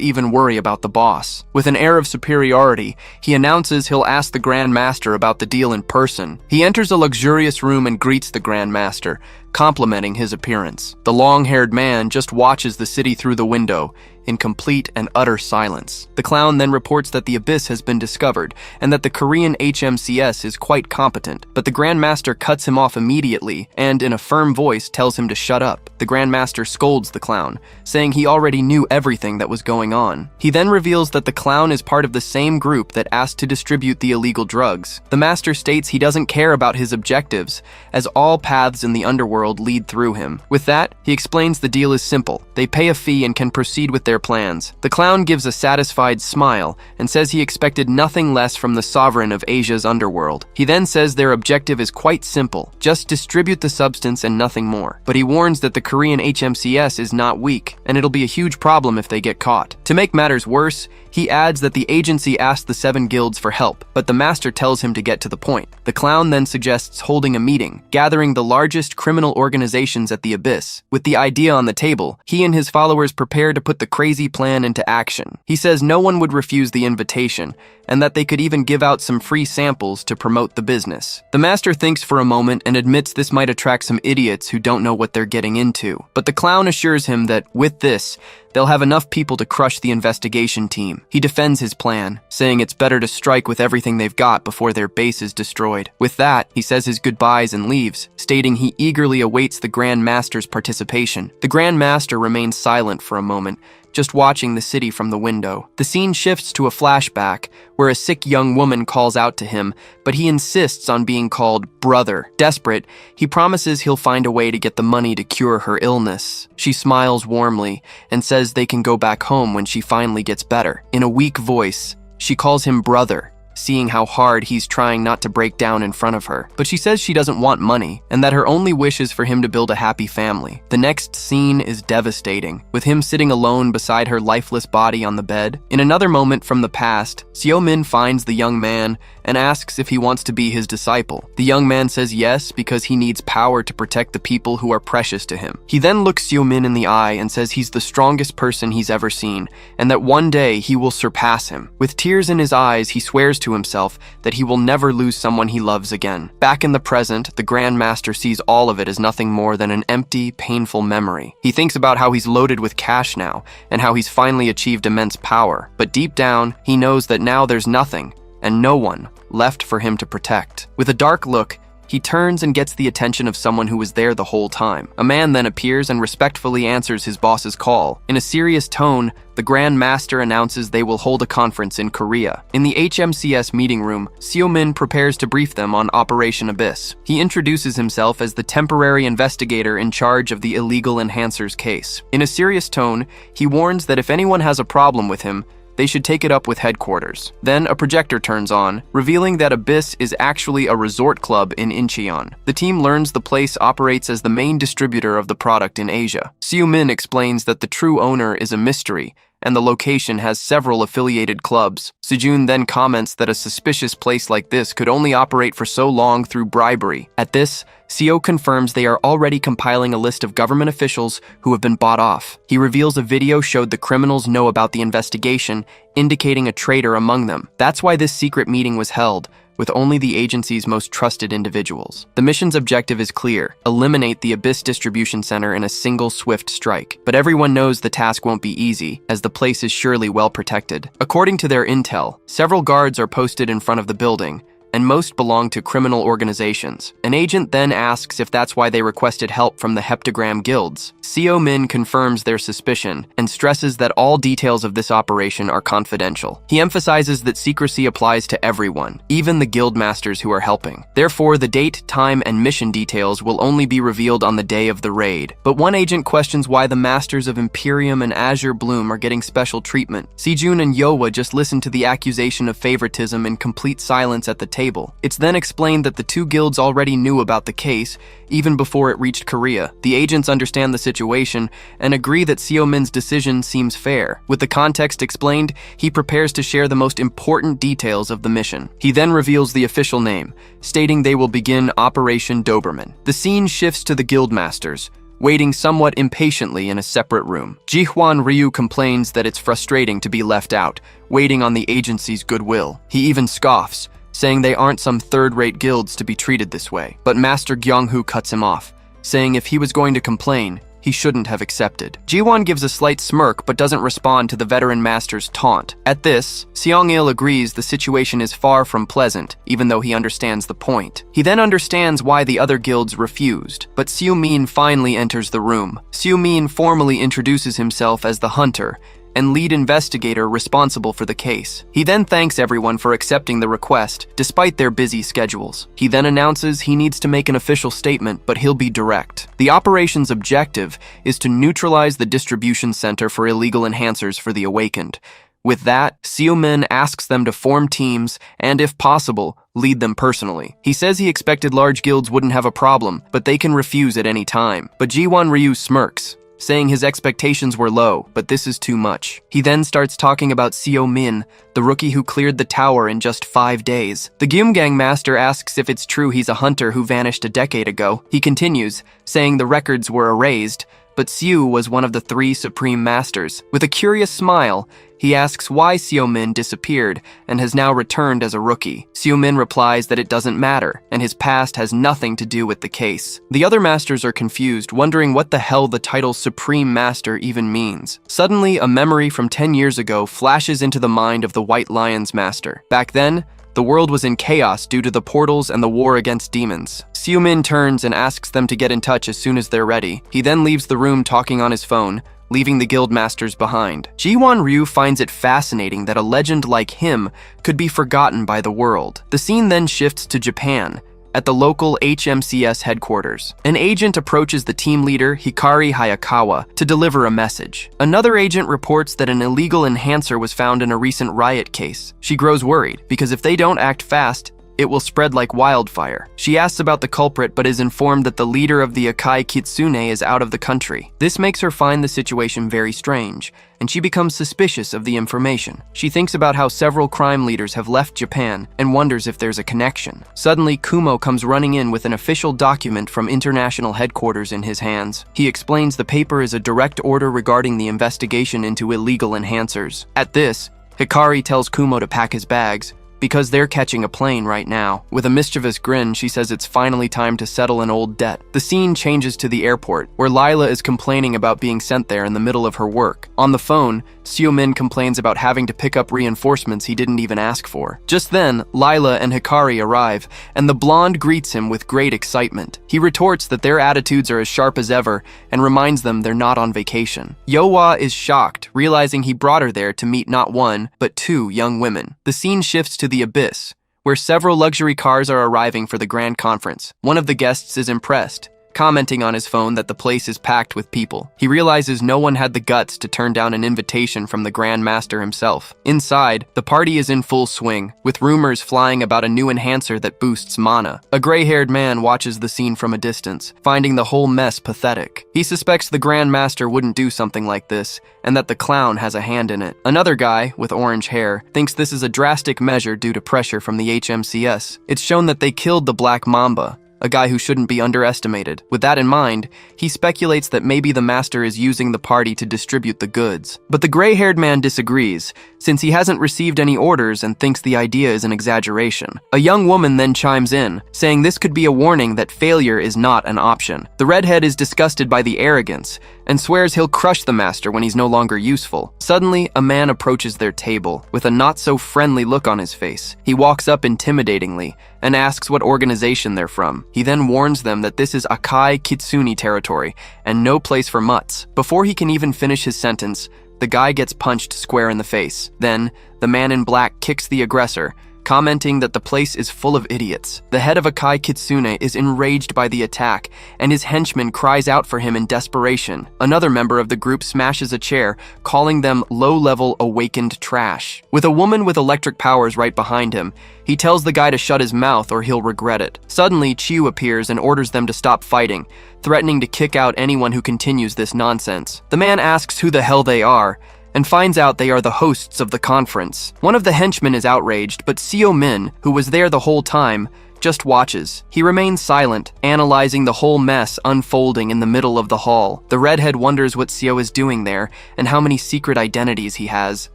even worry about the boss. With an air of superiority, he announces he'll ask the Grand Master about the deal in person. He enters a luxurious room and greets the Grand Master, complimenting his appearance. The long-haired man just watches the city through the window in complete and utter silence. The clown then reports that the abyss has been discovered and that the Korean HMCS is quite competent, but the Grand Master cuts him off immediately and, in a firm voice, tells him to shut up. The Grand Master scolds the clown, saying he already knew everything that was going on. He then reveals that the clown is part of the same group that asked to distribute the illegal drugs. The Master states he doesn't care about his objectives, as all paths in the underworld lead through him. With that, he explains the deal is simple. They pay a fee and can proceed with their plans. The clown gives a satisfied smile and says he expected nothing less from the sovereign of Asia's underworld. He then says their objective is quite simple, just distribute the substance and nothing more. But he warns that the Korean HMCS is not weak, and it'll be a huge problem if they get caught. To make matters worse, he adds that the agency asked the 7 guilds for help, but the Master tells him to get to the point. The clown then suggests holding a meeting, gathering the largest criminal organizations at the Abyss. With the idea on the table, he and his followers prepare to put the crazy plan into action. He says no one would refuse the invitation, and that they could even give out some free samples to promote the business. The Master thinks for a moment and admits this might attract some idiots who don't know what they're getting into. But the clown assures him that, with this, they'll have enough people to crush the investigation team. He defends his plan, saying it's better to strike with everything they've got before their base is destroyed. With that, he says his goodbyes and leaves, stating he eagerly awaits the Grand Master's participation. The Grand Master remains silent for a moment, just watching the city from the window. The scene shifts to a flashback where a sick young woman calls out to him, but he insists on being called brother. Desperate, he promises he'll find a way to get the money to cure her illness. She smiles warmly and says they can go back home when she finally gets better. In a weak voice, she calls him brother, seeing how hard he's trying not to break down in front of her. But she says she doesn't want money, and that her only wish is for him to build a happy family. The next scene is devastating, with him sitting alone beside her lifeless body on the bed. In another moment from the past, Seo-min finds the young man and asks if he wants to be his disciple. The young man says yes because he needs power to protect the people who are precious to him. He then looks Seo-min in the eye and says he's the strongest person he's ever seen, and that one day he will surpass him. With tears in his eyes, he swears to himself that he will never lose someone he loves again. Back in the present, the Grand Master sees all of it as nothing more than an empty, painful memory. He thinks about how he's loaded with cash now, and how he's finally achieved immense power. But deep down, he knows that now there's nothing, and no one, left for him to protect. With a dark look, he turns and gets the attention of someone who was there the whole time. A man then appears and respectfully answers his boss's call. In a serious tone, the Grand Master announces they will hold a conference in Korea. In the HMCS meeting room, Seo-min prepares to brief them on Operation Abyss. He introduces himself as the temporary investigator in charge of the illegal enhancers case. In a serious tone, he warns that if anyone has a problem with him, they should take it up with headquarters. Then a projector turns on, revealing that Abyss is actually a resort club in Incin. The team learns the place operates as the main distributor of the product in Asia. Seo-min explains that the true owner is a mystery, and the location has several affiliated clubs. Sejun then comments that a suspicious place like this could only operate for so long through bribery. At this, Seo confirms they are already compiling a list of government officials who have been bought off. He reveals a video showed the criminals know about the investigation, indicating a traitor among them. That's why this secret meeting was held, with only the agency's most trusted individuals. The mission's objective is clear: eliminate the Abyss distribution center in a single swift strike. But everyone knows the task won't be easy, as the place is surely well protected. According to their intel, several guards are posted in front of the building, and most belong to criminal organizations. An agent then asks if that's why they requested help from the heptagram guilds. Seo-min confirms their suspicion and stresses that all details of this operation are confidential. He emphasizes that secrecy applies to everyone, even the guild masters who are helping. Therefore, the date, time, and mission details will only be revealed on the day of the raid. But one agent questions why the masters of Imperium and Azure Bloom are getting special treatment. Sejun and Yowa just listen to the accusation of favoritism in complete silence at the table. It's then explained that the two guilds already knew about the case, even before it reached Korea. The agents understand the situation and agree that Seo-min's decision seems fair. With the context explained, he prepares to share the most important details of the mission. He then reveals the official name, stating they will begin Operation Doberman. The scene shifts to the guild masters, waiting somewhat impatiently in a separate room. Ji-hwan Ryu complains that it's frustrating to be left out, waiting on the agency's goodwill. He even scoffs, saying they aren't some third-rate guilds to be treated this way. But Master Gyeong-hoo cuts him off, saying if he was going to complain, he shouldn't have accepted. Jiwon gives a slight smirk but doesn't respond to the veteran master's taunt. At this, Seong-il agrees the situation is far from pleasant, even though he understands the point. He then understands why the other guilds refused, but Seo-min finally enters the room. Seo-min formally introduces himself as the hunter and lead investigator responsible for the case. He then thanks everyone for accepting the request, despite their busy schedules. He then announces he needs to make an official statement, but he'll be direct. The operation's objective is to neutralize the distribution center for illegal enhancers for the awakened. With that, Seo-min asks them to form teams and, if possible, lead them personally. He says he expected large guilds wouldn't have a problem, but they can refuse at any time. But Jiwon Ryu smirks, saying his expectations were low, but this is too much. He then starts talking about Seo-min, the rookie who cleared the tower in just 5 days. The Gunggang master asks if it's true he's a hunter who vanished a decade ago. He continues, saying the records were erased, but Seo was one of the 3 supreme masters. With a curious smile, he asks why Seo-min disappeared and has now returned as a rookie. Seo-min replies that it doesn't matter, and his past has nothing to do with the case. The other masters are confused, wondering what the hell the title Supreme Master even means. Suddenly, a memory from 10 years ago flashes into the mind of the White Lion's master. Back then, the world was in chaos due to the portals and the war against demons. Seo-min turns and asks them to get in touch as soon as they're ready. He then leaves the room talking on his phone, leaving the guild masters behind. Jiwon Ryu finds it fascinating that a legend like him could be forgotten by the world. The scene then shifts to Japan, at the local HMCS headquarters. An agent approaches the team leader, Hikari Hayakawa, to deliver a message. Another agent reports that an illegal enhancer was found in a recent riot case. She grows worried, because if they don't act fast, it will spread like wildfire. She asks about the culprit but is informed that the leader of the Akai Kitsune is out of the country. This makes her find the situation very strange, and she becomes suspicious of the information. She thinks about how several crime leaders have left Japan and wonders if there's a connection. Suddenly, Kumo comes running in with an official document from international headquarters in his hands. He explains the paper is a direct order regarding the investigation into illegal enhancers. At this, Hikari tells Kumo to pack his bags, because they're catching a plane right now. With a mischievous grin, she says it's finally time to settle an old debt. The scene changes to the airport, where Lila is complaining about being sent there in the middle of her work. On the phone, Seo-min complains about having to pick up reinforcements he didn't even ask for. Just then, Lila and Hikari arrive, and the blonde greets him with great excitement. He retorts that their attitudes are as sharp as ever, and reminds them they're not on vacation. Yohwa is shocked, realizing he brought her there to meet not 1, but 2 young women. The scene shifts to the Abyss, where several luxury cars are arriving for the grand conference. One of the guests is impressed, commenting on his phone that the place is packed with people. He realizes no one had the guts to turn down an invitation from the Grand Master himself. Inside, the party is in full swing, with rumors flying about a new enhancer that boosts mana. A gray-haired man watches the scene from a distance, finding the whole mess pathetic. He suspects the Grand Master wouldn't do something like this, and that the clown has a hand in it. Another guy, with orange hair, thinks this is a drastic measure due to pressure from the HMCS. It's shown that they killed the Black Mamba, a guy who shouldn't be underestimated. With that in mind, he speculates that maybe the master is using the party to distribute the goods. But the gray-haired man disagrees, since he hasn't received any orders and thinks the idea is an exaggeration. A young woman then chimes in, saying this could be a warning that failure is not an option. The redhead is disgusted by the arrogance, and swears he'll crush the master when he's no longer useful. Suddenly, a man approaches their table, with a not-so-friendly look on his face. He walks up intimidatingly, and asks what organization they're from. He then warns them that this is Akai Kitsune territory, and no place for mutts. Before he can even finish his sentence, the guy gets punched square in the face. Then, the man in black kicks the aggressor, commenting that the place is full of idiots. The head of Akai Kitsune is enraged by the attack, and his henchman cries out for him in desperation. Another member of the group smashes a chair, calling them low-level awakened trash. With a woman with electric powers right behind him, he tells the guy to shut his mouth or he'll regret it. Suddenly, Chiu appears and orders them to stop fighting, threatening to kick out anyone who continues this nonsense. The man asks who the hell they are, and finds out they are the hosts of the conference. One of the henchmen is outraged, but Seo-min, who was there the whole time, just watches. He remains silent, analyzing the whole mess unfolding in the middle of the hall. The redhead wonders what Seo is doing there, and how many secret identities he has.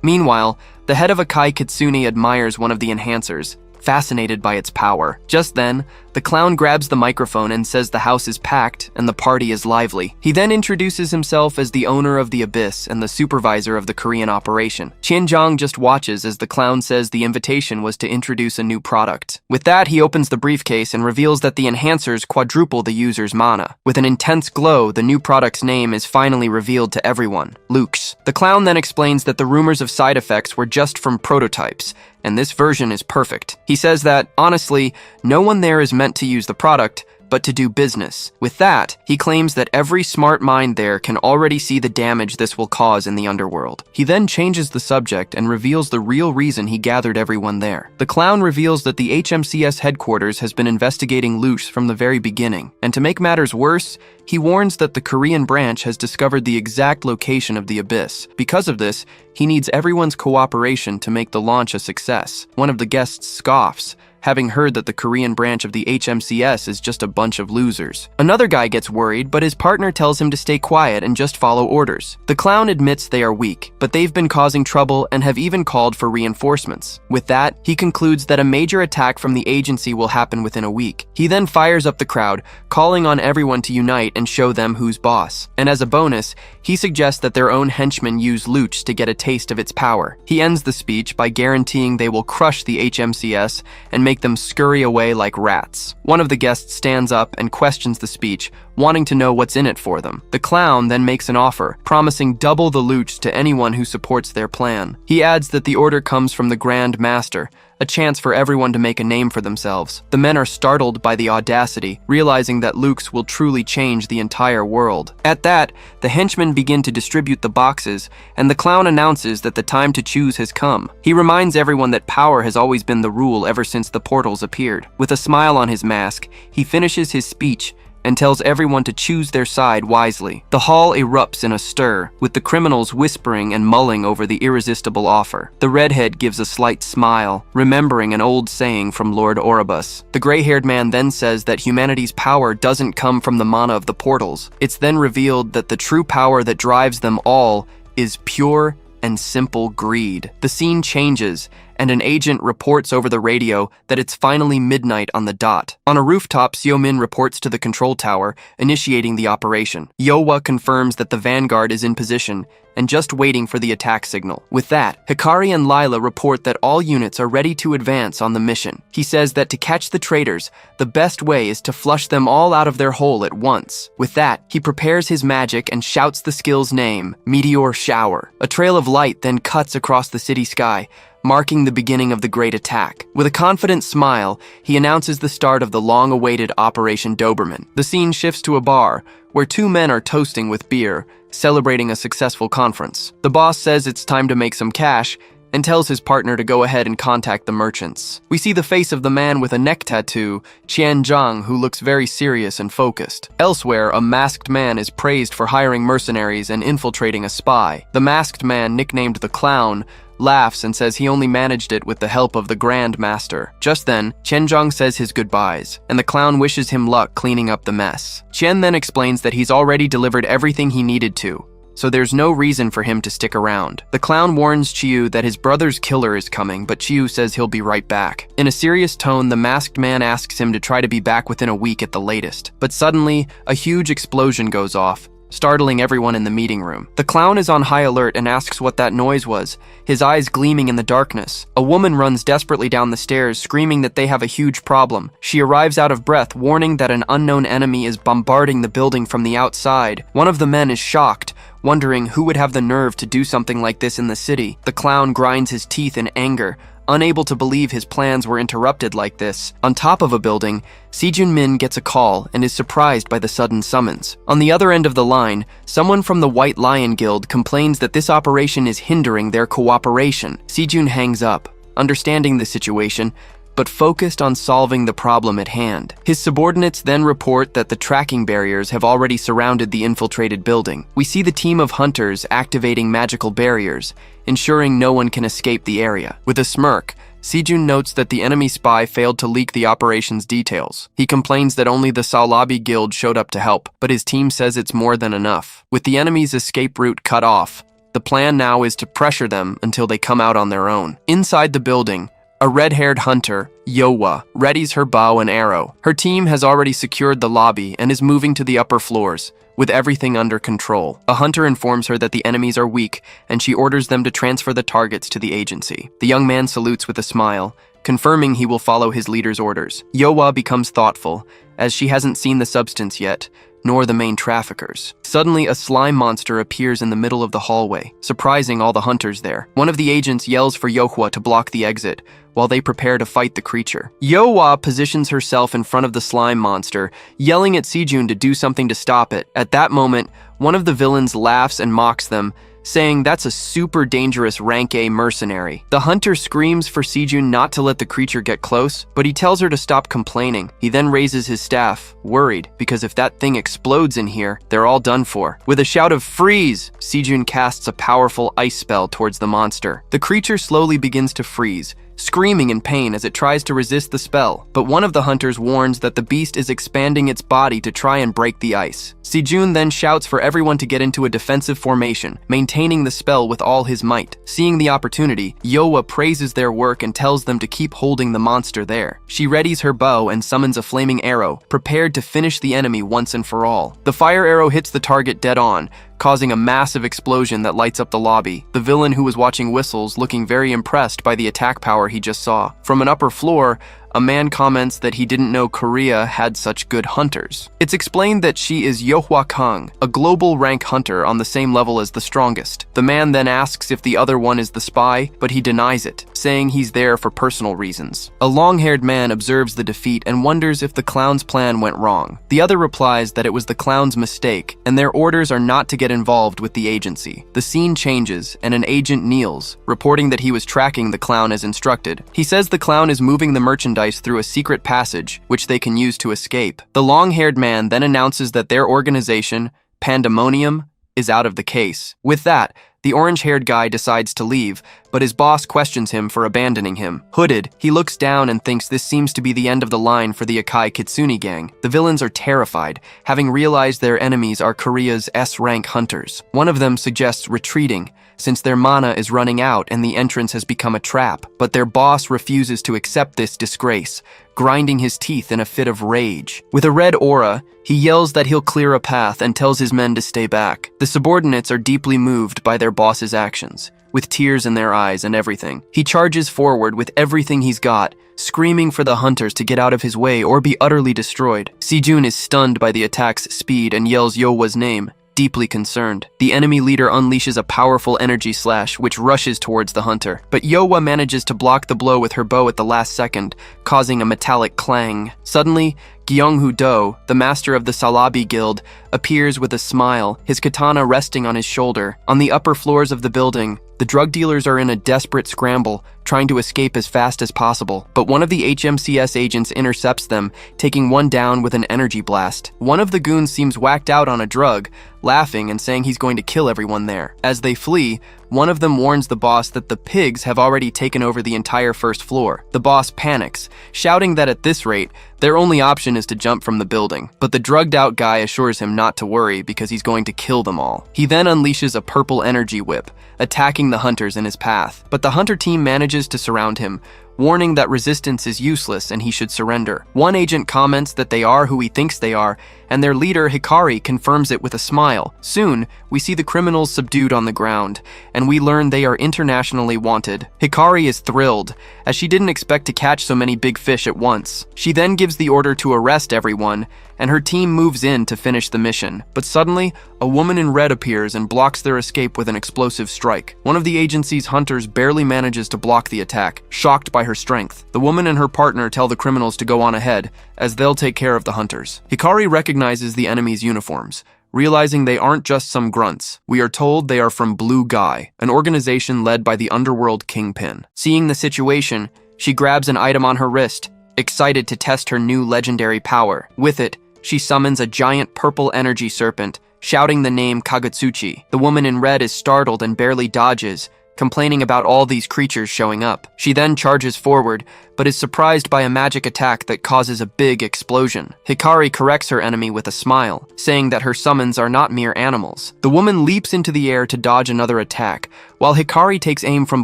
Meanwhile, the head of Akai Kitsune admires one of the enhancers, fascinated by its power. Just then, the The clown grabs the microphone and says the house is packed and the party is lively. He then introduces himself as the owner of the Abyss and the supervisor of the Korean operation. Qianzhang just watches as the clown says the invitation was to introduce a new product. With that, he opens the briefcase and reveals that the enhancers quadruple the user's mana. With an intense glow, the new product's name is finally revealed to everyone, Lux. The clown then explains that the rumors of side effects were just from prototypes, and this version is perfect. He says that, honestly, no one there is meant to use the product, but to do business. With that, he claims that every smart mind there can already see the damage this will cause in the underworld. He then changes the subject and reveals the real reason he gathered everyone there. The clown reveals that the HMCS headquarters has been investigating Lux from the very beginning, and to make matters worse, he warns that the Korean branch has discovered the exact location of the Abyss. Because of this, he needs everyone's cooperation to make the launch a success. One of the guests scoffs, having heard that the Korean branch of the HMCS is just a bunch of losers. Another guy gets worried, but his partner tells him to stay quiet and just follow orders. The clown admits they are weak, but they've been causing trouble and have even called for reinforcements. With that, he concludes that a major attack from the agency will happen within a week. He then fires up the crowd, calling on everyone to unite and show them who's boss. And as a bonus, he suggests that their own henchmen use Lux to get a taste of its power. He ends the speech by guaranteeing they will crush the HMCS and make them scurry away like rats. One of the guests stands up and questions the speech, wanting to know what's in it for them. The clown then makes an offer, promising double the Lux to anyone who supports their plan. He adds that the order comes from the Grand Master, a chance for everyone to make a name for themselves. The men are startled by the audacity, realizing that Lux will truly change the entire world. At that, the henchmen begin to distribute the boxes, and the clown announces that the time to choose has come. He reminds everyone that power has always been the rule ever since the portals appeared. With a smile on his mask, he finishes his speech and tells everyone to choose their side wisely. The hall erupts in a stir, with the criminals whispering and mulling over the irresistible offer. The redhead gives a slight smile, remembering an old saying from Lord Oribus. The gray-haired man then says that humanity's power doesn't come from the mana of the portals. It's then revealed that the true power that drives them all is pure and simple greed. The scene changes, and an agent reports over the radio that it's finally midnight on the dot. On a rooftop, Seo-min reports to the control tower, initiating the operation. Yohwa confirms that the vanguard is in position and just waiting for the attack signal. With that, Hikari and Lila report that all units are ready to advance on the mission. He says that to catch the traitors, the best way is to flush them all out of their hole at once. With that, he prepares his magic and shouts the skill's name, Meteor Shower. A trail of light then cuts across the city sky, marking the beginning of the great attack. With a confident smile, he announces the start of the long-awaited Operation Doberman. The scene shifts to a bar, where two men are toasting with beer, celebrating a successful conference. The boss says it's time to make some cash, and tells his partner to go ahead and contact the merchants. We see the face of the man with a neck tattoo, Qianzhang, who looks very serious and focused. Elsewhere, a masked man is praised for hiring mercenaries and infiltrating a spy. The masked man, nicknamed the Clown, laughs and says he only managed it with the help of the Grand Master. Just then, Qianzhang says his goodbyes, and the clown wishes him luck cleaning up the mess. Qian then explains that he's already delivered everything he needed to, so there's no reason for him to stick around. The clown warns Chiu that his brother's killer is coming, but Chiu says he'll be right back. In a serious tone, the masked man asks him to try to be back within a week at the latest. But suddenly, a huge explosion goes off, startling everyone in the meeting room. The clown is on high alert and asks what that noise was, his eyes gleaming in the darkness. A woman runs desperately down the stairs, screaming that they have a huge problem. She arrives out of breath, warning that an unknown enemy is bombarding the building from the outside. One of the men is shocked, wondering who would have the nerve to do something like this in the city. The clown grinds his teeth in anger, unable to believe his plans were interrupted like this. On top of a building, Sejun Min gets a call and is surprised by the sudden summons. On the other end of the line, someone from the White Lion Guild complains that this operation is hindering their cooperation. Sejun hangs up, understanding the situation, but focused on solving the problem at hand. His subordinates then report that the tracking barriers have already surrounded the infiltrated building. We see the team of hunters activating magical barriers, ensuring no one can escape the area. With a smirk, Sejun notes that the enemy spy failed to leak the operation's details. He complains that only the Salabi Guild showed up to help, but his team says it's more than enough. With the enemy's escape route cut off, the plan now is to pressure them until they come out on their own. Inside the building, A red-haired hunter, Yowa, readies her bow and arrow. Her team has already secured the lobby and is moving to the upper floors, with everything under control. A hunter informs her that the enemies are weak, and she orders them to transfer the targets to the agency. The young man salutes with a smile, confirming he will follow his leader's orders. Yowa becomes thoughtful, as she hasn't seen the substance yet, nor the main traffickers. Suddenly, a slime monster appears in the middle of the hallway, surprising all the hunters there. One of the agents yells for Yohwa to block the exit, while they prepare to fight the creature. Yohwa positions herself in front of the slime monster, yelling at Sejun to do something to stop it. At that moment, one of the villains laughs and mocks them, saying that's a super dangerous rank A mercenary. The hunter screams for Sejun not to let the creature get close, but he tells her to stop complaining. He then raises his staff, worried, because if that thing explodes in here, they're all done for. With a shout of freeze, Sejun casts a powerful ice spell towards the monster. The creature slowly begins to freeze, screaming in pain as it tries to resist the spell, but one of the hunters warns that the beast is expanding its body to try and break the ice. Sejun then shouts for everyone to get into a defensive formation, maintaining the spell with all his might. Seeing the opportunity, Yowa praises their work and tells them to keep holding the monster there. She readies her bow and summons a flaming arrow, prepared to finish the enemy once and for all. The fire arrow hits the target dead on, causing a massive explosion that lights up the lobby. The villain, who was watching whistles, looking very impressed by the attack power he just saw. From an upper floor, a man comments that he didn't know Korea had such good hunters. It's explained that she is Yohwa Kang, a global rank hunter on the same level as the strongest. The man then asks if the other one is the spy, but he denies it, saying he's there for personal reasons. A long-haired man observes the defeat and wonders if the clown's plan went wrong. The other replies that it was the clown's mistake, and their orders are not to get involved with the agency. The scene changes, and an agent kneels, reporting that he was tracking the clown as instructed. He says the clown is moving the merchandise through a secret passage, which they can use to escape. The long-haired man then announces that their organization, Pandemonium, is out of the case. With that, the orange-haired guy decides to leave, but his boss questions him for abandoning him. Hooded, he looks down and thinks this seems to be the end of the line for the Akai Kitsune gang. The villains are terrified, having realized their enemies are Korea's S-rank hunters. One of them suggests retreating, since their mana is running out and the entrance has become a trap, but their boss refuses to accept this disgrace, grinding his teeth in a fit of rage. With a red aura, he yells that he'll clear a path and tells his men to stay back. The subordinates are deeply moved by their boss's actions, with tears in their eyes and everything. He charges forward with everything he's got, screaming for the hunters to get out of his way or be utterly destroyed. Sejun is stunned by the attack's speed and yells Yowa's name, deeply concerned. The enemy leader unleashes a powerful energy slash, which rushes towards the hunter. But Yowa manages to block the blow with her bow at the last second, causing a metallic clang. Suddenly, Gyeonghu Do, the master of the Salabi Guild, appears with a smile, his katana resting on his shoulder. On the upper floors of the building, the drug dealers are in a desperate scramble, trying to escape as fast as possible. But one of the HMCS agents intercepts them, taking one down with an energy blast. One of the goons seems whacked out on a drug, laughing and saying he's going to kill everyone there. As they flee, one of them warns the boss that the pigs have already taken over the entire first floor. The boss panics, shouting that at this rate, their only option is to jump from the building. But the drugged-out guy assures him not to worry because he's going to kill them all. He then unleashes a purple energy whip, attacking the hunters in his path. But the hunter team manages to surround him, warning that resistance is useless and he should surrender. One agent comments that they are who he thinks they are, and their leader, Hikari, confirms it with a smile. Soon, we see the criminals subdued on the ground, and we learn they are internationally wanted. Hikari is thrilled, as she didn't expect to catch so many big fish at once. She then gives the order to arrest everyone, and her team moves in to finish the mission. But suddenly, a woman in red appears and blocks their escape with an explosive strike. One of the agency's hunters barely manages to block the attack, shocked by her strength. The woman and her partner tell the criminals to go on ahead, as they'll take care of the hunters. Hikari recognizes the enemy's uniforms, realizing they aren't just some grunts. We are told they are from Blue Guy, an organization led by the underworld kingpin. Seeing the situation, she grabs an item on her wrist, excited to test her new legendary power. With it, she summons a giant purple energy serpent, shouting the name Kagutsuchi. The woman in red is startled and barely dodges, complaining about all these creatures showing up. She then charges forward, but is surprised by a magic attack that causes a big explosion. Hikari corrects her enemy with a smile, saying that her summons are not mere animals. The woman leaps into the air to dodge another attack, while Hikari takes aim from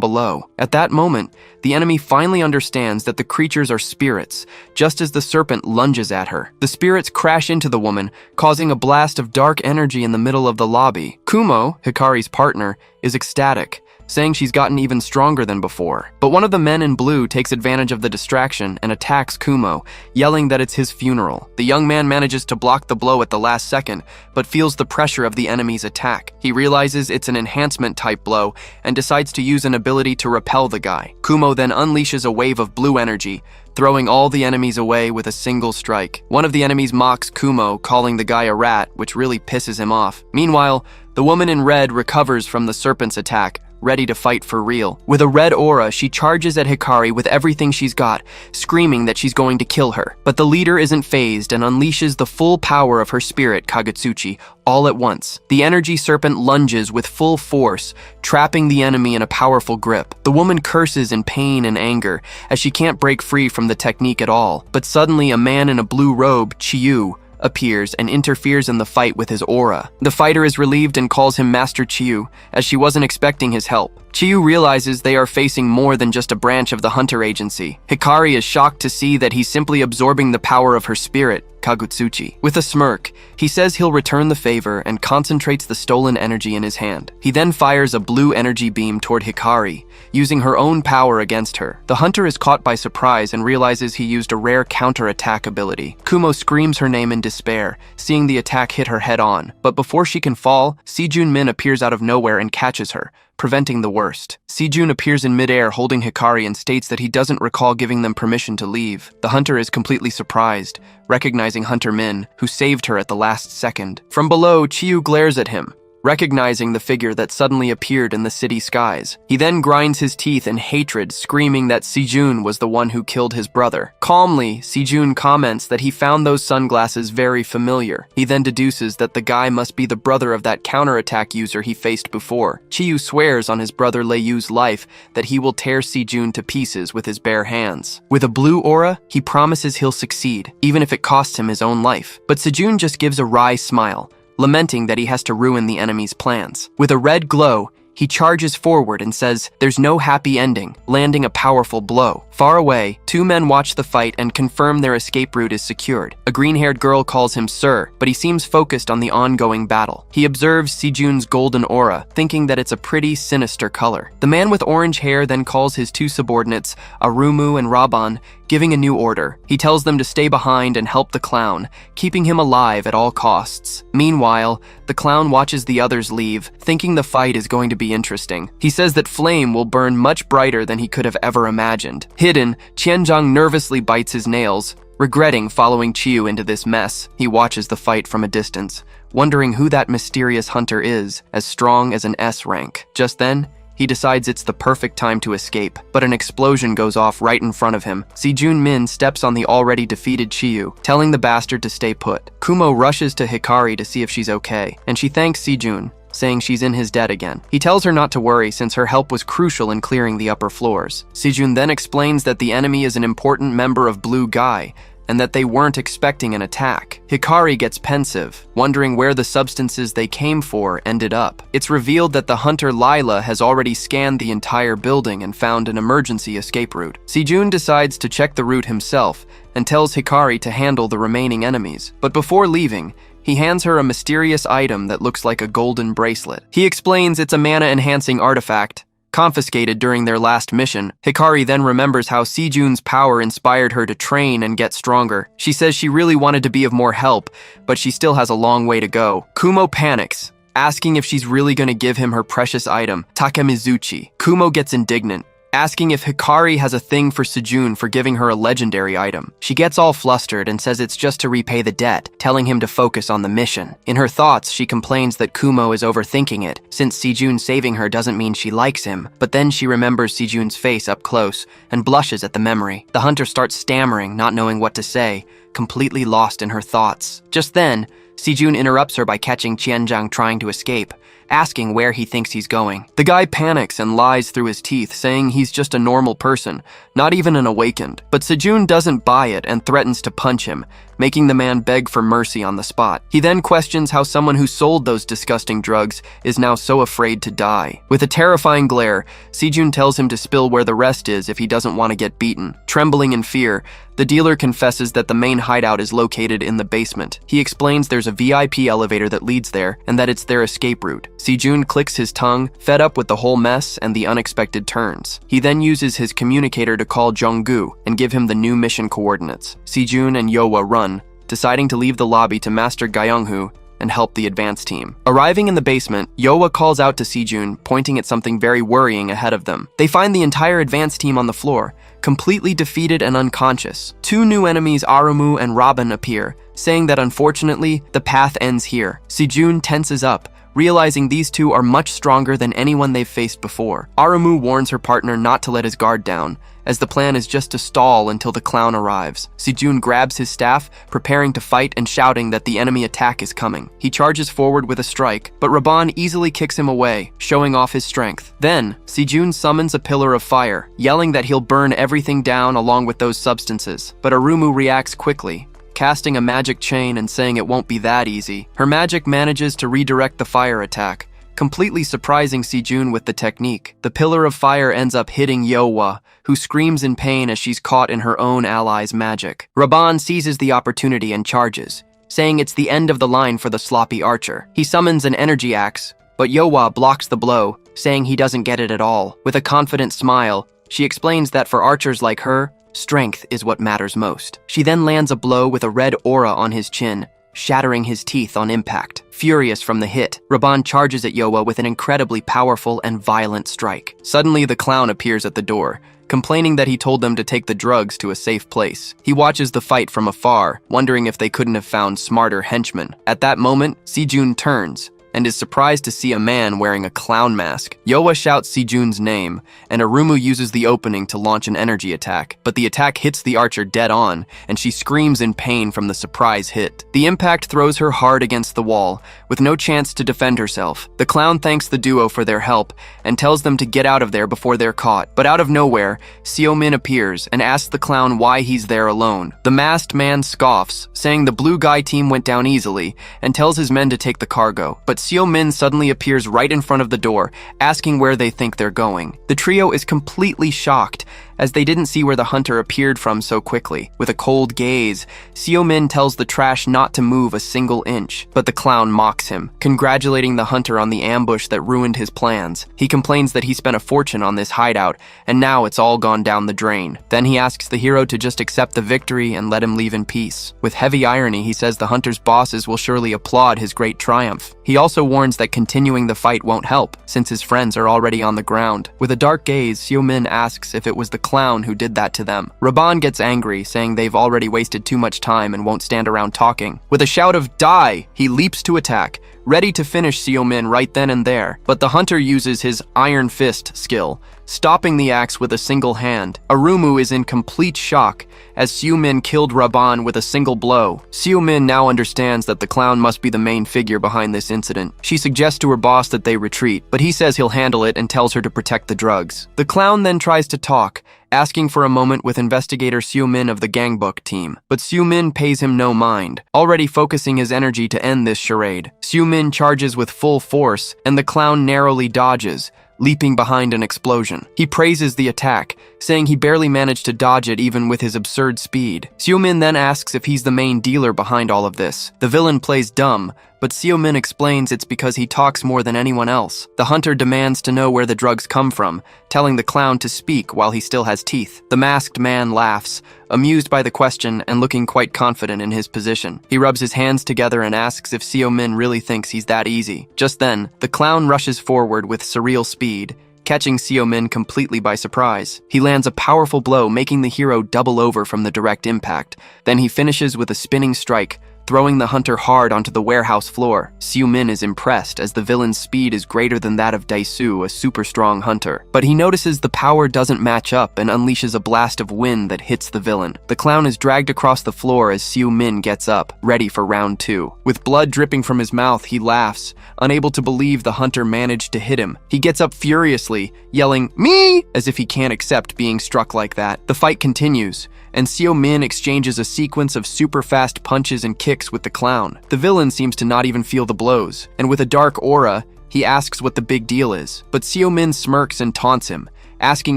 below. At that moment, the enemy finally understands that the creatures are spirits, just as the serpent lunges at her. The spirits crash into the woman, causing a blast of dark energy in the middle of the lobby. Kumo, Hikari's partner, is ecstatic, saying she's gotten even stronger than before. But one of the men in blue takes advantage of the distraction and attacks Kumo, yelling that it's his funeral. The young man manages to block the blow at the last second, but feels the pressure of the enemy's attack. He realizes it's an enhancement-type blow and decides to use an ability to repel the guy. Kumo then unleashes a wave of blue energy, throwing all the enemies away with a single strike. One of the enemies mocks Kumo, calling the guy a rat, which really pisses him off. Meanwhile, the woman in red recovers from the serpent's attack, ready to fight for real. With a red aura, she charges at Hikari with everything she's got, screaming that she's going to kill her. But the leader isn't fazed and unleashes the full power of her spirit, Kagutsuchi, all at once. The energy serpent lunges with full force, trapping the enemy in a powerful grip. The woman curses in pain and anger, as she can't break free from the technique at all. But suddenly, a man in a blue robe, Chiyu, appears and interferes in the fight with his aura. The fighter is relieved and calls him Master Chiyu, as she wasn't expecting his help. Chiyu realizes they are facing more than just a branch of the Hunter Agency. Hikari is shocked to see that he's simply absorbing the power of her spirit, Kagutsuchi. With a smirk, he says he'll return the favor and concentrates the stolen energy in his hand. He then fires a blue energy beam toward Hikari, using her own power against her. The hunter is caught by surprise and realizes he used a rare counter-attack ability. Kumo screams her name in despair, seeing the attack hit her head-on. But before she can fall, Sejun Min appears out of nowhere and catches her, preventing the worst. Sejun appears in midair holding Hikari and states that he doesn't recall giving them permission to leave. The hunter is completely surprised, recognizing Hunter Min, who saved her at the last second. From below, Chiyu glares at him, recognizing the figure that suddenly appeared in the city skies. He then grinds his teeth in hatred, screaming that Sejun was the one who killed his brother. Calmly, Sejun comments that he found those sunglasses very familiar. He then deduces that the guy must be the brother of that counterattack user he faced before. Chiyu swears on his brother Leiyu's life that he will tear Sejun to pieces with his bare hands. With a blue aura, he promises he'll succeed, even if it costs him his own life. But Sejun just gives a wry smile, lamenting that he has to ruin the enemy's plans. With a red glow, he charges forward and says there's no happy ending, landing a powerful blow. Far away, two men watch the fight and confirm their escape route is secured. A green-haired girl calls him Sir, but he seems focused on the ongoing battle. He observes Sejun's golden aura, thinking that it's a pretty, sinister color. The man with orange hair then calls his two subordinates, Arumu and Raban, giving a new order. He tells them to stay behind and help the clown, keeping him alive at all costs. Meanwhile, the clown watches the others leave, thinking the fight is going to be interesting. He says that flame will burn much brighter than he could have ever imagined. Hidden, Qianzhang nervously bites his nails, regretting following Chiyu into this mess. He watches the fight from a distance, wondering who that mysterious hunter is, as strong as an S rank. Just then, he decides it's the perfect time to escape, but an explosion goes off right in front of him. Sejun Min steps on the already defeated Chiyu, telling the bastard to stay put. Kumo rushes to Hikari to see if she's okay, and she thanks Sejun, saying she's in his debt again. He tells her not to worry since her help was crucial in clearing the upper floors. Sejun then explains that the enemy is an important member of Blue Guy, and that they weren't expecting an attack. Hikari gets pensive, wondering where the substances they came for ended up. It's revealed that the hunter Lila has already scanned the entire building and found an emergency escape route. Sejun decides to check the route himself and tells Hikari to handle the remaining enemies. But before leaving, he hands her a mysterious item that looks like a golden bracelet. He explains it's a mana-enhancing artifact, confiscated during their last mission. Hikari then remembers how Sejun's power inspired her to train and get stronger. She says she really wanted to be of more help, but she still has a long way to go. Kumo panics, asking if she's really going to give him her precious item, Takemizuchi. Kumo gets indignant, asking if Hikari has a thing for Sejun for giving her a legendary item. She gets all flustered and says it's just to repay the debt, telling him to focus on the mission. In her thoughts, she complains that Kumo is overthinking it, since Sejun saving her doesn't mean she likes him, but then she remembers Sejun's face up close and blushes at the memory. The hunter starts stammering, not knowing what to say, completely lost in her thoughts. Just then, Sejun interrupts her by catching Qianzhang trying to escape, asking where he thinks he's going. The guy panics and lies through his teeth, saying he's just a normal person, not even an awakened. But Sejun doesn't buy it and threatens to punch him, making the man beg for mercy on the spot. He then questions how someone who sold those disgusting drugs is now so afraid to die. With a terrifying glare, Sejun tells him to spill where the rest is if he doesn't want to get beaten. Trembling in fear, the dealer confesses that the main hideout is located in the basement. He explains there's a VIP elevator that leads there and that it's their escape route. Sejun clicks his tongue, fed up with the whole mess and the unexpected turns. He then uses his communicator to call Jonggu and give him the new mission coordinates. Sejun and Yowa run, deciding to leave the lobby to Master Gyeonghu and help the advance team. Arriving in the basement, Yowa calls out to Sejun, pointing at something very worrying ahead of them. They find the entire advance team on the floor, completely defeated and unconscious. Two new enemies, Arumu and Robin, appear, saying that unfortunately, the path ends here. Sejun tenses up, realizing these two are much stronger than anyone they've faced before. Arumu warns her partner not to let his guard down, as the plan is just to stall until the clown arrives. Sejun grabs his staff, preparing to fight and shouting that the enemy attack is coming. He charges forward with a strike, but Raban easily kicks him away, showing off his strength. Then, Sejun summons a pillar of fire, yelling that he'll burn everything down along with those substances. But Arumu reacts quickly, casting a magic chain and saying it won't be that easy. Her magic manages to redirect the fire attack, completely surprising Sejun with the technique. The pillar of fire ends up hitting Yowa, who screams in pain as she's caught in her own ally's magic. Raban seizes the opportunity and charges, saying it's the end of the line for the sloppy archer. He summons an energy axe, but Yowa blocks the blow, saying he doesn't get it at all. With a confident smile, she explains that for archers like her, strength is what matters most. She then lands a blow with a red aura on his chin, shattering his teeth on impact. Furious from the hit, Raban charges at Yowa with an incredibly powerful and violent strike. Suddenly, the clown appears at the door, complaining that he told them to take the drugs to a safe place. He watches the fight from afar, wondering if they couldn't have found smarter henchmen. At that moment, Sejun turns and is surprised to see a man wearing a clown mask. Yowa shouts Sejun's name, and Arumu uses the opening to launch an energy attack, but the attack hits the archer dead on, and she screams in pain from the surprise hit. The impact throws her hard against the wall, with no chance to defend herself. The clown thanks the duo for their help, and tells them to get out of there before they're caught. But out of nowhere, Seo-min appears and asks the clown why he's there alone. The masked man scoffs, saying the blue guy team went down easily, and tells his men to take the cargo. But Seo-min suddenly appears right in front of the door, asking where they think they're going. The trio is completely shocked, as they didn't see where the hunter appeared from so quickly. With a cold gaze, Seo-min tells the trash not to move a single inch, but the clown mocks him, congratulating the hunter on the ambush that ruined his plans. He complains that he spent a fortune on this hideout, and now it's all gone down the drain. Then he asks the hero to just accept the victory and let him leave in peace. With heavy irony, he says the hunter's bosses will surely applaud his great triumph. He also warns that continuing the fight won't help, since his friends are already on the ground. With a dark gaze, Seo-min asks if it was the clown who did that to them. Raban gets angry, saying they've already wasted too much time and won't stand around talking. With a shout of "Die!" he leaps to attack, ready to finish Seo-min right then and there. But the hunter uses his Iron Fist skill, stopping the axe with a single hand. Arumu is in complete shock, as Seo-min killed Raban with a single blow. Seo-min now understands that the clown must be the main figure behind this incident. She suggests to her boss that they retreat, but he says he'll handle it and tells her to protect the drugs. The clown then tries to talk, asking for a moment with investigator Seo-min of the gangbook team. But Seo-min pays him no mind, already focusing his energy to end this charade. Seo-min charges with full force, and the clown narrowly dodges, leaping behind an explosion. He praises the attack, saying he barely managed to dodge it even with his absurd speed. Seo-min then asks if he's the main dealer behind all of this. The villain plays dumb, but Seo-min explains it's because he talks more than anyone else. The hunter demands to know where the drugs come from, telling the clown to speak while he still has teeth. The masked man laughs, amused by the question and looking quite confident in his position. He rubs his hands together and asks if Seo-min really thinks he's that easy. Just then, the clown rushes forward with surreal speed, catching Seo-min completely by surprise. He lands a powerful blow, making the hero double over from the direct impact. Then he finishes with a spinning strike, throwing the hunter hard onto the warehouse floor. Seo-min is impressed as the villain's speed is greater than that of Dae-soo, a super strong hunter. But he notices the power doesn't match up and unleashes a blast of wind that hits the villain. The clown is dragged across the floor as Seo-min gets up, ready for round 2. With blood dripping from his mouth, he laughs, unable to believe the hunter managed to hit him. He gets up furiously, yelling, "Me!" as if he can't accept being struck like that. The fight continues, and Seo-min exchanges a sequence of super fast punches and kicks with the clown. The villain seems to not even feel the blows, and with a dark aura, he asks what the big deal is. But Seo-min smirks and taunts him, asking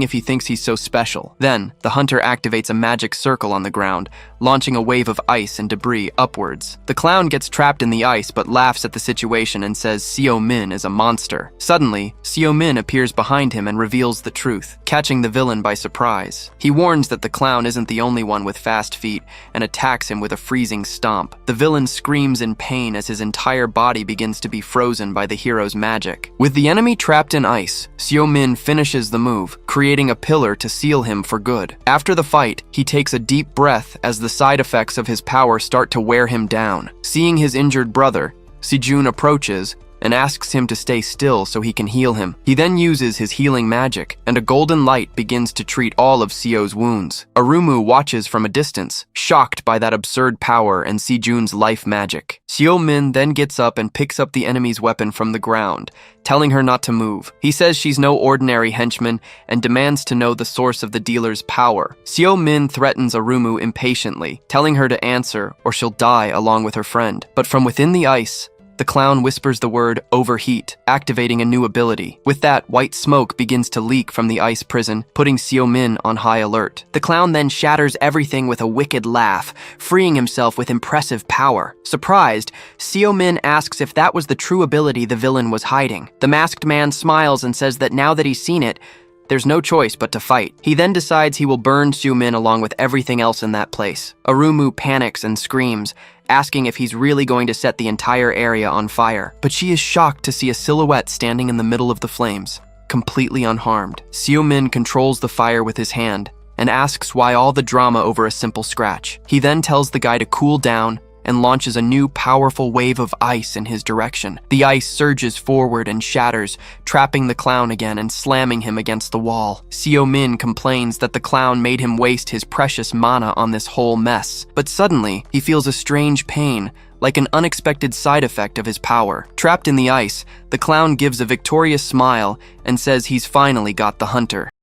if he thinks he's so special. Then, the hunter activates a magic circle on the ground, launching a wave of ice and debris upwards. The clown gets trapped in the ice but laughs at the situation and says Seo-min is a monster. Suddenly, Seo-min appears behind him and reveals the truth, catching the villain by surprise. He warns that the clown isn't the only one with fast feet and attacks him with a freezing stomp. The villain screams in pain as his entire body begins to be frozen by the hero's magic. With the enemy trapped in ice, Seo-min finishes the move, creating a pillar to seal him for good. After the fight, he takes a deep breath as the side effects of his power start to wear him down. Seeing his injured brother, Sejun approaches and asks him to stay still so he can heal him. He then uses his healing magic, and a golden light begins to treat all of Seo's wounds. Arumu watches from a distance, shocked by that absurd power and Sejun's life magic. Seo-min then gets up and picks up the enemy's weapon from the ground, telling her not to move. He says she's no ordinary henchman and demands to know the source of the dealer's power. Seo-min threatens Arumu impatiently, telling her to answer or she'll die along with her friend. But from within the ice, the clown whispers the word overheat, activating a new ability. With that, white smoke begins to leak from the ice prison, putting Seo-min on high alert. The clown then shatters everything with a wicked laugh, freeing himself with impressive power. Surprised, Seo-min asks if that was the true ability the villain was hiding. The masked man smiles and says that now that he's seen it, there's no choice but to fight. He then decides he will burn Seo-min along with everything else in that place. Arumu panics and screams, asking if he's really going to set the entire area on fire. But she is shocked to see a silhouette standing in the middle of the flames, completely unharmed. Seo-min controls the fire with his hand and asks why all the drama over a simple scratch. He then tells the guy to cool down and launches a new powerful wave of ice in his direction. The ice surges forward and shatters, trapping the clown again and slamming him against the wall. Seo-min complains that the clown made him waste his precious mana on this whole mess. But suddenly, he feels a strange pain, like an unexpected side effect of his power. Trapped in the ice, the clown gives a victorious smile and says he's finally got the hunter.